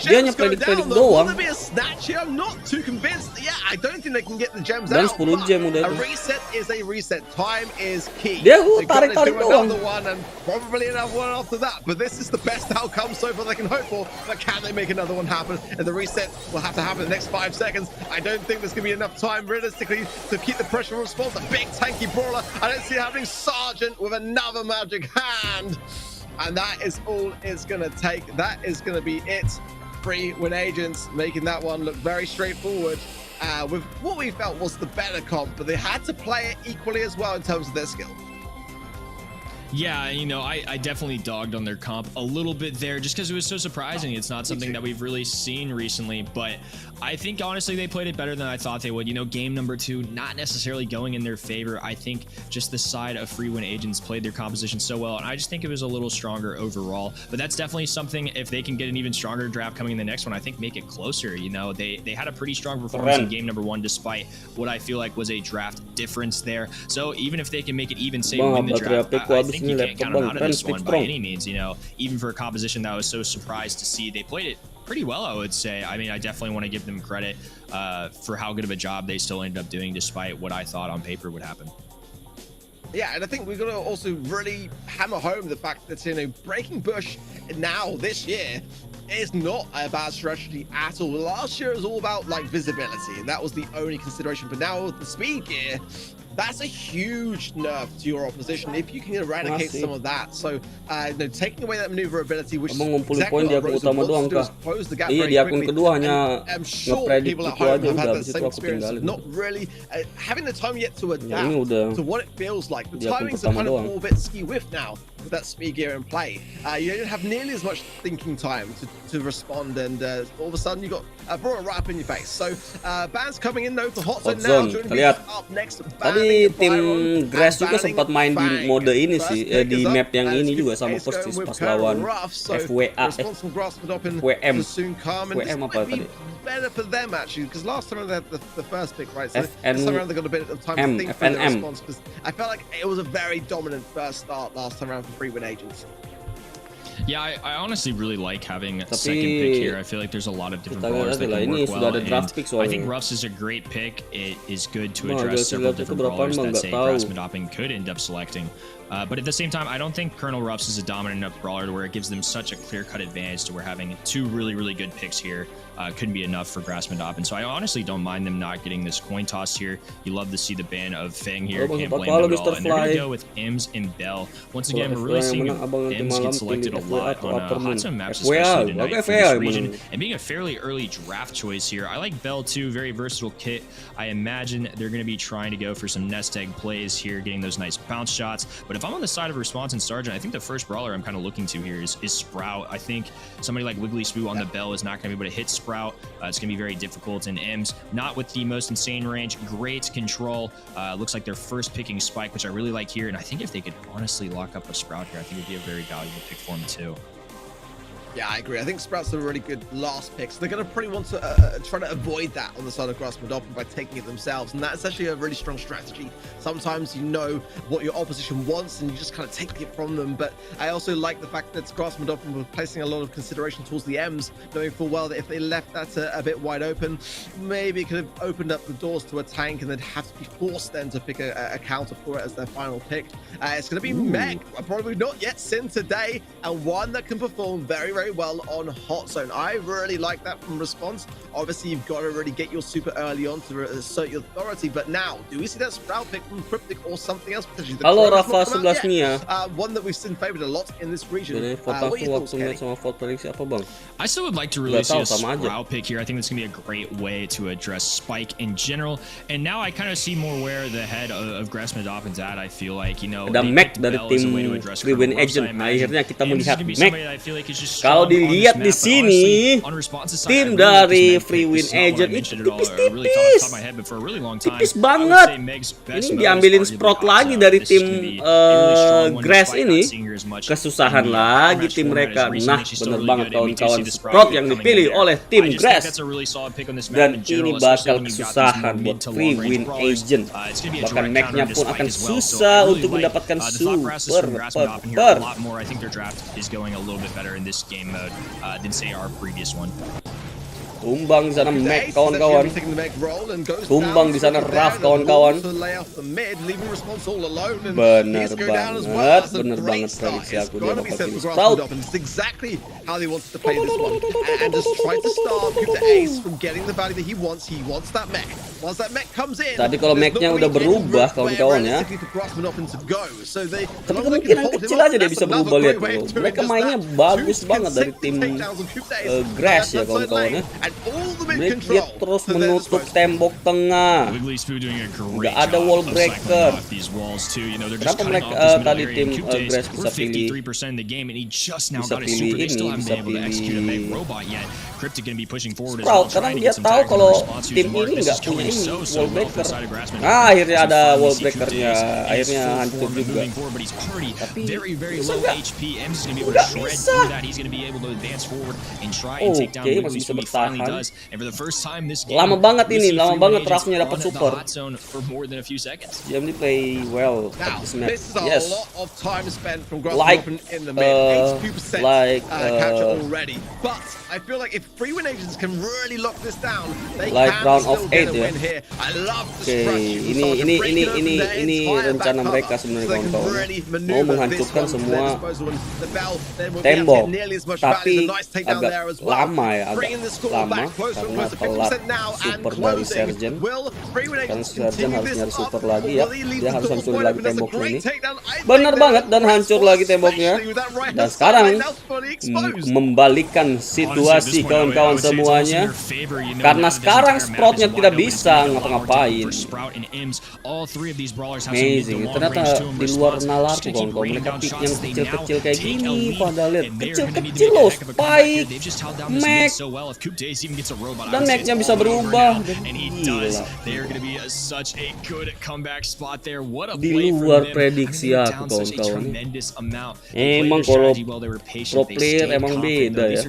Dia hanya predik-predik doang. I'm not too convinced. Yeah, I don't think they can get the gems Dan out. 10 gem udah. A reset is a reset. Time is key. Dia tarik-tarik They've got to do doang. another one and probably another one after that. But this is the best outcome so far they can hope for. But can they make another one happen? And the reset will have to happen in the next 5 seconds. I don't think there's going to be enough time realistically to keep the pressure on response. A big tanky brawler. I don't see it happening. Sergeant with another magic hand. And that is all it's going to take. That is going to be it. Free win agents making that one look very straightforward. With what we felt was the better comp, but they had to play it equally as well in terms of their skill. Yeah, you know, I definitely dogged on their comp a little bit there just because it was so surprising. It's not something that we've really seen recently, but I think honestly they played it better than I thought they would. You know, game number 2 not necessarily going in their favor. I think just the side of free win agents played their composition so well, and I just think it was a little stronger overall. But that's definitely something, if they can get an even stronger draft coming in the next one, I think make it closer. You know, they had a pretty strong performance in game number 1 despite what I feel like was a draft difference there. So even if they can make it even, say win the draft, I think you can't count them out of this one by any means. You know, even for a composition that I was so surprised to see, they played it pretty well, I would say. I mean, I definitely want to give them credit for how good of a job they still ended up doing despite what I thought on paper would happen. Yeah, and I think we've got to also really hammer home the fact that, you know, breaking bush now this year is not a bad strategy at all. Last year it was all about like visibility, and that was the only consideration. But now with the speed gear, that's a huge nerf to your opposition if you can eradicate some of that. So, you know, taking away that maneuverability, which is exactly what Rose wants to do, is close the gap very quickly. I'm sure people at home have had the same experience of not really having the time yet to adapt to what it feels like. The timings are kind of all a bit skew-whiff now with that speed gear in play. You don't have nearly as much thinking time to respond, and all of a sudden you got Brawl right up in your face. So, Ban's coming in though for Hot Zone now. Lihat. Up next, Tadi tim Grass juga sempat main di mode ini sih, di map yang ini juga sama persis pas lawan FWA, WM apa tadi? Better for them actually, because last time they had the first pick, right? So this time around they got a bit of time to think through the response, because I felt like it was a very dominant first start last time around for free win agents. Yeah, I honestly really like having a second pick here. I feel like there's a lot of different brawlers that can work well, and I think Ruffs is a great pick. It is good to address several different brawlers that, say, Grass Madopping could end up selecting. But at the same time, I don't think Colonel Ruffs is a dominant enough brawler to where it gives them such a clear-cut advantage to where having 2 really, really good picks here couldn't be enough for Grass Madopping. So I honestly don't mind them not getting this coin toss here. You love to see the ban of Fang here. Can't blame them at all. And they're going to go with Ems and Bell. Once again, we're really seeing Ems get selected a lot on hot zone maps, especially tonight for this region. And being a fairly early draft choice here, I like Bell too. Very versatile kit. I imagine they're going to be trying to go for some nest egg plays here, getting those nice bounce shots. But if I'm on the side of Response and Sergeant, I think the first brawler I'm kind of looking to here is Sprout. I think somebody like Wiggly Spoo on the Bell is not going to be able to hit Sprout. It's going to be very difficult. And Ems, not with the most insane range, great control. Looks like they're first picking Spike, which I really like here. And I think if they could honestly lock up a Sprout here, I think it would be a very valuable pick for them too. Yeah, I agree. I think Sprout's a really good last pick. So they're going to probably want to try to avoid that on the side of Grass Madopping by taking it themselves. And that's actually a really strong strategy. Sometimes you know what your opposition wants and you just kind of take it from them. But I also like the fact that Grass Madopping were placing a lot of consideration towards the M's, knowing full well that if they left that a bit wide open, maybe it could have opened up the doors to a tank and they'd have to be forced then to pick a counter for it as their final pick. It's going to be Meg, probably not yet Sin today, and one that can perform very, very well on Hot Zone. I really like that from Response. Obviously, you've got to really get your super early on to assert your authority. But now, do we see that Sprout pick from Cryptic or something else? Halo Rafa 11 Mia. One that we've seen favored a lot in this region. I still would like to really see a Sprout pick here. I think that's going to be a great way to address Spike in general. And now I kind of see more where the head of Grass Madopping's at. I feel like, you know, ada Mac dari tim Free Win Agent. Akhirnya kita melihat Mac Kalau dilihat di sini, tim dari Free Win Agent itu tipis-tipis. Tipis banget. Ini diambilin Sprout lagi dari tim Grass ini. Kesusahan lagi tim mereka. Nah, bener banget kawan-kawan, Sprout yang dipilih oleh tim Grass. Dan ini bakal kesusahan buat Free Win Agent. Bahkan Mac-nya pun akan susah untuk mendapatkan super. Tumbang di sana Mac kawan-kawan. Tumbang di sana Raf kawan-kawan. Bener banget prediksi aku dia bakal pilih Sprout. Tadi kalau Mac-nya udah berubah kawan-kawan ya. Tapi kemungkinan kecil aja dia bisa berubah, lihat tuh. Mereka mainnya bagus banget dari tim Grass ya kawan-kawan ya. Dia terus menutup tembok tengah. Nggak ada wall breaker. Kenapa mereka tadi tim Grass bisa pilih ini, bisa pilih Sprout, karena dia tahu kalau tim ini nggak punya ini wall breaker. Nah, akhirnya ada wall breakernya, akhirnya hancur juga. Tapi nggak bisa. Oke, masih bisa bertahan. Lama banget ini, lama banget Rafnya dapat super. Jamie play well at this match. Yes. Like round of 8 ya. Oke, ini rencana mereka sebenarnya kawan-kawan. Mau menghancurkan semua tembok, tapi agak lama ya, karena telat super dari Sergeant. Kan Sergeant harus nyari super lagi ya. Dia harus hancurin lagi temboknya ini. Bener banget, dan hancur lagi temboknya. Dan sekarang membalikkan situasi kawan-kawan semuanya. Karena sekarang Sproutnya tidak bisa ngapa-ngapain. Amazing. Ternyata di luar nalarku kawan-kawan. Mereka pick yang kecil-kecil kayak gini. Padahal lihat, kecil-kecil loh. Spike, Mac, dan Mac-nya bisa berubah. Gila. Di luar prediksi aku kawan-kawan. Emang kalau pro player emang beda ya.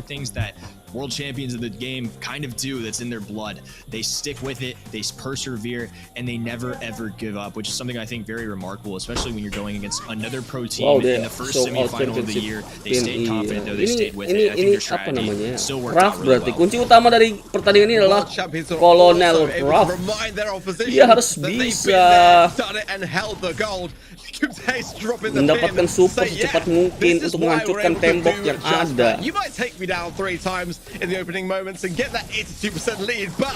World champions of the game kind of do, that's in their blood. They stick with it, they persevere, and they never ever give up, which is something I think very remarkable, especially when you're going against another pro team in the first semi-final of the year. They stayed confident though, they stayed with it. I think their strategy still worked out really well. Berarti kunci utama dari pertandingan ini adalah Kolonel Raf. Dia harus bisa mendapatkan super secepat mungkin untuk menghancurkan tembok yang ada. In the opening moments and get that 82% lead, but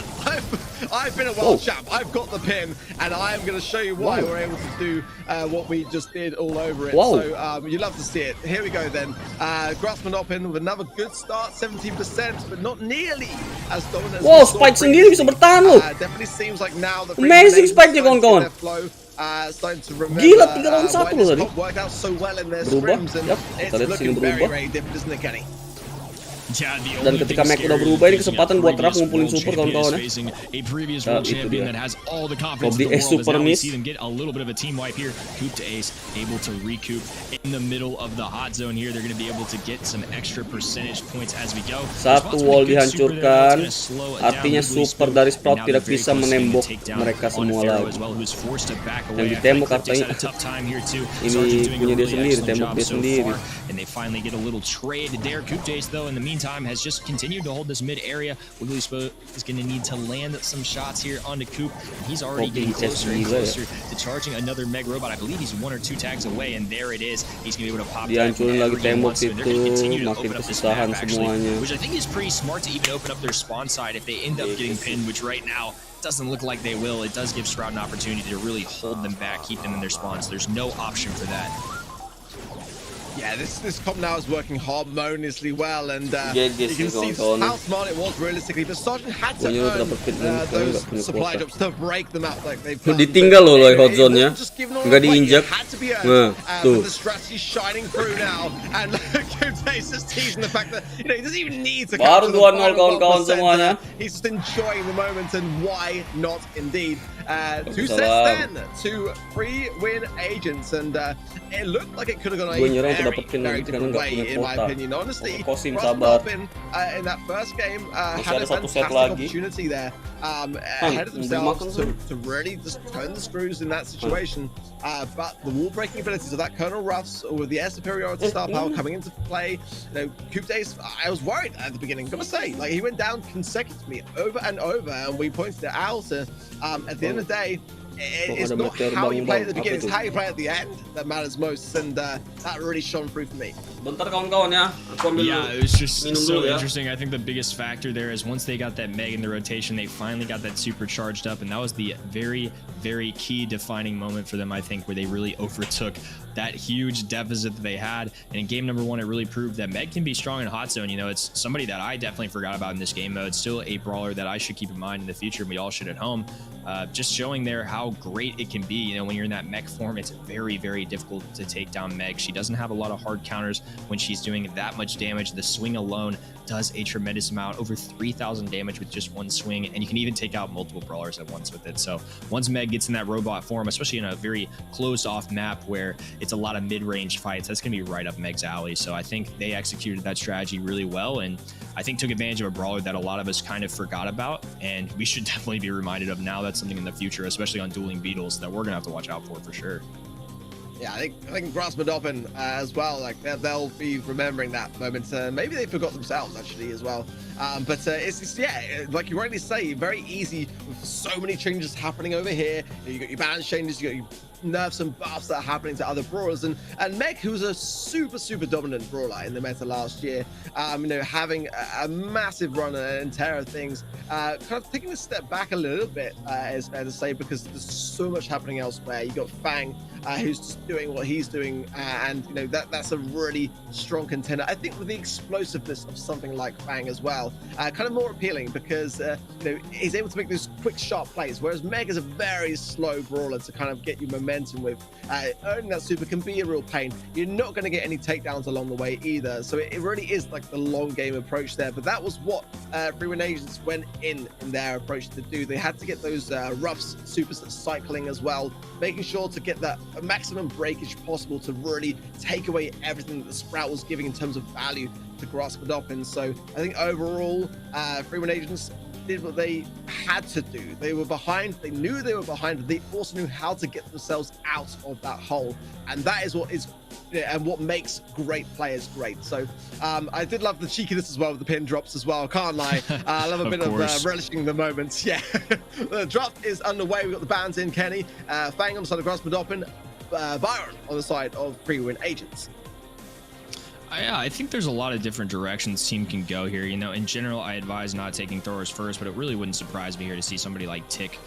I've been a world champ. I've got the pin, and I am going to show you why we're able to do what we just did all over it. So you love to see it. Here we go then. Grassman up in with another good start, 17%, but not nearly as dominant. Wow, Spike sendiri bisa bertahan loh. Definitely seems like now the amazing Spike-nya kawan-kawan. Gila, 3 lawan 1 loh tadi. Berubah, ya, kita lihat sini berubah. Dan ketika Mac udah berubah, ini kesempatan buat Raf ngumpulin super kawan-kawan ya. Nah, itu dia. Bobby Ace super miss. Satu wall dihancurkan. Artinya super dari Sprout tidak bisa menembok mereka semua lagi. Yang ditembok artinya ini punya dia sendiri, tembok dia sendiri. Time has just continued to hold this mid area. Wigglyspot is going to need to land some shots here onto Coop. He's already getting closer and closer to charging another Meg Robot. I believe he's 1 or 2 tags away, and there it is. He's going to be able to pop. Dihancurin lagi tembok itu, makin kesusahan semuanya. Which I think is pretty smart to even open up their spawn side if they end up getting pinned, which right now doesn't look like they will. It does give Sprout an opportunity to really hold them back, keep them in their spawns. There's no option for that. Yeah, this comp now is working harmoniously well, and Yeah, you can see how smart it was realistically. But Sergeant had to earn those supply drops to break them out like they've done. Ditinggal loh hot zone-nya. Nggak diinjak. Had to be earned. The strategy shining through now, and Kute's just teasing the fact that he doesn't even need to. Baru 2-0 kawan-kawan semuanya. He's just enjoying the moment, and why not? Indeed, 2 sets then to 3 win agents, and it looked like it could have gone a very different way, in my opinion. Honestly, in that first game had a fantastic opportunity there ahead of themselves to really just turn the screws in that situation. But the wall breaking abilities of that Colonel Ruffs with the air superiority star power coming into play, Kute's, I was worried at the beginning, gotta say, like he went down consecutively over and over, and we pointed it out. At the end of the day, it's not how you play at the beginning, it's how you play at the end that matters most, and that really shone through for me. Bentar kawan-kawan ya. Yeah, it was just so interesting. I think the biggest factor there is once they got that Meg in the rotation, they finally got that supercharged up, and that was the very, very key defining moment for them, I think, where they really overtook that huge deficit that they had. And in game number 1, it really proved that Meg can be strong in hot zone. It's somebody that I definitely forgot about in this game mode. Still a brawler that I should keep in mind in the future, and we all should at home. Just showing there how great it can be. When you're in that mech form, it's very, very difficult to take down Meg. She doesn't have a lot of hard counters when she's doing that much damage. The swing alone does a tremendous amount, over 3,000 damage with just one swing, and you can even take out multiple brawlers at once with it. So once Meg gets in that robot form, especially in a very closed off map where it's a lot of mid-range fights, that's gonna be right up Meg's alley. So I think they executed that strategy really well, and I think took advantage of a brawler that a lot of us kind of forgot about, and we should definitely be reminded of now. That's something in the future, especially on dueling beetles, that we're gonna have to watch out for sure. Yeah, I think Grasmadopin as well, like they'll be remembering that moment. Maybe they forgot themselves actually as well. But it's yeah, like you rightly say, very easy with so many changes happening over here. You got your balance changes, you got your nerfs and buffs that are happening to other brawlers, and Meg, who was a super dominant brawler in the meta last year, having a massive run and tear of things, kind of taking a step back a little bit, is fair to say, because there's so much happening elsewhere. You got Fang, who's just doing what he's doing, and that's a really strong contender. I think with the explosiveness of something like Fang as well, kind of more appealing, because he's able to make those quick, sharp plays, whereas Meg is a very slow brawler to kind of get you momentum with. Earning that super can be a real pain. You're not going to get any takedowns along the way either, so it really is like the long game approach there. But that was what Free Win Agents went in their approach to do. They had to get those Ruffs supers cycling as well, making sure to get that maximum breakage possible to really take away everything that the Sprout was giving in terms of value to Grasmadopin. So I think overall, Free Win Agents did what they had to do. They were behind, they knew they were behind, but they also knew how to get themselves out of that hole, and that is what is and what makes great players great. So I did love the cheekiness as well with the pin drops as well, can't lie. I love a bit of relishing the moments. Yeah. The drop is underway. We've got the bands in, Kenny, Fang on the side of Grasmadopin, Byron on the side of Free Win Agents. Yeah, I think there's a lot of different directions team can go here. In general, I advise not taking throwers first, but it really wouldn't surprise me here to see somebody like Tick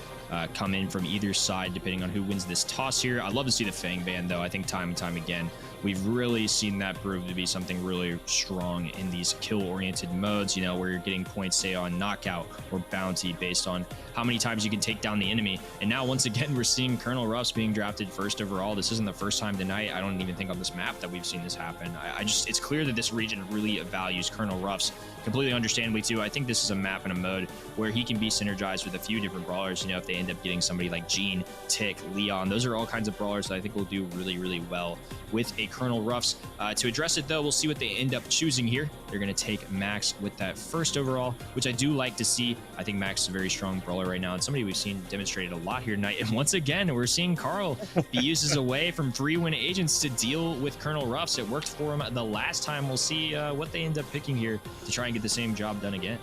come in from either side, depending on who wins this toss here. I'd love to see the Fang ban, though. I think time and time again, we've really seen that prove to be something really strong in these kill-oriented modes, where you're getting points, say, on knockout or bounty based on how many times you can take down the enemy. And now, once again, we're seeing Colonel Ruffs being drafted first overall. This isn't the first time tonight. I don't even think on this map that we've seen this happen. It's clear that this region really values Colonel Ruffs, completely understandably, too. I think this is a map and a mode where he can be synergized with a few different brawlers, if they end up getting somebody like Jean, Tick, Leon. Those are all kinds of brawlers that I think will do really, really well with a Colonel Ruffs. To address it, though, we'll see what they end up choosing here. They're going to take Max with that first overall, which I do like to see. I think Max is a very strong brawler right now, and somebody we've seen demonstrated a lot here tonight. And once again, we're seeing Carl be used away from Free Win Agents to deal with Colonel Ruffs. It worked for him the last time. We'll see what they end up picking here to try and get the same job done again.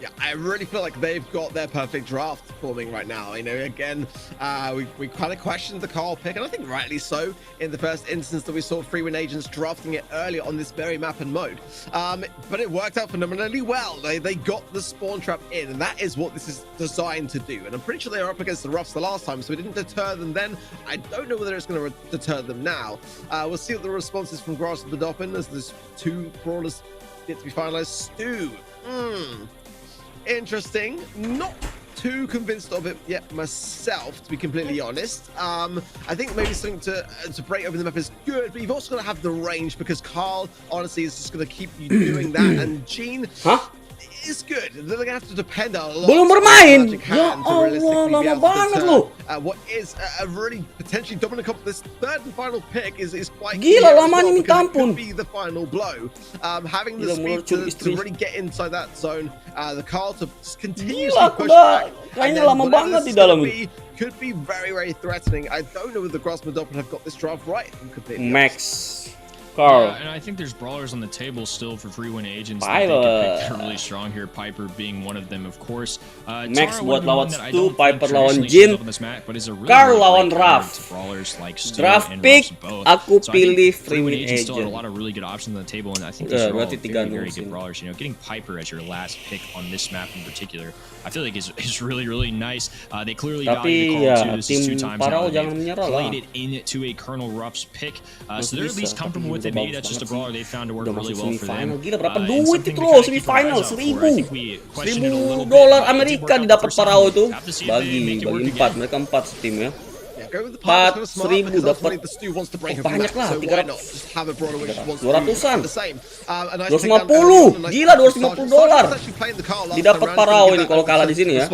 Yeah, I really feel like they've got their perfect draft forming right now. You know, again, we kind of questioned the Carl pick, and I think rightly so, in the first instance that we saw Free Win Agents drafting it earlier on this very map and mode. But it worked out phenomenally well. They got the spawn trap in, and that is what this is designed to do. And I'm pretty sure they were up against the Roughs the last time, so we didn't deter them then. I don't know whether it's going to deter them now. We'll see what the response is from Grass of the Doppin as there's 2 brawlers yet to be finalized. Stu. Interesting. Not too convinced of it yet myself, to be completely honest. I think maybe something to break open the map is good, but you've also got to have the range, because Carl honestly is just going to keep you doing that, and Gene is good. They're going to have to depend a lot. Belum bermain. Ya Allah, lama banget lu. What is a really potentially dominant comp. This third and final pick is quite gila lamanya minta ampun. Could be the final blow. Having the speed to really get inside that zone, the Carl to continuously push back. Kayaknya lama banget di dalam ini. Could be very, very threatening. I don't know whether the Grassman Doppin have got this draft right. Max. Carl. Yeah, and I think there's brawlers on the table still for Free Win Agents that they could pick really strong here. Piper being one of them, of course. Max buat lawan Stu, Piper lawan Jin, Carl lawan Raph. Draft pick, aku pilih Free Win Agent. Still have a lot of really good options on the table, and I think these are all very good brawlers. You know, getting Piper as your last pick on this map in particular, I feel like is really, really nice. They clearly value the call too. This is 2 times now they've played it into a Colonel Ruff's pick, so they're at least comfortable with it. Maybe that's just a brawler they found to work really well for them. Gila, berapa duit itu loh semifinal? $1.000 Amerika didapat Parao itu. Bagi 4, mereka 4 tim ya. 4.000 dapat banyak lah, 200-an, 250, gila $250 didapat Parao ini kalau kalah di sini ya.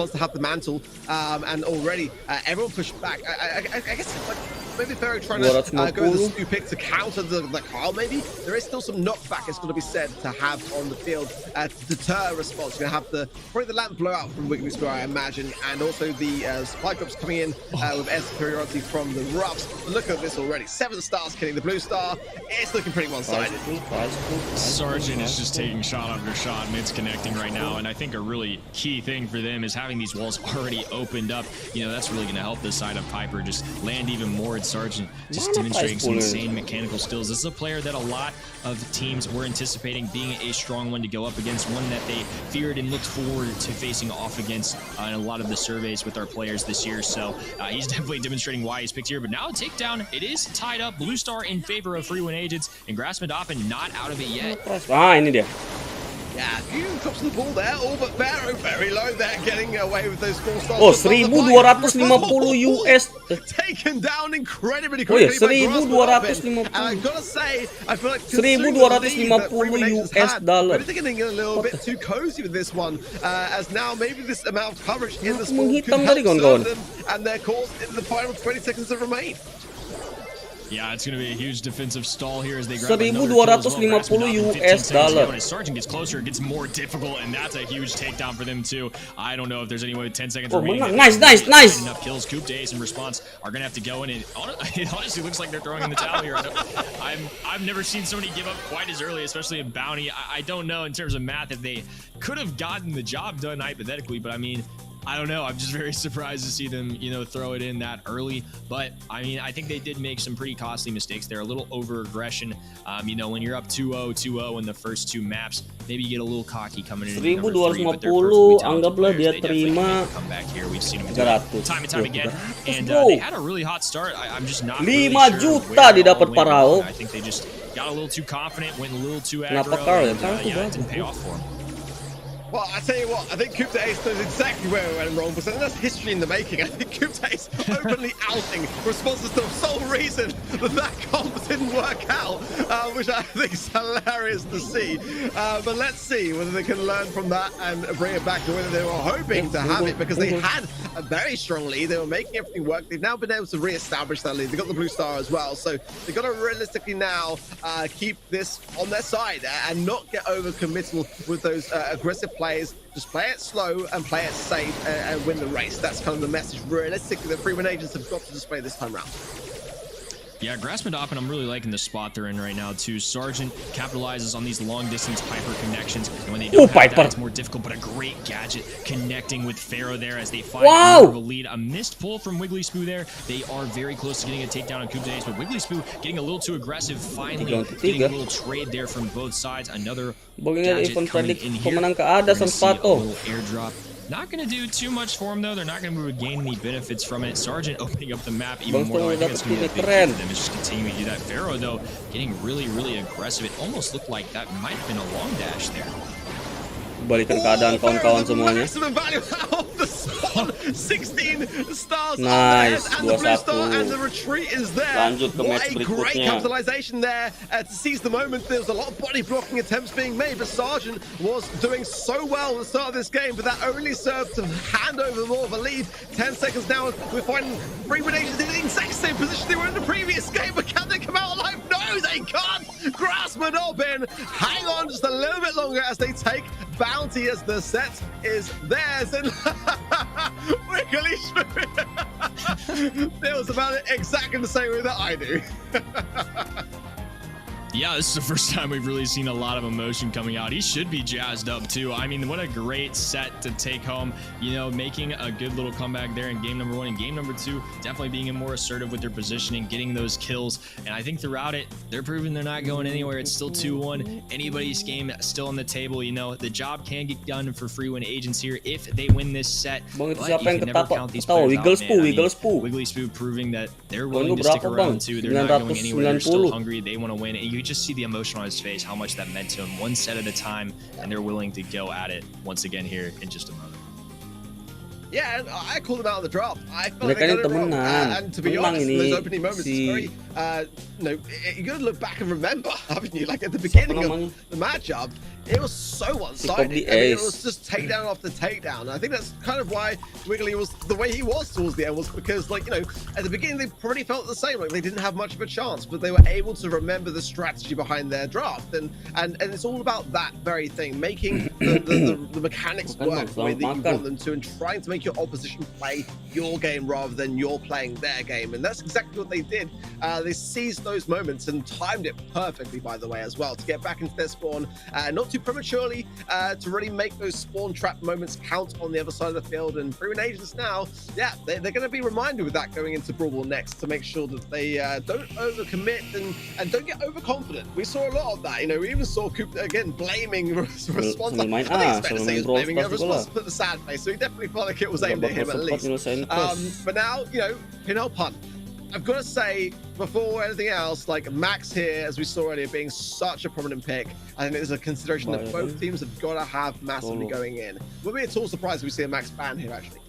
And already everyone pushed back. I guess maybe they're trying to go with the Stu pick to counter the Carl. Maybe there is still some knockback, it's going to be said, to have on the field to deter a response. You're going to have probably the lamp blowout from Wiggly Square, I imagine, and also the supply drops coming in with air superiority from the Roughs. Look at this already. 7 stars killing the blue star. It's looking pretty one-sided. Sergeant is just taking shot after shot, mid's connecting right now, and I think a really key thing for them is having these walls already opened up. You know, that's really going to help this side of Piper just land even more. Sergeant just demonstrating some insane mechanical skills. This is a player that a lot of teams were anticipating being a strong one to go up against, one that they feared and looked forward to facing off against in a lot of the surveys with our players this year. So he's definitely demonstrating why he's picked here. But now a takedown, it is tied up. Blue Star in favor of Free Win Agents, and Grassman Doppin not out of it yet. Ini dia. Yeah, few drops the ball there, all but Barrow very low there, getting away with those 4 stars. Oh, 1.250 US. Taken down incredibly quickly. Oh yeah, 1.250. And I gotta say, I feel like 1.250 US dollar. I think they're getting a little bit too cozy with this one, as now maybe this amount of coverage in the spawn could help serve them and their cause in the final 20 seconds that remain. Yeah, it's going to be a huge defensive stall here as they grab $1.250 US dollar. When Sergeant gets closer, it gets more difficult, and that's a huge takedown for them too. I don't know if there's any way with 10 seconds remaining. Nice. Enough kills. Coop to Ace in response are going to have to go in, and it honestly looks like they're throwing in the towel here. I've never seen somebody give up quite as early, especially in Bounty. I don't know in terms of math if they could have gotten the job done hypothetically, but I mean, I don't know. I'm just very surprised to see them, you know, throw it in that early. But I mean, I think they did make some pretty costly mistakes there. A little over aggression. You know, when you're up 2-0 in the first 2 maps, maybe you get a little cocky coming in. 1.250, anggaplah dia terima 300. Time and time again, and they had a really hot start. I'm just not 5 really juta didapat Parao. I think they just got a little too confident, went a little too aggro, and it didn't pay off for them. Well, I tell you what, I think Coop to Ace knows exactly where we went wrong, because I think that's history in the making. I think Coop to Ace openly outing responses to the sole reason that comp didn't work out, which I think is hilarious to see. But let's see whether they can learn from that and bring it back to whether they were hoping to have it, because they had a very strong lead. They were making everything work. They've now been able to re-establish that lead. They got the blue star as well, so they've got to realistically now keep this on their side and not get over-committal with those aggressive players. Just play it slow and play it safe and win the race. That's kind of the message realistically that Free Win Agents have got to display this time around. Yeah, Grassmodop, and I'm really liking the spot they're in right now too. Sergeant capitalizes on these long distance Piper connections, and when they don't have that, it's more difficult, but a great gadget connecting with Pharaoh there as they find more of a lead. A missed pull from Wiggly Spoo there. They are very close to getting a takedown on Coop Ace, but Wiggly Spoo getting a little too aggressive, finally getting a little trade there from both sides. Another gadget coming in here. We're gonna see a little airdrop. Not going to do too much for him, though. They're not going to gain any benefits from it. Sergeant opening up the map even more, though. I think it's going to be a big key for them. It's just continuing to do that. Pharaoh, though, getting really, really aggressive. It almost looked like that might have been a long dash there. Balikan keadaan kawan-kawan semuanya. 16 stars nice, and the blue star, and the retreat is there. Lanjut ke match berikutnya. What a great capitalization there to seize the moment. There was a lot of body blocking attempts being made, but Sergeant was doing so well at the start of this game, but that only served to hand over more of a lead. 10 seconds now, we're finding Freewood Agents in the exact same position they were in the previous game, but can they come out alive? No, they can't. Grassmodop in. Hang on just a little bit longer as they take Bounty as the set is theirs, and Wiggly feels about it exactly the same way that I do. Yeah, this is the first time we've really seen a lot of emotion coming out. He should be jazzed up too. I mean, what a great set to take home. You know, making a good little comeback there in game number 1 and game number 2, definitely being more assertive with their positioning, getting those kills. And I think throughout it, they're proving they're not going anywhere. It's still 2-1. Anybody's game still on the table. You know, the job can get done for Freewind Agents here if they win this set. But you can never count these players out, man. Wiggly Spoo proving that they're willing to stick around too. They're not going anywhere. They're still hungry. They want to win. And you just see the emotion on his face, how much that meant to him, one set at a time, and they're willing to go at it once again here in just a moment. Yeah, and I called them out on the draft. I felt like they got it wrong. And to be honest, in those opening moments, it's very, you got to look back and remember, haven't you? Like at the beginning of the matchup, it was so one-sided. I mean, it was just takedown after takedown. I think that's kind of why Wiggly was the way he was towards the end, was because, like, you know, at the beginning they probably felt the same, like they didn't have much of a chance, but they were able to remember the strategy behind their draft, and it's all about that very thing, making the mechanics work the way that you want them to, and trying to make your opposition play your game rather than you're playing their game. And that's exactly what they did. They seized those moments and timed it perfectly, by the way, as well, to get back into their spawn, not too prematurely, to really make those spawn trap moments count on the other side of the field. And Freewind Agents now, yeah, they're going to be reminded with that going into Brawl next, to make sure that they don't overcommit and don't get overconfident. We saw a lot of that. You know, we even saw Coop again blaming response. I think it's fair to say he was blaming a response, put the sad face, so he definitely felt like it was aimed at him at least. But now, you know, pinhole punt. I've got to say, before anything else, like Max here, as we saw earlier, being such a prominent pick, I think there's a consideration that both teams have got to have massively going in. We'll be at all surprised if we see a Max ban here, actually.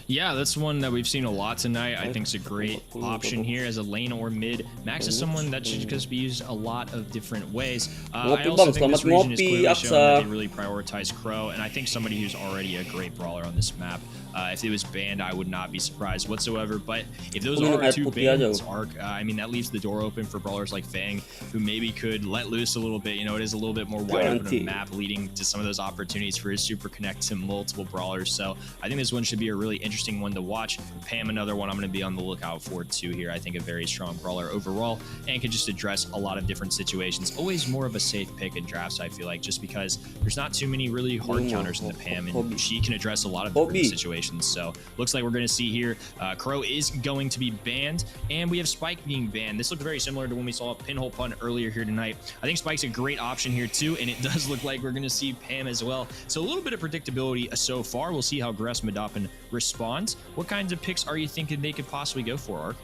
Yeah, that's one that we've seen a lot tonight. I think it's a great option here as a lane or mid. Max is someone that should just be used a lot of different ways. I also think this region is clearly showing that they really prioritize Crow, and I think somebody who's already a great brawler on this map. If it was banned, I would not be surprised whatsoever. But if those are two bans, I mean, that leaves the door open for brawlers like Fang, who maybe could let loose a little bit. You know, it is a little bit more wide open of a map, leading to some of those opportunities for his super connect to multiple brawlers. So I think this one should be a really interesting one to watch. Pam, another one I'm going to be on the lookout for too here. I think a very strong brawler overall, and can just address a lot of different situations. Always more of a safe pick in drafts, I feel like, just because there's not too many really hard counters in the Pam, and she can address a lot of different situations. So looks like we're going to see here Crow is going to be banned, and we have Spike being banned. This looked very similar to when we saw a pinhole punt earlier here tonight. I think Spike's a great option here too, and it does look like we're going to see Pam as well. So a little bit of predictability so far. We'll see how Grassmodop responds. What kinds of picks are you thinking they could possibly go for, Ark?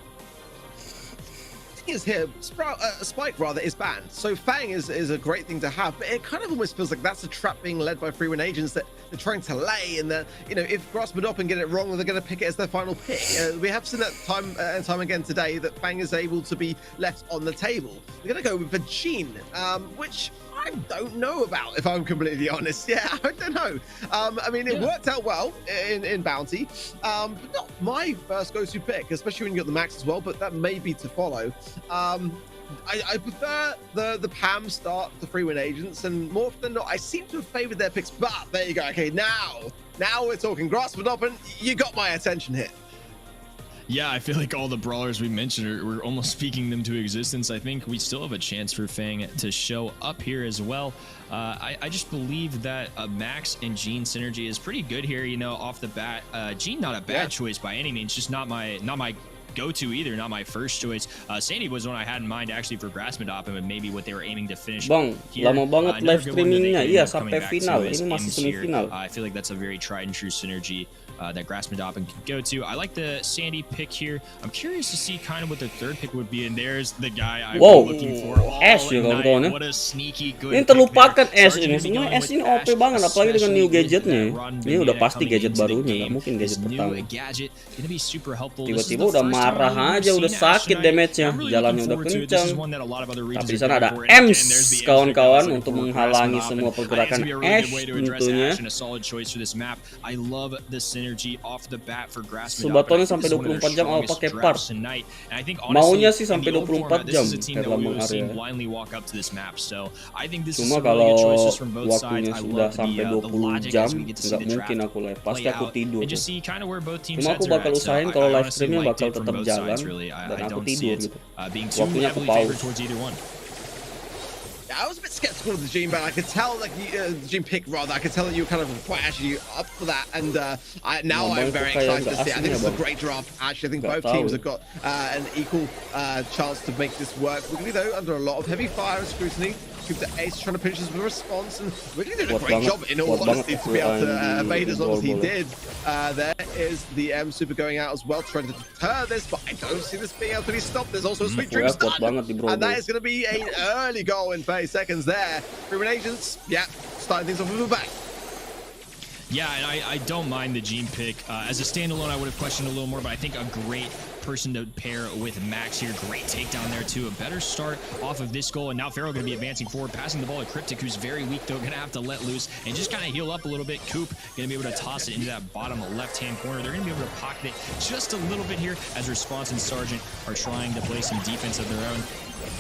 Is here, Spike rather is banned, so Fang is a great thing to have, but it kind of almost feels like that's a trap being led by Freewind Agents that they're trying to lay, and that, you know, if Grassmodop get it wrong, they're going to pick it as their final pick. We have seen that time and time again today, that Fang is able to be left on the table. They're going to go with Vagine, which I don't know about, if I'm completely honest. Yeah, I don't know. I mean, it worked out well in Bounty, but not my first go-to pick, especially when you got the Max as well, but that may be to follow. I prefer the Pam start to Freewind Agents, and more often than not, I seem to have favored their picks, but there you go. Okay, now we're talking Grassmodop, and you got my attention here. Yeah, I feel like all the brawlers we mentioned we're almost speaking them to existence. I think we still have a chance for Fang to show up here as well. I just believe that Max and Gene synergy is pretty good here. You know, off the bat, Gene not a bad choice by any means, just not my go-to either, not my first choice. Sandy was one I had in mind actually for Grassmodop and maybe what they were aiming to finish. Bang, lama banget live streamingnya, iya sampai final. Ini masih semifinal. I feel like that's a very tried and true synergy that Grassmodop can go to. I like the Sandy pick here. I'm curious to see kind of what the third pick would be, and there's the guy I've been looking for all Ash ya kawan-kawan ya. What a sneaky good ini terlupakan Ash ini. Sebenarnya Ash ini OP banget, apalagi dengan new gadgetnya. Ini udah pasti gadget barunya, nggak mungkin gadget pertama. Tiba-tiba udah marah aja, udah sakit damage-nya, jalannya udah kencang. Tapi di sana ada Ems kawan-kawan untuk menghalangi semua pergerakan Ash tentunya. Sebetulnya sampai 24 jam awal pakai part. Maunya sih sampai 24 jam kayak lambang area. Cuma kalau waktunya sudah sampai 20 jam, nggak mungkin aku live. Pasti aku tidur. Cuma aku bakal usahain kalau live streamnya bakal tetap jalan dan aku tidur gitu. Waktunya aku pause. I was a bit skeptical of the Gene, but I could tell, like, the Gene pick rather. I could tell that you were kind of quite actually up for that, and now I'm very excited to see it. I think it's a great draft. Actually, I think both teams have got an equal chance to make this work. Wiggly, though, under a lot of heavy fire and scrutiny. The Ace trying to pinch us with a response, and Wiggly did a great job in all honesty to be able to evade as long as he did. There is the M Super going out as well, trying to deter this, but I don't see this being able to be stopped. There's also a sweet dream start, and that is going to be an early goal in 30 seconds there. Freeman Agents, yeah, starting things off with a bang. Yeah, and I don't mind the Gene pick. As a standalone, I would have questioned a little more, but I think a great person to pair with Max here. Great takedown there, too. A better start off of this goal, and now Pharaoh going to be advancing forward, passing the ball to Cryptic, who's very weak, though, going to have to let loose and just kind of heal up a little bit. Coop going to be able to toss it into that bottom left-hand corner. They're going to be able to pocket it just a little bit here as Response and Sergeant are trying to play some defense of their own.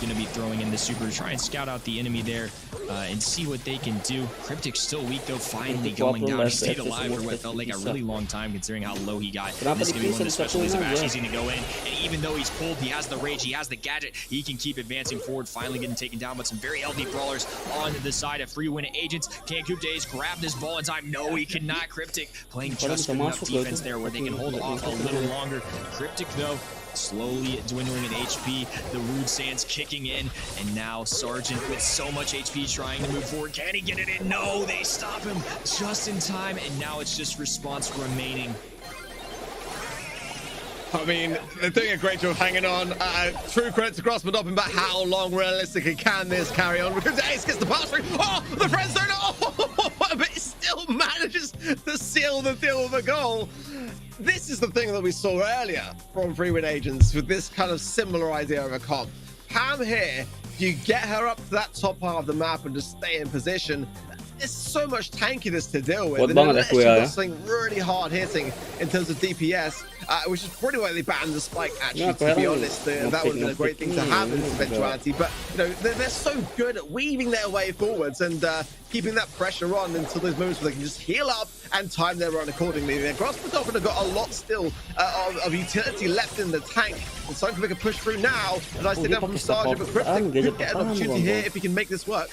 Going to be throwing in the super to try and scout out the enemy there and see what they can do. Cryptic's still weak though, finally going down. He stayed alive for what felt like a really long time considering how low he got. This is going to be one of the specialties of Ash. He's going to go in, and even though he's pulled, he has the rage, he has the gadget, he can keep advancing forward, finally getting taken down, but some very healthy brawlers on the side of free win agents. Can Coop Days grab this ball in time? No, he cannot. Cryptic playing just good enough defense there where they can hold off a little longer. Cryptic though, slowly dwindling in HP, the Rude Sands kicking in, and now Sergeant with so much HP trying to move forward. Can he get it in? No, they stop him just in time, and now it's just Response remaining. I mean, they're doing a great job hanging on. True credit to Grassmodop, but how long realistically can this carry on? Because Ace gets the pass through. Oh, the friend zone. Oh, but it still manages to seal the deal with a goal. This is the thing that we saw earlier from Free Win Agents with this kind of similar idea of a comp. Pam here, you get her up to that top part of the map and just stay in position. There's so much tankiness to deal with. And unless you've got something really hard hitting in terms of DPS, which is probably why they banned the spike, actually, to be honest. That would have been a great thing to have in this eventuality. But, you know, they're so good at weaving their way forwards and keeping that pressure on until those moments where they can just heal up and time their run accordingly. Grassmodop have got a lot still of utility left in the tank. And starting to make a push through now. And I sit down from Sergeant, but Cryptic could get an opportunity here if he can make this work.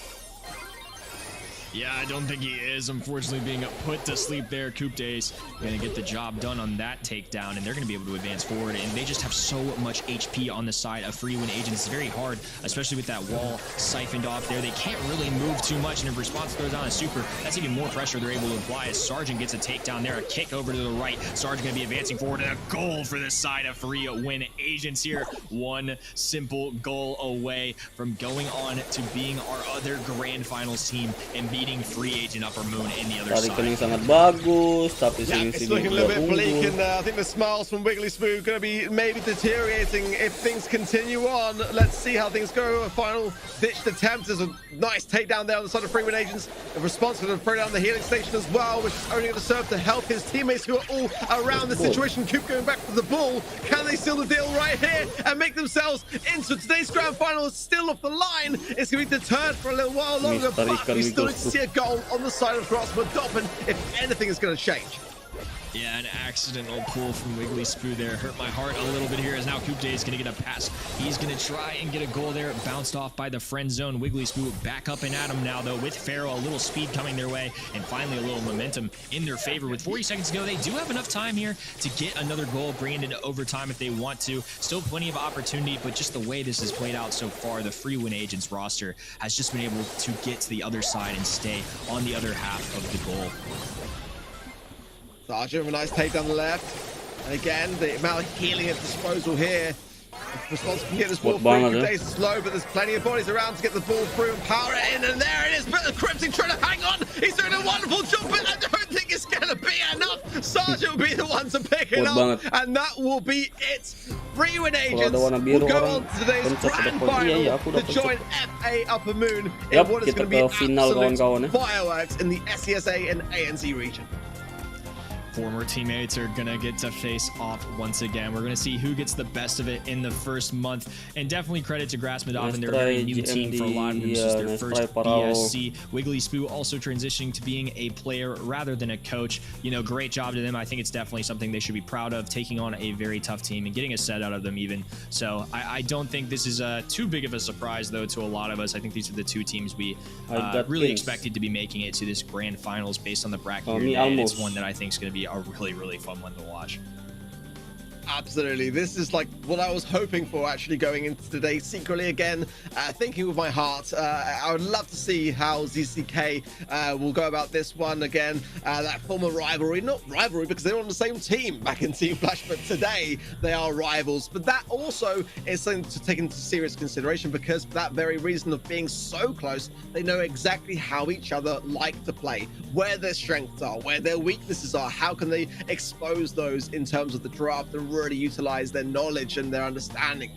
Yeah, I don't think he is, unfortunately, being put to sleep there. Coop Days going to get the job done on that takedown, and they're going to be able to advance forward, and they just have so much HP on the side of Free Win Agents. It's very hard, especially with that wall siphoned off there. They can't really move too much, and if Response throws on a super, that's even more pressure they're able to apply as Sergeant gets a takedown there, a kick over to the right. Sergeant going to be advancing forward, and a goal for this side of Free Win Agents here. One simple goal away from going on to being our other grand finals team and beating Free Agent Upper Moon in the other side. Sangat bagus, tapi it's looking a little bit bleak, and I think the smiles from Wiggly Smooth going to be maybe deteriorating if things continue on. Let's see how things go. A final ditched attempt is a nice takedown there on the side of Free Win Agents. The Response going to throw down the healing station as well, which is only going to serve to help his teammates who are all around the situation. Coop going back for the ball. Can they seal the deal right here and make themselves into today's grand final? Still off the line. It's going to be deterred for a little while longer, but we still need to see a goal on the side of Grassmodop, and if anything is going to change. Yeah, an accidental pull from Wiggly Spoo there hurt my heart a little bit here, as now Coupe Day is going to get a pass. He's going to try and get a goal there. Bounced off by the friend zone. Wiggly Spoo back up and at him now, though, with Pharaoh. A little speed coming their way, and finally a little momentum in their favor. With 40 seconds to go, they do have enough time here to get another goal, bring it into overtime if they want to. Still plenty of opportunity, but just the way this has played out so far, the Free Win Agents roster has just been able to get to the other side and stay on the other half of the goal. Sergeant with a nice take down the left. And again, the amount of healing at disposal here. Response can get this ball through. Today's slow, but there's plenty of bodies around to get the ball through and power it in. And there it is. But the Cryptic trying to hang on. He's doing a wonderful job, but I don't think it's going to be enough. Sergeant will be the one to pick it up. And that will be it. Free Win Agents will go on to today's grand final to join FA Upper Moon in what is going to be absolute fireworks in the SESA and ANZ region. Former teammates are gonna get to face off once again. We're gonna see who gets the best of it in the first month, and definitely credit to Grassmadov. They're a very new team for a lot of them. This is their first BSC. Wiggly Spoo also transitioning to being a player rather than a coach. You know, great job to them. I think it's definitely something they should be proud of, taking on a very tough team and getting a set out of them even. So I don't think this is too big of a surprise though to a lot of us. I think these are the two teams we really expected to be making it to this grand finals based on the bracket here today. And it's one that I think is going to be a really fun one to watch. Absolutely. This is like what I was hoping for actually going into today secretly again, thinking with my heart. I would love to see how ZCK will go about this one again. That former rivalry, not rivalry because they were on the same team back in Team Flash, but today they are rivals. But that also is something to take into serious consideration, because for that very reason of being so close, they know exactly how each other like to play, where their strengths are, where their weaknesses are, how can they expose those in terms of the draft and really utilize their knowledge and their understanding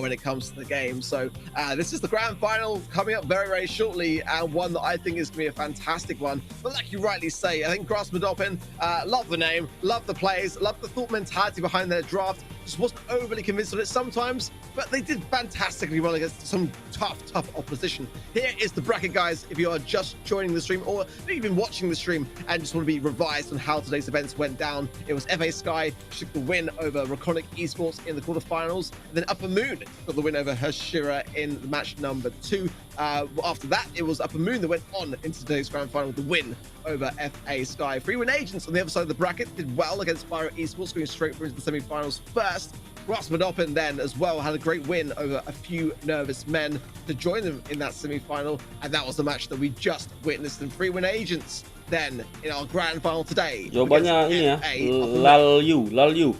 when it comes to the game. So this is the grand final coming up very shortly, and one that I think is going to be a fantastic one. But like you rightly say, I think Grassmadop, love the name, love the plays, love the thought mentality behind their draft. Just wasn't overly convinced on it sometimes, but they did fantastically well against some tough opposition. Here is the bracket, guys, if you are just joining the stream, or maybe you've been watching the stream and just want to be revised on how today's events went down. It was FA Sky took the win over Raconic Esports in the quarterfinals, and then Upper Moon got the win over Hashira in the match number 2. After that, it was Upper Moon that went on into today's grand final with the win over FA Sky. Free Win Agents on the other side of the bracket did well against Fire Esports, going straight through into the semi-finals first. Grassmadop then as well had a great win over a few nervous men to join them in that semi-final, and that was the match that we just witnessed. And Free Win Agents then in our grand final today. Jawabannya ini ya, Lalyu.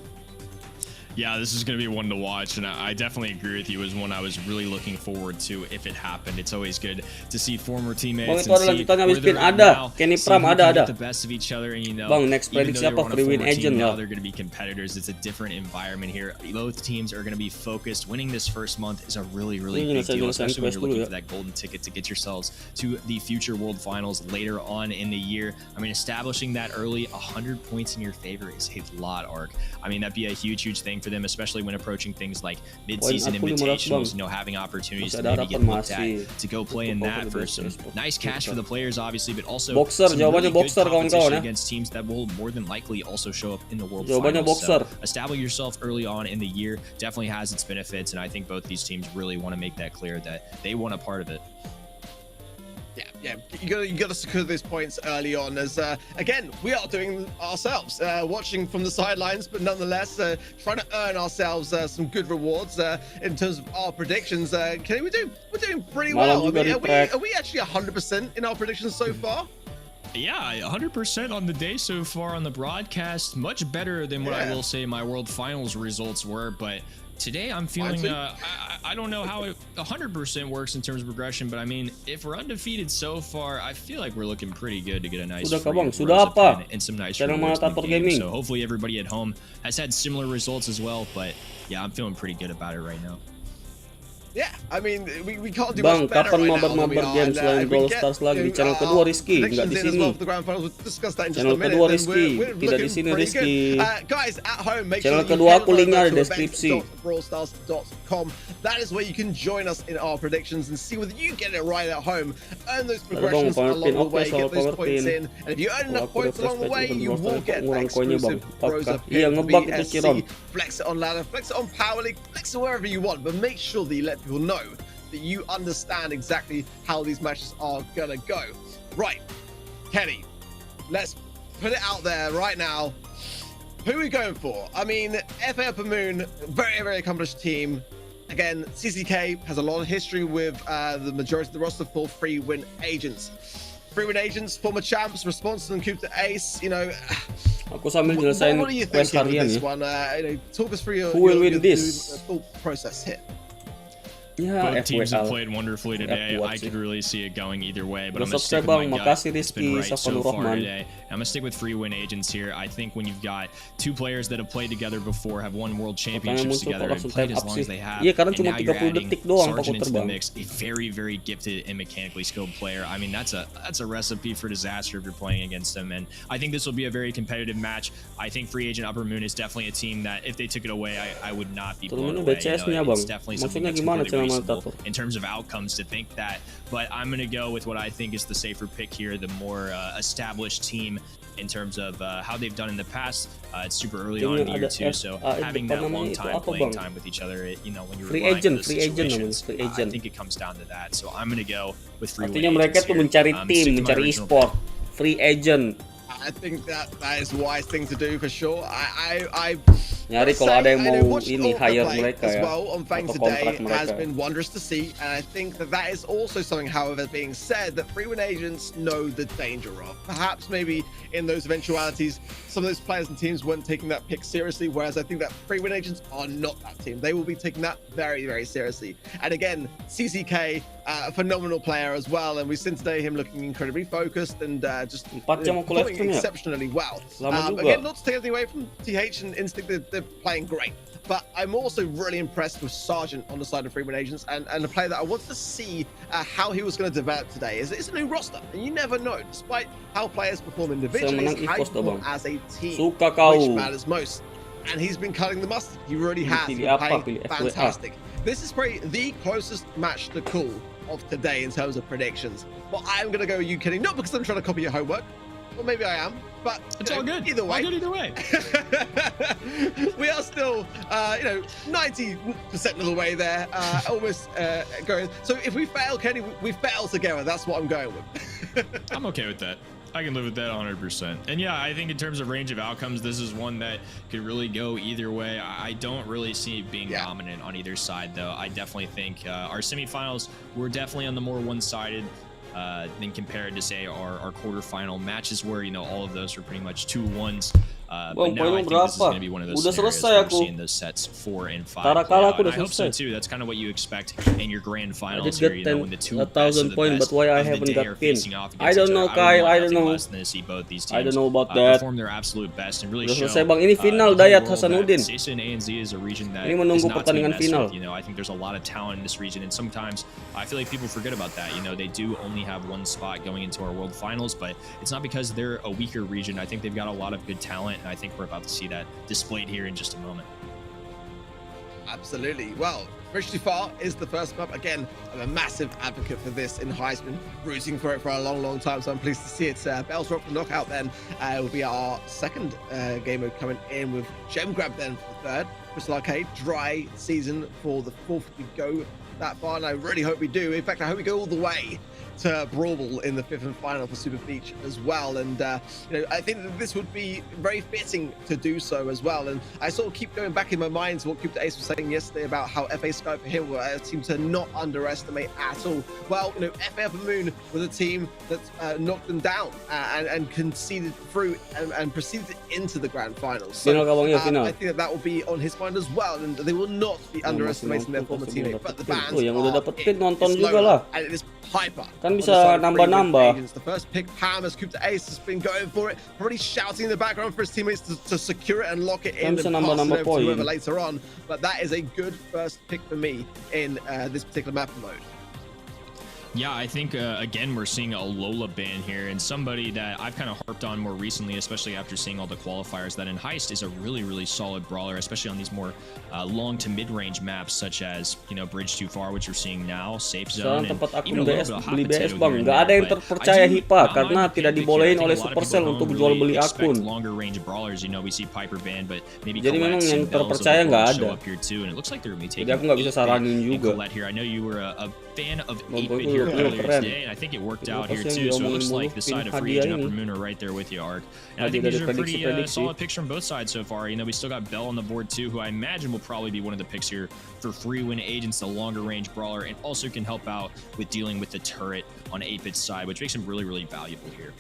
Yeah, this is going to be one to watch, and I definitely agree with you. It was one I was really looking forward to if it happened. It's always good to see former teammates and see where they're at now, see who can get the best of each other. And you know, next even though prediksi apa? Free Win Agent now, they're going to be competitors. It's a different environment here. Both teams are going to be focused. Winning this first month is a really big deal, especially when you're looking for that golden ticket to get yourselves to the future World Finals later on in the year. I mean, establishing that early, 100 points in your favor is a lot, Arc. I mean, that'd be a huge thing for them, especially when approaching things like mid-season invitationals, you know, having opportunities to maybe get looked at to go play in that for some nice cash for the players, obviously, but also boxer, some really good competition ya. against teams that will more than likely also show up in the World Finals. So establishing yourself early on in the year definitely has its benefits, and I think both these teams really want to make that clear that they want a part of it. Yeah, you got to secure those points early on, as again we are doing ourselves, watching from the sidelines, but nonetheless trying to earn ourselves some good rewards in terms of our predictions. We're doing pretty well. I mean, are we actually 100% in our predictions so far? Yeah, 100% on the day so far on the broadcast. Much better than what I will say my World Finals results were, but today I'm feeling I don't know how it 100% works in terms of progression, but I mean, if we're undefeated so far, I feel like we're looking pretty good to get a nice and some nice rewards in the game. So hopefully everybody at home has had similar results as well, but yeah, I'm feeling pretty good about it right now. Yeah, I mean, we can't do Bang, much better kapan right now than we mabar-mabar are. game And, selain if we Brawl get, Stars lagi di channel our kedua Rizky, nggak di predictions in as sini. well for the grand finals. We'll discuss that in just Channel a minute. kedua Then Rizky, we're tidak di looking sini pretty Rizky. good. Guys, at home, make Channel sure you kedua head aku on linknya over di to deskripsi. events.brawlstars.com. That is where you can join us in our predictions and see whether you get it right at home. Earn those progressions power along pin. the Oke, way, soal get those power points pin. in. And if you earn enough Aku points along the way, refresh you will Brawlstars, get ngurang koinnya, exclusive Bang. Bros Apakah? of Iya, ngebug itu Ciron. Flex it on ladder, flex it on Power League, flex it wherever you want, but make sure that you let people know that you understand exactly how these matches are gonna go. Right, Kenny, let's put it out there right now. Who are we going for? I mean, FA Upper Moon, very, very accomplished team. Again, CCK has a lot of history with the majority of the roster for free win agents. Free win agents, former champs, response and coup to ace, you know. Aku sambil nyelesain What are you quest thinking harian with this ya. one? Talk us through your, Who will your win this? thought process here. Ya, Both teams have FWL. played wonderfully today. F1 I could sih. really see it going either way, but I'm Udah gonna stick selesai, with my Bang. gut. Makasih, It's been Rizky, right so Safanur far Rahman. today. I'm gonna stick with free win agents here. I think when you've got two players that have played together before, have won world championships muncul together, kok and langsung played time as up long sih. as they have, Iya, karena and cuma now you're 30 adding detik doang Sargent aku into the terbang. mix, a very, very gifted and mechanically skilled player. I mean, that's a recipe for disaster if you're playing against him. And I think this will be a very competitive match. I think free agent Upper Moon is definitely a team that if they took it away, I would not be blown Turunnya away. BCS-nya, It's Bang. definitely something Maksudnya that's gimana completely channel reasonable Matator? in terms of outcomes to think that, but I'm going to go with what I think is the safer pick here, the more established team in terms of how they've done in the past. It's super early on in the year too, so having that long time playing time with each other, when you're Free relying agent, on those free agent situations, namanya, free I agent. think it comes down to that. So I'm going to go with free Artinya win mereka agents tuh here. mencari Stick tim, to my mencari original e-sport, free agent. I think that is a wise thing to do for sure. I Nyari kalau ada yang mau ini hire mereka as ya, well on Fang atau today kontrak has mereka. been wondrous to see, and I think that is also something, however, being said, that free win agents know the danger of. Perhaps maybe in those eventualities, some of those players and teams weren't taking that pick seriously, whereas I think that free win agents are not that team. They will be taking that very, very seriously. And again, CCK, a phenomenal player as well, and we've seen today him looking incredibly focused and just 4 jam aku live performing stream ya. exceptionally well. Lama juga. Again, not to take anything away from TH and Instinct, they're playing great. But I'm also really impressed with Sargent on the side of Freeman Agents, and a player that I wanted to see how he was going to develop today. It's a new roster, and you never know. Despite how players perform individually, it's how you perform as a team, Suka kau. which matters most. And he's been cutting the mustard. He really has. Pilih Been apa? playing Pilih FWA. fantastic. This is probably the closest match to cool of today in terms of predictions. But I'm going to go with you, Kenny, not because I'm trying to copy your homework. Well, maybe I am, but It's all good. Either way, All good either way. we are still, 90% of the way there, almost going. So if we fail, Kenny, we fail together. That's what I'm going with. I'm okay with that. I can live with that 100%. And yeah, I think in terms of range of outcomes, this is one that could really go either way. I don't really see it being dominant on either side, though. I definitely think our semifinals were definitely on the more one-sided than compared to, say, our quarterfinal matches where, all of those were pretty much 2-1s. But now I think this is going to be one of those Udah scenarios selesai where we're aku. seeing those sets 4 and 5 Tara play kala out. aku And udah I hope so selesai. too. That's kind of what you expect in your grand I finals did here, get when the two 10,000 best of the points, best but why I of the haven't day got are pinned? facing off I against don't each know, other. Kyle, would want I don't nothing know. less than to see both these teams I don't know about that. perform their absolute best and really Udah show selesai, Bang. Ini final, the whole Dayat world Hasanuddin. that SESA and ANZ is a region that Ini is menunggu not to be pertandingan messed final. with. I think there's a lot of talent in this region, and sometimes I feel like people forget about that. They do only have one spot going into our world finals, but it's not because they're a weaker region. I think they've got a lot of good talent, and I think we're about to see that displayed here in just a moment. Absolutely. Well, Bridge Too Far is the first map. Again, I'm a massive advocate for this in Heisman, rooting for it for a long, long time. So I'm pleased to see it. Bells Rock for knockout then will be our second game mode coming in with Gem Grab then for the third. Crystal Arcade, dry season for the fourth. We go that far, and I really hope we do. In fact, I hope we go all the way to Brawl in the fifth and final for Super Beach as well. And I think that this would be very fitting to do so as well. And I sort of keep going back in my mind to what Cube to Ace was saying yesterday about how FA Sky for him seem to not underestimate at all. Well, FA Upper Moon was a team that knocked them down and conceded through and proceeded into the grand finals. So I think that will be on his mind as well, and they will not be underestimating their former teammate. But the bands yang udah dapet pin are nonton it's juga low, lah. and it is Hyper. Kan bisa nambah-nambah. The first pick, Pam, as Cooper Ace has been going for it, probably shouting in the background for his teammates to secure it and lock it in and pass it over to whoever later on. But that is a good first pick for me in this particular map mode. Yeah, I think, again, we're seeing a Lola ban here, and somebody that I've kind of harped on more recently, especially after seeing all the qualifiers, that in Heist is a really, really solid brawler, especially on these more long to mid-range maps, such as, you know, Bridge Too Far, which we're seeing now, Safe Zone, and even a little bit of Hot Potato here and Nggak ada there. yang terpercaya HIPA karena tidak dibolehin oleh Supercell untuk jual beli akun. Longer range brawlers, you know, we see Piper ban, but maybe jadi memang yang terpercaya nggak ada. Jadi aku nggak bisa saranin juga. I know you were a fan of 8-bit here earlier today, and I think it worked out here too. So it looks like the side of Free and Upper Moon are right there with you, Ark. And I think these are pretty solid picks from both sides so far. You know, we still got Bell on the board too, who I imagine will probably be one of the picks here for Free Win Agents, the longer range brawler, and also can help out with dealing with the turret on 8-bit's side, which makes him really, really valuable here.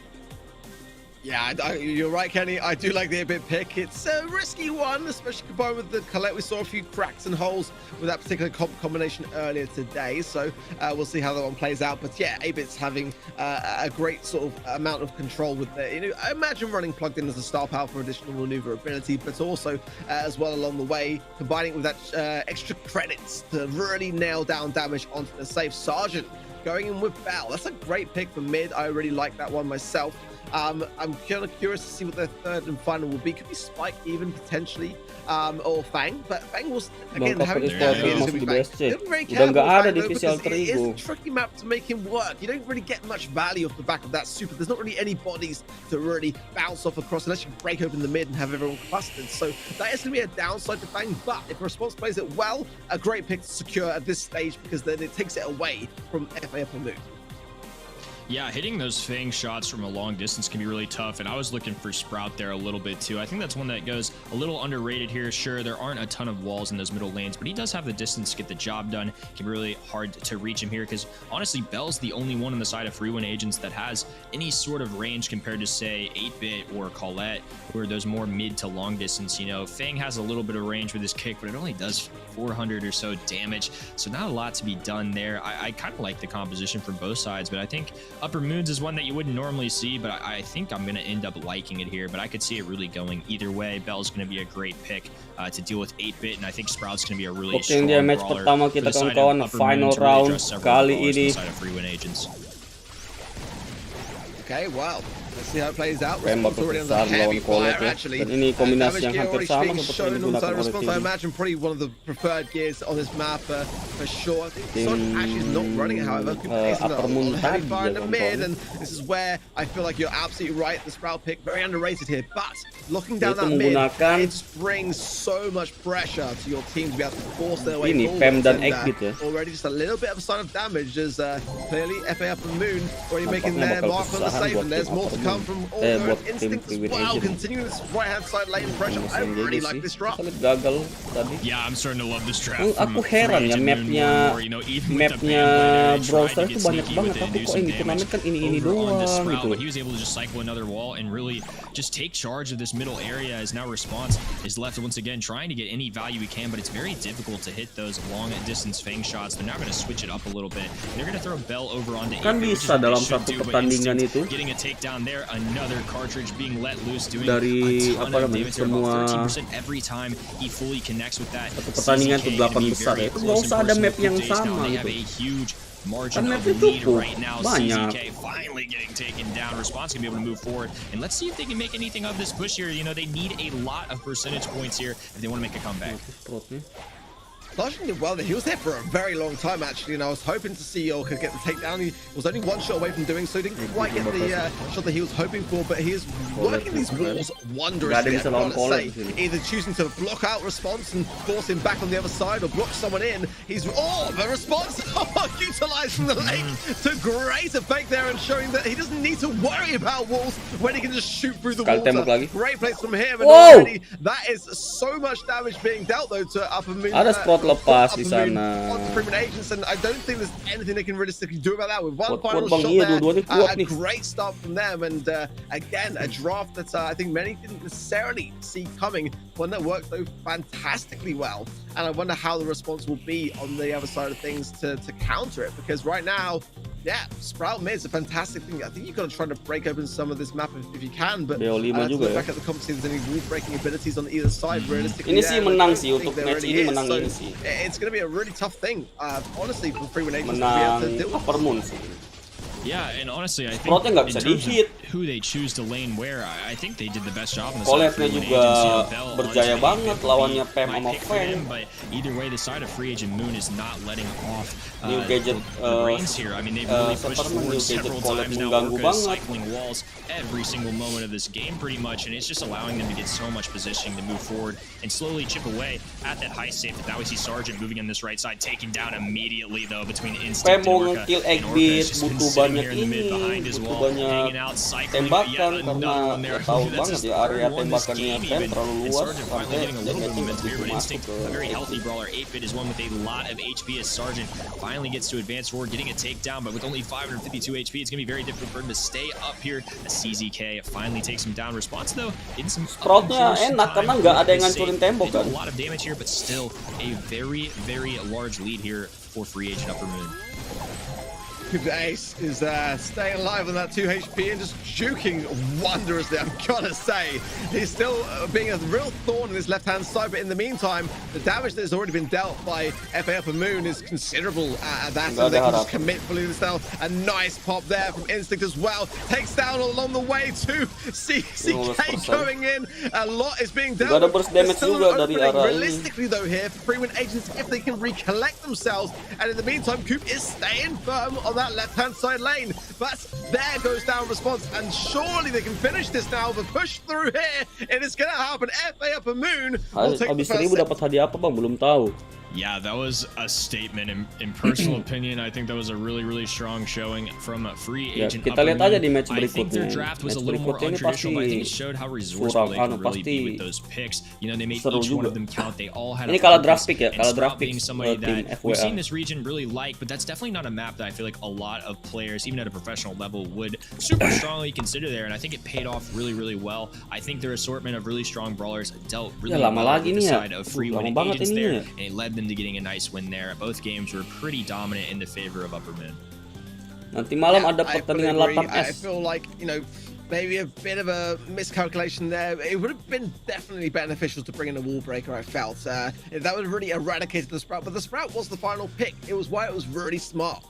Yeah, you're right, Kenny. I do like the 8-bit pick. It's a risky one, especially combined with the Colette. We saw a few cracks and holes with that particular combination earlier today. So we'll see how that one plays out. But yeah, 8-bit's having a great sort of amount of control with the, you know, I imagine running plugged in as a star power for additional maneuverability, but also as well along the way, combining with that extra credits to really nail down damage onto the safe. Sergeant going in with Bell. That's a great pick for mid. I really like that one myself. I'm kind of curious to see what their third and final will be. Could be Spike even potentially, or Fang, but Fang will again have Udah nggak ada di official Trigo. It's a tricky map to make him work. You don't really get much value off the back of that super. There's not really any bodies to really bounce off across unless you break open the mid and have everyone clustered. So that is going to be a downside to Fang. But if Response plays it well, a great pick to secure at this stage, because then it takes it away from FA Upper Moon. Yeah, hitting those Fang shots from a long distance can be really tough, and I was looking for Sprout there a little bit too. I think that's one that goes a little underrated here. Sure, there aren't a ton of walls in those middle lanes, but he does have the distance to get the job done. It can be really hard to reach him here, because honestly, Bell's the only one on the side of Free Win Agents that has any sort of range compared to, say, 8-bit or Colette, who are those more mid to long distance. You know, Fang has a little bit of range with his kick, but it only does 400 or so damage, so not a lot to be done there. I kind of like the composition from both sides, but I think Upper Moons is one that you wouldn't normally see, but I think I'm going to end up liking it here, but I could see it really going either way. Bell's going to be a great pick to deal with 8-bit, and I think Sprout's going to be a really strong match pertama kita kawan-kawan, final round kali ini. Okay, well, let's see how it plays out. Tembak besar lawan Colette ya. Dan ini kombinasi yang hampir sama seperti yang digunakan oleh tim. I imagine probably one of the preferred gears on this map for sure. I think Son actually is not running it, however. Upper Moon heavy fire in the mid, and this is where I feel like you're absolutely right. The Sprout pick, very underrated here, but looking down that mid, it brings so much pressure to your team to be able to force their way forward. Pem dan Exit ya. Already just a little bit of a sign of damage as clearly FA Upper Moon already making their mark on the save, and there's more to come from all their instincts as well. Continuing this right-hand side lane pressure. I really like this drop. Gagal tadi. Yeah, I'm starting to love this drop. Aku heran ya mapnya Brawlstars itu banyak banget, tapi kok ini turnamen kan ini doang gitu. He was able to just cycle another wall and really just take charge of this middle area, as now Response is left once again trying to get any value he can, but it's very difficult to hit those long distance Fang shots. They're now going to switch it up a little bit. They're going to throw Bell over onto kan bisa dalam satu pertandingan itu getting a takedown there, another cartridge being let loose, doing dari a ton of damage, semua 13% every time he fully connects with that. Satu pertandingan tuh 8 besar ya. Itu nggak usah ada map yang sama gitu. Margin of lead right now. CZK finally getting taken down. Response can be able to move forward, and let's see if they can make anything of this push here. You know, they need a lot of percentage points here if they want to make a comeback. Larson did well there. He was there for a very long time, actually, and I was hoping to see Yorka get the takedown. He was only one shot away from doing so. Didn't quite get the shot that he was hoping for, but he is working these walls wondrously. Either choosing to block out Response and force him back on the other side, or block someone in. He's the Response utilizing the lake to great effect there, and showing that he doesn't need to worry about walls when he can just shoot through the water. Great place from him, and already that is so much damage being dealt though to Upper Moon. Lepas di sana. And I don't think there's anything they can realistically do about that. With one final shot there, a great start from them, and again a draft that I think many didn't necessarily see coming. One that worked though fantastically well, and I wonder how the response will be on the other side of things to counter it, because right now yeah, Sprout mid is a fantastic thing. I think you've got to try to break open some of this map if you can, but BO5 to juga look ya. back at the competition, there's any wall breaking abilities on either side. Realistically, Ini sih I menang don't sih think untuk there match really ini is. menang So ini sih. it's going to be a really tough thing, honestly, for free win agents to be able to Menang deal with. upper moon sih. Yeah, and honestly, I think Sproutnya nggak in bisa terms di-hit. of who they choose to lane where, I think they did the best job on the Collabnya side of free win juga agents. You know, Bell, berjaya honestly, banget could be lawannya Pam my sama pick for Fang. them, but either way, the side of free agent Moon is not letting off New gadget, the reins here. I mean, they've really pushed Superman, forward new gadget several collab times now. mengganggu Orca banget. cycling walls every single moment of this game, pretty much, and it's just allowing them to get so much positioning to move forward and slowly chip away at that high safe. Now we see Sergeant moving on this right side, taken down immediately though between Pam Instinct and mau Orca. nge-kill And Orca Eggbit, has just been butuh sitting banyak here in the mid ini, behind his butuh wall, banyak hanging out, cycling. tembakan Yet karena another one there. tahu That's banget his ya third area one this tembakannya game Pam even. terlalu And luas Sergeant sampai finally getting a little bit of damage-nya momentum here, but masuk Instinct, ke a very Eggbit. healthy brawler. 8-bit is one with a lot of HP as Sergeant finally gets to advance forward, getting a takedown, but with only 552 HP, it's going to be very difficult for him to stay up here. A CZK finally takes him down. Response though, in some Sproutnya enak karena nggak ada yang ngancurin tembok they kan. do a lot of damage here, but still a very, very large lead here for free agent Upper Moon. Ace is staying alive on that 2 HP and just juking wondrously, I'm gonna say. He's still being a real thorn in his left-hand side, but in the meantime, the damage that has already been dealt by FA Upper Moon is considerable at that, so they can just commit fully themselves. A nice pop there from Instinct as well. Takes down all along the way to CK going in. A lot is being dealt. Ada burst damage juga dari arah ini. Realistically though here, for free win agents, if they can recollect themselves, and in the meantime, Coop is staying firm on that left-hand side lane, but there goes down response, and surely they can finish this now. The push through here, it is going to happen. FA Upper Moon will take the Habis first 1000 dapat hadiah apa bang? Belum tahu. Yeah, that was a statement. In personal opinion, I think that was a really, really strong showing from a free agent. Kita lihat aja di match I think their berikutnya. draft was Match a little more berikutnya ini untraditional, but I think it pasti showed how resourceful they can really be with pasti those picks. You know, they made seru each one juga. of them count. They all had Ini a kalah purpose, draft pick ya, and kalah Sprout draft pick being somebody tim that we've FWA. seen this region really like, but that's definitely not a map that I feel like a lot of players, even at a professional level, would super strongly consider there. And I think it paid off really, really well. I think their assortment of really strong brawlers dealt really lama well lagi with the nih ya. side of free Lama winning banget agents ini there, ya. and it led them to getting a nice win there. Both games were pretty dominant in the favor of Upper Moon. Nanti malam ada I pertandingan fully agree. 8S. I feel like, you know, maybe a bit of a miscalculation there. It would have been definitely beneficial to bring in a wall breaker, I felt. That would have really eradicated the Sprout, but the Sprout was the final pick. It was why it was really smart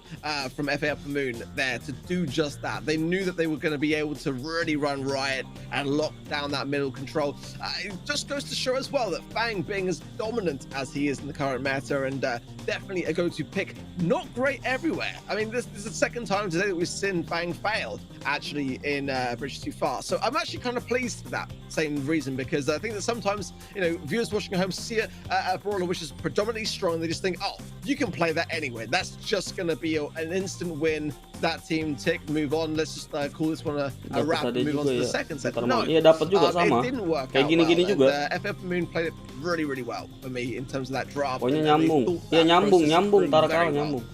from FA Upper Moon there to do just that. They knew that they were going to be able to really run riot and lock down that middle control. It just goes to show as well that Fang being as dominant as he is in the current meta, and definitely a go-to pick. Not great everywhere. I mean, this is the second time today that we've seen Fang fail, actually, in Bridge Too Far. So I'm actually kind of pleased for that same reason, because I think that sometimes, you know, viewers watching at home see a brawler which is predominantly strong. They just think, oh, you can play that anyway. That's just going to be an instant win. That team tick, move on. Let's just call this one a wrap and move on to the second set. No, iya dapat juga sama. it didn't work Kayak out gini-gini well. juga. And, FF Moon played it really, really well for me in terms of that draft. Pokoknya And they nyambung. thought Iya that process nyambung. through Tarak very nyambung.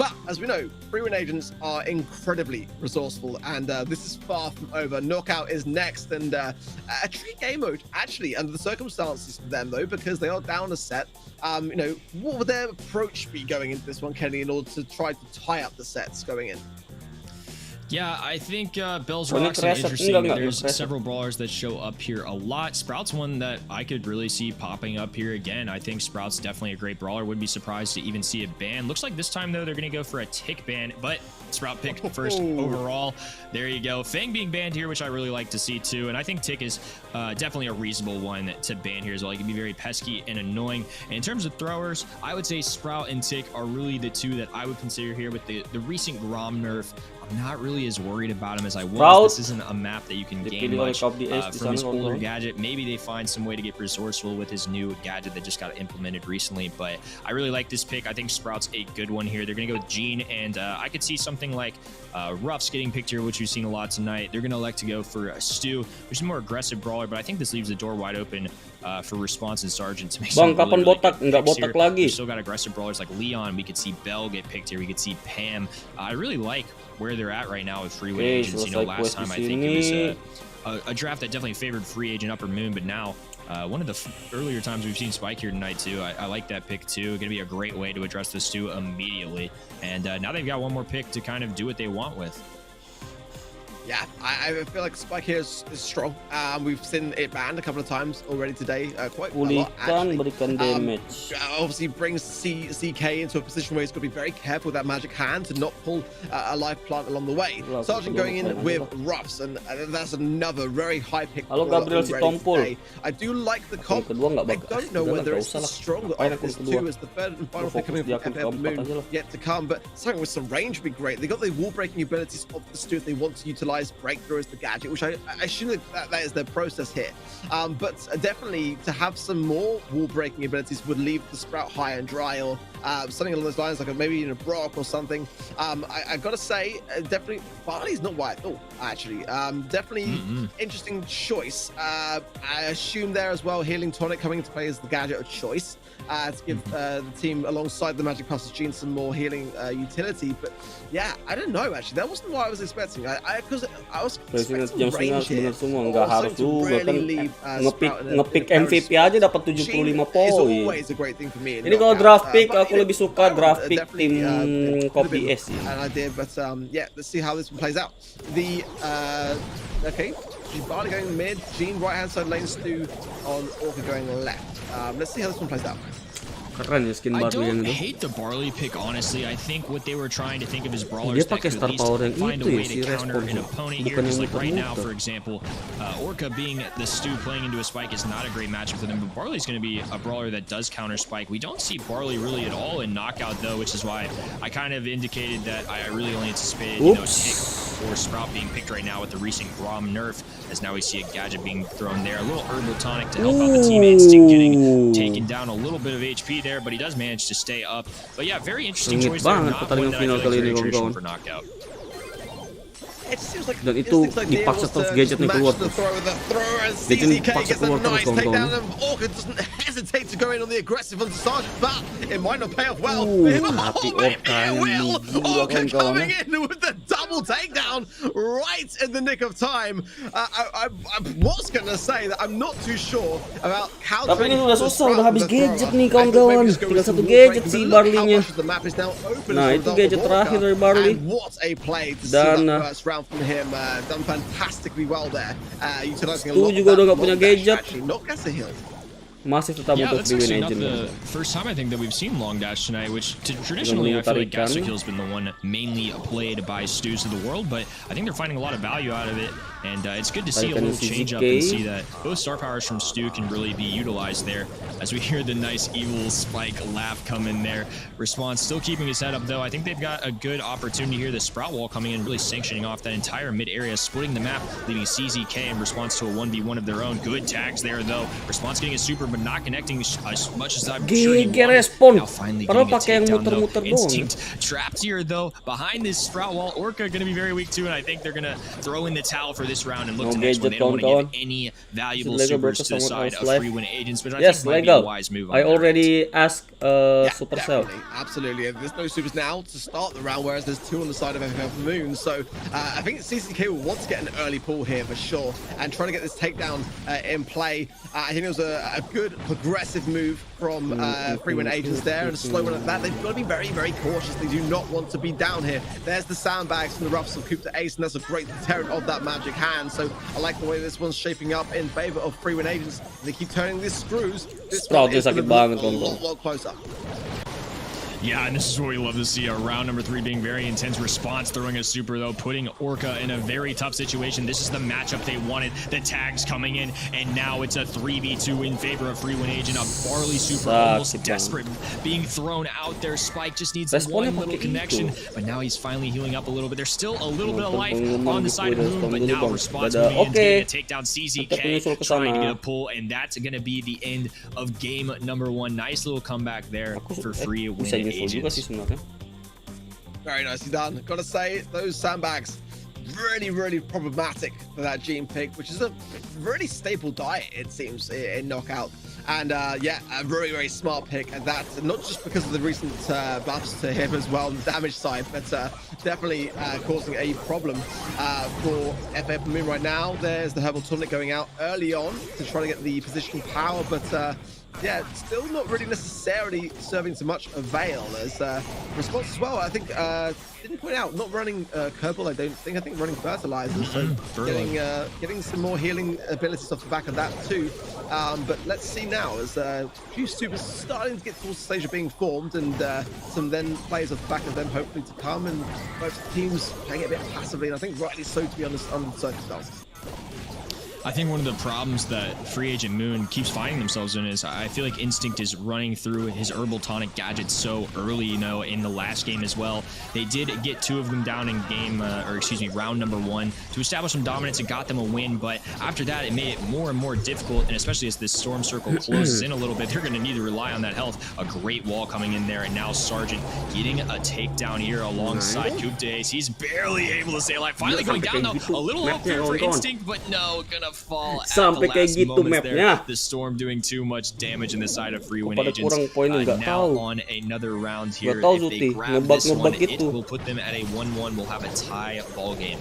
But as we know, free win agents are incredibly resourceful, and this is far from over. Knockout is next, and a tricky game mode actually under the circumstances for them though, because they are down a set. You know, what would their approach be going into this one, Kenny, in order to try to tie up the sets going in? Yeah, I think Bell's When Rocks it is resets, interesting. enggak, There's it resets. several brawlers that show up here a lot. Sprout's one that I could really see popping up here again. I think Sprout's definitely a great brawler. Wouldn't be surprised to even see it banned. Looks like this time, though, they're going to go for a tick ban, but Sprout picked first overall. There you go. Fang being banned here, which I really like to see, too. And I think tick is definitely a reasonable one to ban here as well. It can be very pesky and annoying. And in terms of throwers, I would say Sprout and tick are really the two that I would consider here with the recent Grom nerf. I'm not really as worried about him as I was. Sprout, this isn't a map that you can gain much from his older gadget. Maybe they find some way to get resourceful with his new gadget that just got implemented recently, but I really like this pick. I think Sprout's a good one here. They're going to go with Gene, and I could see something like Ruff's getting picked here, which we've seen a lot tonight. They're going to elect to go for Stu, which is a more aggressive brawler, but I think this leaves the door wide open for Response and Sergeant to make some Bang, kapan botak? Nggak botak lagi. We've still got aggressive brawlers like Leon. We could see Bell get picked here. We could see Pam. I really like where they're at right now with free win agents. You know, last time I think it was a draft that definitely favored free agent Upper Moon, but now One of the earlier times we've seen Spike here tonight too. I like that pick too. Going to be a great way to address the Stu immediately. And now they've got one more pick to kind of do what they want with. Yeah, I feel like Spike here is strong. We've seen it banned a couple of times already today. Quite a lot, actually. Berikan damage. Obviously brings CK into a position where he's got to be very careful with that magic hand to not pull a life plant along the way. Sergeant going in with Ruffs, and that's another very high pick. Halo Gabriel si Tompul. I do like the comp. I don't know whether it's as strong of this too as the third and final pick coming from FF Moon yet to come, but something with some range would be great. They got the wall breaking abilities of the Stu if they want to utilize breakthrough as the gadget, which I assume that is their process here, but definitely to have some more wall breaking abilities would leave the Sprout high and dry, or something along those lines, like maybe in a Brock or something. I gotta say, definitely Barley's not white at all, actually. Definitely interesting choice. I assume there as well, healing tonic coming into play as the gadget of choice to give the team alongside the Magic Pulse Gene some more healing utility. But yeah, I don't know, actually. That wasn't what I was expecting. Because I was expecting range here, nggak harus juga kan ngepick MVP aja dapat 75 poin. Ini kalau draft pick aku lebih suka draft pick tim Copy S. An idea, but yeah, let's see how this one plays out. The okay, Barley going mid, Gene right hand side lane, Stu on Orca going left. Let's see how this one plays out. Keren ya skin I Barley yang don't itu. hate the Barley pick, honestly. I think what they were trying to think of is brawlers Dia that pakai could star at least power yang find itu a way ya, si to counter respon an opponent here. bukan Just yang like right now, muter-muter. for example, Orca being the Stu playing into a Spike is not a great matchup for them, but Barley's going to be a brawler that does counter Spike. We don't see Barley really at all in Knockout, though, which is why I kind of indicated that I really only anticipated, you know, Tick or Sprout being picked right now with the recent Grom nerf, as now we see a gadget being thrown there. A little herbal tonic to help out the teammates. Tick getting taken down a little bit of HP there, but he does manage to stay up. But yeah, very interesting Sengit choice there. banget Not pertandingan one that I final feel like kali is ini, very traditional kawan-kawan. for Knockout. It seems like, Dan itu dipaksa terus gadgetnya keluar tuh. Gadgetnya dipaksa keluar terus, kawan-kawan. Orca doesn't hesitate to go in on the aggressive onto Sergeant, but it might not pay off well. Mati Orca yang gila, Orca kawan-kawan. coming in with the double takedown right in the nick of time. I was gonna say that I'm not too sure about how. Tapi ini udah susah, udah habis gadget nih kawan-kawan. Tinggal satu gadget si Barley-nya. Nah, itu gadget terakhir dari Barley. What a play to Dan from him, done fantastically well there, utilizing a Stu lot juga of udah that gak punya long dash, gadget. actually, not Gasa Hill. Masih tetap Yeah, untuk that's free win actually not agent. the first time I think that we've seen long dash tonight, which traditionally I feel like Tarikan. Gasakill's been the one mainly played by Stews of the world, but I think they're finding a lot of value out of it, and it's good to see a Tarikan little si change up and see that both star powers from Stu can really be utilized there, as we hear the nice evil Spike laugh come in there. Response still keeping his head up though. I think they've got a good opportunity here. The Sprout wall coming in, really sanctioning off that entire mid area, splitting the map, leaving CZK in response to a 1v1 of their own. Good tags there though. Response getting a super, but not connecting as much as I'm sure he GG wanted. respon. Now finally Padahal getting a pakai yang takedown though. muter-muter doang. Instinct trapped here though behind this Sprout wall. Orca gonna be very weak too, and I think they're gonna throw in the towel for this round and look to next one. They don't want to give any valuable supers to the side of free win agents, but I Yes, think might be a legal. wise move. I already asked Supercell. Absolutely. There's no supers now to start the round, whereas there's two on the side of FF Moon. So I think CCK will want to get an early pull here for sure, and try to get this takedown in play. I think it was a good progressive move from free win agents there, and a slow one at that. They've got to be very, very cautious. They do not want to be down here. There's the sandbags from the Ruffs of Coop to Ace, and that's a great deterrent of that magic hand. So I like the way this one's shaping up in favor of free win agents. They keep turning these screws. This one is going to be a lot closer. Yeah, and this is what we love to see. Round number 3 being very intense. Response throwing a super, though, putting Orca in a very tough situation. This is the matchup they wanted. The tags coming in, and now it's a 3v2 in favor of Free Win Agent. A Barley super, almost desperate, being thrown out there. Spike just needs one little connection, but now he's finally healing up a little bit. There's still a little bit of life on the side of Moon, but now Response moving in to get a takedown. CZK trying to get a pull, and that's going to be the end of game number 1. Nice little comeback there for Free Win Agents. Very nicely done. Gotta say, those sandbags really, really problematic for that Gene pick, which is a really staple diet, it seems, in Knockout. And yeah, a very, very smart pick. And that's not just because of the recent buffs to him as well on the damage side, but definitely causing a problem for FF Moon right now. There's the Herbal Tonic going out early on to try to get the positional power, but yeah, still not really necessarily serving to much avail. As response as well, I think didn't point out not running Kerbal. I think running fertilizer. So getting some more healing abilities off the back of that too. But let's see now as few supers starting to get towards the stage of being formed, and some then players off the back of them hopefully to come, and both teams playing it a bit passively, and I think rightly so, to be honest, under the circumstances. I think one of the problems that Free Agent Moon keeps finding themselves in is I feel like Instinct is running through his Herbal Tonic gadget so early, you know, in the last game as well. They did get 2 of them down in game, round number 1 to establish some dominance and got them a win, but after that it made it more and more difficult, and especially as this Storm Circle closes in a little bit, they're going to need to rely on that health. A great wall coming in there, and now Sergeant getting a takedown here alongside Coupe Days. He's barely able to stay alive. Finally going down though, a little up there for Instinct, but no, gonna fall at the last moments there. The Storm doing too much damage in the side of Free Win Agents. Now on another round here, if they grab this one, it will put them at a 1-1. We'll have a tie ball game.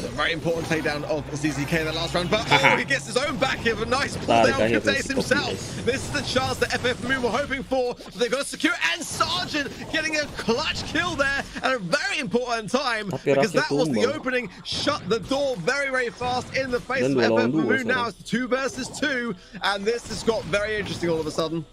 A very important takedown of ZZK in the last round, but oh, he gets his own back here. A nice pull down from Dace himself. This is the chance that FF Moon were hoping for. They've got to secure, and Sergeant getting a clutch kill there at a very important time, because that was the opening. Shut the door very, very fast in the face of FF Moon. Now it's 2 versus 2, and this has got very interesting all of a sudden.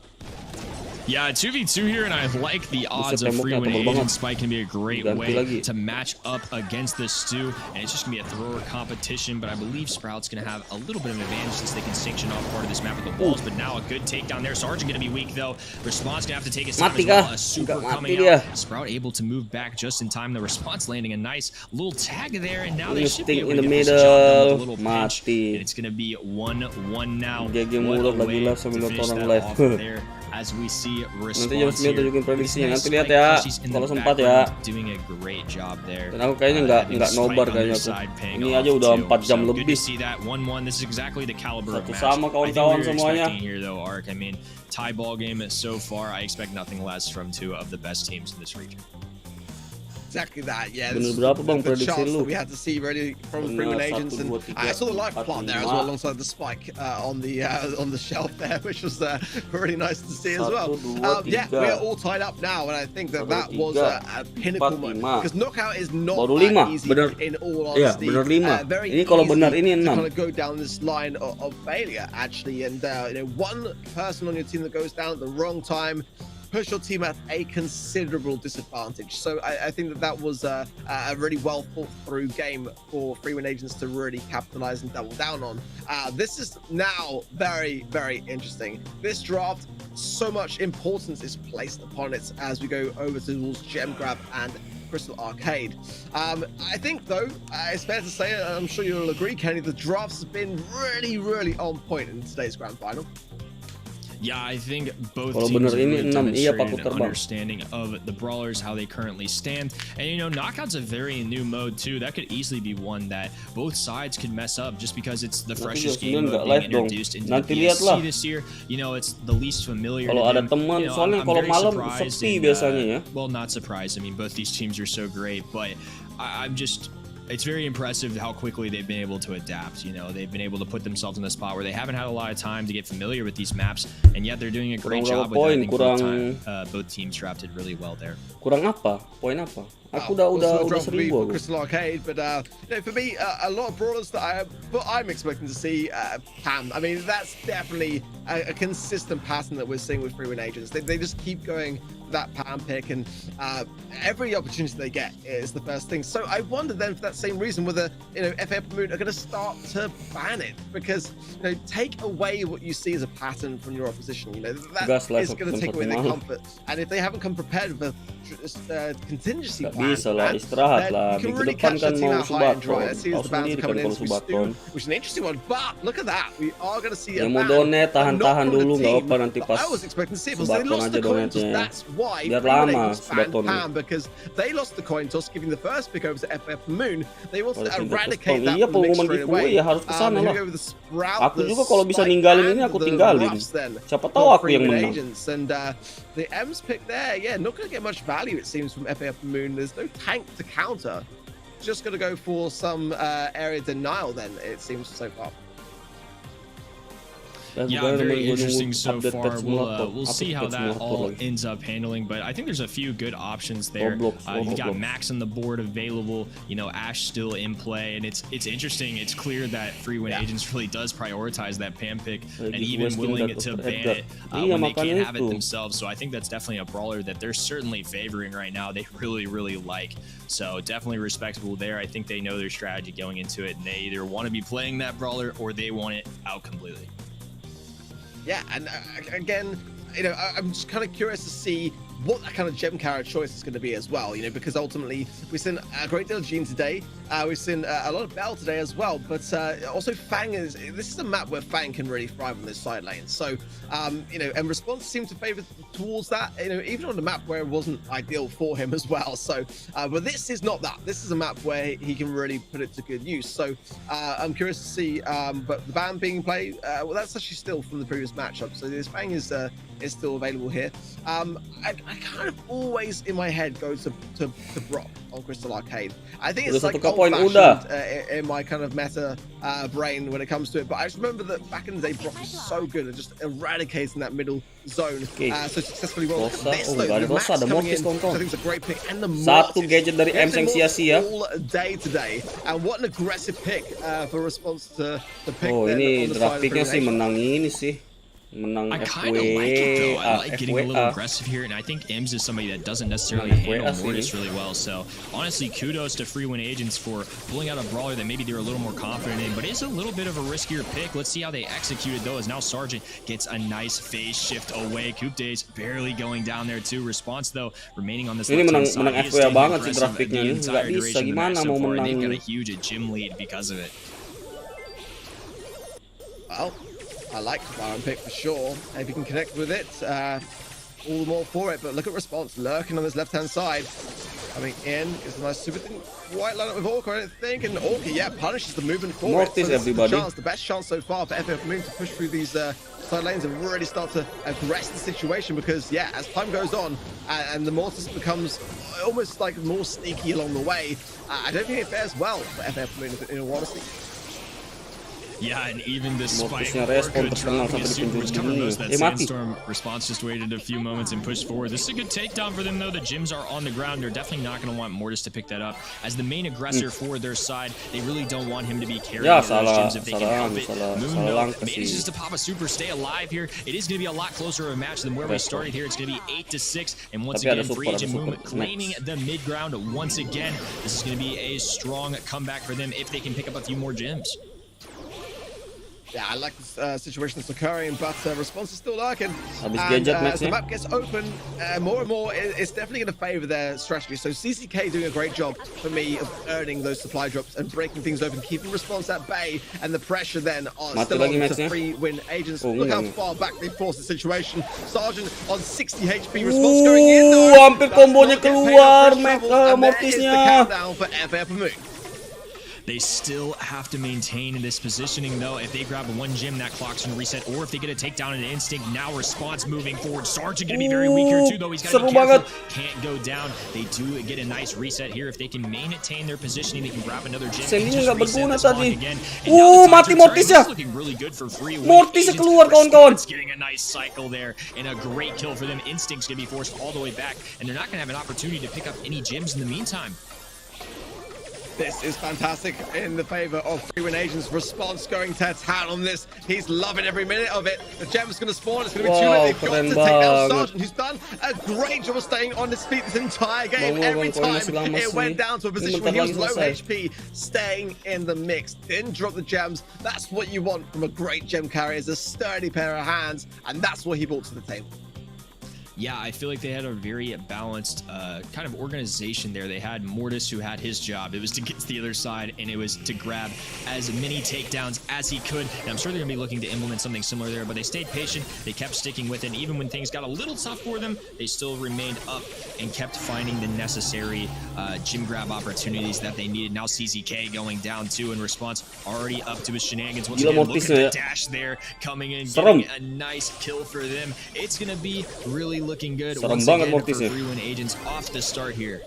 Yeah, 2v2 here, and I like the odds of Free Win Agent. Spike can be a great way to match up against this Stu, and it's just going to be a thrower competition, but I believe Sprout's going to have a little bit of an advantage since they can sanction off part of this map with the walls, but now a good takedown there. Sergeant going to be weak, though. Response going to have to take his time as well. A super coming out. Sprout able to move back just in time. The Response landing a nice little tag there, and now they should be able to get this job done with a little pinch, and it's going to be 1-1 now. What a way to finish that off there. As we see Response here, nanti lihat ya kalau sempat ya. Doing a great job there. Dan aku kayaknya nggak nobar kayaknya aku. Ini aja udah 4 jam lebih. Good to see that 1-1. This is exactly the caliber of match. Sama kawan-kawan semuanya. Here though, Ark. I mean, tie ball game so far. I expect nothing less from 2 of the best teams in this region. Exactly that, yeah. Bener berapa bang prediksi lu? We had to see really from Free Win Agents, and I saw the life plant there as well alongside the spike on the shelf there, which was really nice to see as well. Yeah, we are all tied up now, and I think that was a pinnacle moment, because knockout is not that easy in all honesty. Very ini kalau benar ini 6. To kind of go down this line of failure actually, and you know, one person on your team that goes down at the wrong time push your team at a considerable disadvantage. So I think that was a really well thought through game for Free Win Agents to really capitalize and double down on. This is now very, very interesting. This draft, so much importance is placed upon it as we go over towards Gem Grab and Crystal Arcade. I think though, it's fair to say, I'm sure you'll agree, Kenny, the drafts have been really, really on point in today's grand final. Yeah, I think both teams have really demonstrated an understanding of the Brawlers, how they currently stand. And, you know, Knockout's a very new mode, too. That could easily be one that both sides could mess up just because it's the freshest game mode being introduced into the BSC this year. You know, it's the least familiar. Kalau ada teman, soalnya kalau malam sepi biasanya ya. Well, not surprised. I mean, both these teams are so great, but I'm just... It's very impressive how quickly they've been able to adapt. You know, they've been able to put themselves in a spot where they haven't had a lot of time to get familiar with these maps, and yet they're doing a great job with it. I think both teams drafted really well there. Kurang apa? Poin apa? Aku udah 1000. Crystal Arcade, but you know, for me, a lot of brawlers that I'm expecting to see Pam. I mean, that's definitely a consistent pattern that we're seeing with Free Win Agents. They just keep going that Pam pick, and every opportunity they get is the first thing. So I wonder then, for that same reason, whether, you know, FF Moon are going to start to ban it, because, you know, take away what you see as a pattern from your opposition. You know, that is going to take away their comfort, and if they haven't come prepared with a contingency plan. Bisa lah, istirahat lah. You can Minggu really depan catch the kan team mau out high and dry. subatron. Let's see Tahu as the bands sendiri are kan coming in kalau through subatron. Stu, which is an interesting one. But look at that, we are going to see a Yang mau ban, donate, but not tahan-tahan from the dulu, nggak team apa nanti pas I was expecting to see, because they subatron lost aja the coin toss. donate-nya. That's why Biar Free Win lama Agents banned subatronnya. Pam, because they lost the coin toss, giving the first pick over to FF Moon. They wanted to Kalau eradicate tidak that iya, from the mix pengumuman straight giveaway away. ya harus kesana lah. Here we go with the Sprout, Aku the juga kalau bisa Spike, ninggalin ini, and aku the tinggalin. Ruffs then Siapa for tahu aku Free yang Win menang. Agents. And the M's pick there, yeah, not going to get much value, it seems, from FF Moon. There's no tank to counter. Just going to go for some area denial then, it seems, so far. Yeah, very interesting so far. We'll see how that all ends up handling, but I think there's a few good options there. You've got Max on the board available, you know, Ash still in play, and it's interesting. It's clear that Free Win Agents really does prioritize that Pam pick and even willing to ban it when they can't have it themselves. So I think that's definitely a brawler that they're certainly favoring right now. They really like. So definitely respectable there. I think they know their strategy going into it, and they either want to be playing that brawler or they want it out completely. Yeah, and again, you know, I'm just kind of curious to see what that kind of gem carrier choice is going to be as well, you know, because ultimately we've seen a great deal of Jean today, we've seen a lot of Bell today as well, but also Fang this is a map where Fang can really thrive on this side lane. So, you know, and Response seemed to favor towards that, you know, even on the map where it wasn't ideal for him as well. So, but this is not that. This is a map where he can really put it to good use. So, I'm curious to see, but the ban being played, well, that's actually still from the previous matchup. So this Fang is still available here. I kind of always in my head go to Brock on Crystal Arcade. I think it's like old-fashioned in my kind of meta brain when it comes to it. But I just remember that back in the day, Brock was so good at just eradicating that middle zone so successfully. Well, this though, the Max coming in, I think it's a great pick. And the satu gadget dari M yang sia-sia all day today. And what an aggressive pick for Response to pick. Oh, ini draft picknya sih menang ini sih. I kind of like it though. I like getting a little aggressive here, and I think Ems is somebody that doesn't necessarily handle Mortis really well. So honestly, kudos to Free Win Agents for pulling out a brawler that maybe they're a little more confident in, but it's a little bit of a riskier pick. Let's see how they execute it though, as now Sergeant gets a nice phase shift away. Coup Days barely going down there too. Response though remaining on this left-hand side. He is staying aggressive the entire duration of the match so far, and they've got a huge gym lead because of it. Well, I like the Baron pick for sure. If you can connect with it, all the more for it. But look at Response lurking on this left-hand side. Coming in, is a nice super thing. White line up with Orca, I don't think. And Orca, yeah, punishes the movement forward. So this is the best chance so far for FF Moon to push through these side lanes and really start to aggress the situation. Because, yeah, as time goes on and the Mortis becomes almost like more sneaky along the way, I don't think it fares well for FF Moon, in all honesty. Yeah, and even despite Orca dropping his super, which covered most of that Sandstorm, Response just waited a few moments and pushed forward. This is a good takedown for them, though. The gyms are on the ground. They're definitely not going to want Mortis to pick that up. As the main aggressor for their side, they really don't want him to be carrying those gyms if they can help it. Moon, though, manages to pop a super, stay alive here. It is going to be a lot closer of a match than where we started here. It's going to be 8-6, and once again, Free Agent Moon claiming the mid ground once again. This is going to be a strong comeback for them if they can pick up a few more gyms. Yeah, I like this situation that's occurring, but Response is still lurking. And as the map gets open, more and more, it's definitely going to favor their strategy. So CCK doing a great job for me of earning those supply drops and breaking things open, keeping Response at bay, and the pressure then still on to Free Win Agents. Look how far back they forced the situation. Sergeant on 60 HP, Response going in. Hampir kombonya keluar, Mortisnya. Countdown for FF Moon. They still have to maintain this positioning, though. If they grab one gym, that clock's going to reset. Or if they get a takedown and an instinct, now Response moving forward. Sergeant going to be very weak here, too, though. He's got to be careful. Can't go down. They do get a nice reset here. If they can maintain their positioning, they can grab another gym. Sendingnya nggak berguna tadi. Mati Mortisnya. Looking really good for Free Win. Mortisnya keluar, kawan-kawan. Getting a nice cycle there and a great kill for them. Instinct's going to be forced all the way back, and they're not going to have an opportunity to pick up any gyms in the meantime. This is fantastic in the favor of Free Win Agents. Response going to town on this. He's loving every minute of it. The gem's going to spawn. It's going to be too late. They've got to take out Sergeant, who's done a great job of staying on his feet this entire game. Every time it went down to a position where he was low HP, staying in the mix. Didn't drop the gems. That's what you want from a great gem carrier, is a sturdy pair of hands, and that's what he brought to the table. Yeah, I feel like they had a very balanced kind of organization there. They had Mortis, who had his job. It was to get to the other side, and it was to grab as many takedowns as he could. And I'm sure they're going to be looking to implement something similar there, but they stayed patient. They kept sticking with it. And even when things got a little tough for them, they still remained up and kept finding the necessary gym grab opportunities that they needed. Now CZK going down, too, in response, already up to his shenanigans. Once again, look at the dash there, coming in, getting a nice kill for them. It's going to be really looking good once again for 3-win agents off the start here.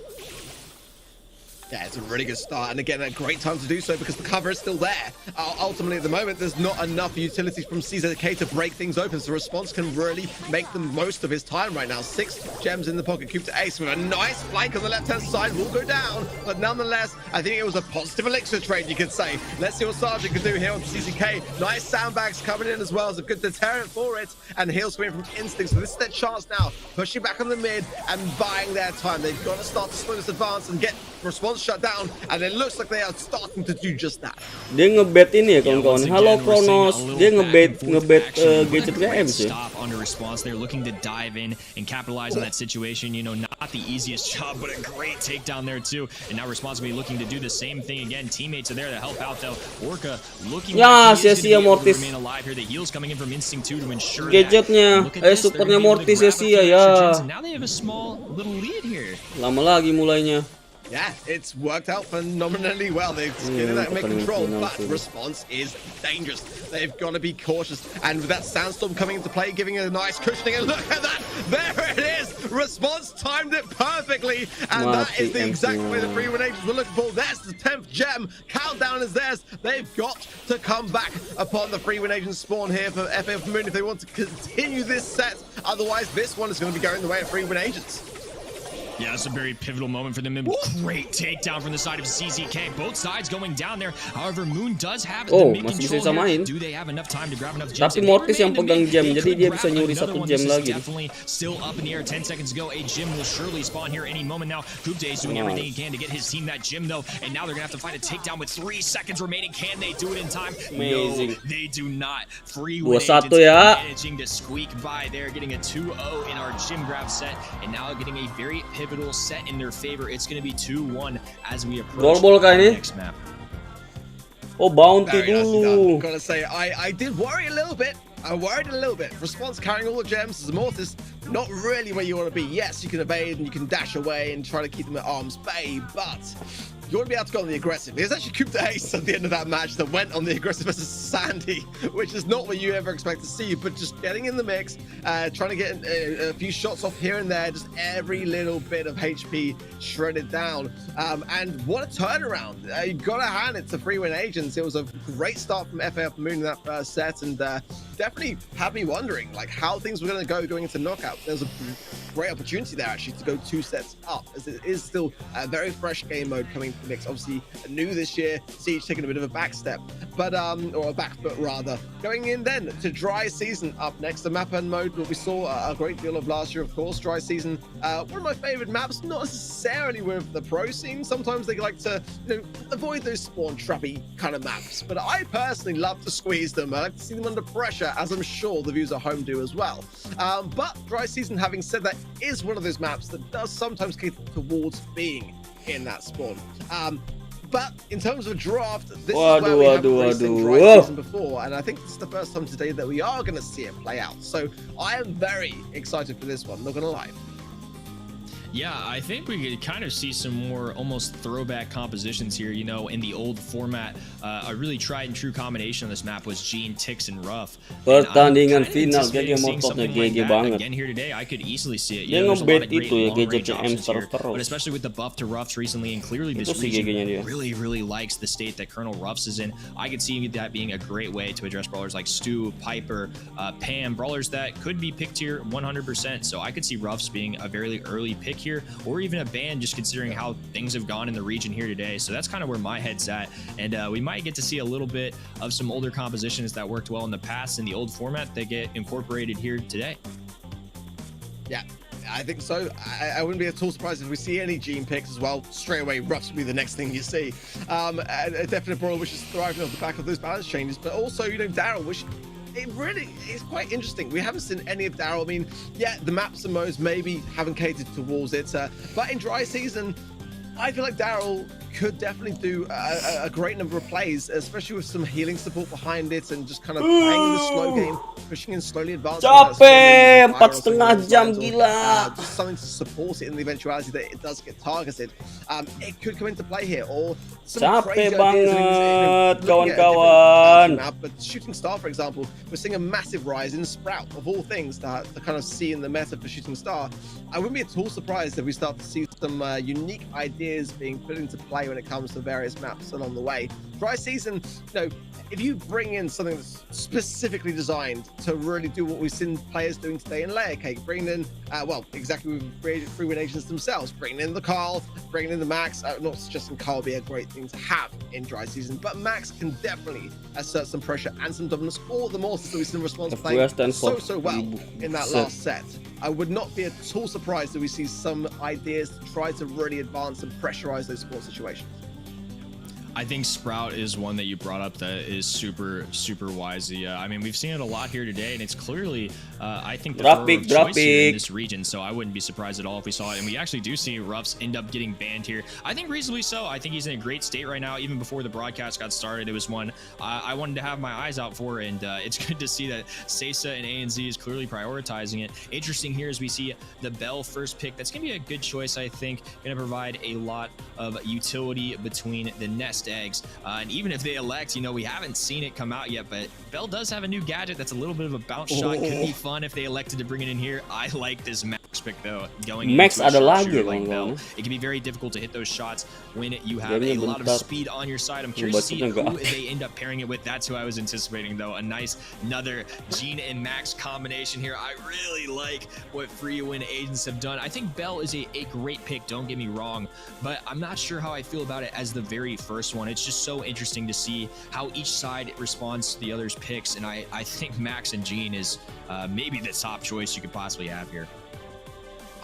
Yeah, it's a really good start, and again, a great time to do so because the cover is still there. Ultimately, at the moment, there's not enough utilities from CZK to break things open, so Response can really make the most of his time right now. 6 gems in the pocket. Coop to Ace with a nice flank on the left-hand side will go down, but nonetheless, I think it was a positive elixir trade, you could say. Let's see what Sergeant can do here on CZK. Nice sandbags coming in as well as a good deterrent for it, and heals coming from Instinct, so this is their chance now. Pushing back on the mid and buying their time. They've got to start to slow this advance and get Response shut down, and it looks like they are starting to do just that. Dia ngebet ini ya kawan-kawan. Halo Kronos, dia ngebet gadget game sih. Stop on the Response. They're looking to dive in and capitalize on that situation. You know, not the easiest job, but a great takedown there too. And now Response will be looking to do the same thing again. Teammates are there to help out though. Orca looking like he is going to remain alive here. The heals coming in from Instinct 2 to ensure gadgetnya, supernya Mortis ya. Now they have a small little lead here. Lama lagi mulainya. Yeah, it's worked out phenomenally well. They've getting that make control, but Response is dangerous. They've got to be cautious. And with that Sandstorm coming into play, giving it a nice cushioning, and look at that! There it is! Response timed it perfectly, and that is the exact way the 3-win agents were looking for. There's the 10th gem. Countdown is theirs. They've got to come back upon the 3-win agents spawn here for FF Moon if they want to continue this set. Otherwise, this one is going to be going the way of 3-win agents. Yeah, it's a very pivotal moment for them. Great takedown from the side of CZK. Both sides going down there. However, Moon does have the mid-control here. Do they have enough time to grab enough gems? Tapi Mortis yang pegang gem, jadi dia bisa nyuri 1 gem lagi. Definitely still up in the air. 10 seconds ago, a gem will surely spawn here any moment now. Coopte is doing everything he can to get his team that gem though, and now they're gonna have to find a takedown with 3 seconds remaining. Can they do it in time? Amazing. No, they do not. 3-win agents managing to squeak by there, getting a 2-0 in our gem grab set, and now getting a very pivotal set in their favor. It's going to be 2-1 as we approach the next map. Oh, bounty dulu. Gotta say, I did worry a little bit. I worried a little bit. Response carrying all the gems as a Mortis, not really where you want to be. Yes, you can evade and you can dash away and try to keep them at arm's bay, but you want to be able to go on the aggressive. There's actually Coop the Ace at the end of that match that went on the aggressive versus Sandy, which is not what you ever expect to see, but just getting in the mix, trying to get a few shots off here and there, just every little bit of HP shredded down. And what a turnaround. You got to hand it to 3-win agents. It was a great start from FF Moon in that first set, and definitely had me wondering like how things were going to go going into knockout. There's a great opportunity there actually to go 2 sets up, as it is still a very fresh game mode coming to the mix. Obviously new this year, Siege taking a bit of a back step, but or a back foot rather. Going in then to Dry Season up next, the map and mode that we saw a great deal of last year, of course. Dry Season, one of my favorite maps, not necessarily with the pro scene. Sometimes they like to, you know, avoid those spawn trappy kind of maps, but I personally love to squeeze them. I like to see them under pressure, as I'm sure the viewers at home do as well. But Dry Season, having said that, is one of those maps that does sometimes cater towards being in that spawn. But in terms of a draft, this is where we haven't seen Dry Season before, and I think this is the first time today that we are going to see it play out. So I am very excited for this one, not going to lie. Yeah, I think we could kind of see some more almost throwback compositions here. You know, in the old format, a really tried and true combination on this map was Gene, Tix, and Ruff. Pertandingan final GG mototnya GG banget. Again here today, I could easily see it. Dia ngebet itu ya gadgetnya Amster terus. But especially with the buff to Ruffs recently, and clearly this region really likes the state that Colonel Ruffs is in. I could see that being a great way to address brawlers like Stu, Piper, Pam, brawlers that could be picked here 100%. So I could see Ruffs being a very early pick here, or even a ban, just considering how things have gone in the region here today. So that's kind of where my head's at, and we might get to see a little bit of some older compositions that worked well in the past in the old format that get incorporated here today. Yeah, I think so. I wouldn't be at all surprised if we see any Gene picks as well. Straight away, Ruffs will be the next thing you see. A definite brawler which is thriving off the back of those balance changes, but also, you know, Daryl, which it really is quite interesting. We haven't seen any of Daryl. I mean, yeah, the maps and modes maybe haven't catered towards it, but in dry season, I feel like Daryl could definitely do a great number of plays, especially with some healing support behind it and just kind of playing in the slow game, pushing and slowly advancing. Capek, 4,5 jam gila. Just something to support it in the eventuality that it does get targeted. It could come into play here, or some capek crazy banget, kawan-kawan. But Shooting Star, for example, we're seeing a massive rise in Sprout, of all things, to kind of see in the meta for Shooting Star. I wouldn't be at all surprised if we start to see some unique ideas being put into play when it comes to various maps along the way. Dry season, you know, if you bring in something that's specifically designed to really do what we've seen players doing today in Layer Cake, bringing in, well, exactly with Free Win Agents themselves, bringing in the Carl, bringing in the Max, not suggesting Carl would be a great thing to have in dry season, but Max can definitely assert some pressure and some dominance, all the more so we've seen Response playing so well in that last set. I would not be at all surprised if we see some ideas to try to really advance and pressurize those support situations. I think Sprout is one that you brought up that is super wise. Yeah, I mean, we've seen it a lot here today, and it's clearly, I think, the choice here in this region. So I wouldn't be surprised at all if we saw it. And we actually do see Ruffs end up getting banned here. I think reasonably so. I think he's in a great state right now. Even before the broadcast got started, it was one I wanted to have my eyes out for, and it's good to see that SESA and ANZ is clearly prioritizing it. Interesting here as we see the Bell first pick. That's going to be a good choice, I think. Going to provide a lot of utility between the nest eggs, and even if they elect, you know, we haven't seen it come out yet, but Bell does have a new gadget that's a little bit of a bounce shot. Could be fun if they elected to bring it in here. I like this Max pick though, going Max into a lagi like Bell. It can be very difficult to hit those shots when you have a lot of speed on your side. I'm curious to see who they end up pairing it with. That's who I was anticipating though. Another Gene and Max combination here. I really like what Free Win Agents have done. I think Bell is a great pick, don't get me wrong, but I'm not sure how I feel about it as the very first one. It's just so interesting to see how each side responds to the other's picks, and I think Max and Gene is maybe the top choice you could possibly have here.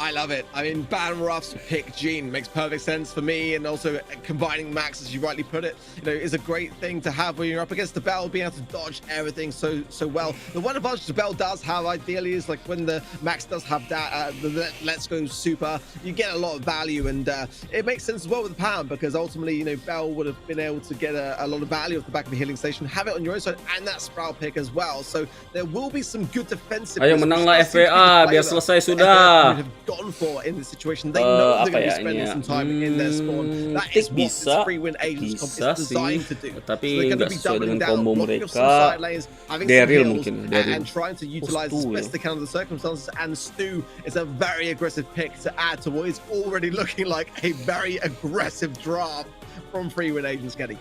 I love it. I mean, Ban Ruff's pick Gene makes perfect sense for me, and also combining Max, as you rightly put it, you know, is a great thing to have when you're up against the Bell, being able to dodge everything so well. The one advantage the Bell does have, ideally, is like when the Max does have that, the Let's Go Super, you get a lot of value, and it makes sense as well with the Pam, because ultimately, you know, Bell would have been able to get a lot of value off the back of the healing station, have it on your own side, and that Sprout pick as well. So there will be some good defensive. Ayo menanglah FVA, biar selesai sudah. Gone for in this situation. They know they're going to be spending some time in their spawn. That is what this Free Win Agents comp is designed to do. Tapi nggak sesuai dengan combo mereka. Daryl mungkin, and trying to utilize the best they can of the circumstances. And Stu is a very aggressive pick to add to what is already looking like a very aggressive draft from Free Win Agents getting.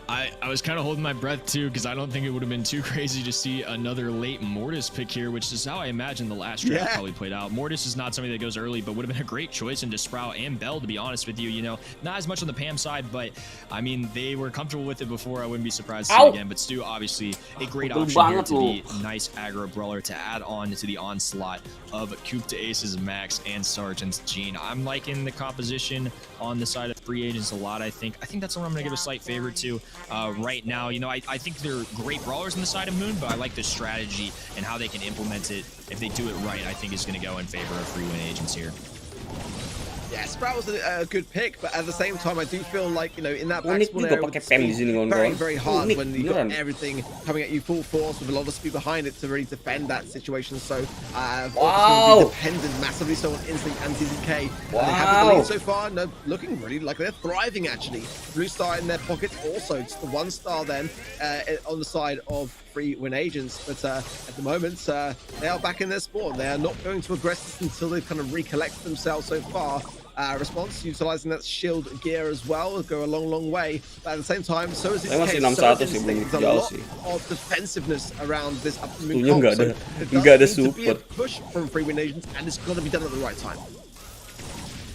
I was kind of holding my breath too, because I don't think it would have been too crazy to see another late Mortis pick here, which is how I imagine the last draft probably played out. Mortis is not something that goes early, but would have been a great choice into Sprout and Bell, to be honest with you. You know, not as much on the Pam side, but I mean, they were comfortable with it before. I wouldn't be surprised to see it again. But Stu, obviously, a great option here to be a nice aggro brawler to add on to the onslaught of Coop to Aces, Max, and Sergeant's Gene. I'm liking the composition on the side of Free Agents a lot. I think that's the one I'm going to give a slight favorite to. Right now, you know, I think they're great brawlers on the side of Moon, but I like the strategy and how they can implement it. If they do it right, I think it's going to go in favor of Free Win Agents here. Yeah, Sprout was a good pick, but at the same time, I do feel like, you know, in that back spawn area, it's very hard when you've got everything coming at you full force with a lot of speed behind it to really defend that situation. So, obviously, dependent massively so on Instinct and TZK. They haven't the lead so far. No, looking really like they're thriving, actually. Blue Star in their pockets also. Just the 1 star then on the side of Free Win Agents. But at the moment, they are back in their spawn. They are not going to aggress this until they've kind of recollected themselves so far. Response, utilizing that shield gear as well, will go a long way. But at the same time, so is this case. There's a lot of defensiveness around this upcoming comp. So it does need to be a push from Free Win Agents, and it's got to be done at the right time.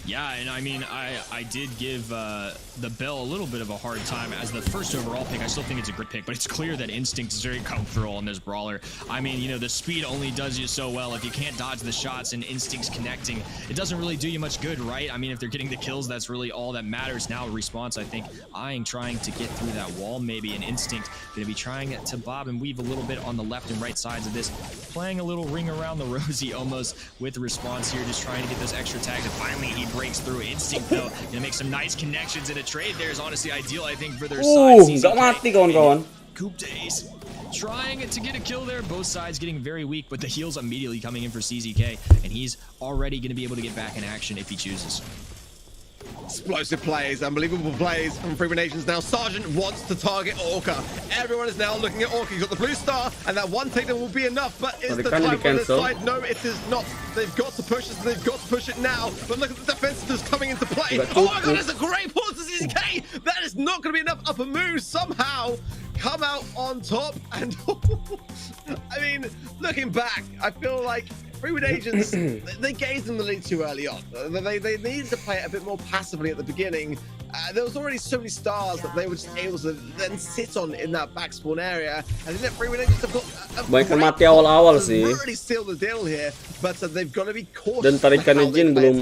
Yeah, and I mean, I did give the Bell a little bit of a hard time as the first overall pick. I still think it's a great pick, but it's clear that Instinct is very comfortable on this brawler. I mean, you know, the speed only does you so well. If you can't dodge the shots and Instinct's connecting, it doesn't really do you much good, right? I mean, if they're getting the kills, that's really all that matters. Now, Response, I think, trying to get through that wall, maybe an Instinct going to be trying to bob and weave a little bit on the left and right sides of this, playing a little ring around the rosy almost with Response here, just trying to get those extra tags, and finally he breaks through. Instinct though gonna make some nice connections, and a trade there is honestly ideal, I think, for their side. Nggak mati kawan-kawan. Coop Days trying to get a kill there, both sides getting very weak, but the heals immediately coming in for CZK, and he's already gonna be able to get back in action if he chooses. Explosive plays, unbelievable plays from Free Nations. Now Sergeant wants to target Orca. Everyone is now looking at Orca. He's got the blue star, and that one takedown will be enough. But is the time on this side? No, it is not. They've got to push this. They've got to push it now. But look at the defensive coming into play. Oh my God, that's a great pull to CZK. That is not going to be enough upper moves. Somehow come out on top. And I mean, looking back, I feel like Freewood Agents, they gave them the lead too early on. They needed to play it a bit more passively at the beginning. There was already so many stars that they were just able to then sit on in that back spawn area. I think that Freewood Agents have got mati awal-awal sih. really seal the deal here, but they've got to be cautious. Dan tarikannya Jin belum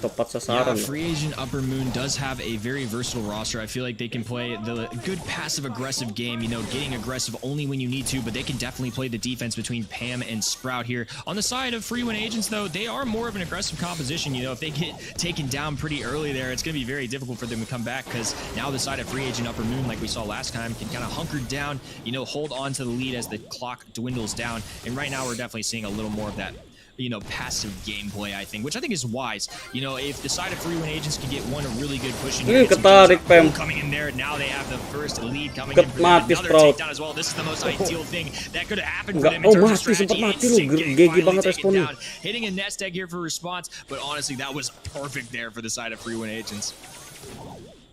tepat sasaran. Yeah, Free Agent Upper Moon does have a very versatile roster. I feel like they can play the good passive-aggressive game, you know, getting aggressive only when you need to, but they can definitely play the defense between Pam and Sprout here. On the side of Free Win Agents, though, they are more of an aggressive composition. You know, if they get taken down pretty early there, it's going to be very difficult for them to come back, because now the side of Free Agent Upper Moon, like we saw last time, can kind of hunker down, you know, hold on to the lead as the clock dwindles down. And right now, we're definitely seeing a little more of that, you know, passive gameplay, I think, which I think is wise. You know, if the side of Free Win Agents can get one really good push in here, coming in there, now they have the first lead coming in for another takedown as well. This is the most ideal thing that could have happened for them in terms of strategy. Down, hitting a nest egg here for Response, but honestly, that was perfect there for the side of Free Win Agents.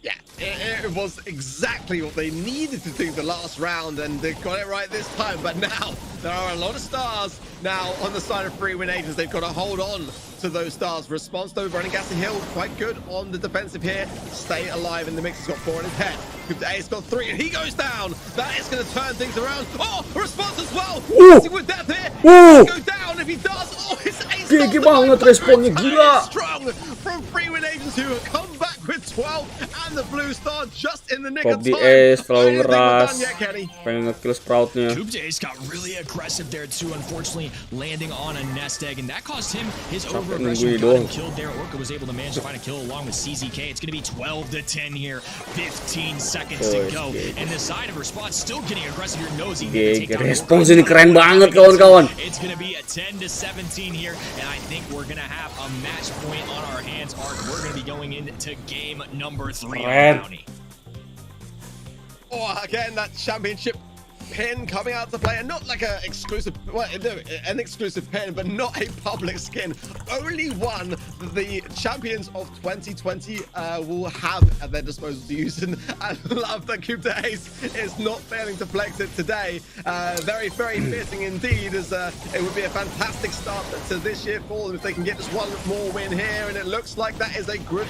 Yeah, it was exactly what they needed to do the last round, and they got it right this time. But now there are a lot of stars now on the side of Free Win Agents. They've got to hold on to those stars. Response though, running Gassy Hill, quite good on the defensive here. Stay alive in the mix. He's got 4 in his head. Ace got 3, and he goes down. That is going to turn things around. Oh, Response as well. With death here. Go down if he does. Oh, his Ace. Gigi banget responnya, gila. Strong from Free Win Agents, who have come back with 12 and the blue star just in the nick of time. Ace terlalu ngeras. Pengen nge-kill Sproutnya. Ace got really aggressive there too, unfortunately landing on a nest egg, and that cost him his over-aggression. Got him killed there. Orca was able to manage to find a kill along with CZK. It's going to be 12-10 here. 15 seconds to go. And the side of Response still getting aggressive here. Knows he can take down Response ini keren banget, kawan-kawan. It's going to be a 10-17 here, and I think we're going to have a match point on our hands. We're going to be going into game number 3 on Bounty. Oh, again, that championship pin coming out to play, and not like an exclusive, well, no, an exclusive pin, but not a public skin. Only one that the champions of 2020 will have at their disposal to use, and I love that Coup Ace is not failing to flex it today. Very, very fitting indeed, as it would be a fantastic start to this year for them if they can get just one more win here, and it looks like that is a good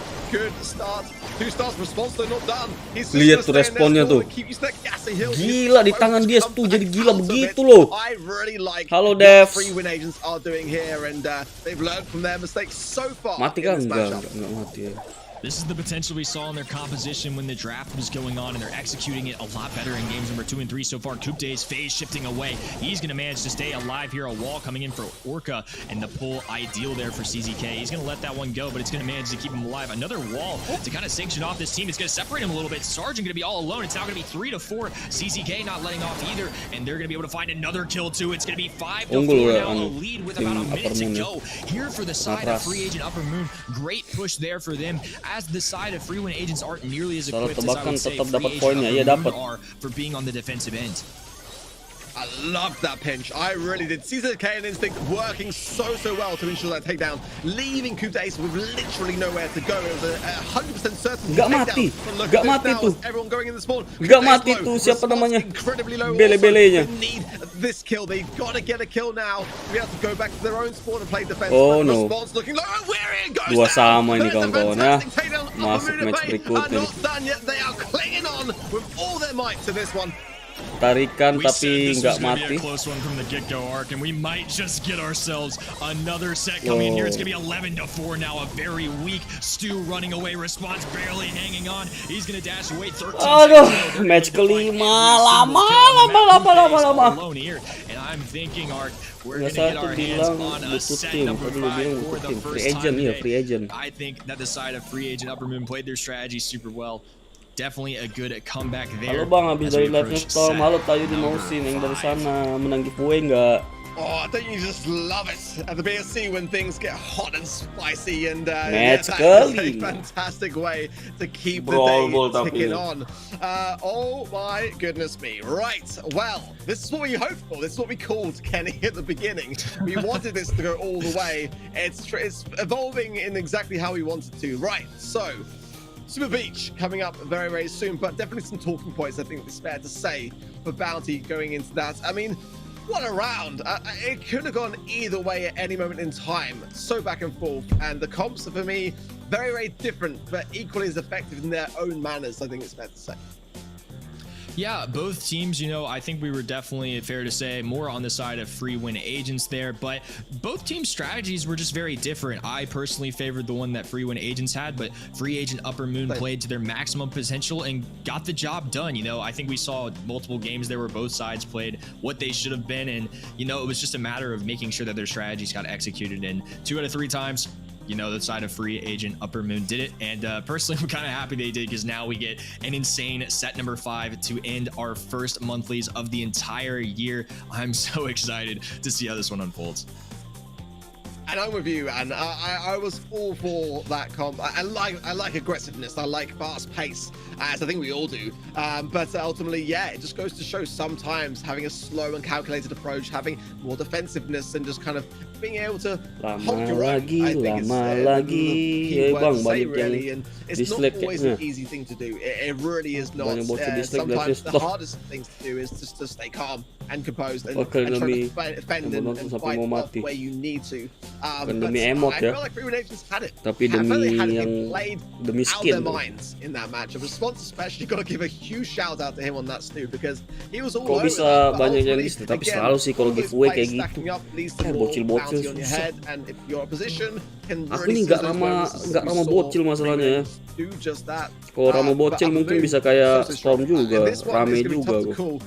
start. 2 stars. Response though not done. He's lihat tuh responnya tuh. Gila, di tangan dia tuh jadi gila begitu loh. I really like Halo what Devs. Free Win Agents are doing here, and they've learned from their mistakes so far. Mati kan? Enggak mati ya. This is the potential we saw in their composition when the draft was going on, and they're executing it a lot better in games number 2 and 3 so far. Coup Days phase shifting away. He's going to manage to stay alive here. A wall coming in for Orca, and the pull ideal there for CZK. He's going to let that one go, but it's going to manage to keep him alive. Another wall to kind of sanction off this team. It's going to separate him a little bit. Sergeant going to be all alone. It's now going to be 3-4. CZK not letting off either, and they're going to be able to find another kill too. It's going to be 5-4 now. A lead with about a minute to go here for the side of Free Agent Upper Moon. Great push there for them, as the side of Free Win Agents aren't nearly as equipped as I would say Free Agent Upper Moon are for being on the defensive end. I loved that pinch. I really did. CZK and Instinct working so well to ensure that takedown, leaving Coup Ace with literally nowhere to go. It was a 100% certain takedown. Gak mati tuh. Everyone going in the spawn. Gak mati tuh, siapa namanya? Bele-belenya. Need this kill. They've got to get a kill now to be able to go back to their own spawn and play defense. Oh no. Response looking like, oh, where it goes. Dua sama ini There's a kawan-kawan ya. fantastic takedown. Masuk match berikutnya. Not done yet. They are clinging on with all their might to this one. Tarikan We tapi said this nggak was gonna mati. be a close one from the get-go arc, and we might just get ourselves another set coming in here. It's gonna be 11-4 now. A very weak Stu running away. Response barely hanging on. He's gonna dash away 13 Aduh, seconds. match kelima lama. Alone here, and I'm thinking, Arc, we're gonna get our hands on a set number 5 for the first time today. Free agent. I think that the side of Free Agent Upper Moon played their strategy super well. Definitely a good comeback there. Halo bang, habis as we dari live-nya approach Storm. set Halo tayo di number Mosin yang dari 5. sana. Menang giveaway nggak? Oh, don't you just love it at the BSC when things get hot and spicy and Match that is a kali. fantastic way to keep Brawl the day ticking tapi. on. Oh my goodness me. Right, well, this is what we hoped for. This is what we called Kenny at the beginning. We wanted this to go all the way. It's evolving in exactly how we wanted to. Right, so Super Beach coming up very, very soon, but definitely some talking points, I think it's fair to say, for Bounty going into that. I mean, what a round. It could have gone either way at any moment in time. So back and forth. And the comps are, for me, very, very different, but equally as effective in their own manners, I think it's fair to say. Yeah, both teams, you know, I think we were definitely, fair to say, more on the side of free win agents there, but both teams' strategies were just very different. I personally favored the one that free win agents had, but free agent Upper Moon played to their maximum potential and got the job done. You know, I think we saw multiple games there where both sides played what they should have been, and, you know, it was just a matter of making sure that their strategies got executed, and 2 out of 3 times, you know, the side of free agent Upper Moon did it, and personally I'm kind of happy they did, because now we get an insane set number 5 to end our first monthlies of the entire year. I'm so excited to see how this one unfolds. And I'm with you, and I was all for that comp. I like aggressiveness. I like fast pace, as I think we all do. But ultimately, yeah, it just goes to show sometimes having a slow and calculated approach, having more defensiveness, and just kind of being able to hold your own. I think it's the key word to say, really. And it's not always an easy thing to do. It really is not. Sometimes the hardest things to do is just to stay calm and composed and try to defend and fight off where you need to. Demi emot ya, tapi demi yang demi skin. Response especially got to give a huge shout out to him on that Stu, because he was all kok bisa banyak yang list, tapi selalu sih kalau giveaway kayak gitu bocil-bocil susah. Aku nih nggak ramah bocil masalahnya ya. Kalau ramah bocil mungkin bisa kayak Storm juga, rame juga gua.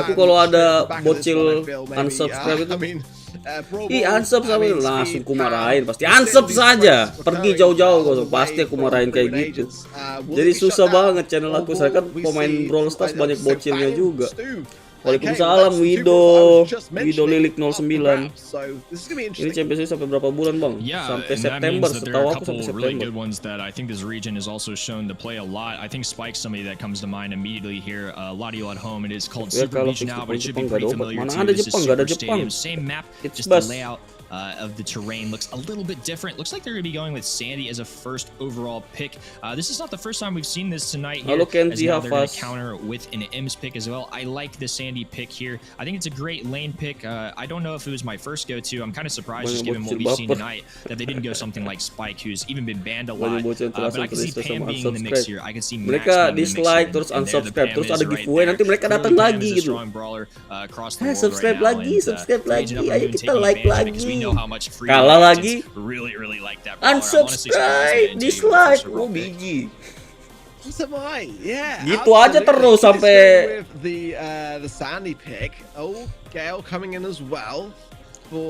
Aku kalau ada bocil unsubscribe itu, unsub sama langsung ku marahin, pasti unsub saja, pergi jauh-jauh kok, pasti aku marahin kayak gitu. Jadi susah banget channel aku, saya kan pemain Brawlstars banyak bocilnya juga. Waalaikumsalam Wido Lilik 09. Ini championship sampai berapa bulan bang? Sampai September, setahu aku sampai September. Really good ones that I think this region is also shown to play a lot. I think Spike's somebody that comes to mind immediately here. A lot of you at home, it is called Super Beach now, but it should be pretty familiar too. This is Super Stadium, same map, just the layout of the terrain looks a little bit different. Looks like they're going to be going with Sandy as a first overall pick. This is not the first time we've seen this tonight here, as now they're going to counter with an M's pick as well. I like the Sandy pick here. I think it's a great lane pick. I don't know if it was my first go-to. I'm kind of surprised, just given what we've seen tonight, that they didn't go something like Spike, who's even been banned a lot. But I can see Pam being in the mix here. I can see Max mereka dislike terus unsubscribe terus ada giveaway, nanti mereka datang lagi gitu. Subscribe lagi, ayo kita like lagi. Kalah lagi, unsubscribe, dislike, biji. Gitu aja terus sampai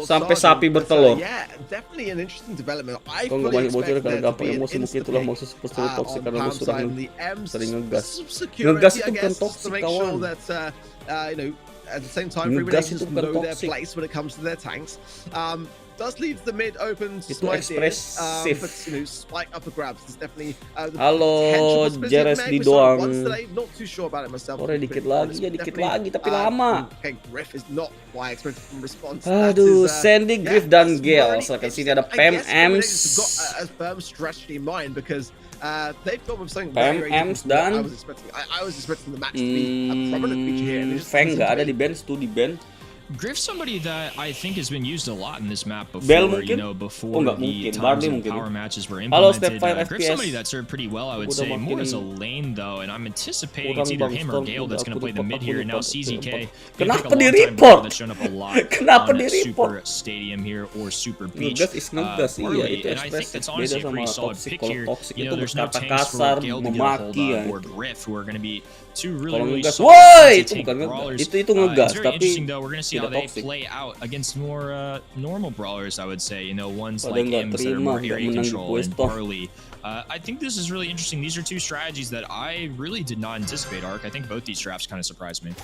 sampai sapi bertelur. Kok nggak banyak bocor karena gampang emosi, mungkin itulah maksud seperti toxic karena lu sudah sering ngegas. Ngegas itu bukan toxic kawan. At the same time, Freeman agents know their place when it comes to their tanks. Does leave the mid open slightly, but Spike up the grabs is definitely the halo Jeres di doang. Not too sure about it myself. Dikit lagi tapi lama. Okay, Griff is not why expected from response. Aduh, Sandy, Griff dan Gale. Sekarang sini ada Pam Ems. Got a firm strategy in mind because they've gone with something Pam Ems dan I was expecting the match to be a prominent feature Feng nggak ada di ban, Stu di ban. Griff somebody that I think has been used a lot in this map before. Bell mungkin? You know, before nggak the mungkin. times Barley of mungkin. power matches were Halo, implemented. Step 5 Griff FPS. somebody that served pretty well, I would Udah say. More as a makin lane though, and I'm anticipating kurang it's either bang, him Storm, or Gale that's udah, going to aku play the lupa, mid here. aku Now lupa. CZK. Kenapa di report? That's shown up a lot Kenapa on di Super report? Stadium here or Super Beach. Ngegas is ngegas, iya Barley, itu and I think ekspresif that's beda honestly a sama pretty solid toxic. pick Kalau here. toxic You itu know, there's no berkata tanks for kasar, Gale to get a hold memaki ya. of or Griff who are going to be two Kalau really ngegas, solid woi, itu tank bukan ngegas, brawlers. itu ngegas, It's very tapi interesting though. We're going to see how tidak they toxic. play out against more normal brawlers, I would say. You know, ones Pada like nggak Imps that are terima more nggak area menang di control and Puesto. Barley. I think this is really interesting. These are two strategies that I really did not anticipate, Ark. I think both these drafts kind of surprised me.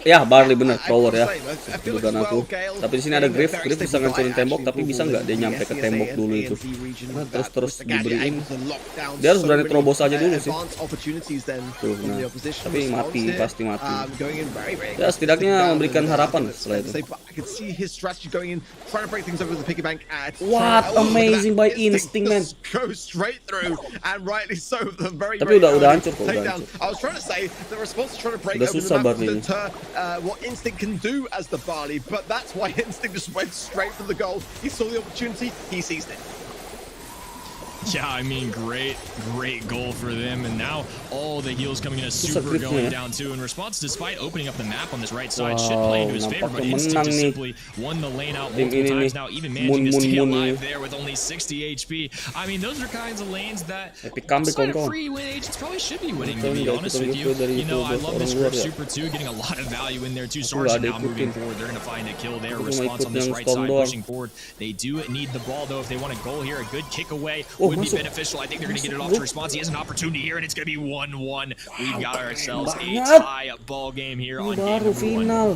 Ya, Barley bener, power ya. I feel like Dugaan as aku. well, Gale Tapi di sini ada being a Griff, very Griff bisa stable ngancurin guy tembok, actually tapi for bisa nggak dia the nyampe ke SESA tembok and dulu the itu? ANZ region Nah, with terus that, terus with the gadget diberiin. able to lock down Dia harus so berani many, terobos aja dulu sih. advanced opportunities then Tuh, from nah. the opposition Tapi response mati, here. pasti mati. Going in very, very Ya, setidaknya aggressive memberikan down harapan and setelah itu. but I could see his strategy going in, trying to break things over the piggy bank at What amazing by instinct, man. just go straight through, and rightly so. The very, Tapi very udah early hancur kok, udah takedown. hancur. I was trying to say the response is trying to break Udah open susah the map to Barley. deter what instinct can do as the Barley, but that's why instinct just went straight for the goal. He saw the opportunity, he seized it. Yeah, I mean, great goal for them. And now all the heals coming in a Susah super gripnya ya. going down too. In response, despite opening up the map on this right side, Wow, should play into his favor. But nampaknya Instinct menang just nih. simply won the lane out Tim multiple ini times nih. now, even managing to stay Mun alive nih. there with only 60 HP. I mean, those are kinds of lanes that Epic comeback, outside of kawan-kawan. free win agents probably should be winning, to Betul, be nggak honest with ikutan you. dari You know, I 12 love orang this luar Griff ya. Super 2, getting a lot of value in there too. Aku nggak Sargent ada now moving ikutin. forward. They're going to find a kill there. Aku cuma Response on ikut this yang right Storm side, doang. pushing forward. They do need the ball though if they want a goal here. A good kick away Oh, would be masuk. beneficial. I think they're going to get it off to Response. He has an opportunity here, and it's going to be 1-1. We've got ourselves a banget. tie ball game here Ini on game baru number 1. final.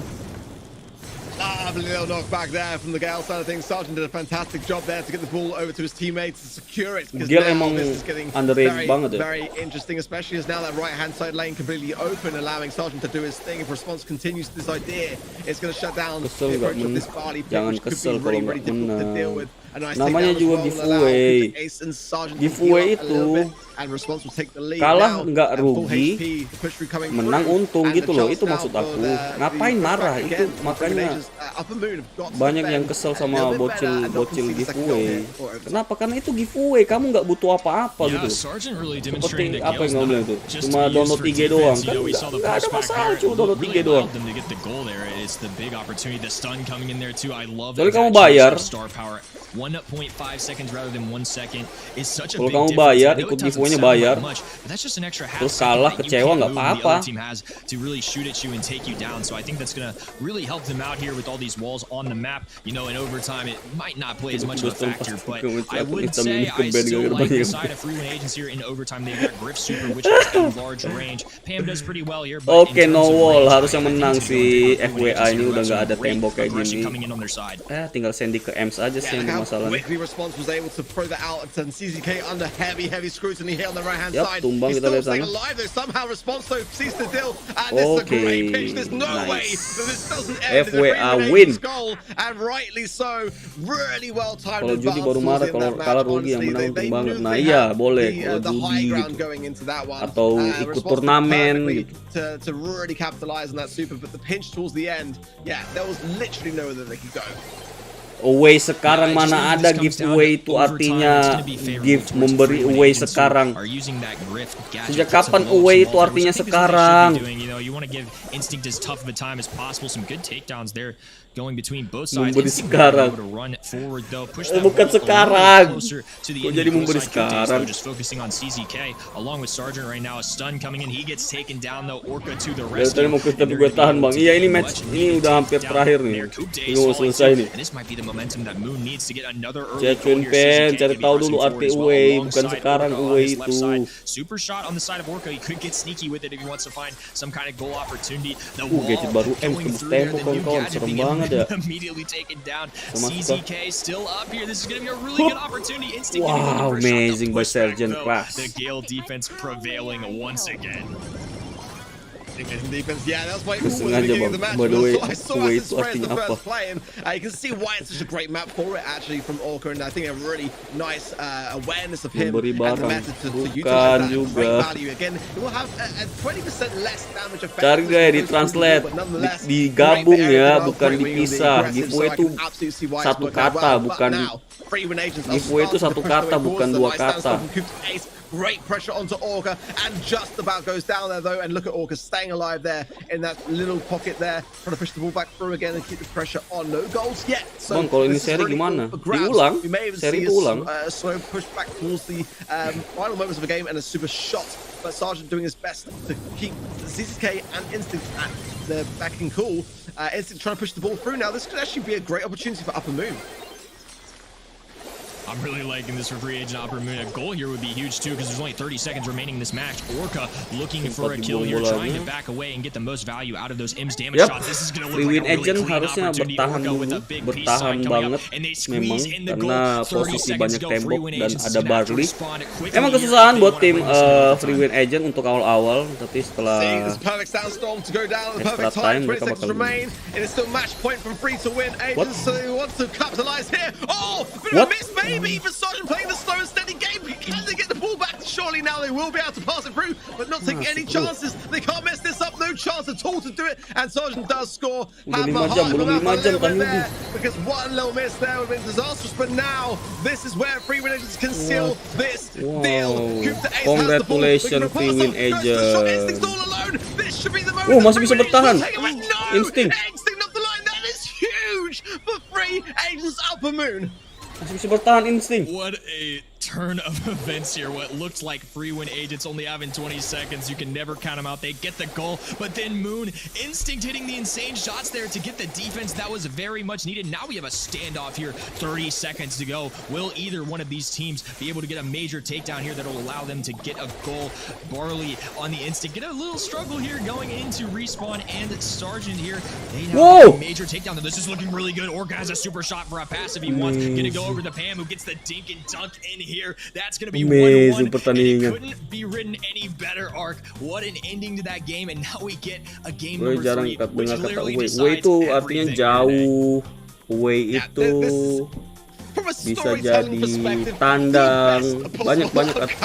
Lovely little knockback there from the Gale side of things. Sargent did a fantastic job there to get the ball over to his teammates and secure it. Because Gale now emang this is getting underrated very, banget ya. very interesting, especially as now that right-hand side lane completely open, allowing Sargent to do his thing. If Response continues this idea, it's going to shut down Kesel the nggak approach of men- this Barley pick, jangan which could kesel be really, kalau really nggak difficult to menang. deal with. A nice Namanya takedown as juga well will allow giveaway. Ace and Sargent to Giveaway heal up a little itu bit, and Response will take the lead kalah now, nggak and full rugi, HP, the push through coming menang through, untung and gitu the loh. chance Itu now maksud for aku. the Ngapain marah? again, Itu makanya Upper Moon have got to banyak yang defend kesel a sama little bit better and not bocil concede the second goal giveaway. here for overtime. Kenapa? Karena itu giveaway. Kamu nggak butuh apa-apa Yeah, gitu. Sargent really Seperti demonstrating that apa yang Gale's kamu bilang not tuh? just Cuma to use download for IG doang. defense. You Kan know, we saw the nggak ada first back masalah there. cuma download Really IG doang. allowed them to get the goal there. It's the big opportunity. The stun coming in there too. I love Kalau that. kamu that bayar, change of star power. 1.5 seconds rather than 1 second is such a kalau big kamu difference. bayar, I know ikut it doesn't giveaway-nya sound like bayar, much, but that's just an extra half terus second kalah, that you kecewa, can't nggak move and the apa-apa. other team has to really shoot at you and take you down. So I think that's gonna really help them out here with all these walls on the map. You know, in overtime it might not play as much of a factor, but I would say I still like the side of free win agents here in overtime. They've got Griff Super, which has a large range. Pam does pretty well here, but Oke, in terms no of wall. range, Harusnya I think menang it's si going to go Free Win FWA Agents ini here. udah nggak ada Great tembok kayak aggression gini. coming in on their side. Tinggal Sandy ke Ems aja sih yang How masalahnya. quickly Response was able to throw that out, and CZK under heavy scrutiny here on the right-hand Yap, side. tumbang He's kita still lihat staying sana. alive though. Somehow Response though sees the deal, and this is a great pitch. There's no way nice. that this doesn't end. FWA It's a win. goal, and rightly so. Really well timed. Kalau judi baru marah, kalau kalah rugi, yang menang untung banget. Nah iya, boleh kalau the high judi ground gitu. going into that one. Atau ikut Response turnamen perfectly gitu. to really capitalize on that super, but the pinch towards the end, yeah, there was literally nowhere that they could go. Away sekarang mana ada giveaway itu artinya memberi away sekarang. Sejak kapan away itu artinya sekarang? Memberi sekarang. Bukan sekarang. Kok jadi memberi sekarang? Dari tadi mau kita gue tahan bang. Iya ini match ini udah hampir terakhir nih. Ini mau selesai nih. Cek pen, cari tahu dulu arti away, bukan sekarang away itu. Super shot on the side of Orca. He could get sneaky with it if he wants to find some kind of goal opportunity. The gadget baru tembus tembok kawan-kawan, serem banget ya. Immediately taken down. Sama CZK still up here. This is going to be a really good opportunity. Instinct Wow, amazing by Sergeant Class. Class. The Gale defense prevailing once again. Defense. Yeah, that's why Sengaja bang. By the way, way itu artinya apa? You can see why it's such a great map for it actually from Orca, and I think a really nice awareness of him and the method to utilize that great value. Again, it will have a 20% less damage effect. Cari guys, ditranslate, digabung ya, bukan dipisah. Giveaway itu satu kata, bukan giveaway itu satu kata, bukan dua kata. Great pressure onto Orca and just about goes down there though, and look at Orca staying alive there in that little pocket there, trying to push the ball back through again and keep the pressure on. No goals yet. So Bang, kalau ini seri gimana? Diulang? Seri itu ulang? Slow push back towards the final moments of the game and a super shot, but Sergeant doing his best to keep ZZK and Instinct at the backing cool. Instinct trying to push the ball through now. This could actually be a great opportunity for Upper Moon. I'm really liking this for free agent Upper Moon. A goal here would be huge too, because there's only 30 seconds remaining in this match. Orca looking for a kill here, trying to back away and get the most value out of those Im's damage shots. This is going to look like a really clean opportunity. Orca with a big peace sign coming up, and they squeeze in the goal. 30 seconds to go. Free Win Agents is going to have to respond quickly. Emang kesusahan buat tim Free Win Agent untuk awal-awal, tapi setelah extra time mereka bakal remain. It is still match point from free to win. Agents so they want to capitalize here. Oh, bit of a miss maybe for Sergeant playing the slow and steady game. Can they get the ball back? Surely now they will be able to pass it through, but not taking any chances. They can't mess this up. No chance at all to do it. And Sergeant does score. Have my heart in my mouth a little bit there, because one little miss there would have been disastrous. But now this is where Free Win Agents can seal this deal. Congratulations, Free Win Agents. This should be the moment. Masih bisa bertahan. Instinct. Instinct up the line. That is huge for Free Agents Upper Moon. Masih bisa bertahan Instinct. What a turn of events here. What looked like Free Win Agents only having 20 seconds. You can never count them out. They get the goal, but then Moon Instinct hitting the insane shots there to get the defense that was very much needed. Now we have a standoff here. 30 seconds to go. Will either one of these teams be able to get a major takedown here that will allow them to get a goal? Barley on the Instinct. Get a little struggle here going into Respawn and Sergeant here. They have a major takedown. This is looking really good. Orca has a super shot for a pass if he wants. Gonna go over to Pam, who gets the dink and dunk in here. That's going to be 1-1, and it couldn't be written any better, Arc. What an ending to that game, and now we get a game number 3, which literally decides itu artinya everything. Jauh. Away itu bisa jadi tandang, banyak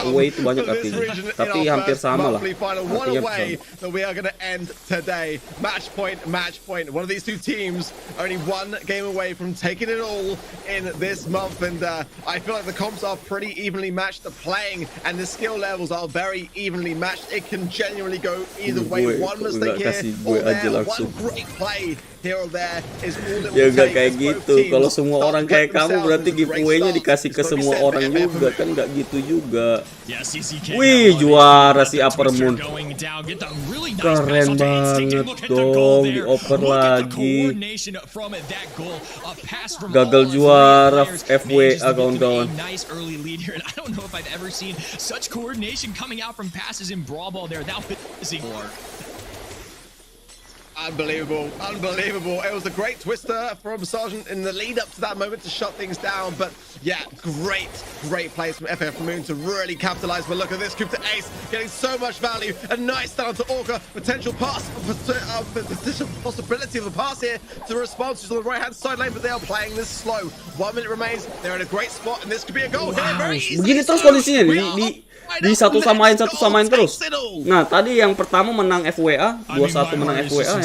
away itu banyak artinya, tapi hampir sama lah artinya. We are going to end today. Match point. One of these two teams only one game away from taking it all in this month, and I feel like the comps are pretty evenly matched. The playing and the skill levels are very evenly matched. It can genuinely go either way. One mistake here or there, one great play here or there is all it will take. Kayak gitu. Kalau semua orang kayak kamu berarti giveaway-nya dikasih ke semua orang juga, kan nggak gitu juga. Wih, juara si Upper Moon. Keren banget dong, dioper lagi. Gagal juara FWA kawan-kawan. I don't know if I've ever seen such coordination coming out from passes in Brawl Ball there. That was Unbelievable. It was a great twister from Sergeant in the lead up to that moment to shut things down. But yeah, great plays from FF Moon to really capitalize. But look at this, Coup to Ace getting so much value. A nice down to Orca. Potential possibility of a pass here to respond to the right hand side lane, but they are playing this slow. 1 minute remains. They're in a great spot, and this could be a goal. Wow. Begini terus kondisinya di satu samain terus. Nah, tadi yang pertama menang FWA, 2-1 menang FWA,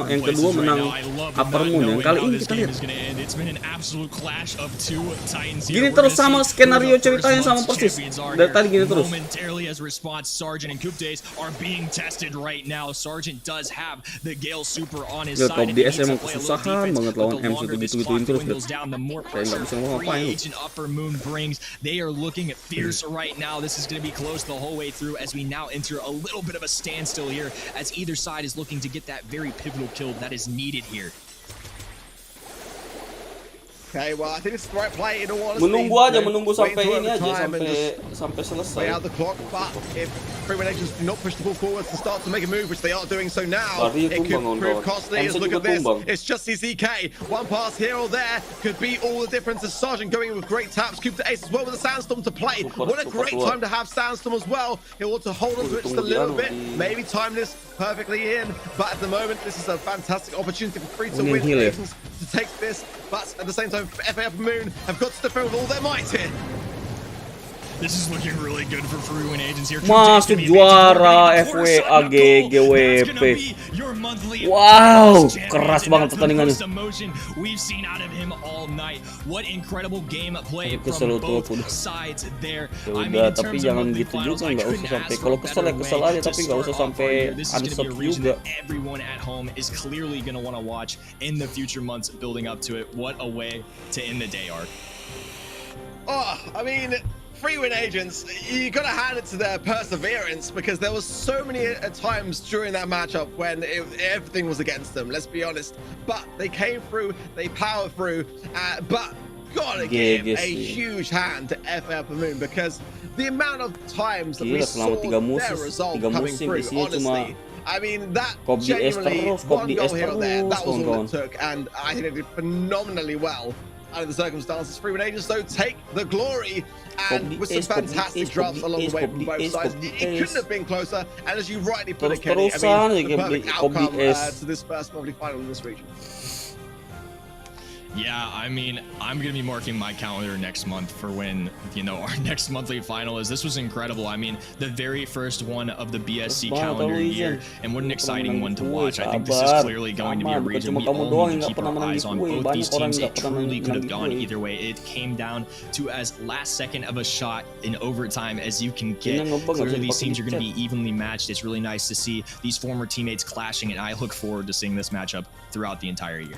yang kedua menang Upper Moon. Yang kali ini kita lihat gini terus, sama skenario ceritanya sama persis dari tadi, gini terus. Ya, top DS emang kesusahan banget lawan M gitu-gituin terus. Kayak nggak bisa ngapa-ngapain. This is going to be close the whole way through as we now enter a little bit of a standstill here as either side is looking to get that very pivotal kill that is needed here. Okay, well, I think it's the right play in all honesty. Menunggu aja, menunggu Wait sampai until ini aja, overtime and sampai just selesai. play out the clock. But if Freeway Nations do not push the ball forwards and start to make a move, which they are doing so now, Berarti it could tumbang, prove kawan. costly. ANZ Look juga at this. tumbang. It's just CCK. One pass here or there could be all the difference. As Sergeant going in with great taps. Coop to Ace as well with a Sandstorm to play. What a great time to have Sandstorm as well. He'll want to hold on to it just a little bit. Maybe time this perfectly in. But at the moment, this is a fantastic opportunity for Free to win Nations to take this. But at the same time, FA Up Moon have got to defend with all their might here. This is looking really good for Fruin Agents here. Masuk juara FWA GGWP. Wow, keras banget pertandingannya. We've seen out of him all night. What incredible game play from both sides there. Udah, tapi jangan gitu juga, nggak usah sampai kalau kesel ya kesel aja, tapi nggak usah sampai unsub juga. Everyone at home is clearly going to want to watch in the future months building up to it. What a way to end the day, Ark. Oh, I mean, Freewin Agents, you gotta hand it to their perseverance, because there was so many times during that matchup when everything was against them, let's be honest. But they came through, they powered through, but gotta give a huge hand to FA Upper Moon, because the amount of times that we saw their result coming through, honestly, I mean, that genuinely one goal here or there, that was all it took, and I think they did phenomenally well under the circumstances. Freewin Agents, though, take the glory, and with some fantastic drops along the way from both sides. It couldn't have been closer, and as you rightly put it, Kenny, I mean, the perfect outcome to this first monthly final in this region. Yeah, I mean, I'm going to be marking my calendar next month for when, you know, our next monthly final is. This was incredible. I mean, the very first one of the BSC calendar year, and what an exciting one to watch. I think this is clearly going to be a region we all need to keep our eyes on. Both these teams, it truly could have gone either way. It came down to as last second of a shot in overtime as you can get. Clearly, these teams are going to be evenly matched. It's really nice to see these former teammates clashing, and I look forward to seeing this matchup throughout the entire year.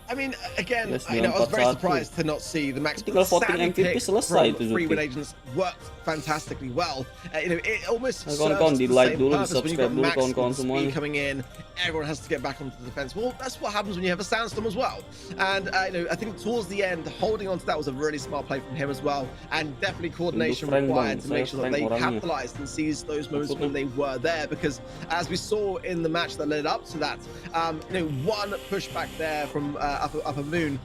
I mean, again, you know, I was very surprised to not see the max voting MVP selesai itu. Freewin Agents worked fantastically well. You know, it almost serves kawan-kawan the di like same dulu, di purpose when you've got subscribe dulu max kawan-kawan semuanya. speed coming in. Everyone has to get back onto the defense. Well, that's what happens when you have a Sandstorm as well. And you know, I think towards the end, holding on to that was a really smart play from him as well, and definitely coordination required to make sure that they capitalized and seized those moments when they were there. Because as we saw in the match that led up to that, you know, one pushback there from Upper Moon,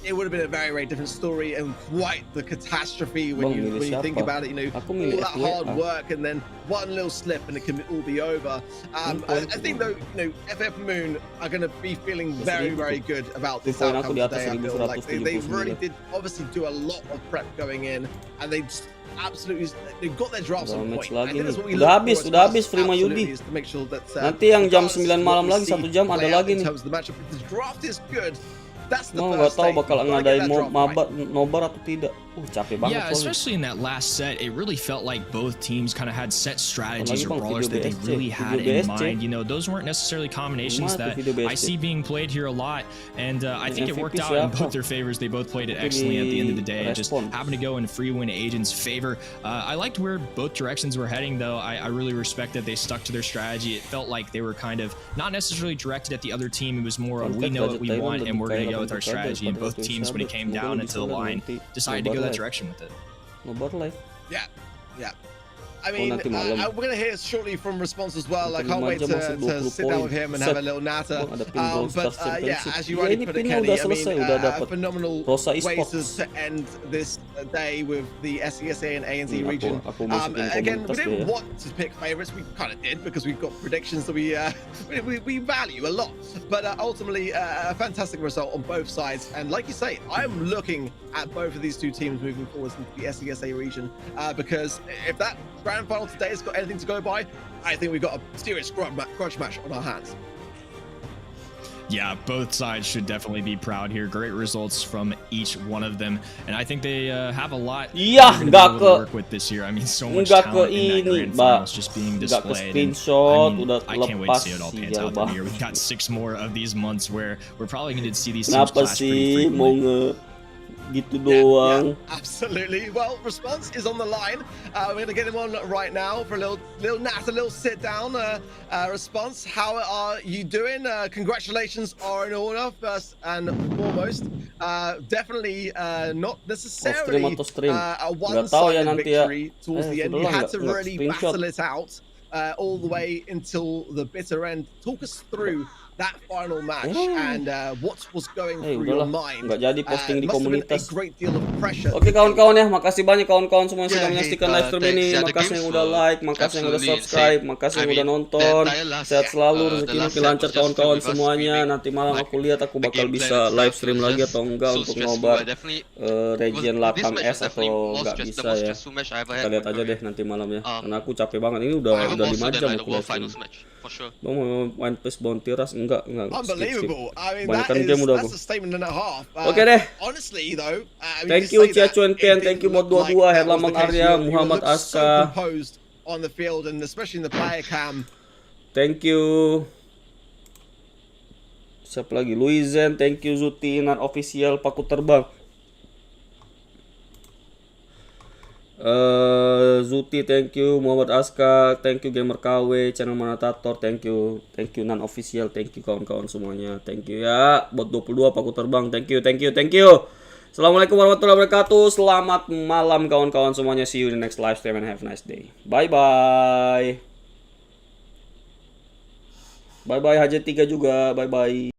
it would have been a very, very different story and quite the catastrophe when you think about it. You know, all that hard work and then one little slip and it can all be over. I think though, you know, FF Moon are going to be feeling very, very good about this outcome today. I feel like they really did obviously do a lot of prep going in, and they just absolutely they got their drafts on point. I think that's what we udah habis Prima Yudi. Nanti yang jam 9 malam lagi 1 jam ada lagi nih. The draft is good. Mau nggak tahu bakal ngadain Nobar atau tidak. Capek banget. Yeah, especially in that last set, it really felt like both teams kind of had set strategies or brawlers that they really had in mind. You know, those weren't necessarily combinations that I see being played here a lot, and I think it worked out in both their favors. They both played it excellently at the end of the day. It just happened to go in Freewin Agents' favor. I liked where both directions were heading, though. I really respect that they stuck to their strategy. It felt like they were kind of not necessarily directed at the other team. It was more of, we know what we want and we're going to go with our strategy. And both teams, when it came down into the line, decided to go that direction with it. Nobar live. Yeah. I mean, we're going to hear shortly from Response as well. I can't wait to sit down with him and have a little natter. But yeah, as you already put it, Kenny, I mean, phenomenal ways to end this day with the SESA and ANZ region. Again, we didn't want to pick favorites. We kind of did because we've got predictions that we value a lot. But ultimately, a fantastic result on both sides. And like you say, I'm looking at both of these two teams moving forward into the SESA region because if that grand final today has got anything to go by, I think we've got a serious grudge match on our hands. Yeah, both sides should definitely be proud here. Great results from each one of them, and I think they have a lot to work with this year. I mean, so much talent in that grand finals just being displayed. I can't wait to see it all pans out this year. We've got 6 more of these months where we're probably going to see these teams clash pretty frequently. gitu doang. Yeah, absolutely. Well, response is on the line. We're gonna get him on right now for a little sit down. Response, how are you doing? Congratulations are in order first and foremost. Definitely not necessarily a one-sided victory towards the end. You had to really battle it out all the way until the bitter end. Talk us through that final match and what was going through your mind. Nggak jadi posting di komunitas. Oke kawan-kawan ya, makasih banyak kawan-kawan semua yang sudah menyaksikan live stream ini. Makasih yang udah like, makasih yang udah subscribe, makasih yang udah nonton. Sehat selalu, rezeki makin lancar kawan-kawan semuanya. Nanti malam aku lihat aku bakal bisa live stream lagi atau enggak untuk Nobar region Latam S atau enggak bisa ya. Kita lihat aja deh nanti malam ya. Karena aku capek banget, ini udah 5 jam aku live stream. Mau main PES Bontiras enggak. Unbelievable. I mean, that's a statement and a half. Oke deh. Honestly though, thank you Ciacuan Ken, thank you Mod 22, Herlaman Arya, Muhammad Aska. On the field and especially in the player cam. Thank you. Siapa lagi? Luizen, thank you Zuti, non official Paku Terbang. Zuti, thank you. Muhammad Aska, thank you. Gamer KW, channel Manatator, thank you non official, thank you kawan-kawan semuanya, thank you ya. Bot 22 Paku Terbang, thank you. Assalamualaikum warahmatullahi wabarakatuh. Selamat malam kawan-kawan semuanya. See you in the next live stream and have a nice day. Bye bye. Bye bye HJ3 juga. Bye bye.